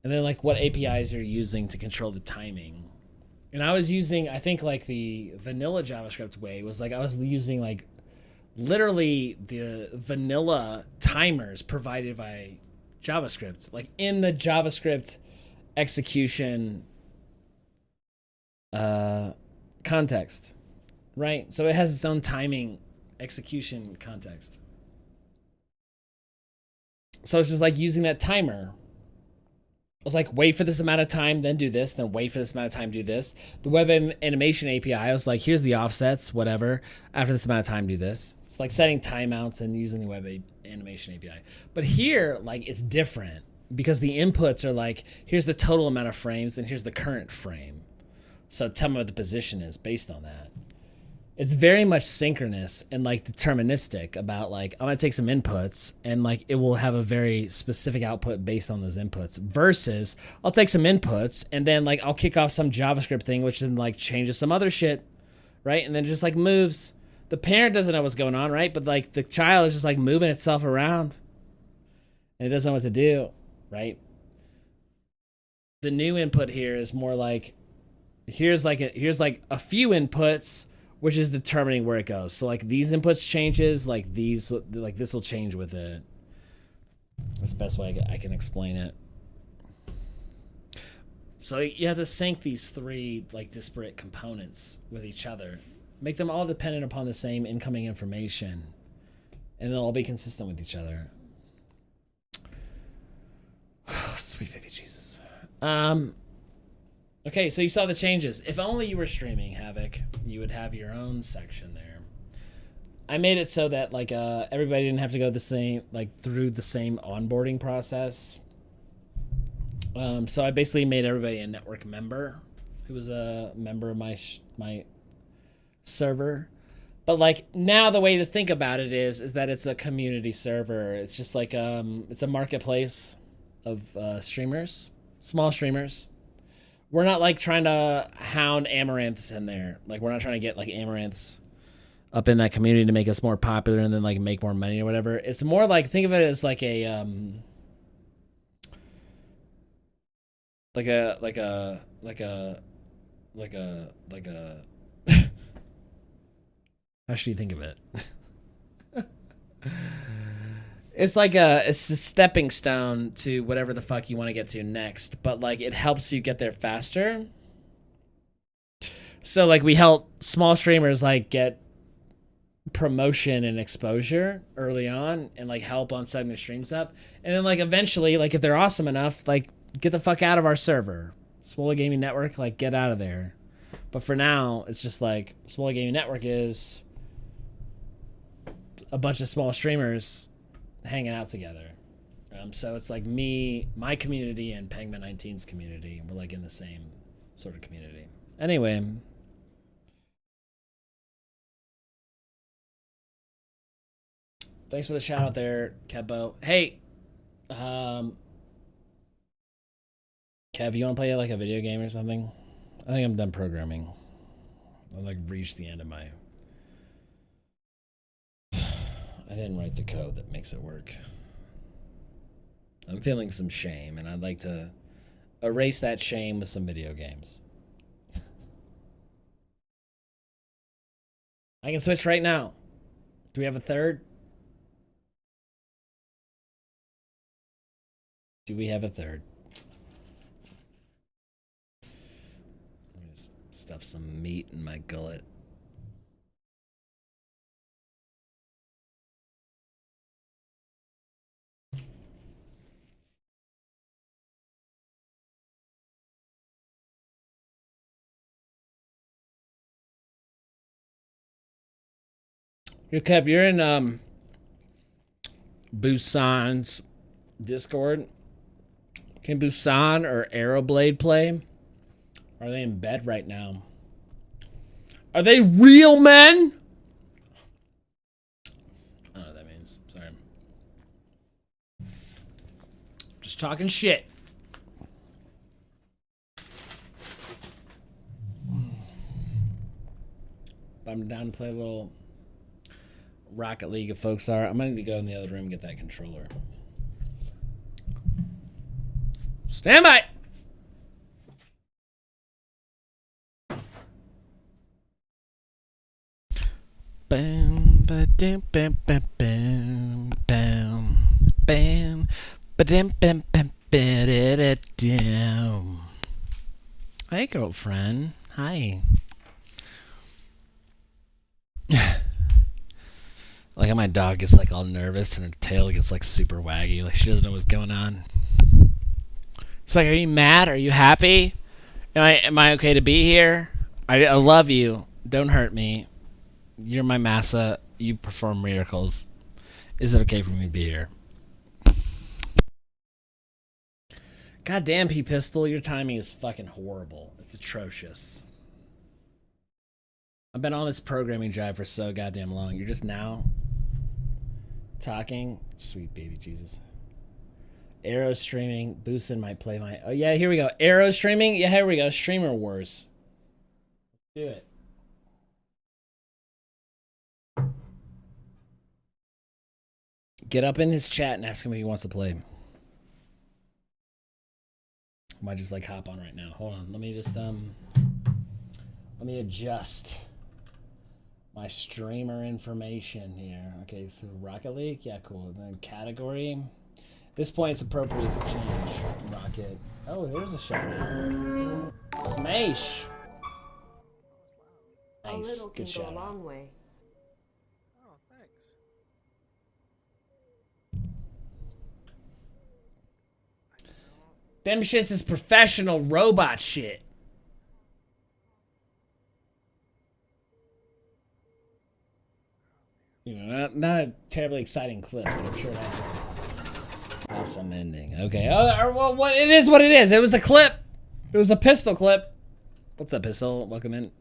and then like what APIs you're using to control the timing. And I was using, I think like the vanilla JavaScript way was like I was using like literally the vanilla timers provided by JavaScript, like in the JavaScript execution context, right? So it has its own timing execution context. So it's just like using that timer. It's like, wait for this amount of time, then do this, then wait for this amount of time, do this. The web animation API, I was like, here's the offsets, whatever. After this amount of time, do this. It's like setting timeouts and using the web animation API. But here, like, it's different because the inputs are like, here's the total amount of frames and here's the current frame. So tell me what the position is based on that. It's very much synchronous and like deterministic about like, I'm gonna take some inputs and like it will have a very specific output based on those inputs versus I'll take some inputs and then like I'll kick off some JavaScript thing which then like changes some other shit, right? And then just like moves. The parent doesn't know what's going on, right? But like the child is just like moving itself around and it doesn't know what to do, right? The new input here is more like, here's like a few inputs which is determining where it goes. So like these inputs changes, like these, like this will change with it. That's the best way I can explain it. So you have to sync these three like disparate components with each other. Make them all dependent upon the same incoming information. And they'll all be consistent with each other. Sweet baby Jesus. Okay, so you saw the changes. If only you were streaming, Havoc, you would have your own section there. I made it so that like everybody didn't have to go the same through the same onboarding process. So I basically made everybody a network member who was a member of my server. But like now the way to think about it is that it's a community server. It's just like it's a marketplace of streamers, small streamers. We're not like trying to hound amaranths in there. Like we're not trying to get like amaranths up in that community to make us more popular and then like make more money or whatever. It's more like, think of it as like a how should you think of it? It's like it's a stepping stone to whatever the fuck you want to get to next, but like it helps you get there faster. So like we help small streamers like get promotion and exposure early on and like help on setting their streams up. And then like eventually, like if they're awesome enough, like get the fuck out of our server. Swole Gaming Network, like get out of there. But for now, it's just like Swole Gaming Network is a bunch of small streamers hanging out together. So it's like me, my community, and Pegman 19's community. We're like in the same sort of community. Anyway. Thanks for the shout out there, Kebo. Hey, Kev, you want to play like a video game or something? I think I'm done programming. I've like reached the end of my... I didn't write the code that makes it work. I'm feeling some shame, and I'd like to erase that shame with some video games. I can switch right now. Do we have a third? Do we have a third? Let me just stuff some meat in my gullet. Kev, you're in Busan's Discord. Can Busan or Aeroblade play? Are they in bed right now? Are they real men? I don't know what that means. Sorry. Just talking shit. I'm down to play a little Rocket League if folks are. I'm gonna need to go in the other room and get that controller. Stand by! Bam, ba-dam, bam, bam, bam, bam, bam, ba-dam, bam, bam, ba-da-da-dam. Hi, girlfriend. Hi. Like how my dog gets like all nervous and her tail gets like super waggy, like she doesn't know what's going on. It's like, are you mad? Are you happy? Am I okay to be here? I love you. Don't hurt me. You're my massa. You perform miracles. Is it okay for me to be here? Goddamn, P Pistol, your timing is fucking horrible. It's atrocious. I've been on this programming drive for so goddamn long. You're just now talking. Sweet baby Jesus. Arrow streaming. Boosted might play my... Oh, yeah, here we go. Arrow streaming? Yeah, here we go. Streamer Wars. Let's do it. Get up in his chat and ask him if he wants to play. I might just like hop on right now. Hold on. Let me just let me adjust my streamer information here. Okay, so Rocket League, yeah, cool. Then category. At this point, it's appropriate to change Rocket. Oh, there's a shout out. Smash. Nice, A little good can go a shout out. long way. Them shits is professional robot shit. You know, not a terribly exciting clip, but I'm sure that's an awesome ending. Okay, well, what it is, what it is. It was a clip. It was a pistol clip. What's up, Pistol? Welcome in.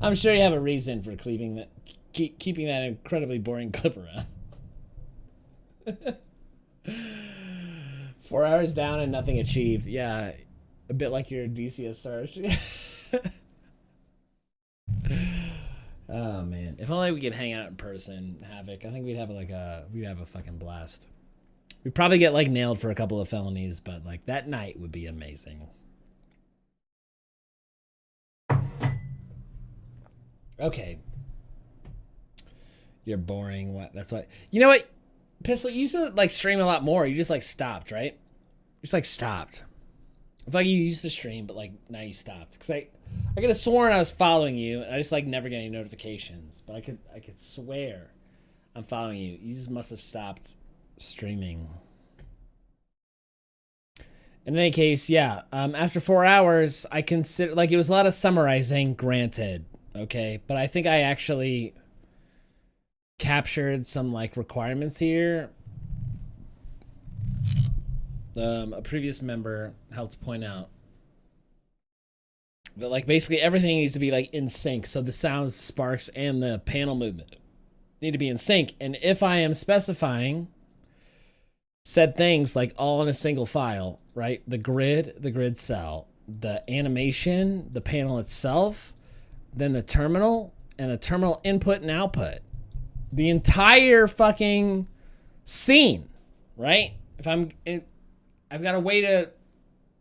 I'm sure you have a reason for keeping that incredibly boring clip around. 4 hours down and nothing achieved. Yeah, a bit like your DCS stars. Oh man, if only we could hang out in person, Havoc. I think we'd have a fucking blast. We'd probably get like nailed for a couple of felonies, but like that night would be amazing. Okay. You're boring. What? That's why. You know what? Pistol, you used to like stream a lot more. You just like stopped, right? You just like stopped. I feel like you used to stream, but like now you stopped. Because I could have sworn I was following you, and I just like never get any notifications. But I could swear I'm following you. You just must have stopped streaming. In any case, yeah. After 4 hours, I consider like it was a lot of summarizing, granted. Okay, but I think I actually captured some like requirements here. A previous member helped point out that like basically everything needs to be like in sync. So the sounds, sparks, and the panel movement need to be in sync. And if I am specifying said things like all in a single file, right? The grid cell, the animation, the panel itself, then the terminal, and the terminal input and output. The entire fucking scene, right? I've got a way to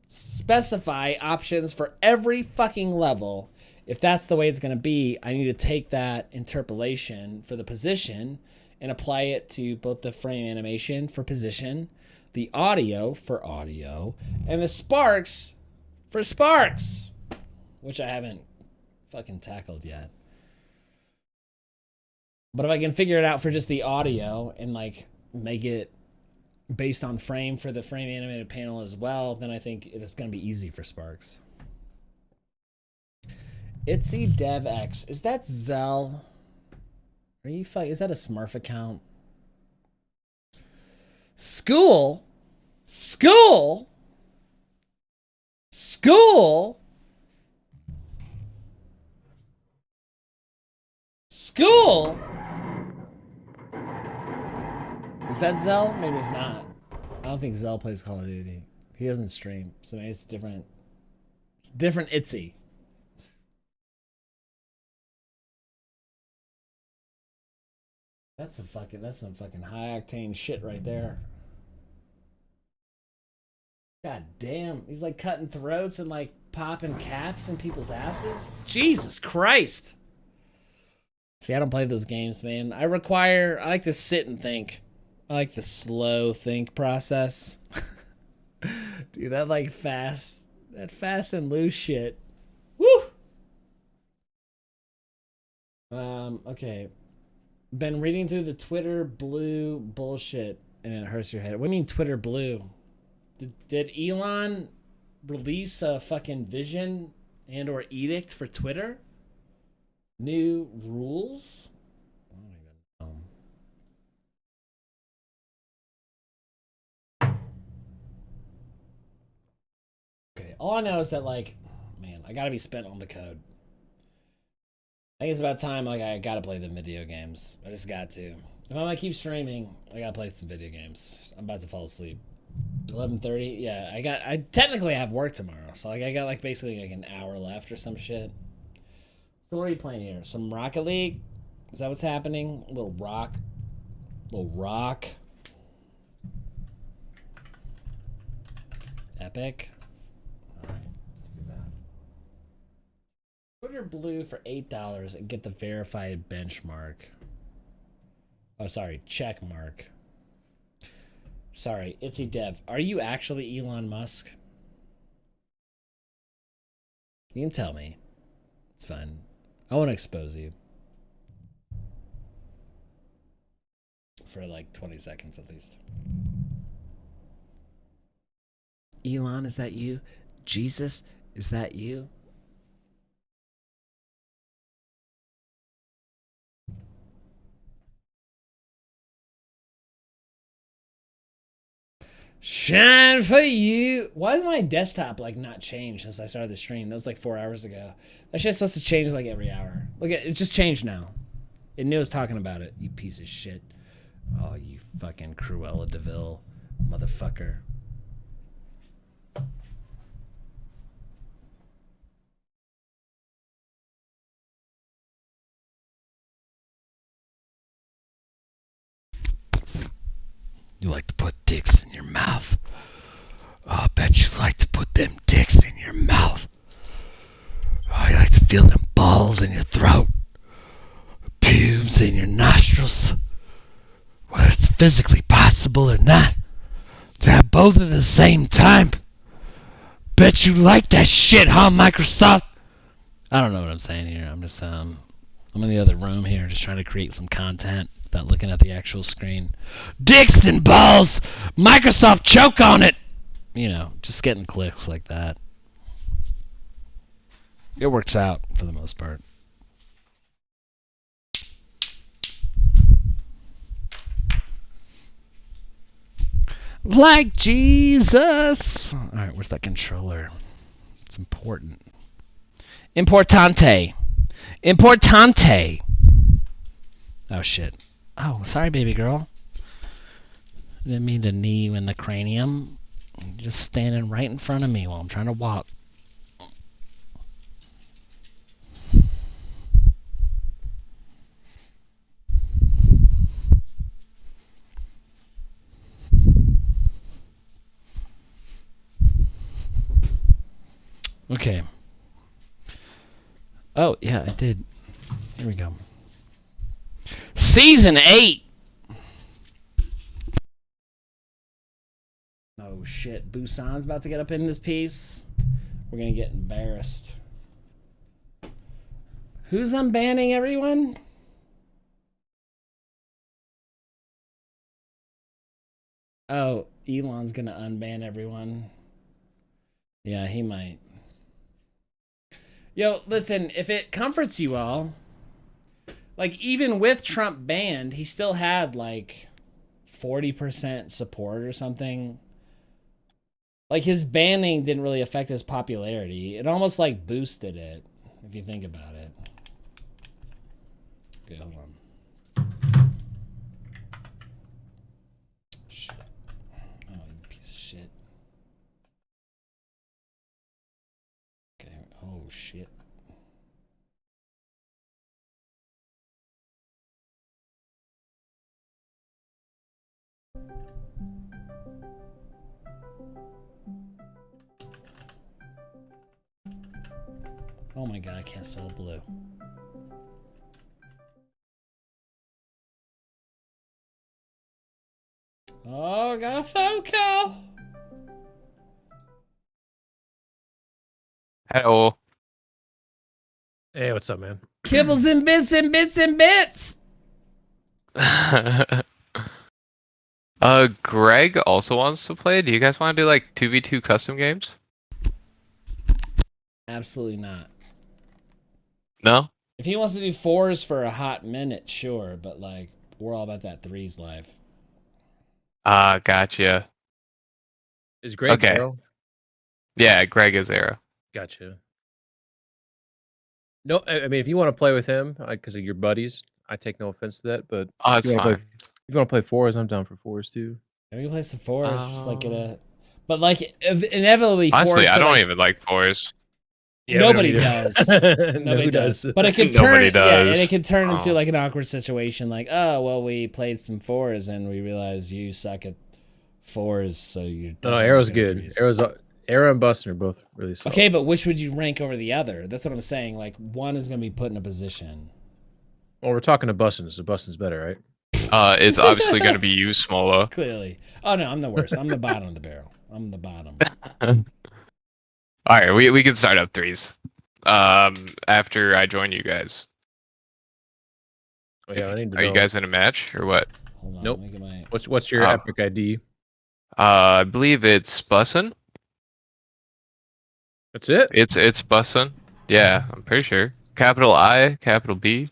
specify options for every fucking level. If that's the way it's going to be, I need to take that interpolation for the position and apply it to both the frame animation for position, the audio for audio, and the sparks for sparks, which I haven't fucking tackled yet. But if I can figure it out for just the audio and like make it based on frame for the frame animated panel as well, then I think it's going to be easy for sparks. Itsy DevX. Is that Zell? Are you is that a Smurf account? School? School? School? School? Is that Zell? Maybe it's not. I don't think Zell plays Call of Duty. He doesn't stream, so maybe it's different. It's different Itsy. That's some fucking high octane shit right there. God damn, he's like cutting throats and like popping caps in people's asses. Jesus Christ. See, I don't play those games, man. I like to sit and think. I like the slow think process. Dude, that fast and loose shit. Woo! Okay. Been reading through the Twitter blue bullshit and it hurts your head. What do you mean Twitter blue? Did Elon release a fucking vision and or edict for Twitter? New rules? I don't even know. Okay, all I know is that, like, man, I gotta be spent on the code. I think it's about time, like, I gotta play the video games. I just got to. If I'm gonna keep streaming, I gotta play some video games. I'm about to fall asleep. 11:30? Yeah, I technically have work tomorrow, so, like, I got, like, basically, like, an hour left or some shit. So what are you playing here? Some Rocket League? Is that what's happening? A little rock? A little rock? Epic? Alright, let's do that. Twitter Blue for $8 and get the verified benchmark. Oh, sorry, check mark. Sorry, Itsy Dev. Are you actually Elon Musk? You can tell me. It's fine. I want to expose you. For like 20 seconds at least. Elon, is that you? Jesus, is that you? Shine for you. Why is my desktop like not changed since I started the stream? That was like 4 hours ago. That shit's supposed to change like every hour. Look at it, just changed now. It knew I was talking about it. You piece of shit. Oh, you fucking Cruella DeVille motherfucker. You like to put dicks in your mouth. Oh, I bet you like to put them dicks in your mouth. Oh, you like to feel them balls in your throat. Pubes in your nostrils. Whether it's physically possible or not. To have both at the same time. Bet you like that shit, huh, Microsoft? I don't know what I'm saying here. I'm just, I'm in the other room here just trying to create some content without looking at the actual screen. Dicks and balls! Microsoft choke on it! You know, just getting clicks like that. It works out for the most part. Like Jesus! Alright, where's that controller? It's important. Importante. Importante. Oh, shit. Oh, sorry, baby girl. Didn't mean to knee you in the cranium. You're just standing right in front of me while I'm trying to walk. Okay. Oh, yeah, I did. Here we go. Season 8! Oh shit, Busan's about to get up in this piece. We're gonna get embarrassed. Who's unbanning everyone? Oh, Elon's gonna unban everyone. Yeah, he might. Yo, listen, if it comforts you all, like, even with Trump banned, he still had, like, 40% support or something. Like, his banning didn't really affect his popularity. It almost, like, boosted it, if you think about it. Okay, hold on. Shit. Oh, you piece of shit. Okay, oh, shit. Oh my god, I can't spell blue. Oh, I got a phone call. Hello. Hey, what's up, man? Kibbles and bits and bits and bits. Greg also wants to play. Do you guys want to do like 2v2 custom games? Absolutely not. No? If he wants to do 4s for a hot minute, sure, but like we're all about that 3s life. Gotcha. Is Greg okay? Arrow? Yeah, Greg is Arrow. Gotcha. No, I mean if you want to play with him because of your buddies, I take no offense to that. But it's fine. If you want to play 4s, I'm down for 4s too. Yeah, we can play some 4s, just like but like inevitably. Honestly, 4s I don't even like 4s. Yeah, nobody does. Nobody does. But it can turn. Yeah, and it can turn into like an awkward situation. Like, oh well, we played some 4s and we realized you suck at 4s, so you're. No, Arrow's good. Arrow and Bustin are both really solid. Okay, but which would you rank over the other? That's what I'm saying. Like one is gonna be put in a position. Well, we're talking to Bustin, so Bustin's better, right? It's obviously gonna be you, Smola. Clearly. Oh no, I'm the worst. I'm the bottom of the barrel. I'm the bottom. All right, we can start up 3s. After I join you guys. Oh, yeah, I need to Are you guys in a match or what? Hold on, nope. let me get my... What's your Epic ID? I believe it's Bussin. That's it? It's Bussin. Yeah, I'm pretty sure. Capital I, capital B.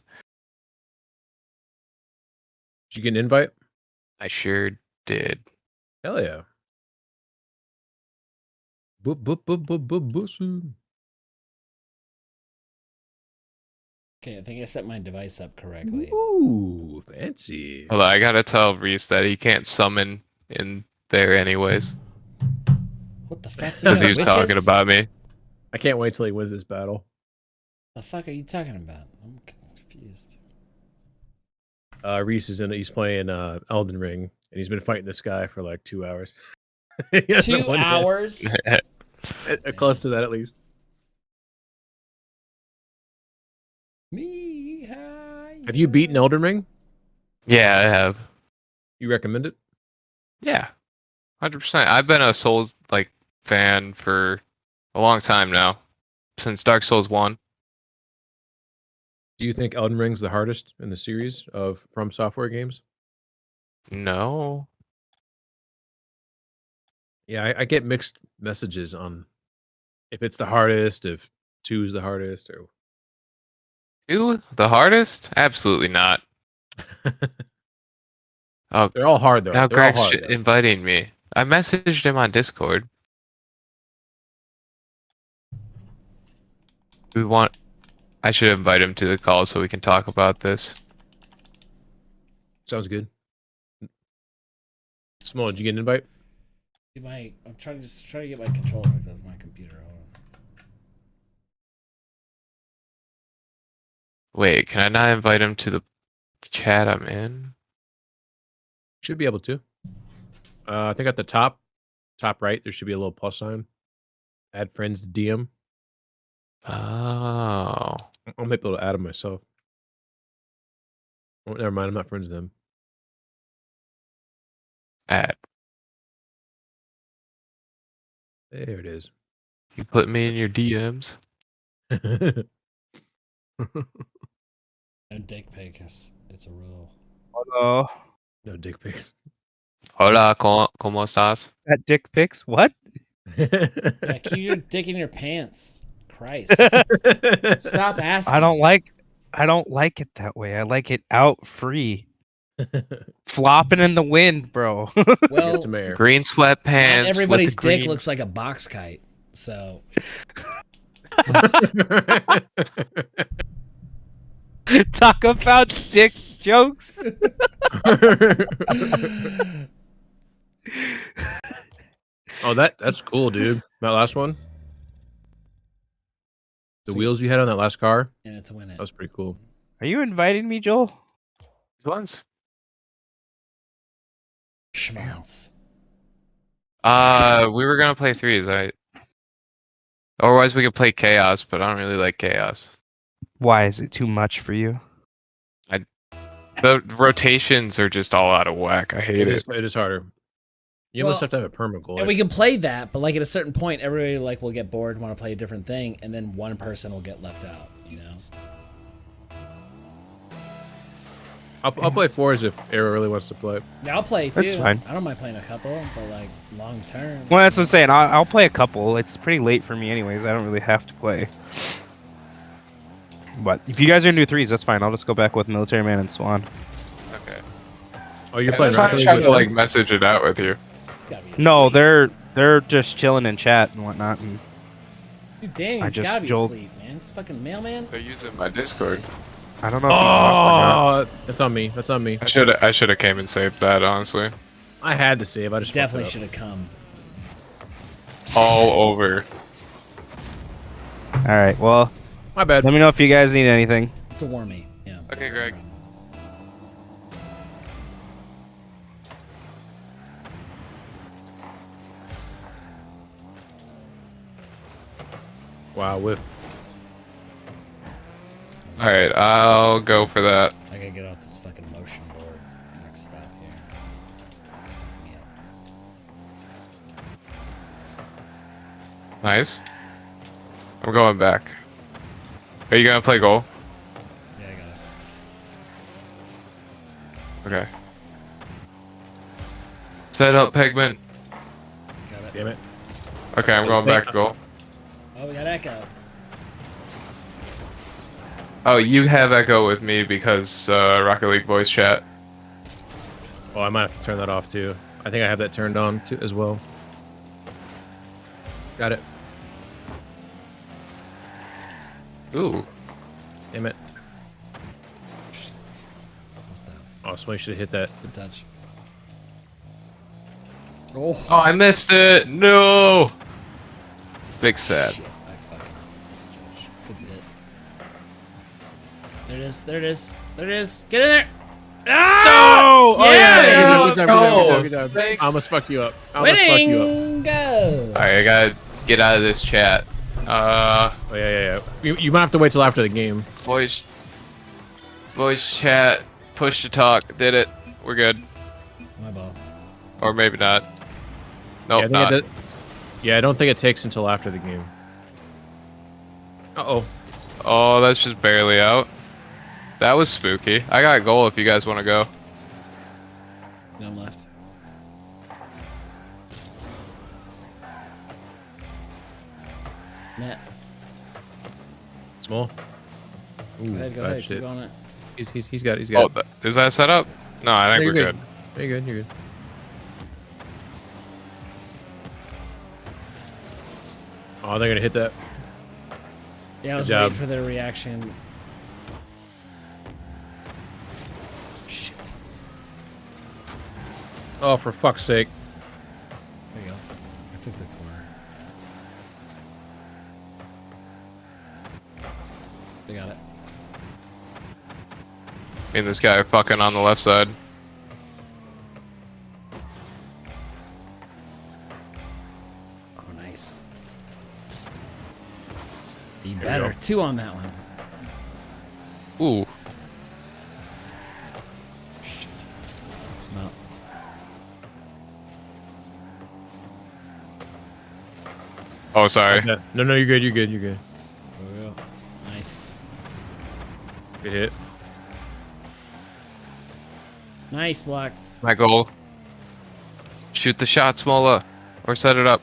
Did you get an invite? I sure did. Hell yeah. Bussin. Okay, I think I set my device up correctly. Ooh, fancy. Hold on, I gotta tell Reese that he can't summon in there anyways. What the fuck? Because he was talking about me. I can't wait till he wins this battle. The fuck are you talking about? I'm confused. Reese he's playing Elden Ring, and he's been fighting this guy for like 2 hours. 2 hours? Close to that at least. Have you beaten Elden Ring? Yeah, I have. You recommend it? Yeah, 100%. I've been a Souls fan for a long time now, since Dark Souls 1. Do you think Elden Ring's the hardest in the series of From Software games? No. Yeah, I get mixed messages on if it's the hardest, if 2 is the hardest, or 2 the hardest? Absolutely not. Oh, they're all hard though. Now they're Greg's inviting me. I messaged him on Discord. I should invite him to the call so we can talk about this. Sounds good. Small, did you get an invite? I'm trying to get my controller hooked up to my computer. Hold on. Wait, can I not invite him to the chat I'm in? Should be able to. I think at the top right, there should be a little plus sign. Add friends to DM. Oh. I'm able to add them myself. Oh, never mind, I'm not friends with them. Add. There it is. You put me in your DMs? No dick pic, it's a rule. Hello. No dick pics. Hola, ¿cómo estás? That dick pics? What? Yeah, keep your dick in your pants. Christ. Stop asking. I don't like it that way. I like it out free. Flopping in the wind, bro. Well, green sweatpants. Not everybody's with the green... dick looks like a box kite, so. Talk about dick jokes. Oh, that's cool, dude. That last one. The wheels you had on that last car. And it's a win. That was pretty cool. Are you inviting me, Joel? Once. Schwanz. We were gonna play 3s, right? Otherwise, we could play Chaos, but I don't really like Chaos. Why is it too much for you? The rotations are just all out of whack. I hate it. It is harder. You almost have to have a perma goal. And we can play that, but like at a certain point, everybody will get bored, want to play a different thing, and then one person will get left out. You know. I'll play 4s if Arrow really wants to play. Yeah, I'll play too. That's fine. I don't mind playing a couple, but like long term. Well, that's what I'm saying. I'll play a couple. It's pretty late for me, anyways. I don't really have to play. But if you guys are new 3s, that's fine. I'll just go back with Military Man and Swan. Okay. Oh, you're Yeah, playing. I'm Rocket trying League to with like them? message it out with you. No, they're just chilling in chat and whatnot. And Dude, Danny's I just gotta be jolt- asleep, man. He's fucking mailman. They're using my Discord. I don't know if he's off Oh, that's on me. That's on me. I should have came and saved that, honestly. I had to save. I just Definitely fucked should have come. All over. or not. All right. Well, my bad. Let me know if you guys need anything. It's a warmie. Yeah. Okay, Greg. Wow, whiff. Alright, I'll go for that. I gotta get off this fucking motion board. Next stop here. It's fucking me up. Nice. I'm going back. Are you gonna play goal? Yeah, I got it. Okay. Set up, Pegman. Got it. Damn it. Okay, I'm going back to goal. Oh, we got Echo. Oh, you have Echo with me because Rocket League voice chat. Oh, I might have to turn that off too. I think I have that turned on too as well. Got it. Ooh. Damn it. Oh, somebody should have hit that. Good touch. Oh, I missed it. No. Big sad. Shit, I fucking misjudged. Good hit. There it is. There it is. There it is. Get in there. Ah! No! Oh Yeah! Good job. Good job. I almost fucked you up. I almost fucked you up. Winning! Go! Alright, I gotta get out of this chat. Oh yeah. You might have to wait till after the game. Voice chat, push to talk, did it. We're good. My ball. Or maybe not. Nope, yeah, not. I don't think it takes until after the game. Uh-oh. Oh, that's just barely out. That was spooky. I got a goal if you guys want to go. No left. Net. Small. Ooh, Go ahead. Go bad ahead. shit. Keep on it. He's got it. Oh, is that set up? No, I think you're we're good. You're good. Oh, they're gonna hit that. Yeah, I was Good job. waiting for their reaction. Shit. Oh, for fuck's sake. There you go. I took the corner. We got it. Me and this guy are fucking on the left side. Oh, nice. Be better. 2 on that one. Ooh. Shit. No. Oh, sorry. No, you're good. You're good. There we go. Nice. Good hit. Nice block. My goal. Shoot the shot, Smola. Or set it up.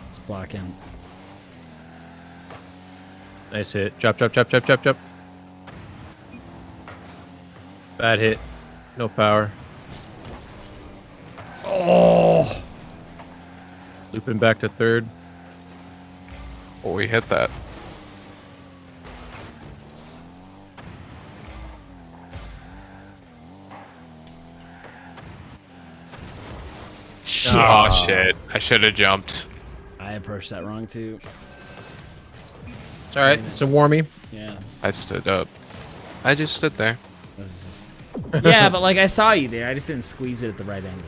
Let's block in. Nice hit. Chop. Bad hit. No power. Oh! Looping back to third. Oh, we hit that. Shit. Oh, shit. I should have jumped. I approached that wrong too. It's alright. It's a warmie. Yeah. I stood up. I just stood there. This is... yeah, but like I saw you there. I just didn't squeeze it at the right angle.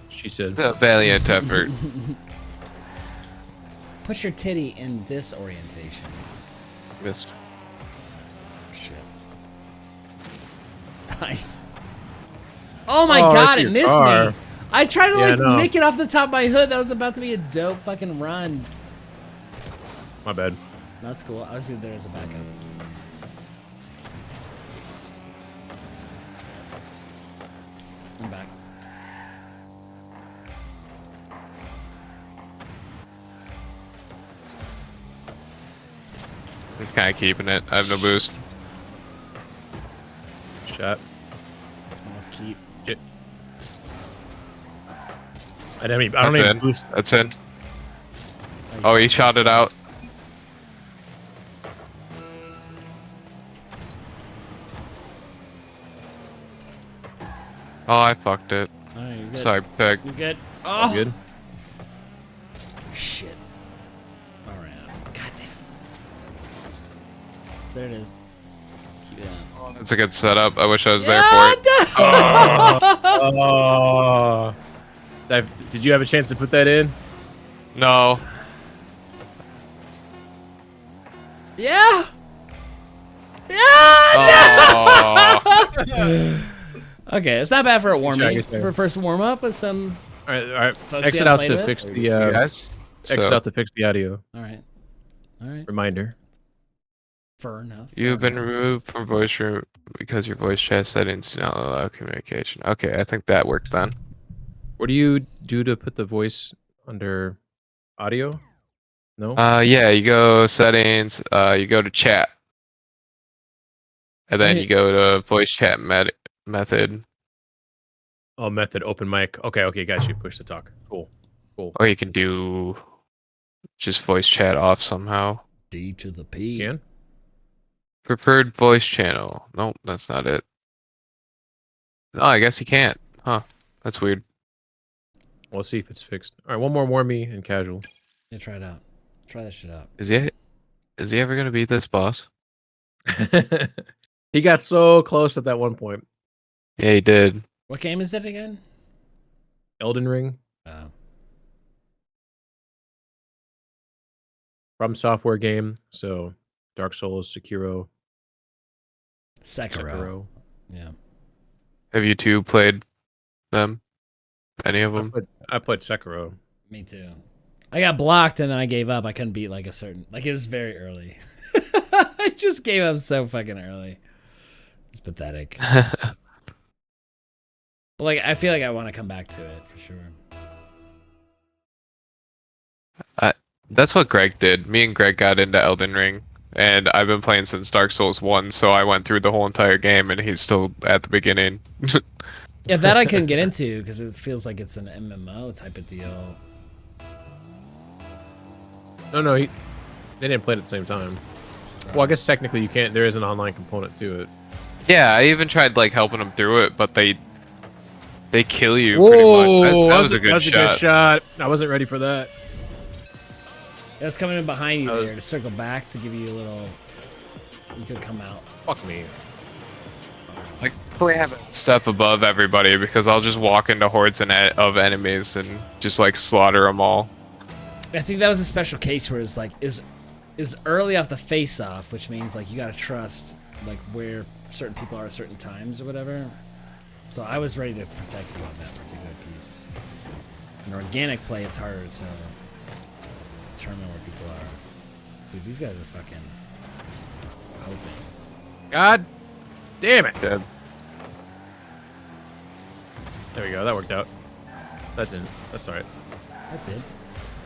She says. It's a valiant effort. Put your titty in this orientation. Missed. Shit. Nice. Oh my Oh, god, that's it your missed car. me. I tried to Yeah, like I know. nick it off the top of my hood. That was about to be a dope fucking run. My bad. That's cool. I was there as a backup. I'm back. I'm kind of keeping it. I have no boost. Shot. Almost keep. Shit. I don't even boost. That's in. Oh, he shot it out. Oh, I fucked it. Alright, you're good. Sorry, Peg. You good? Oh! Good. Shit. Alright. God damn. So there it is. Keep it on. That's a good setup. I wish I was there for it. Oh. Did you have a chance to put that in? No. Yeah! Yeah! Oh. Okay, it's not bad for a warm-up. Good try. For first warm-up with some... Alright. Folks Exit you haven't out played to with? fix the... Yes. Exit out to fix the audio. Alright. Reminder. Fair enough. You've been removed from voice room because your voice chat settings do not allow communication. Okay, I think that worked then. What do you do to put the voice under audio? No? Yeah, you go settings, you go to chat. And then you go to voice chat method. Oh, method, open mic. Okay, got you. Push to talk. Cool. Or you can do just voice chat off somehow. D to the P. You can? Preferred voice channel. Nope, that's not it. No, I guess you can't. Huh. That's weird. We'll see if it's fixed. Alright, one more warmy and casual. Yeah, try it out. Try that shit out. Is he ever gonna beat this boss? He got so close at that one point. Yeah, he did. What game is it again? Elden Ring. Oh. From Software game. So Dark Souls, Sekiro. Sekiro. Yeah. Have you two played them? Any of them? I played Sekiro. Me too. I got blocked and then I gave up. I couldn't beat like a certain... Like it was very early. I just gave up so fucking early. It's pathetic. But like I feel like I want to come back to it for sure. That's what Greg did. Me and Greg got into Elden Ring, and I've been playing since Dark Souls 1, so I went through the whole entire game, and he's still at the beginning. Yeah, that I couldn't get into because it feels like it's an MMO type of deal. No, they didn't play it at the same time. Well, I guess technically you can't. There is an online component to it. Yeah, I even tried like helping him through it, but they kill you pretty much. That was a good shot. I wasn't ready for that. That's coming in behind you there to circle back to give you a little... You could come out. Fuck me. Like, probably have a step above everybody because I'll just walk into hordes of enemies and just like slaughter them all. I think that was a special case where it's like it was early off the face-off, which means like you gotta trust like where certain people are at certain times or whatever. So I was ready to protect you on that particular piece. In organic play, it's harder to determine where people are. Dude, these guys are fucking hoping. God damn it. Dead. There we go. That worked out. That didn't. That's alright. That did.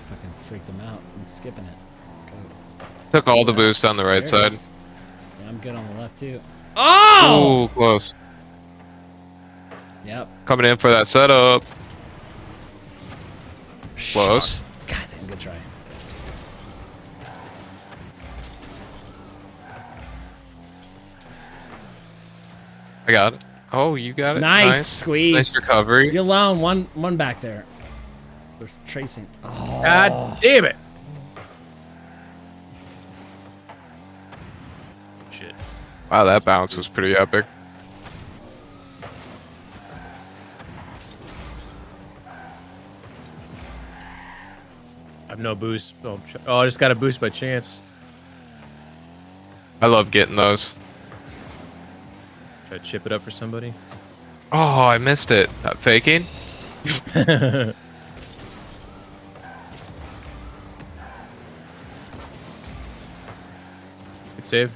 Fucking freaked them out. I'm skipping it. Go. Took all the boost on the right side. Yeah, I'm good on the left too. Oh! Ooh, close. Yep. Coming in for that setup. Close. God damn, good try. I got it. Oh, you got it. Nice squeeze. Nice recovery. You're alone. One back there. There's tracing. Oh. God damn it. Shit. Wow, that bounce was pretty epic. I have no boost. Oh, I just got a boost by chance. I love getting those. Try to chip it up for somebody. Oh, I missed it. Faking? Save.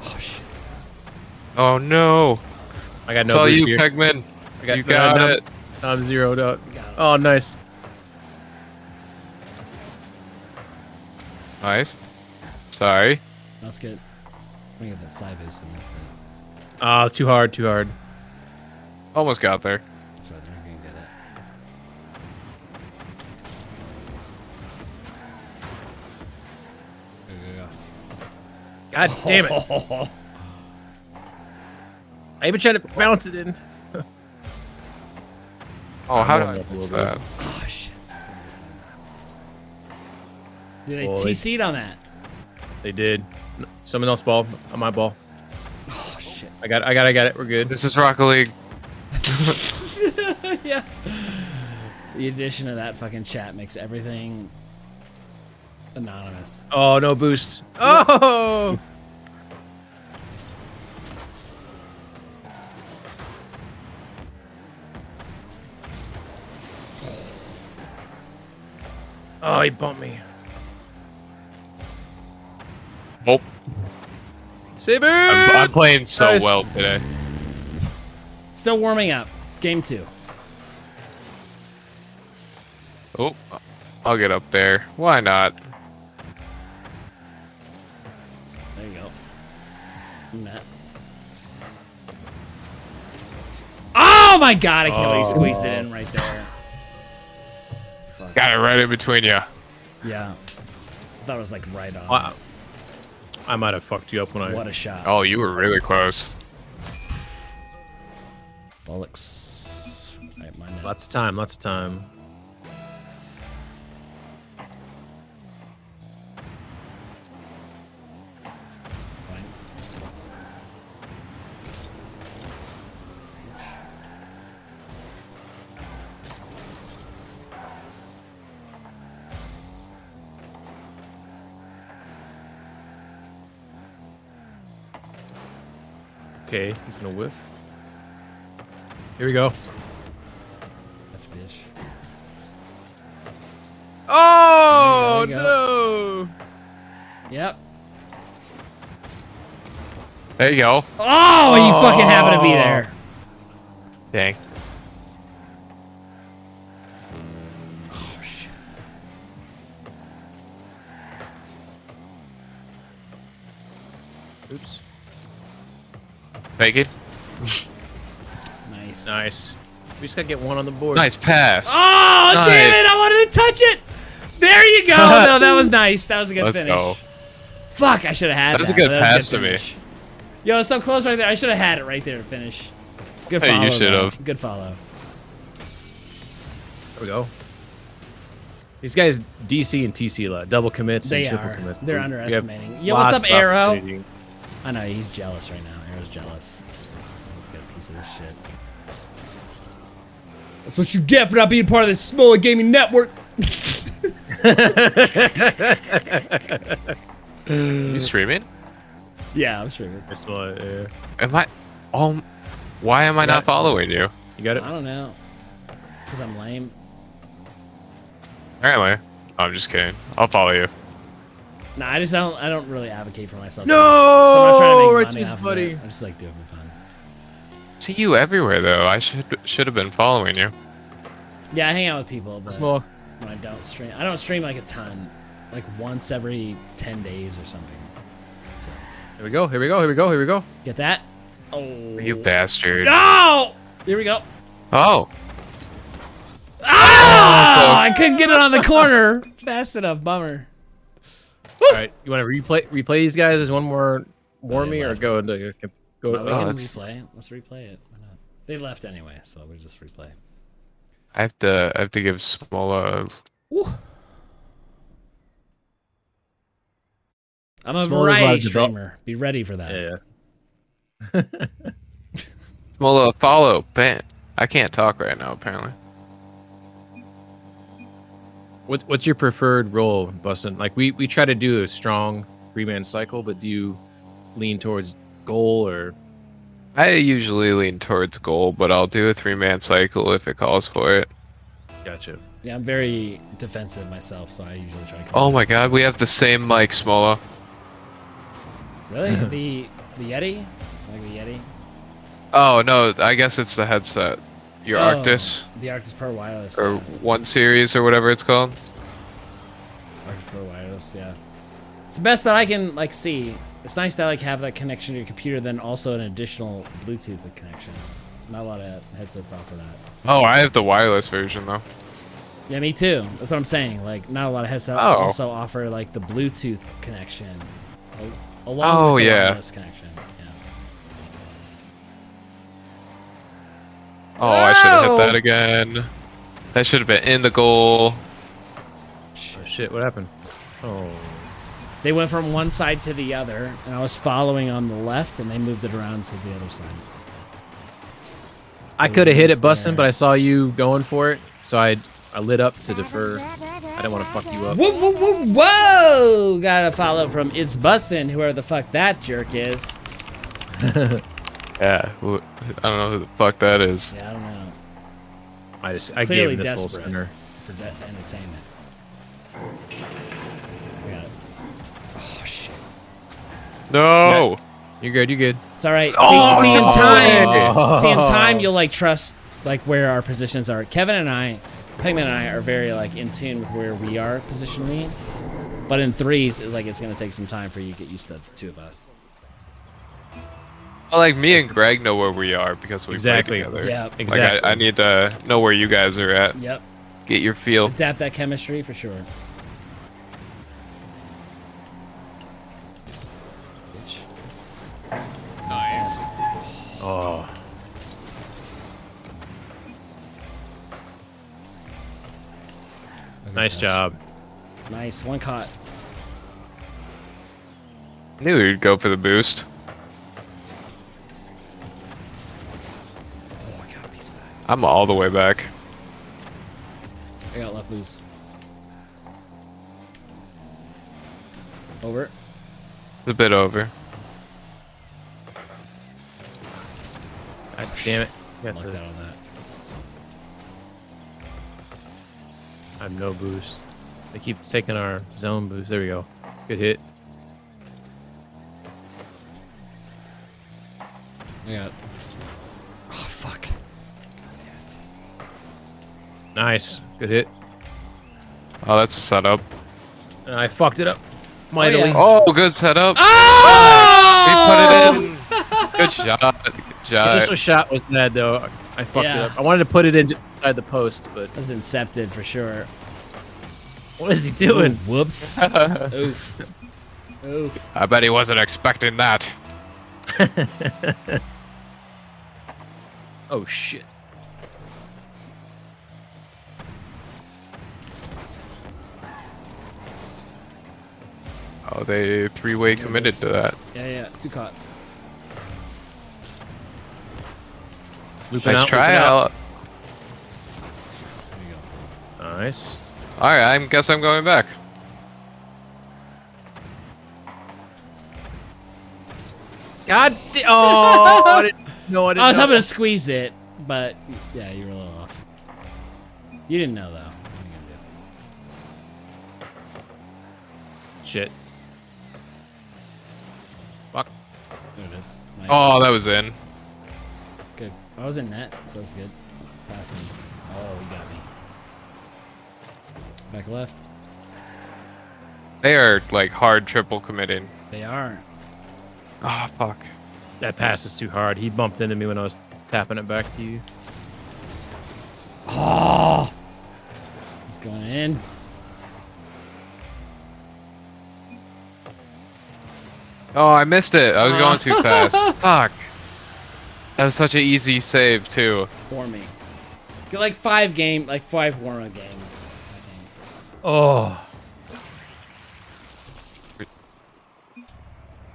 Oh shit. Oh no. I got It's no all boost you, here. Pegman. I You got it. I'm zeroed out. Oh, nice. Nice. Sorry. That's good. Let me get that side boost. I missed it. Ah, too hard, too hard. Almost got there. That's right, they're gonna get it. There you go. God damn it. I even tried to bounce it in. Oh, how did I'm I up a miss little that? bit. Oh shit. Dude, they Well, they- TC'd on that. They did. Someone else ball. On my ball. Oh shit. I got it. We're good. This is Rocket League. Yeah. The addition of that fucking chat makes everything anonymous. Oh, no boost. Oh! Oh, he bumped me. Oh. Save it! I'm playing so Nice. well today. Still warming up. Game 2. Oh, I'll get up there. Why not? There you go. Net. Oh my god, I can't believe he squeezed it in right there. Fuck. Got it right in between you. Yeah. I thought it was like right on. Wow. I might have fucked you up when I. What a shot. Oh, you were really close. Bollocks. Alright, mine now. Lots of time. Lots of time. Fine. Okay, he's gonna whiff. Here we go. That's bitch. Oh There you no! Yep. There you go. Oh, you fucking happen to be there. Dang. Oh shit. Oops. Make it. Nice. Nice. We just gotta get one on the board. Nice pass. Oh, Nice. damn it! I wanted to touch it. There you go. No, that was nice. That was a good Let's finish. go. Fuck, I should have had that. That was a good That pass to me. finish. Yo, it's so close right there. I should have had it right there to finish. Good Hey, follow. you should though. have. Good follow. There we go. These guys DC and TC a lot. Double commits They and triple are. commits. They're We have underestimating. Yo, what's lots up, of Arrow? opportunity. I know, he's jealous right now. Arrow's jealous. Let's get a piece of this shit. That's what you get for not being part of this smaller gaming network. You streaming? Yeah, I'm streaming. That's what, yeah. Am I? Oh, why am I not it. following you? You got it? I don't know. Because I'm lame. Apparently. I'm just kidding. I'll follow you. Nah, I don't really advocate for myself. No! So I'm not trying to make Right money to his off buddy. of it. I just like doing it for fun. See you everywhere though. I should have been following you. Yeah, I hang out with people, but Small. when I don't stream like a ton. Like once every 10 days or something. So, Here we go. Here we go. Here we go. Here we go. get that? Oh. You bastard. No! Here we go. Oh. Ah! I couldn't get it on the corner fast enough. Bummer. All right. You want to replay these guys as one more warmy or left. go into go? No, we Oh, can that's- replay. Let's replay it. Why not? They left anyway, so we'll just replay. I have to give Smola. Woo. I'm a Small is a lot variety of develop- streamer. Be ready for that. Yeah. Smola, follow. Bam. I can't talk right now apparently. What's your preferred role, Bustin? Like we try to do a strong 3-man cycle, but do you lean towards goal or? I usually lean towards goal, but I'll do a 3-man cycle if it calls for it. Gotcha. Yeah, I'm very defensive myself, so I usually try to. Oh my god, we have the same mic, Smola. Really? the Yeti? Like the Yeti? Oh no, I guess it's the headset. Your Arctis. The Arctis Pro Wireless. Or 1 Series or whatever it's called. Arctis Pro Wireless, yeah. It's the best that I can like see. It's nice to like have that connection to your computer, then also an additional Bluetooth connection. Not a lot of headsets offer that. Oh, I have the wireless version though. Yeah, me too. That's what I'm saying. Like, not a lot of headsets also offer like the Bluetooth connection, along with the wireless connection. Yeah. Oh, I should have hit that again. That should have been in the goal. Oh, shit, what happened? Oh. They went from one side to the other, and I was following on the left, and they moved it around to the other side. I could have hit it busting, but I saw you going for it, so I lit up to defer. I didn't want to fuck you up. Whoa, whoa, whoa, whoa! Got a follow from It's Bussin', whoever the fuck that jerk is. Yeah, I don't know who the fuck that is. Yeah, I don't know. I gave him this whole desperate spinner. for entertainment. I got it. Oh shit! No. Yeah. You're good. You're good. It's all right. Oh, see in time. no. See in time, you'll like trust like where our positions are. Kevin and I, Pegman and I are very like in tune with where we are positionally. But in threes, it's like it's gonna take some time for you to get used to the two of us. Well, like me and Greg know where we are because we play together. Yeah, exactly. Like I need to know where you guys are at. Yep. Get your feel. Adapt that chemistry for sure. Nice. Oh. Nice job. Nice. One caught. I knew he'd go for the boost. Oh, I gotta piece that. I'm all the way back. I got left loose. Over. It's a bit over. God damn it. Lucked out on that. I have no boost. They keep taking our zone boost. There we go. Good hit. Yeah. Oh fuck. Nice. Good hit. Oh, that's a setup. And I fucked it up mightily. Oh, good setup. Oh! We put it in. Good shot. Good shot. Initial shot was bad though. I fucked it up. I wanted to put it in just inside the post, but that was incepted for sure. What is he doing? Ooh, whoops. Oof. Oof. I bet he wasn't expecting that. Oh shit. Oh, they three-way committed to that. Yeah, yeah. Two caught. Looping Nice out, try. looping out. There you go. Nice. All right, I guess I'm going back. God damn. Oh, I didn't know. I was hoping to squeeze it, but yeah, you were a little off. You didn't know though. What are you gonna do? Shit. Fuck. There it is. Nice. Oh, that was in. Good. I was in net, so that's good. Pass me. Oh, you got me. Back left. They are like hard triple committing. They are. Oh, fuck. That pass is too hard. He bumped into me when I was tapping it back to you. Oh! He's going in. Oh, I missed it. I was going too fast. Fuck. That was such an easy save too. For me. Get like five warm-up games, I think. Oh.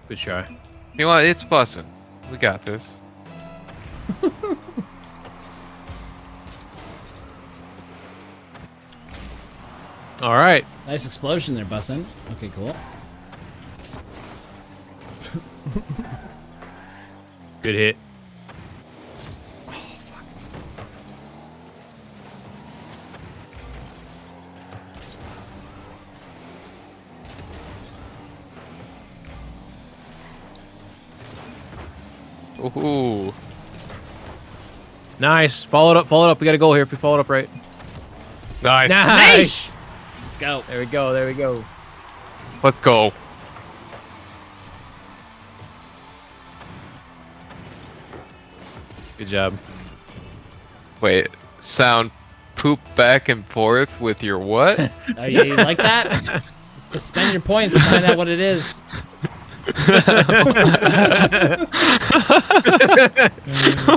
Good try. You know what? It's bussin'. We got this. All right. Nice explosion there, Bussin'. Okay, cool. Good hit. Oh, fuck. Ooh. Nice. Follow it up. Follow it up. We got a goal here if we follow it up right. Nice. Nice. Let's go. There we go. There we go. Let's go. Good job. Wait, sound poop back and forth with your what? Oh, yeah, you like that? Just spend your points to find out what it is.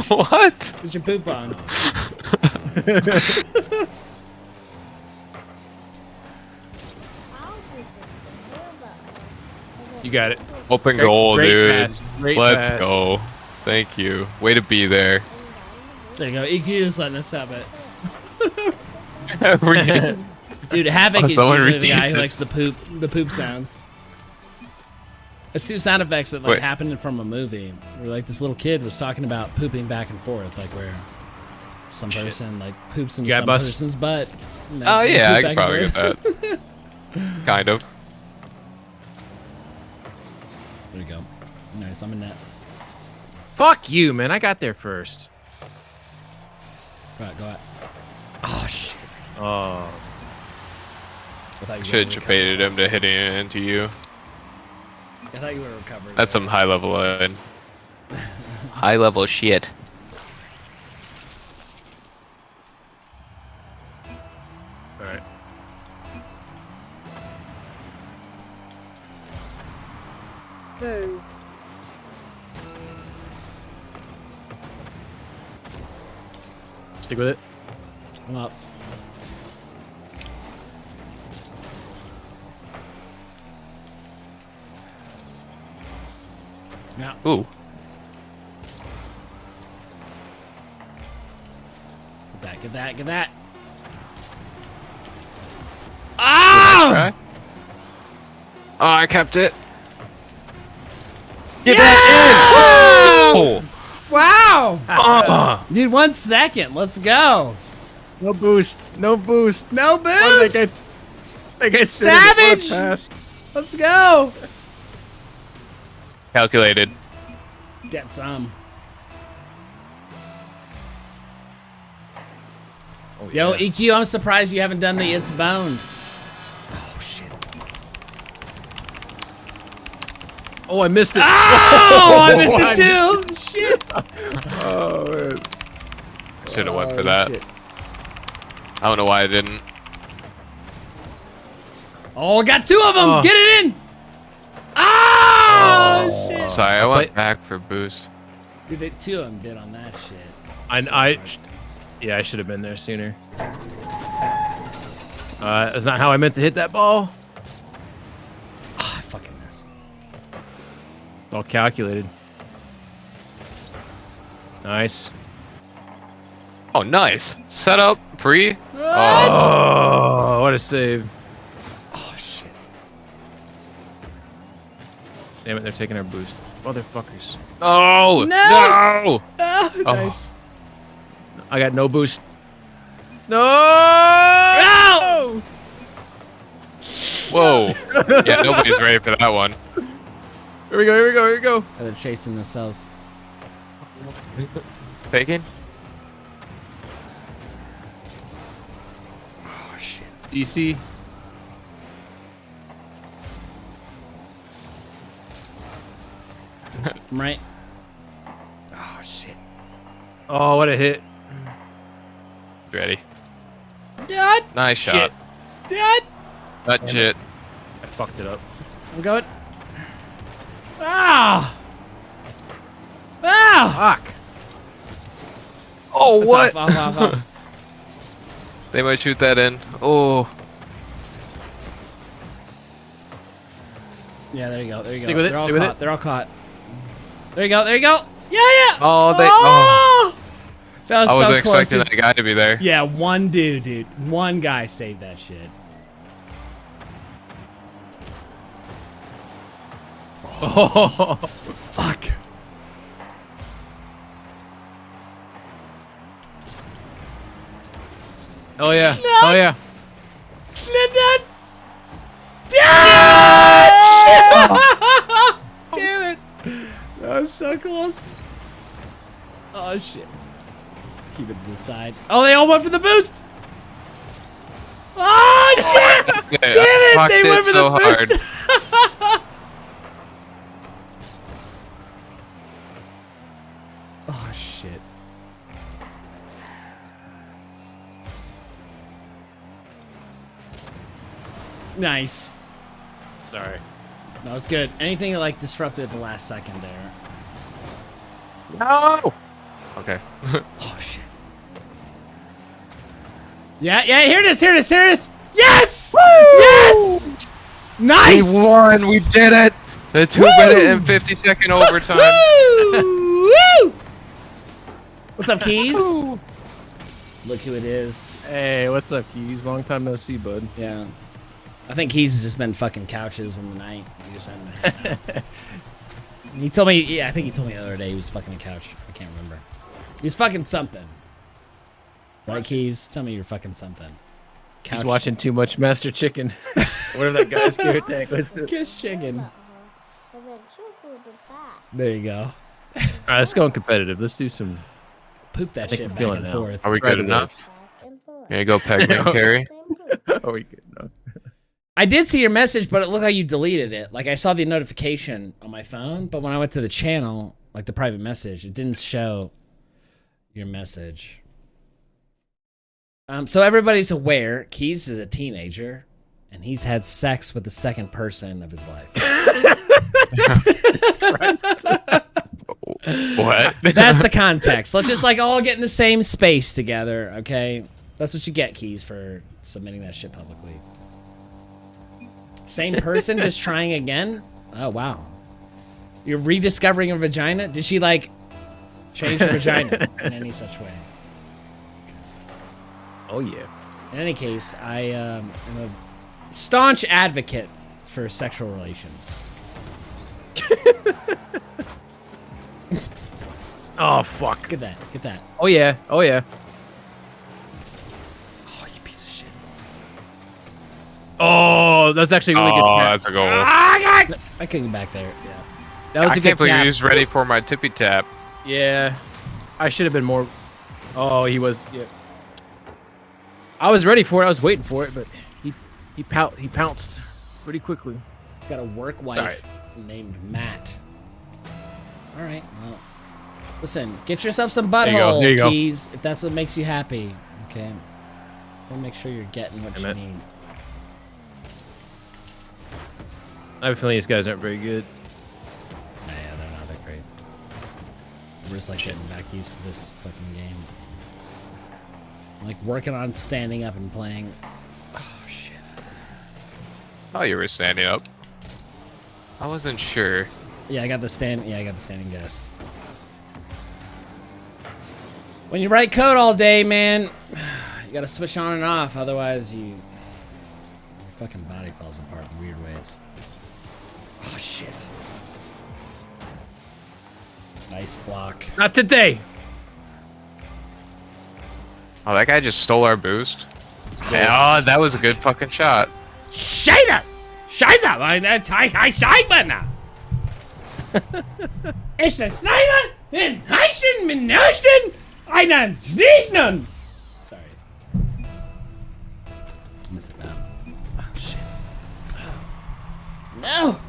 What? Put your poop on. You got it. Open Great- goal, great dude. pass, great Let's pass. go. Thank you. Way to be there. There you go. EQ is letting us have it. Read- Dude, Havoc Oh, is someone usually the redeemed guy who it. likes the poop sounds. It's two sound effects that like Wait. happened from a movie where like this little kid was talking about pooping back and forth, like where some person like poops into You got some bus? person's butt. and Oh they yeah, poop I back can probably and get forth. that. Kind of. There you go. Nice, I'm in net. Fuck you, man. I got there first. Go out. Oh shit. Oh. I thought you Should were have baited him to hitting it into you. I thought you were recovered. That's some high level high level shit. All right. Boo. Stick with it. I'm up. Now. Ooh. Get that. Ah! Oh, I kept it. Get that in! Wow! Dude, 1 second. Let's go. No boost. No boost. No boost. Savage. Let's go. Calculated. Get some. Oh, Yo, yeah. EQ, I'm surprised you haven't done the It's Boned. Oh, shit. Oh, I missed it. Oh, I missed it too. Shit. Oh, man. Should have went for that. Shit. I don't know why I didn't. Oh, got 2 of them. Oh. Get it in. Oh, shit. Sorry, I went back for boost. Dude, 2 of them did on that shit. Yeah, I should have been there sooner. That's not how I meant to hit that ball. Oh, I fucking missed. It's all calculated. Nice. Oh, nice. Set up, free. Oh, what a save. Oh, shit. Damn it, they're taking our boost. Motherfuckers. Oh, no! Oh, Oh. nice. I got no boost. No! No! Whoa. Yeah, nobody's ready for that one. Here we go. Oh, they're chasing themselves. Faking? Oh, shit. DC. I'm right. Oh, shit. Oh, what a hit. Ready. Dad! Nice shot. Dad! That shit. I fucked it up. I'm going. Ah! Ah! Fuck. Oh, That's what? Off. They might shoot that in. Oh. Yeah, there you go. Stick with it, They're all stick with caught. it. They're all caught. There you go. Yeah! Oh, they. Oh! That was I so wasn't close. expecting that guy to be there. Yeah, one dude. One guy saved that shit. Oh, fuck. Oh yeah. No. Oh yeah. Damn it. That was so close. Oh shit. Keep it to the side. Oh, they all went for the boost. Oh shit! Damn it! They went for the boost. Oh shit. Nice. Sorry. No, it's good. Anything that like disrupted at the last second there. No. Okay. Oh shit. Yeah, here it is, here it is, here it is. Yes! Woo! Yes! Nice! We won. We did it. The 2-minute and 50-second overtime. Woo! What's up, Keys? Look who it is. Hey, what's up, Keys? Long time no see, bud. Yeah. I think Keys has just been fucking couches in the night. He just hadn't been He told me, yeah, I think he told me the other day he was fucking a couch. I can't remember. He was fucking something. Right, Keys? Tell me you're fucking something. Couch. He's watching too much Master Chicken. Whatever that guy's gear tag was. Kiss chicken. There you go. All right, let's go in competitive. Let's do some. Poop that shit back and forth. Are we good enough? Here you go, Pegman Carry. Are we good enough? I did see your message, but it looked like you deleted it. Like, I saw the notification on my phone, but when I went to the channel, like the private message, it didn't show your message. So everybody's aware, Keys is a teenager, and he's had sex with the second person of his life. What? That's the context. Let's just like all get in the same space together, okay? That's what you get, Keys, for submitting that shit publicly. Same person, just trying again? Oh, wow. You're rediscovering a vagina? Did she, like, change her vagina in any such way? Oh, yeah. In any case, I am a staunch advocate for sexual relations. Oh, fuck. Get that. Get that. Oh, yeah. Oh, yeah. Oh, you piece of shit. Oh, that's actually a really good tap. That's a goal. I couldn't get back there. Yeah. That was I a good can't believe tap. he was ready for my tippy tap. Yeah. I should have been more. Oh, he was. Yeah. I was ready for it. I was waiting for it, but he pounced pretty quickly. He's got a work wife named Matt. All right. Well, listen. Get yourself some butthole, There you go. Keys, if that's what makes you happy. Okay. We'll make sure you're getting what you need. I have a feeling these guys aren't very good. Nah, yeah, they're not that great. We're just like getting back used to this fucking game. I'm, like working on standing up and playing. Oh shit. Oh, you were standing up. I wasn't sure. Yeah, I got the standing guest. When you write code all day, man, you gotta switch on and off, otherwise your fucking body falls apart in weird ways. Oh shit. Nice block. Not today. Oh, that guy just stole our boost. Yeah, oh, that was a good fucking shot. Scheiße! Scheiße! Scheiße! Ist der Sniper in Heichen Minuten einen Schneesnun? Sorry. I'm gonna sit down. Oh shit. No!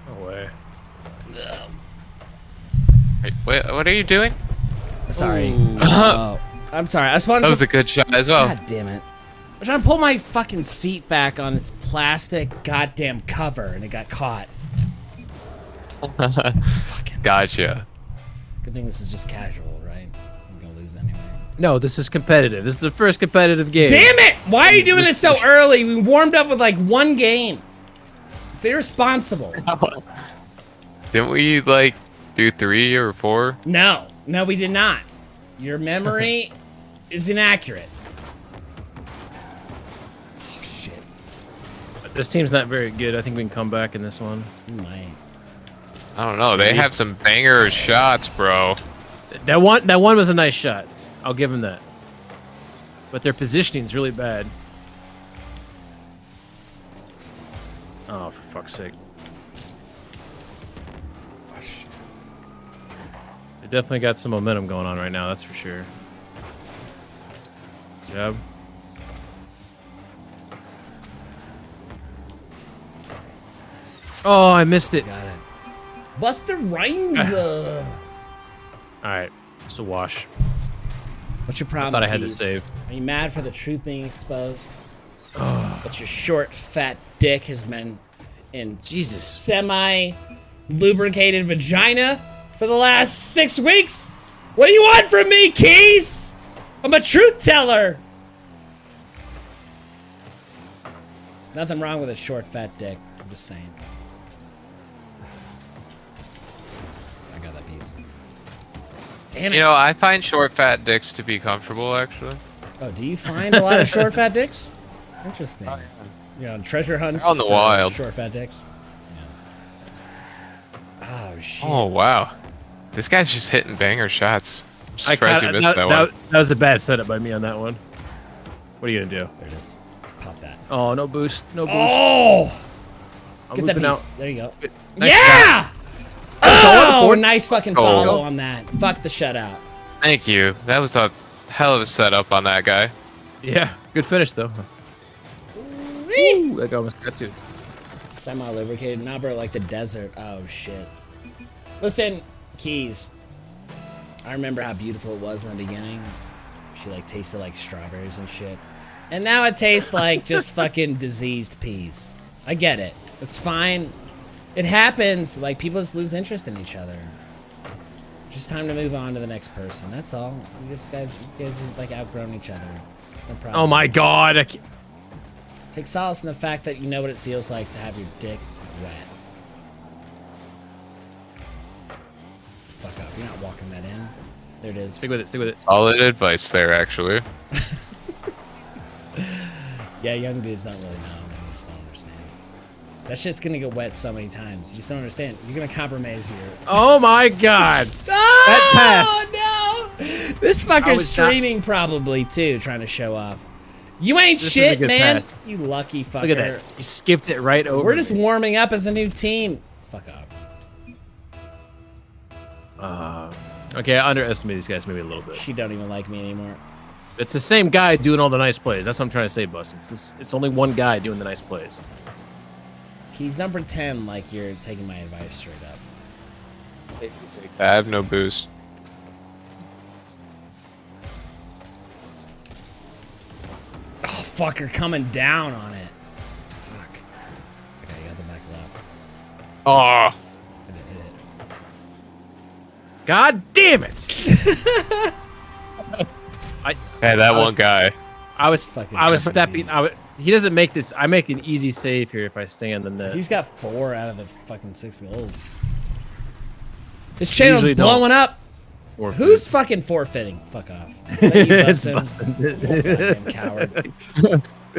No way. No. Wait, what are you doing? Sorry. Oh, I'm sorry. I just wanted That was a good shot as well. God damn it. I was trying to pull my fucking seat back on its plastic goddamn cover and it got caught. Gotcha. Good thing this is just casual, right? I'm gonna lose anyway. No, this is competitive. This is the first competitive game. Damn it! Why are you doing it so early? We warmed up with like one game. It's irresponsible. Didn't we like do 3 or 4? No, we did not. Your memory is inaccurate. Oh shit! This team's not very good. I think we can come back in this one. We might. I don't know. They have some banger shots, bro. That one was a nice shot. I'll give them that. But their positioning's really bad. Oh, for fuck's sake. Definitely got some momentum going on right now, that's for sure. Good job. Oh, I missed it. Got it. Buster Rhymes. Alright, it's a wash. What's your problem? I thought I had to Keys? save. Are you mad for the truth being exposed? But your short, fat dick has been in semi-lubricated vagina for the last 6 weeks? What do you want from me, Keys? I'm a truth teller. Nothing wrong with a short, fat dick. I'm just saying. I got that piece. Damn it. You know, I find short fat dicks to be comfortable, actually. Oh, do you find a lot of short, fat dicks? Interesting. You know, treasure hunts They're on the for wild. short, fat dicks. Yeah. Oh, shit. Oh, wow. This guy's just hitting banger shots. I'm surprised you missed that one. That was a bad setup by me on that one. What are you gonna do? There it is. Pop that. Oh, no boost. No boost. Oh! I'm Get that looping piece. out. There you go. Nice Yeah! shot. Oh, nice fucking Oh. follow on that. Fuck the shutout. Thank you. That was a hell of a setup on that guy. Yeah, good finish though. Woo, that guy almost got to. Semi-lubricated. Nah, bro, like the desert. Oh, shit. Listen, Keys. I remember how beautiful it was in the beginning. She, like, tasted like strawberries and shit. And now it tastes like just fucking diseased peas. I get it. It's fine. It happens. Like, people just lose interest in each other. Just time to move on to the next person. That's all. You guys have, like, outgrown each other. It's no problem. Oh my god. I can't... Take solace in the fact that you know what it feels like to have your dick wet. Fuck off. You're not walking that in. There it is. Stick with it. Stick with it. Solid advice there, actually. Yeah, young dudes don't really know. They just don't understand. That shit's gonna get wet so many times. You just don't understand. You're gonna compromise your... Oh my god. Oh, passed. no! This fucker's streaming probably, too, trying to show off. You ain't This is a shit, good man. pass. You lucky fucker. Look at that. He skipped it right over. We're just me. warming up as a new team. Fuck off. Okay, I underestimate these guys maybe a little bit. She don't even like me anymore. It's the same guy doing all the nice plays. That's what I'm trying to say, Bus. It's only one guy doing the nice plays. He's number 10, like you're taking my advice straight up. I have no boost. Oh, fucker, coming down on it. Fuck. Okay, you got the back left. Oh. Hit it. God damn it! Hey, that one guy. I was stepping. He doesn't make this. I make an easy save here if I stay on the net. He's got 4 out of the fucking 6 goals. This channel's Usually blowing up. Forfeit. Who's fucking forfeiting? Fuck off. Is that you, It's Bustin? Bustin. Goddamn coward.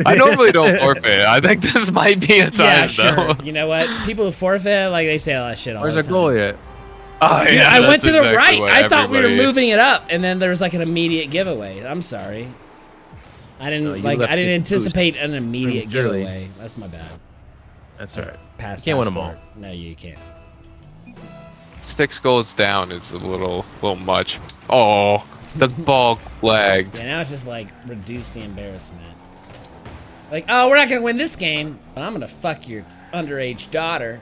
I normally don't forfeit. I think this might be a time, Yeah, sure. though. You know what? People who forfeit, like, they say a lot of shit all Where's the our time. goal yet? Oh, Dude, yeah, I went that's to the exactly right. what I thought we were everybody- moving it up, and then there was like an immediate giveaway. I'm sorry. I didn't No, you like. left I didn't it anticipate an immediate prematurely. giveaway. That's my bad. That's all right. Past Can't win half them all. court. No, you can't. 6 goals down is a little much. Oh, the ball lagged. Yeah, now it's just like reduce the embarrassment. Like, oh, we're not gonna win this game, but I'm gonna fuck your underage daughter.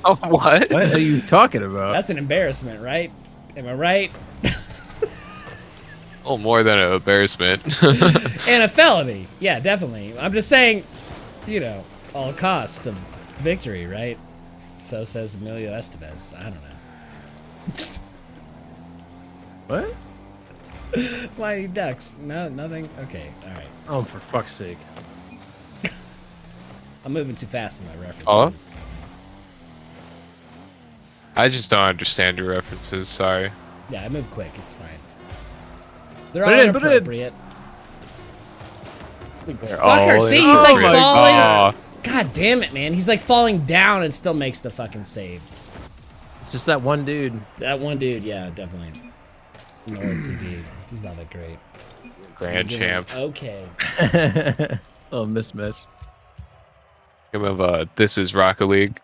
Oh, what? What are you talking about? That's an embarrassment, right? Am I right? Oh, more than an embarrassment. And a felony. Yeah, definitely. I'm just saying, you know, all costs of victory, right? So says Emilio Estevez. I don't know. What? Why he ducks? No, nothing? Okay, alright. Oh, for fuck's sake. I'm moving too fast in my references. Oh? I just don't understand your references, sorry. Yeah, I move quick. It's fine. They're Put all it in, put it in. inappropriate. They're Fucker, all see, he's like inappropriate. falling. Oh. God damn it, man. He's like falling down and still makes the fucking save. It's just that one dude. That one dude, yeah, definitely. No TV. He's not that great. Grand champ. Okay. Oh, mismatch. Give him a This is Rocket League.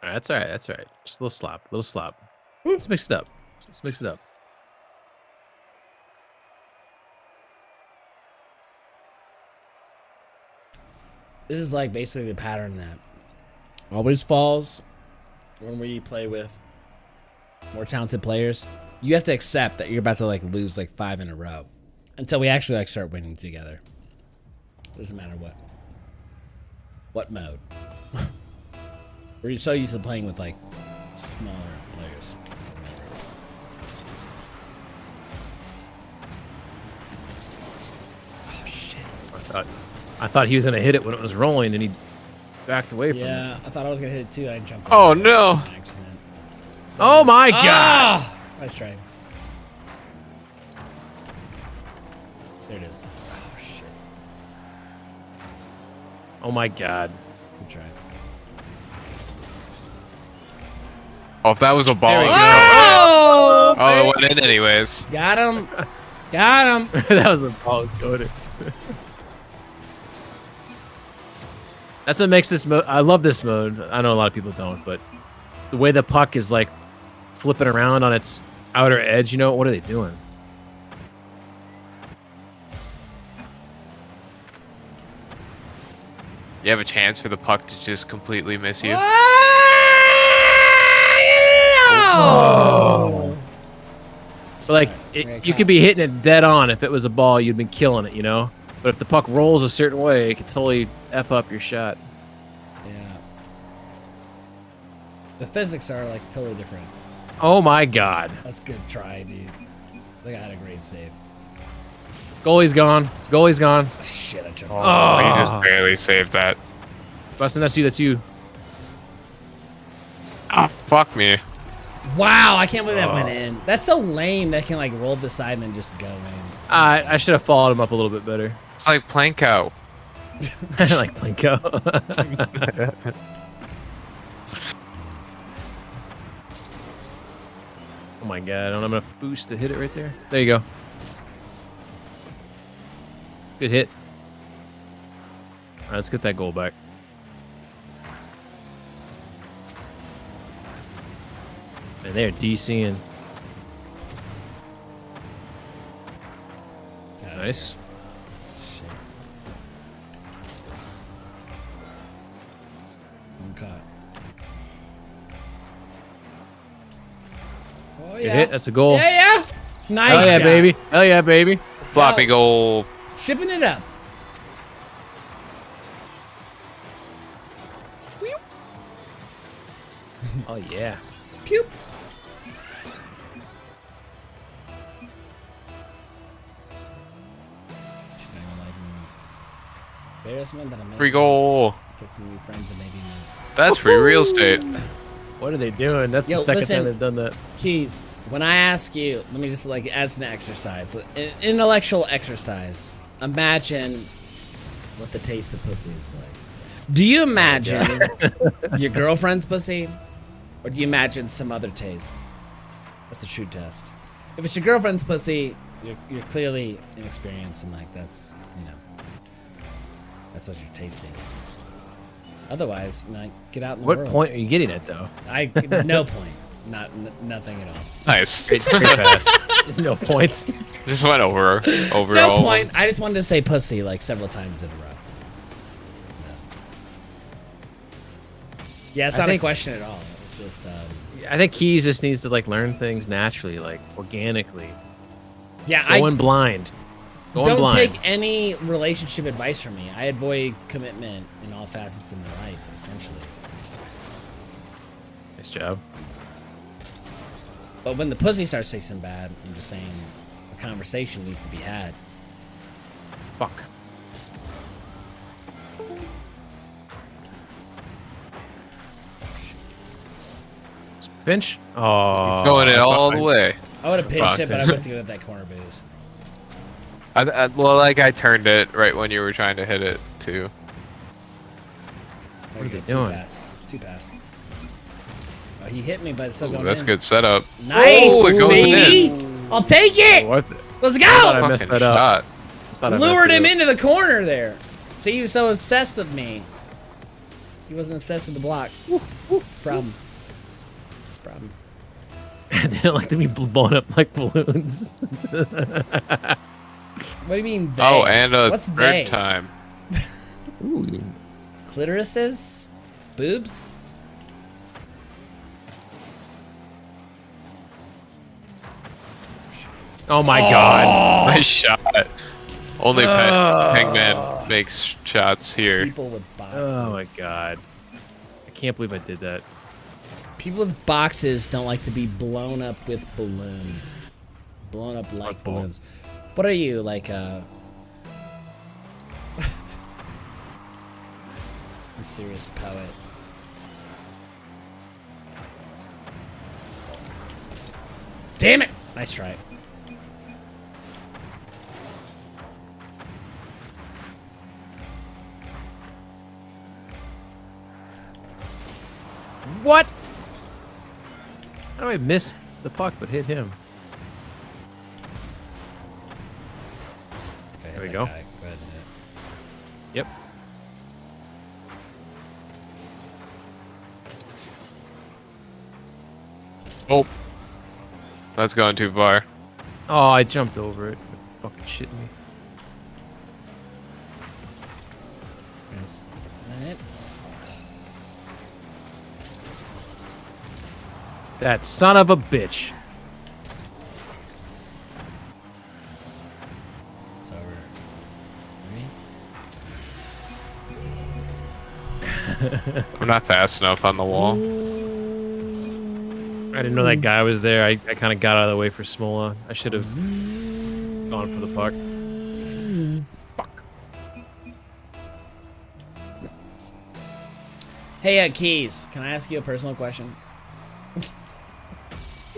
All right, that's all right. That's all right. Just a little slop. A little slop. Let's mix it up. Let's mix it up. This is like basically the pattern that always falls when we play with more talented players. You have to accept that you're about to like lose like 5 in a row until we actually like start winning together. Doesn't matter what mode. We're so used to playing with like smaller players. Oh shit! I thought he was gonna hit it when it was rolling, and he backed away from it. Yeah, I thought I was gonna hit it too. I jumped. Oh no! Accident. Oh my god! Nice try. There it is. Oh shit! Oh my god! Good try. Oh, if that was a ball. There we go. Oh, it went in anyways. Got him! Got him! That was a ball. Was coded. That's what makes this mode. I love this mode. I know a lot of people don't, but the way the puck is like flipping around on its outer edge, you know, what are they doing? You have a chance for the puck to just completely miss you. Oh. But like, you could be hitting it dead on. If it was a ball, you'd been killing it, you know? But if the puck rolls a certain way, it could totally F up your shot. Yeah. The physics are like totally different. Oh my god. That's a good try, dude. I think I had a great save. Goalie's gone. Goalie's gone. Shit, I jumped. Oh, you just barely saved that. Bustin', that's you. That's you. Ah, fuck me. Wow, I can't believe that went in. That's so lame that can like roll the side and then just go in. I should have followed him up a little bit better. It's like Planko. Like Planko. Oh my god, I don't have enough boost to hit it right there. There you go. Good hit. Alright, let's get that goal back. And they're DCing. Nice. Shit. One cut. Oh Good yeah. hit. That's a goal. Yeah, yeah. Nice. Hell yeah, shot. baby. Hell yeah, baby. Floppy goal. Shipping it up. Oh yeah. Pew. Embarrassment that I made. Free goal. Get some new friends and maybe move. That's free real estate. What are they doing? That's Yo, the second listen, time they've done that. Keys, when I ask you, let me just like as an exercise, an intellectual exercise, imagine what the taste of pussy is like. Do you imagine your girlfriend's pussy, or do you imagine some other taste? That's a true test. If it's your girlfriend's pussy, you're clearly inexperienced and like that's, you know, that's what you're tasting. Otherwise, you know, like, get out in the world. What point are you getting at, though? No point. Nothing at all. Nice. Great pass. No points. Just went over. No point. I just wanted to say pussy like several times in a row. No. Yeah, it's not a question at all. It's just. I think Keys just needs to like learn things naturally, like organically. Yeah, going blind. Don't take any relationship advice from me. I avoid commitment in all facets of my life, essentially. Nice job. But when the pussy starts tasting bad, I'm just saying a conversation needs to be had. Fuck. Pinch? Oh. Going it all the way. I would have pinched it, but I went to go with that corner boost. Well, like I turned it right when you were trying to hit it too. What are they doing? Too fast. Oh, he hit me, but it's still going That's in. good setup. Nice, oh, it goes baby. in. I'll take it. Let's go. I thought I messed that up. Lured him into the corner there. See, he was so obsessed with me. He wasn't obsessed with the block. It's a problem. It's a problem. They don't like to be blown up like balloons. What do you mean they? Oh, and a What's third they? time. Ooh. Clitorises? Boobs? Oh my god. Nice shot. Only Hangman makes shots here. People with boxes. Oh my god. I can't believe I did that. People with boxes don't like to be blown up with balloons. Blown up like balloons. What are you, like, I'm a serious poet. Damn it! Nice try. What? How do I miss the puck but hit him? Okay, there we go. Go ahead and hit. Yep. Oh. That's gone too far. Oh, I jumped over it. Fucking shit me. Yes. Alright. That son of a bitch. It's over. I'm not fast enough on the wall. I didn't know that guy was there. I kind of got out of the way for Smola. I should have gone for the puck. Fuck. Hey, Keys, can I ask you a personal question?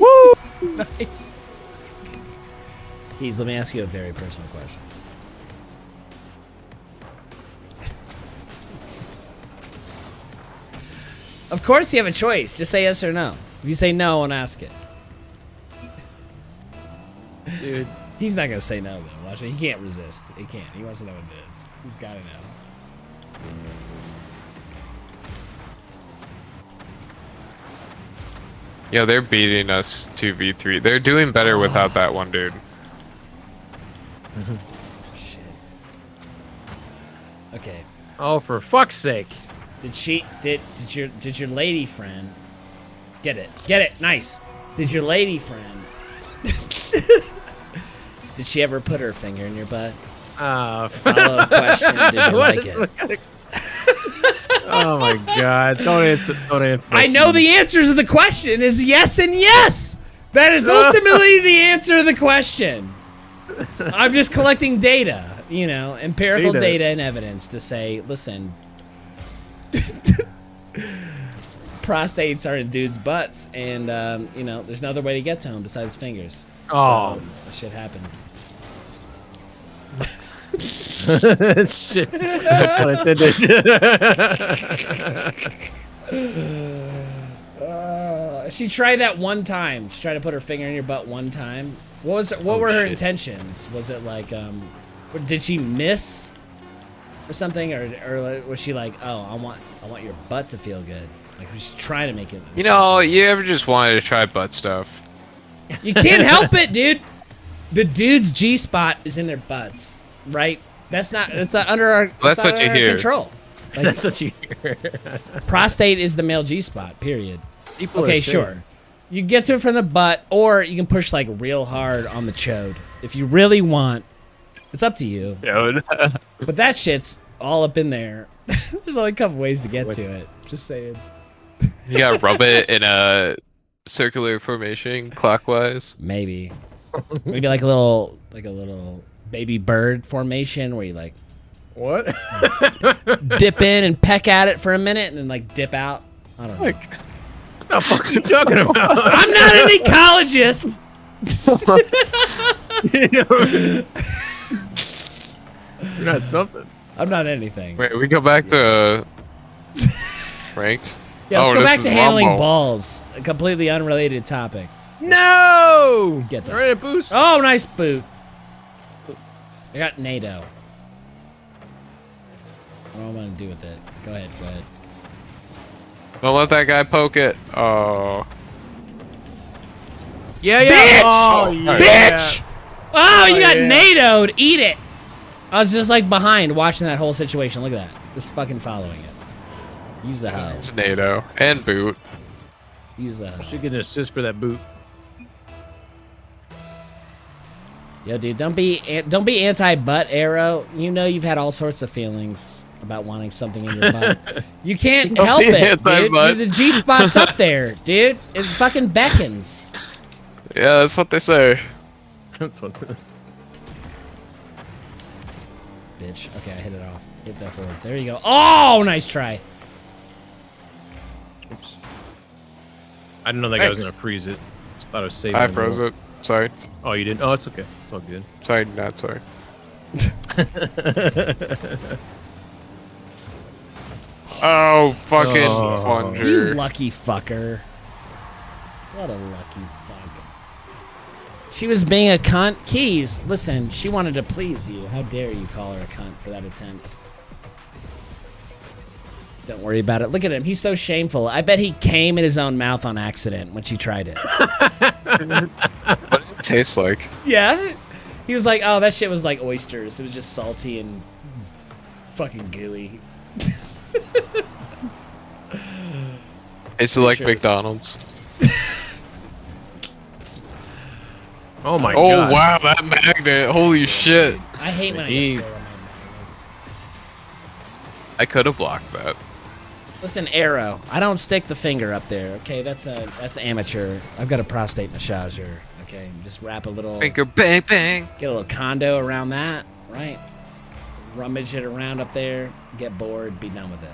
Woo! Nice. Keys, let me ask you a very personal question. Of course you have a choice. Just say yes or no. If you say no, I won't ask it. Dude. He's not going to say no, though. Watch it. He can't resist. He can't. He wants to know what it is. He's got to know. Yeah, they're beating us 2v3. They're doing better without that one dude. Shit. Okay. Oh, for fuck's sake. Did your lady friend get it? Get it. Nice. Did your lady friend did she ever put her finger in your butt? Follow-up question, did you like it? Oh my god. Don't answer. I know the answers to the question is yes and yes. That is ultimately the answer to the question. I'm just collecting data, you know, empirical data and evidence to say, listen, prostates are in dudes' butts, and you know, there's no other way to get to them besides fingers. Oh, so, that shit happens. Shit. She tried that one time. She tried to put her finger in your butt one time. What were her intentions? Was it like, did she miss or something, or was she like, oh, I want your butt to feel good? Like, was she trying to make it? You know, you ever just wanted to try butt stuff? You can't help it, dude. The dude's G-spot is in their butts, right? That's not under our. That's what you hear. Control. Like, that's what you hear. Prostate is the male G-spot. Period. People okay, are sure. You get to it from the butt, or you can push like real hard on the chode if you really want. It's up to you. Chode. But that shit's all up in there. There's only a couple ways to get to it. Just saying. You gotta rub it in a circular formation, clockwise. Maybe like a little baby bird formation where you like what? Dip in and peck at it for a minute and then like dip out. I don't know. What the fuck are you talking about? I'm not an ecologist. You're not something. I'm not anything. Wait, we go back to ranked. Yeah, let's go back to handling Rumble. balls. A completely unrelated topic. No! Get that. Ready to boost? Oh, nice boot. I got NATO. What do I want to do with it? Go ahead. Don't let that guy poke it. Oh. Yeah, yeah. Bitch! Oh, yeah. Bitch! Oh, you got yeah. NATO'd. Eat it. I was just like behind watching that whole situation. Look at that. Just fucking following it. Use the hoe. It's NATO and boot. Use the hoe. Should get an assist for that boot. Yo, dude, don't be anti-butt, Arrow. You know you've had all sorts of feelings about wanting something in your butt. You can't Don't help be it, dude. anti-butt. The G spot's up there, dude. It fucking beckons. Yeah, that's what they say. That's what. Bitch. Okay, I hit it off. Hit that forward. There you go. Oh, nice try. Oops. I didn't know that guy was Thanks. gonna freeze it. Just thought I was saving. I him froze more. it. Sorry. Oh, you didn't? Oh, it's okay. It's all good. Sorry, not sorry. Oh, fucking plunger. You lucky fucker. What a lucky fuck. She was being a cunt. Keys, listen, she wanted to please you. How dare you call her a cunt for that attempt? Don't worry about it. Look at him. He's so shameful. I bet he came in his own mouth on accident when she tried it. What did it taste like? Yeah. He was like, oh, that shit was like oysters. It was just salty and fucking gooey. Tasted like McDonald's. Oh my Oh god. wow, that magnet! Holy shit! I hate when I Eve. get stare on my magnets. I could have blocked that. Listen, Arrow, I don't stick the finger up there, okay? That's amateur. I've got a prostate massager, okay? Just wrap a little... Finger bang bang! Get a little condo around that, right? Rummage it around up there, get bored, be done with it.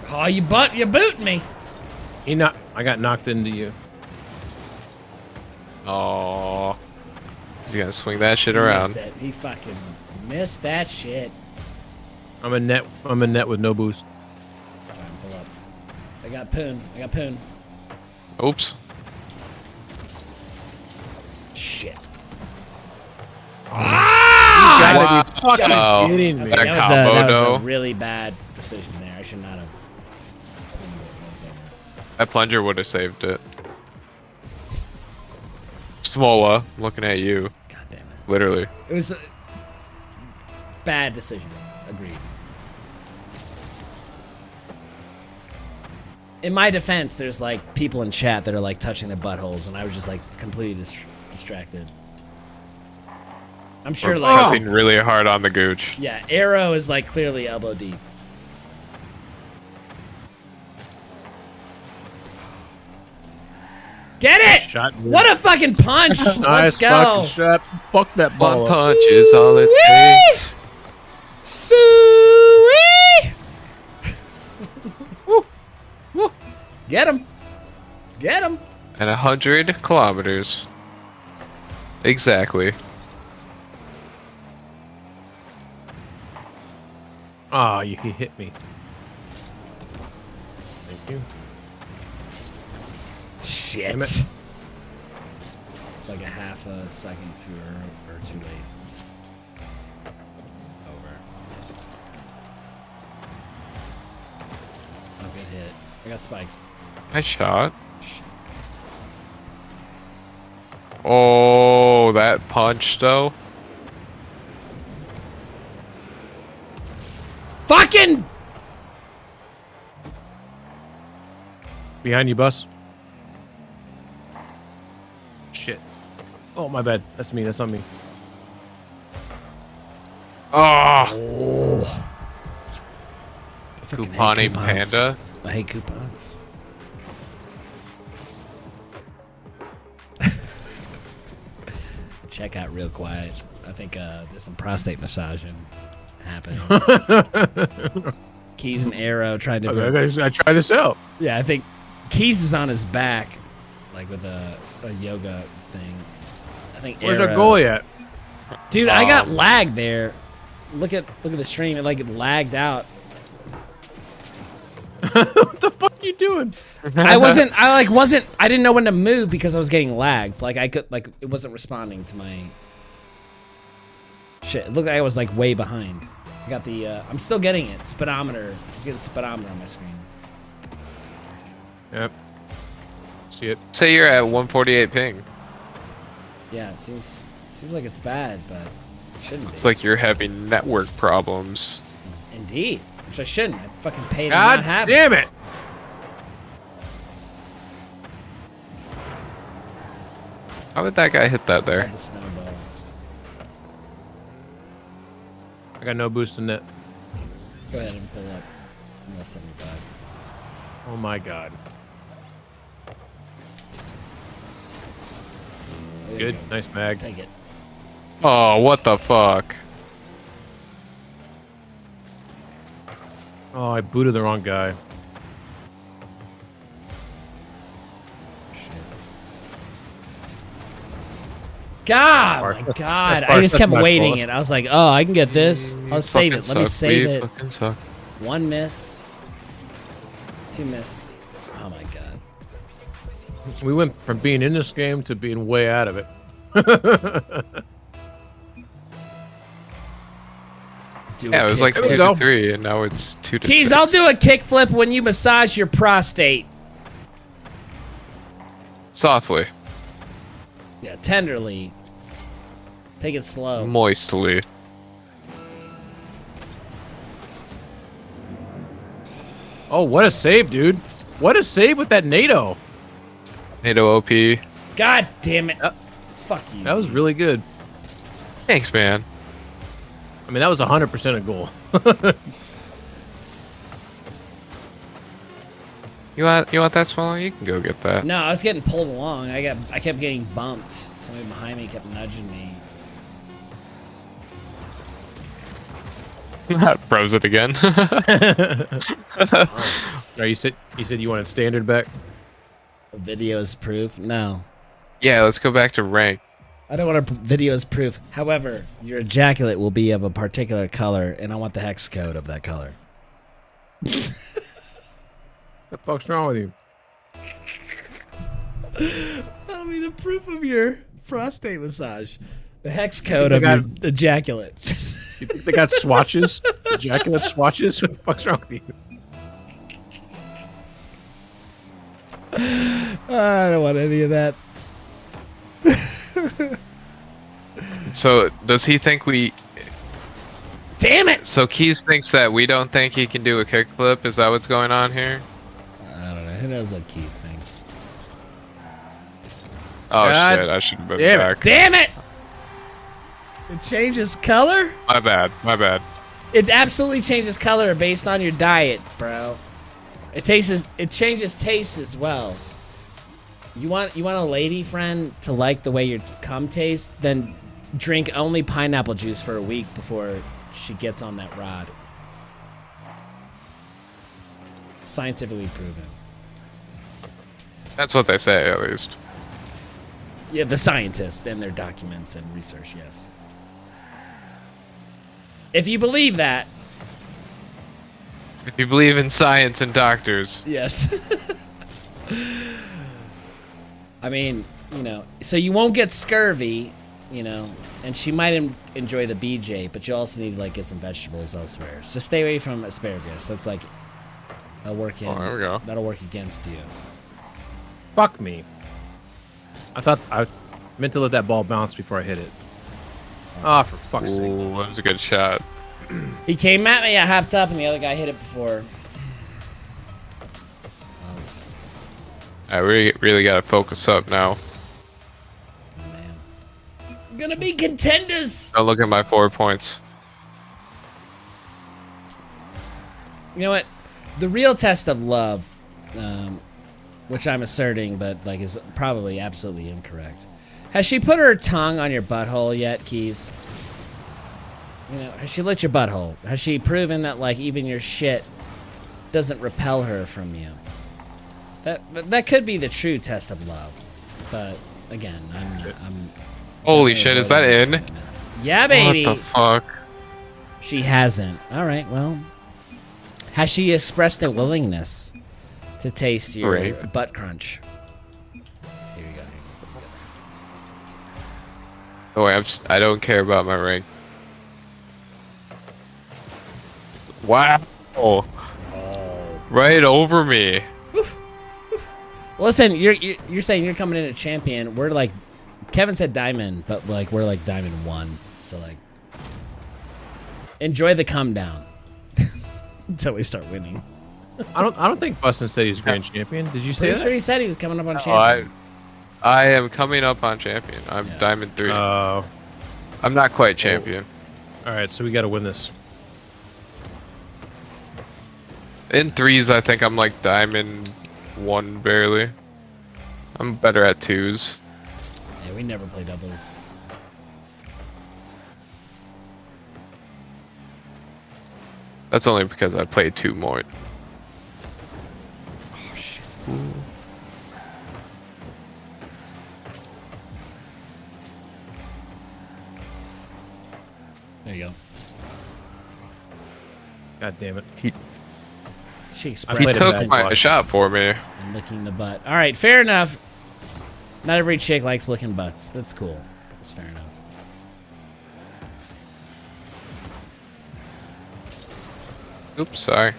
Oh, you booting me. I got knocked into you. Oh, he's gonna swing that shit He around. missed it. He fucking missed that shit. I'm a net with no boost. Time pull up. I got poon. Oops. Shit. You gotta Wow. be fucking Wow. kidding me. That That was combo, a really bad decision there. I should not have. That plunger would have saved it. Smola, I'm looking at you. God damn it. Literally. It was a bad decision. Agreed. In my defense, there's like people in chat that are like touching their buttholes, and I was just like completely distracted. I'm sure We're like pressing really hard on the gooch. yeah, Arrow is like clearly elbow deep. Get it! Shot me. What a fucking punch! Let's Nice go. fucking shot. Fuck that ball. One up. punch is all it takes. Sweet! Get him! Get him! And 100 kilometers. Exactly. Ah, he hit me. Thank you. Shit. Damn it. It's like a half a second too early or too late. Over. Oh, good hit. I got spikes. Nice shot. Oh, that punch though. Fucking! Behind you, bus. Shit. Oh, my bad. That's me. That's on me. Oh. Fucking hate Couponing coupons. panda. I hate coupons. Check out real quiet. I think there's some prostate massaging happening. Keys and Arrow trying to. Okay, I try this out. Yeah, I think Keys is on his back, like with a yoga thing. I think. Where's Arrow, our goalie at? Dude, I got lagged there. Look at the stream. It like lagged out. What the fuck are you doing? I didn't know when to move because I was getting lagged. Like it wasn't responding to my shit. It looked like I was like way behind. I got the, I'm still getting it. Speedometer. I'm getting speedometer on my screen. Yep. See it. Say you're at 148 ping. Yeah, it seems like it's bad, but it shouldn't be. It's like you're having network problems. Indeed. Which I shouldn't. I fucking paid to God not have damn it! How did that guy hit that there? The snowball. I got no boost in net. Go ahead and pull up. I'm 75. Oh my god. There you Good. go. Nice mag. Take it. Oh, what the fuck? Oh, I booted the wrong guy. God, Spark. my That's God. Spark. I just That's kept my waiting fault. it. I was like, oh, I can get this. I'll save it. Let me Fucking suck, save we it. fucking suck. One miss. Two miss. Oh my God. We went from being in this game to being way out of it. Yeah, it was like 2 to 3, and now it's 2 to Keys, 6. I'll do a kickflip when you massage your prostate. Softly. Yeah, tenderly. Take it slow. Moistly. Oh, what a save, dude. What a save with that NATO. NATO OP. God damn it. Fuck you. That was really good. Thanks, man. I mean, that was 100% a goal. You want that smaller? You can go get that. No, I was getting pulled along. I kept getting bumped. Somebody behind me kept nudging me. Froze it again. No, you said you wanted standard back? Videos proof? No. Yeah, let's go back to rank. I don't want videos proof. However, your ejaculate will be of a particular color, and I want the hex code of that color. What the fuck's wrong with you? That'll be the proof of your prostate massage. The hex code of your ejaculate. You think they got swatches? Ejaculate swatches? What the fuck's wrong with you? I don't want any of that. So, does he think we... Damn it! So Keys thinks that we don't think he can do a kickflip? Is that what's going on here? I don't know. Who knows what Keys thinks? Oh God shit, I should have been damn back. Damn it! It changes color? My bad, my bad. It absolutely changes color based on your diet, bro. It changes taste as well. You want a lady friend to like the way your cum tastes? Then drink only pineapple juice for a week before she gets on that rod. Scientifically proven. That's what they say, at least. Yeah, the scientists and their documents and research, yes. If you believe that. If you believe in science and doctors. Yes. I mean, you know, so you won't get scurvy, you know, and she might enjoy the BJ, but you also need to, like, get some vegetables elsewhere. So just stay away from asparagus. That's like, that'll work in. Oh, there we go. That'll work against you. Fuck me. I meant to let that ball bounce before I hit it. Ah, for fuck's sake. Ooh, that was a good shot. He came at me, I hopped up, and the other guy hit it before. I really gotta focus up now. I'm gonna be contenders! I'll look at my 4 points. You know what? The real test of love, which I'm asserting, but like is probably absolutely incorrect. Has she put her tongue on your butthole yet, Keys? You know, has she lit your butthole? Has she proven that like even your shit doesn't repel her from you? That could be the true test of love. But again, I'm Holy shit, is that in? Yeah, baby. What the fuck? She hasn't. All right, well. Has she expressed a willingness to taste your Right. butt crunch? Here you go. Oh wait, I don't care about my rank. Wow. Right over me. Listen, you're saying you're coming in at champion. We're like, Kevin said diamond, but like we're like diamond 1. So like, enjoy the come down until we start winning. I don't think Bustin said he's grand champion. Did you say Pretty that? sure he said he was coming up on Oh, champion. I am coming up on champion. I'm diamond 3. Oh. I'm not quite champion. All right, so we got to win this. In 3s, I think I'm like diamond 1 barely. I'm better at 2s. Yeah, we never play doubles. That's only because I played 2 more. Oh shit. There you go. God damn it. She He expressed took my shot for me. and licking the butt. All right, fair enough. Not every chick likes licking butts. That's cool. That's fair enough. Oops, sorry.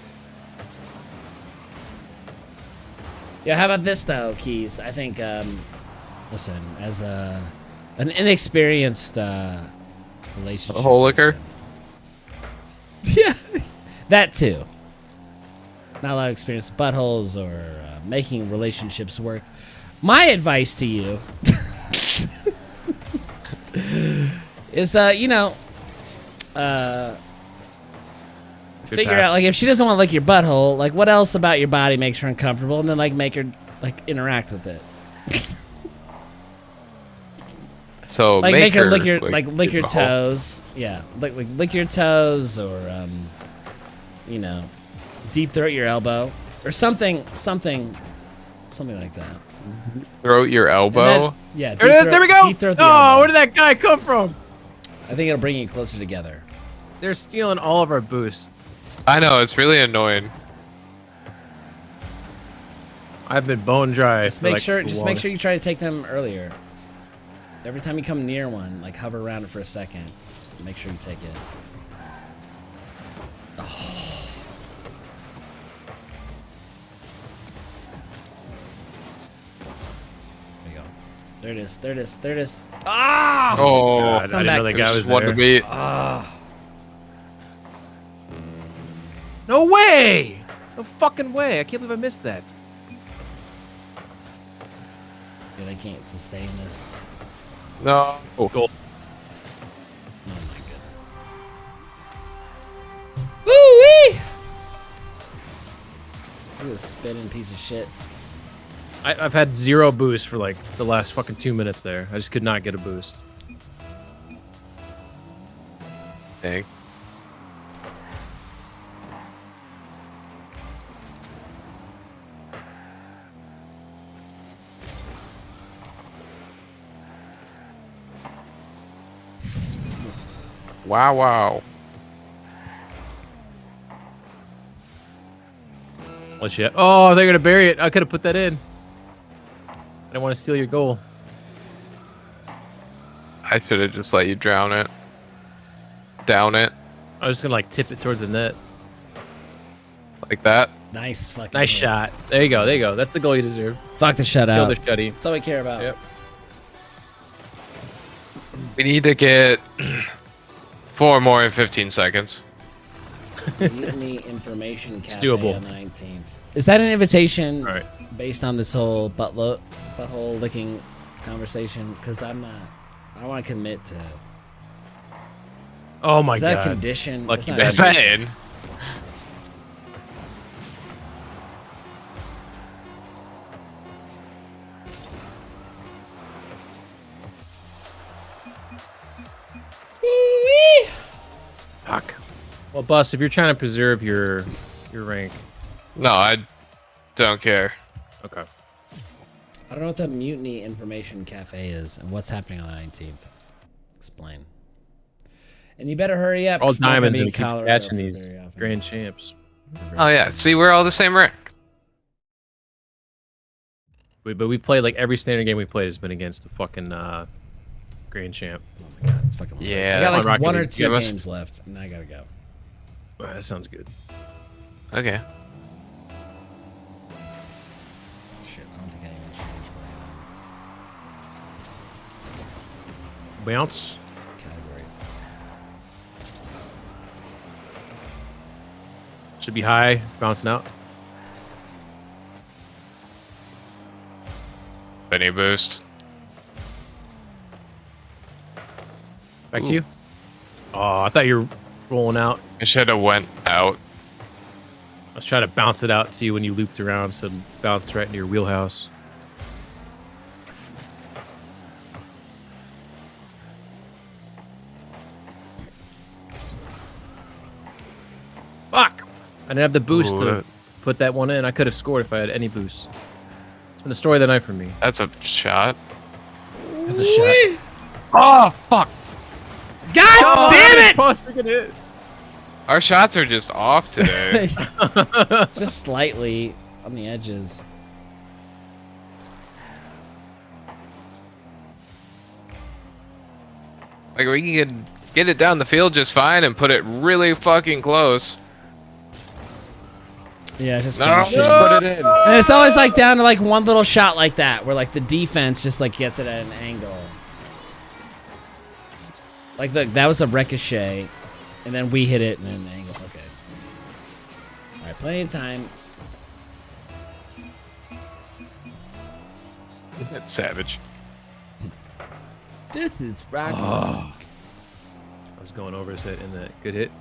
Yeah, how about this though, Keys? I think, listen, as an inexperienced relationship. A hole licker? Yeah, that too. Not a lot of experience with buttholes or making relationships work. My advice to you is, figure out, like, if she doesn't want to lick your butthole, like, what else about your body makes her uncomfortable, and then, like, make her, like, interact with it. So Like, make her lick your, like, like, lick your butthole. toes. Yeah, like, lick your toes, or, deep throat your elbow, or something like that. Throat your elbow? Yeah, There we go. Oh, where did that guy come from? I think it'll bring you closer together. They're stealing all of our boosts. I know, it's really annoying. I've been bone dry. Just make sure you try to take them earlier. Every time you come near one, like hover around it for a second. Make sure you take it. Oh. There you go. There it is. There it is. There it is. Ah! Oh, God, I didn't know that guy was one to there. beat. Ah. No way! No fucking way! I can't believe I missed that. Dude, I can't sustain this. No. Oh, cool. Oh my goodness. Woo-wee! Look at this spinning piece of shit. I've had 0 boost for like the last fucking 2 minutes there. I just could not get a boost. Dang. Wow. Let's yet. Oh, they're gonna bury it. I could have put that in. I don't want to steal your goal. I should have just let you drown it. Down it. I was just gonna like tip it towards the net. Like that. Nice fucking Nice hit. shot. There you go. There you go. That's the goal you deserve. Fuck the shutout. Kill the shutty. That's all we care about. Yep. We need to get 4 more in 15 seconds. Mutiny Information Cafe doable. on the 19th. Is that an invitation All right. based on this whole butthole licking conversation? Because I don't want to commit to. Oh my Is god. that a condition? Lucky It's not a bad. Is that condition. in? Fuck. Well, Bus, if you're trying to preserve your rank. No, I don't care. Okay. I don't know what that Mutiny Information Cafe is and what's happening on the 19th. Explain. And you better hurry up. All 'cause we're not gonna diamonds be in and keep Colorado catching for these very often. grand champs. Oh yeah, see, we're all the same rank. But we played like every standard game we played has been against the fucking Grand Champ. Oh my god, it's fucking. Yeah. I got like Rocket one or League. two games left, and I gotta go. That sounds good. Okay. Shit, I don't think I even changed my Bounce. category. Should be high, bouncing out. Benny boost. Back to you. Oh, I thought you were rolling out. I should have went out. I was trying to bounce it out to you when you looped around, so it bounced right into your wheelhouse. Fuck! I didn't have the boost to put that one in. I could have scored if I had any boost. It's been the story of the night for me. That's a shot. That's a shot. Oh fuck! God damn it! Our shots are just off today. Just slightly on the edges. Like we can get it down the field just fine and put it really fucking close. Yeah, just No, finishing. put it in. And it's always like down to like one little shot like that, where like the defense just like gets it at an angle. Like that was a ricochet, and then we hit it in an angle. Okay. All right, plenty of time. Savage. This is Rocket I was going over his head in that good hit.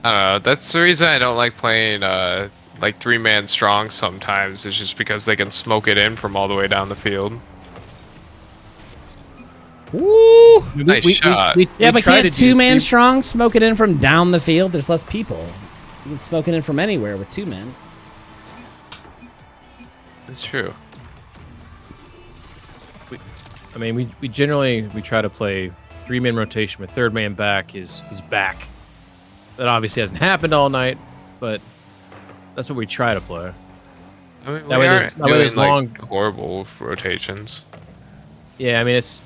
I don't know. That's the reason I don't like playing like 3-man strong sometimes. It's just because they can smoke it in from all the way down the field. Woo! Nice shot. Yeah, but can't 2-man strong smoke it in from down the field? There's less people. You can smoke it in from anywhere with 2 men. That's true. I mean, we generally try to play 3-man rotation, but 3rd man back is back. That obviously hasn't happened all night, but that's what we try to play. I mean, That we way there's- aren't that way doing there's like long- horrible rotations. Yeah, I mean, it's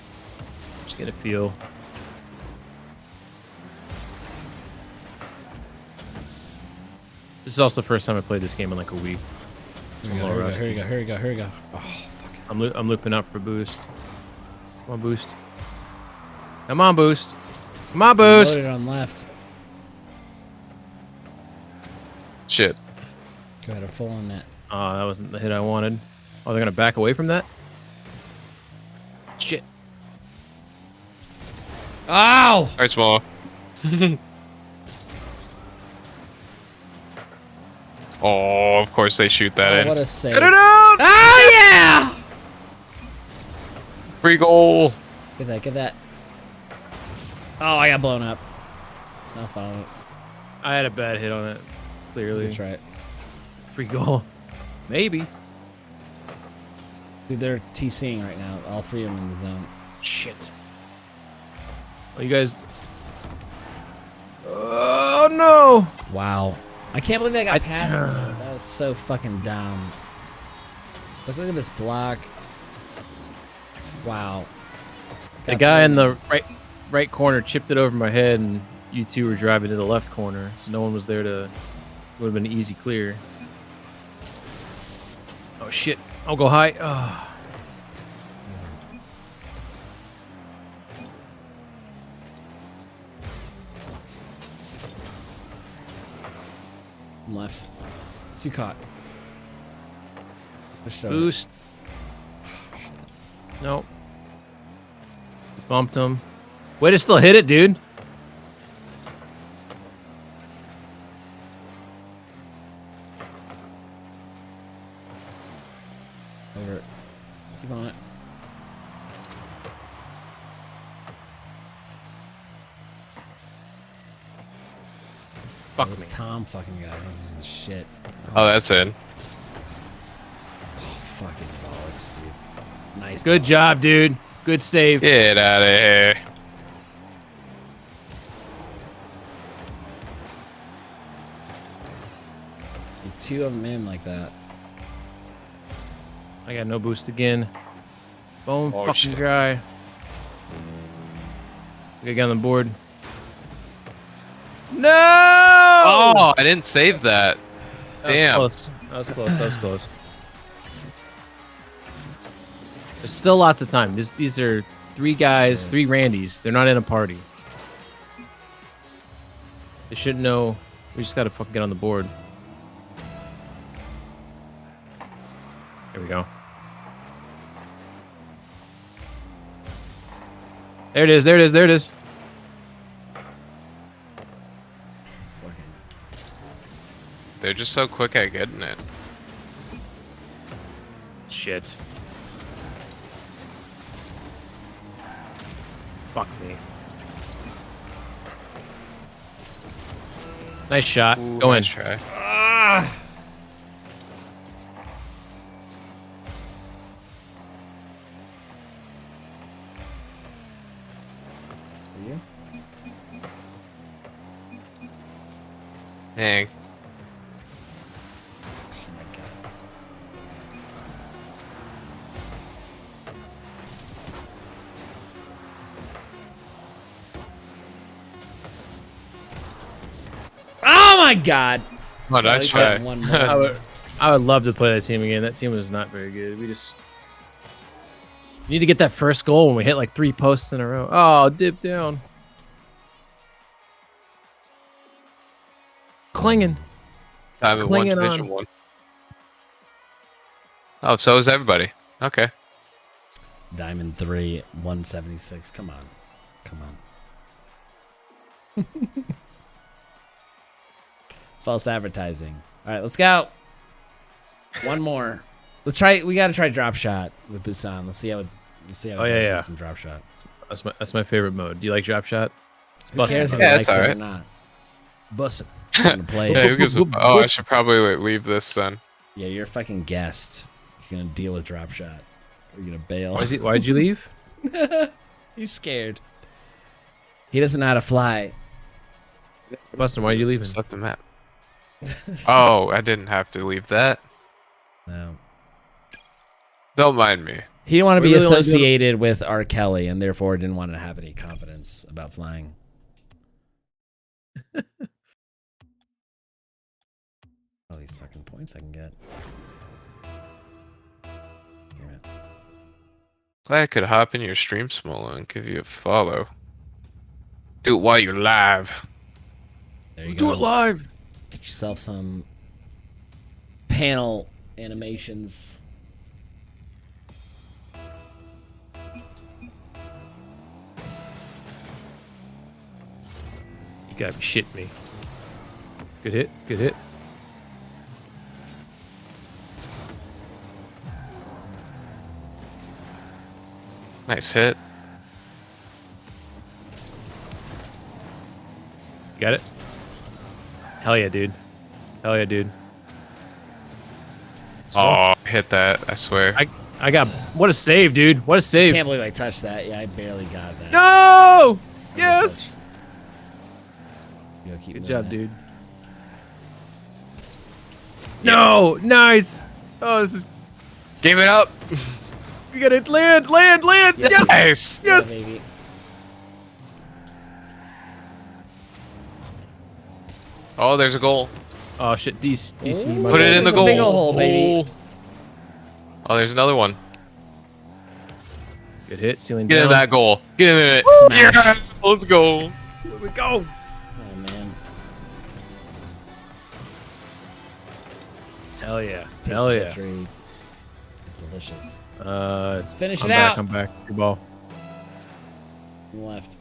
just gonna feel. This is also the first time I played this game in like a week. So I'm a little rusty. Here we go. Oh, fuck it. I'm looping up for boost. Come on, boost. Come on, boost. Come on, boost. Loaded on left. Shit. Go ahead, I'm full on that. Oh, that wasn't the hit I wanted. Oh, they're gonna back away from that? Shit. Ow! Alright, small. Oh, of course they shoot that in. What a save. Get it out! Oh, yeah! Free goal. Get that. Oh, I got blown up. I'll follow it. I had a bad hit on it. Clearly. That's right. Free goal. Maybe. Dude, they're TCing right now. All 3 of them in the zone. Shit. Oh, you guys. Oh, no. Wow. I can't believe they got past me. That was so fucking dumb. Look at this block. Wow. The guy in the right corner chipped it over my head, and you two were driving to the left corner, so no one was there to. It would have been an easy clear. Oh shit! I'll go high. Oh. Left. 2 caught. Boost. Nope. Bumped him. Way to still hit it, dude. Over it. Keep on it. Fuck this me. Tom fucking guy. This is the shit. Oh, that's in. Oh, fucking bollocks, dude. Nice. Good job, dude. Good save. Get out of here. Two of them in like that. I got no boost again. Bone Oh, fucking shit. dry. We got on the board. No! Oh, I didn't save that. Damn. That was close. That was close. There's still lots of time. These are 3 guys, 3 Randys. They're not in a party. They shouldn't know. We just gotta fucking get on the board. There we go. There it is. There it is. There it is. They're just so quick at getting it. Shit. Fuck me. Nice shot. Ooh, Go nice in. try. Ah! You? Dang. Oh my god. Oh my god! Oh, nice he's try. got one more. I would love to play that team again. That team was not very good. We just need to get that first goal when we hit like 3 posts in a row. Oh, dip down. Clinging. Time in one Clinging division on. 1. Oh, so is everybody. Okay. Diamond 3, 176. Come on. Come on. False advertising. All right, let's go. One more. Let's try. We got to try drop shot with Busan. Let's see how it. Let's see how it goes with some drop shot. That's my favorite mode. Do you like drop shot? It's Who cares if bussin'. he likes it or not? Bussin'. I'm gonna play Yeah, it. who gives a... Oh, I should probably leave this then. Yeah, you're a fucking guest. You're gonna deal with drop shot. You're gonna bail. Why'd you leave? He's scared. He doesn't know how to fly. Bustin', why are you leaving? Just left the map. Oh, I didn't have to leave that. No. Don't mind me. He didn't want to be really only associated with R. Kelly, and therefore didn't want to have any confidence about flying. All these fucking points I can get. Damn it. Glad I could hop in your stream, Smola, and give you a follow. Do it while you're live. There you Do go. it live. Get yourself some panel animations. You gotta be shitting me. Good hit. Good hit. Nice hit. You got it? Hell yeah, dude. Hell yeah, dude. Oh, hit that, I swear. I got... What a save, dude. What a I save. can't believe I touched that. Yeah, I barely got that. No! Yes! You gotta keep Good moving job, that. dude. No! Nice! Oh, this is... Give it up! We gotta land! Land! Land! Yes! Yes! Nice! Yes! Yeah, baby. Oh, there's a goal. Oh, shit. DC. Ooh, Put it in the there's a goal. big ol' hole, baby. Oh, there's another one. Good hit. Ceiling Get down. in that goal. Get in it. Smash. Yes! Let's go. Here we go. Oh, man. Hell yeah. Taste Hell of yeah. victory. It's delicious. Let's finish I'm it back, out. I'm back. Your ball. Left.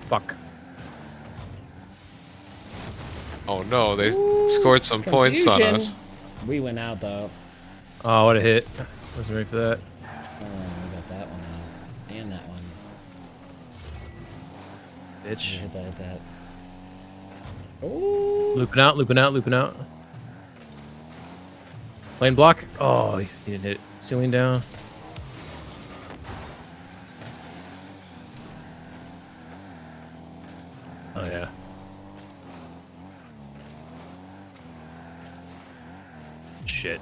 Fuck. Oh no, they scored some points on Confusion. us. We went out, though. Oh, what a hit. Wasn't ready for that. Oh, we got that one out. And that one. Bitch. Hit that, hit that. Ooh. Looping out, looping out, looping out. Lane block. Oh, he didn't hit it. Ceiling down. Oh yeah. Shit.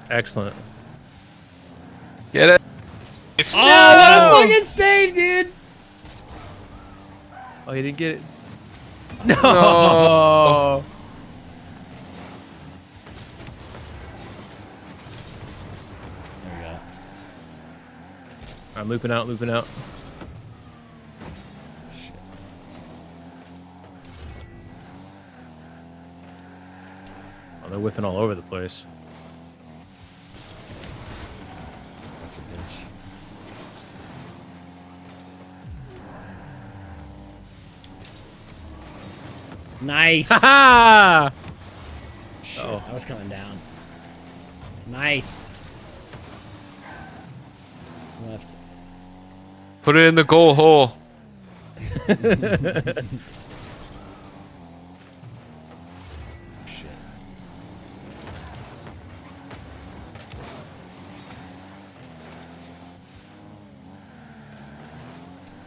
Excellent. Get it. Oh, what a fucking save, dude! Oh, he didn't get it. No. No. There we go. I'm looping out, looping out. Shit. Oh, they're whiffing all over the place. That's a bitch. Nice. Ha! Shit, Uh-oh. I was coming down. Nice. Left. Put it in the goal hole. Shit.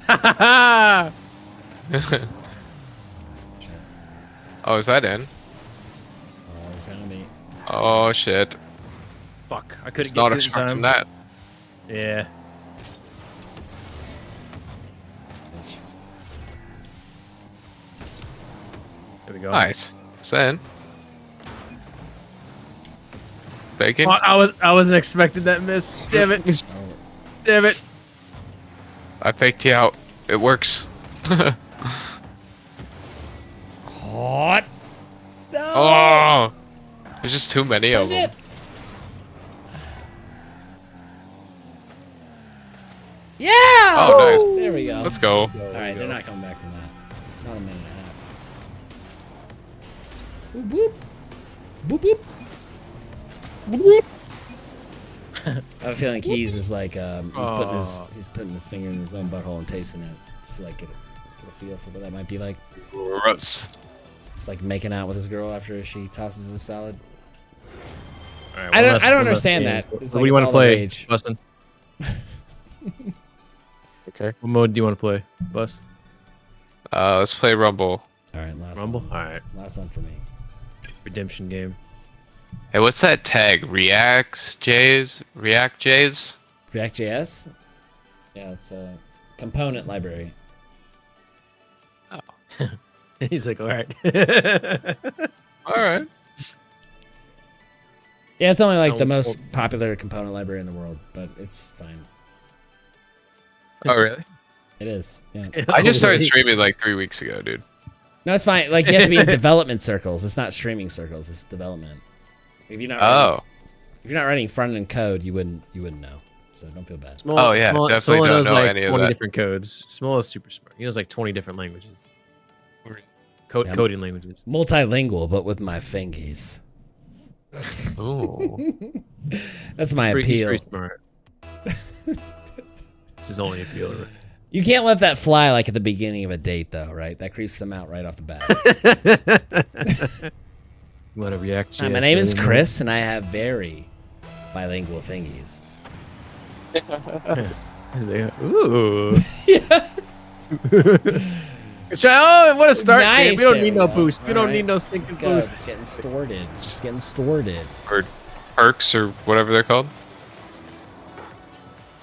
Ha ha ha! Oh, is that in? Oh, it's gonna be. Oh shit. Fuck, I couldn't Not get to it in expecting time. that. Yeah. There we go. Nice. Sen. Bacon. Oh, I wasn't expecting that miss. Damn it. Damn it. I faked you out. It works. Hot. No. Oh, there's just too many of them. Yeah. Oh, nice. There we go. Let's go. All right, they're not coming back from that. Not a minute and a half. Boop boop. Boop boop. I have a feeling Keys is like he's putting his finger in his own butthole and tasting it. Just to, like get a feel for what that might be like. Gross. It's like making out with his girl after she tosses his salad. All right, I don't understand that. What It's do like you it's want to all the play, rage. Bustin? Okay. What mode do you want to play, Bus? Let's play Rumble. All right, last Rumble? one. Alright. Last one for me. Redemption game. Hey, what's that tag? reactjs? reactjs? reactjs? Yeah, it's a component library. Oh. He's like, alright. Alright. Yeah, it's only like the most popular component library in the world, but it's fine. Oh, really? It is, yeah. I just started streaming like 3 weeks ago, dude. No, it's fine. Like, you have to be in development circles. It's not streaming circles. It's development. If you're not if you're not writing front-end code, you wouldn't know. So don't feel bad. Oh, yeah, definitely don't knows know like any of 20 that. different codes. Small is super smart. He knows like 20 different languages. Coding languages. Multilingual, but with my fingies. Ooh. That's my appeal. He's pretty smart. It's his only appeal. Right? You can't let that fly like at the beginning of a date, though, right? That creeps them out right off the bat. You want to react? Hi, my name is Chris, and I have very bilingual thingies. Ooh. Oh, what a start! Nice, We don't there need we no go. boost. We All don't right. need no stinking Let's go. boost. Just getting stored. Just getting stored. Or perks or whatever they're called.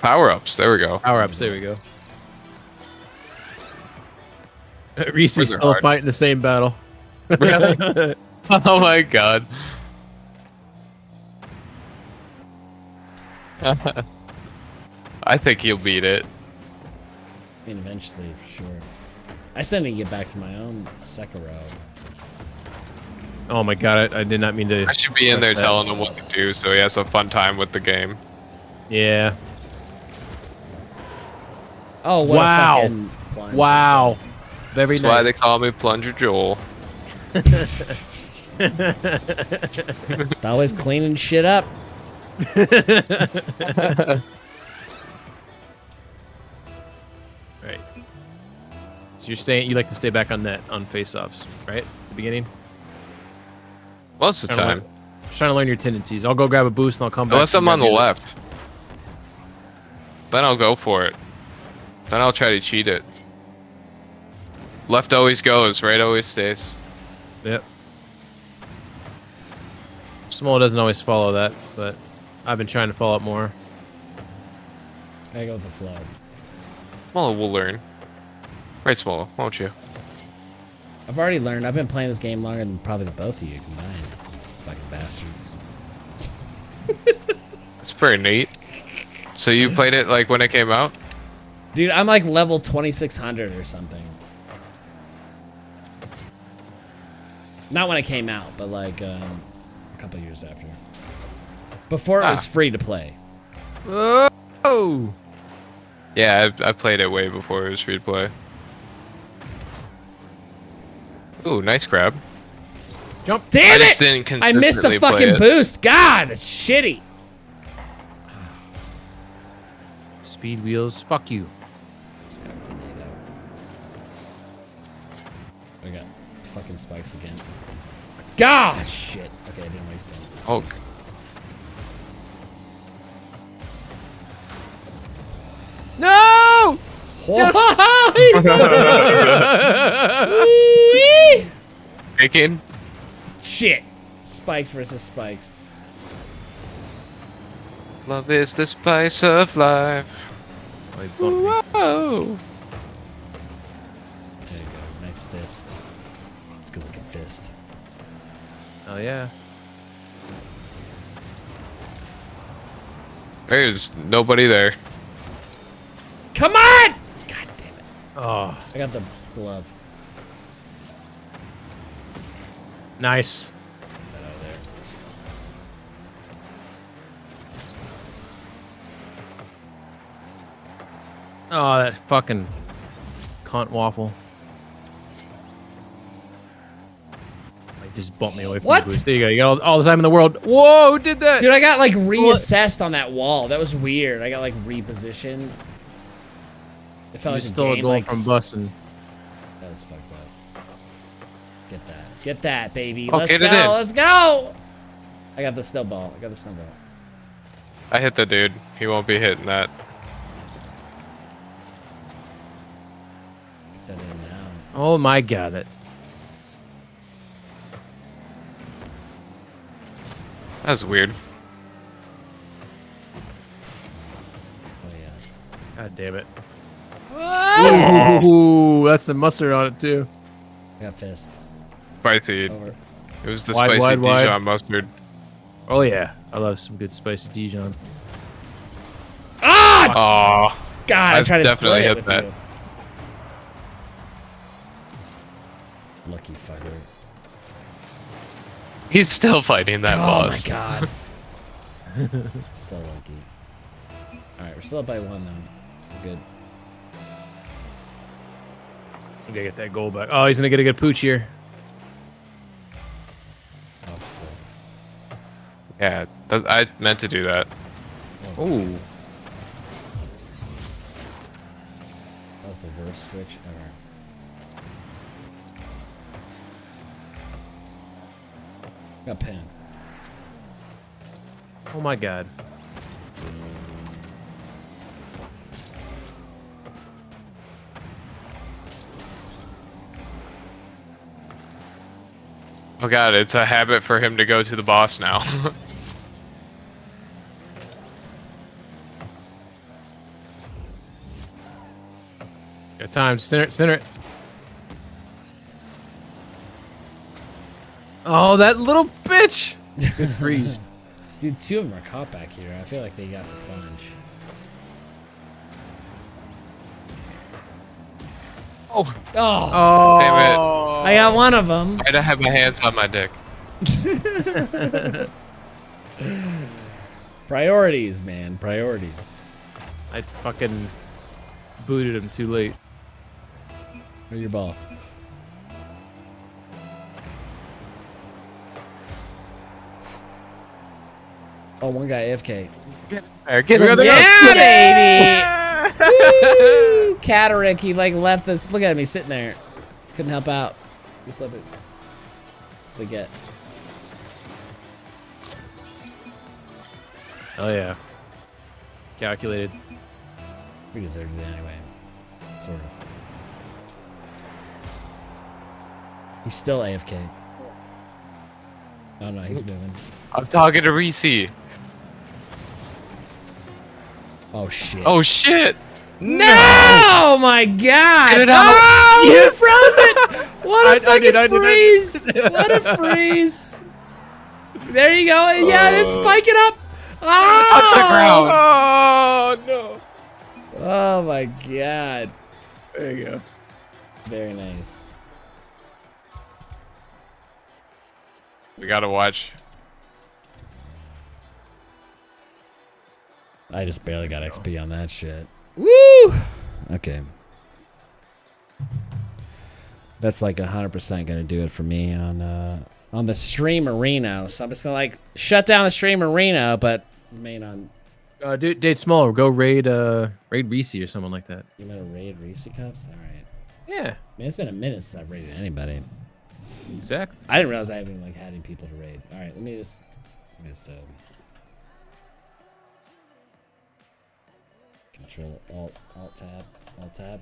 Power-ups. There we go. Power-ups. There we go. Reese's Where's their still heart? fighting the same battle. Really? Oh my god. I think he'll beat it. I mean, eventually, for sure. I still need to get back to my own Sekiro. Oh my god! I did not mean to. I should be in there that. telling him what to do so he has a fun time with the game. Yeah. Oh, what wow! a fucking plunge. Wow! Very That's why nice. they call me Plunger Joel. Just always cleaning shit up. Right. So you like to stay back on net on face-offs, right? At the beginning. Most of the time. Just trying to learn your tendencies. I'll go grab a boost and I'll come back. Unless I'm on the left. Then I'll go for it. Then I'll try to cheat it. Left always goes, right always stays. Yep. Small doesn't always follow that, but I've been trying to follow it more. I go with the flow. Small will learn. Right, Small, won't you? I've already learned. I've been playing this game longer than probably the both of you combined. Fucking bastards. It's pretty neat. So you played it like when it came out? Dude, I'm like level 2600 or something. Not when it came out, but like a couple years after. Before it was free to play. Oh! Yeah, I played it way before it was free to play. Ooh, nice grab. Jump! Damn I just it! didn't I missed the consistently play fucking it. boost. God, that's shitty. Speed wheels. Fuck you. I got fucking spikes again. God, shit. Okay, I didn't waste them. Oh. No! Taking. Shit. Spikes versus spikes. Love is the spice of life. Whoa! There you go. Nice fist. It's a good looking fist. Oh yeah. There's nobody there. Come on! God damn it. Oh. I got the glove. Nice. Get that out of there. Oh, that fucking cunt waffle. Like, just bumped me away from What? the boost. There you go. You got all the time in the world. Whoa, who did that? Dude, I got like reassessed on that wall. That was weird. I got like repositioned. It felt You like stole the a game, goal like, from Bussin'. That was fucked up. Get that. Get that, baby. Oh, Let's get it go. in. Let's go. I got the snowball. I got the snowball. I hit the dude. He won't be hitting that. Get that in now. Oh my god. That was weird. Oh yeah. God damn it. Ooh, that's the mustard on it too. I got fist. Spicy. Over. It was the Wide, spicy wide, wide. Dijon mustard. Oh yeah, I love some good spicy Dijon. Ah! Oh, God, I tried to definitely split it hit with that. you. Lucky fucker. He's still fighting that boss. Oh my god. So lucky. Alright, we're still up by one though. Still good. We gotta get that goal back. Oh, he's gonna get a good pooch here. Off still. Yeah, I meant to do that. Oh, Ooh. goodness. That was the worst switch ever. Got pen. Oh my god. Oh god, it's a habit for him to go to the boss now. Got time. Center it. Center it. Oh, that little bitch! Good freeze. Dude, two of them are caught back here. I feel like they got the plunge. Oh. Oh. Damn it. I got one of them. I'd have my hands on my dick. Priorities, man. Priorities. I fucking booted him too late. Where's your ball? Oh, one guy AFK. Get him. Yeah, baby! Woo! Catterick, he like left this. Look at him, he's sitting there. Couldn't help out. Just love it. That's what they get. Oh yeah. Calculated. We deserved it anyway. Sort of. He's still AFK. Oh no, he's moving. I'm talking to Reese. Oh shit. Oh shit! No! Oh my god! Get it out. Oh, Yes! you froze it! What a fucking did. freeze! What a freeze! There you go. Yeah, then spike it up. Oh! Touch the ground. Oh no. Oh my god. There you go. Very nice. We gotta watch. I just barely got XP on that shit. Woo! Okay. That's like 100% gonna do it for me on the stream arena. So I'm just gonna like shut down the stream arena, but remain on. Dude, Date Small, go raid Reese or someone like that. You gonna raid Reese Cups? All right. Yeah. Man, it's been a minute since I've raided anybody. Exactly. I didn't realize I haven't like had any people to raid. All right, let me just Control Alt Tab. What the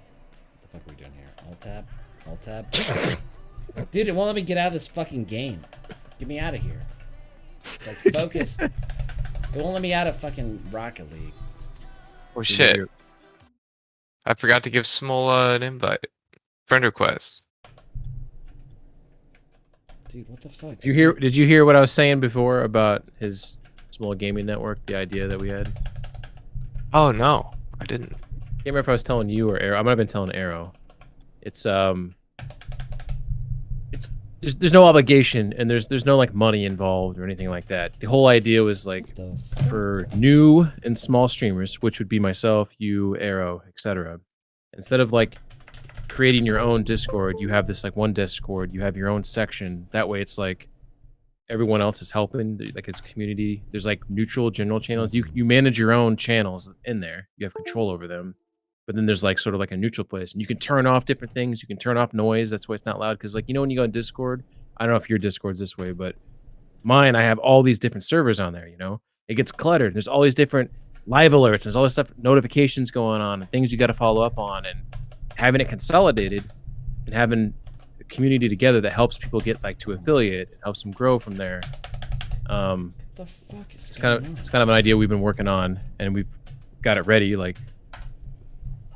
fuck are we doing here? Alt Tab. Dude, it won't let me get out of this fucking game. Get me out of here. It's like focus. It won't let me out of fucking Rocket League. Oh shit! I forgot to give Small an invite. Friend request. Dude, what the fuck? Did you hear what I was saying before about his small gaming network? The idea that we had. Oh no, I didn't. Can't remember if I was telling you or Arrow. I might have been telling Arrow. It's there's no obligation and there's no like money involved or anything like that. The whole idea was like for new and small streamers, which would be myself, you, Arrow, etc. Instead of like creating your own Discord, you have this like one Discord, you have your own section. That way it's like everyone else is helping, like it's community. There's like neutral general channels. You manage your own channels in there. You have control over them. But then there's like sort of like a neutral place. And you can turn off different things. You can turn off noise. That's why it's not loud. Because like, you know, when you go on Discord, I don't know if your Discord's this way, but mine, I have all these different servers on there, you know? It gets cluttered. There's all these different live alerts. There's all this stuff, notifications going on and things you got to follow up on. And having it consolidated and having a community together that helps people get like to affiliate, it helps them grow from there. The fuck is it's kind of an idea we've been working on and we've got it ready. Like,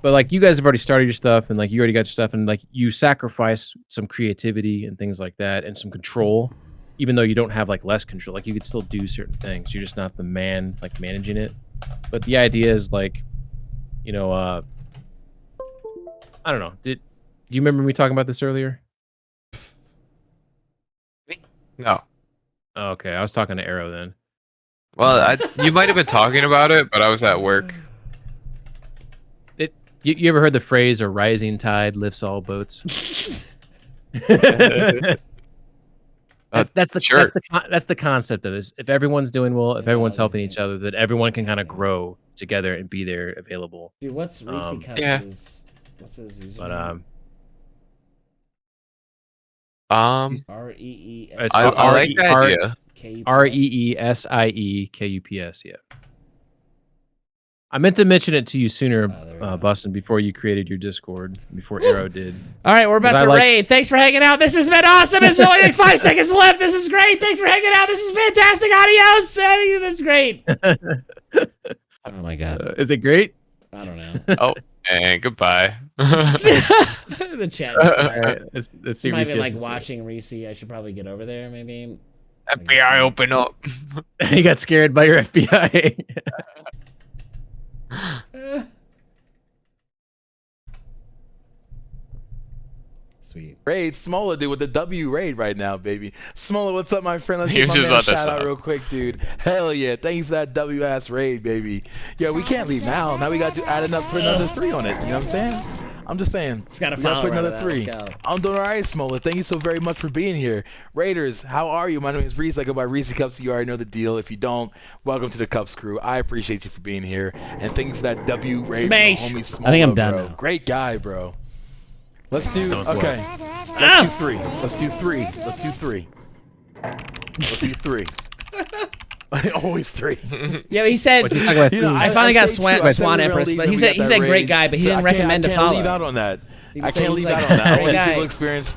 but like you guys have already started your stuff and like you already got your stuff and like you sacrifice some creativity and things like that and some control, even though you don't have like less control. Like you could still do certain things. You're just not the man like managing it. But the idea is like, you know, I don't know. Do you remember me talking about this earlier? No. Oh, okay, I was talking to Arrow then. Well, you might have been talking about it, but I was at work. You ever heard the phrase "a rising tide lifts all boats"? that's the concept of this. If everyone's doing well, if everyone's helping each other, that everyone can kind of grow together and be there available. Dude, what's Reese Cups? Yeah. What's his username? But REES. I like the idea. REESIEKUPS. Yeah. I meant to mention it to you sooner, Bustin, before you created your Discord, before Arrow did. All right, we're about to raid. Thanks for hanging out. This has been awesome. It's only like 5 seconds left. This is great. Thanks for hanging out. This is fantastic. Adios. That's great. Oh my god. Is it great? I don't know. Oh, and goodbye. The chat. Let's see. Might have been like watching Reese. I should probably get over there. Maybe. FBI, open up. He got scared by your FBI. Sweet. Raid Smola, dude, with the W raid right now, baby. Smola, what's up, my friend? Let's He give was my just man a about to shout out stop. real quick, dude. Hell yeah. Thank you for that W ass raid, baby. Yo, we can't leave now. Now we got to add enough, put another 3 on it. You know what I'm saying? I'm just saying. It's got a we gotta put follower another out of that. 3. Let's go. I'm doing alright, Smollett. Thank you so very much for being here. Raiders, how are you? My name is Reese. I go by Reese Cups. You already know the deal. If you don't, welcome to the Cups crew. I appreciate you for being here. And thank you for that W raid, Smash. homie Smollett, I think I'm done bro. now. Great guy, bro. Let's do, Don't okay. Let's do 3. Let's do 3. Let's do 3. Let's do 3. Always 3. Yeah, but he said. What you talking about? You know, I finally got say true. I said we Swan were gonna Empress, leave but and he we said got he's that a great raid. guy, but he So didn't recommend to I can't follow. leave out on that. He I said can't he's leave like out on that. I great want to guy. people experience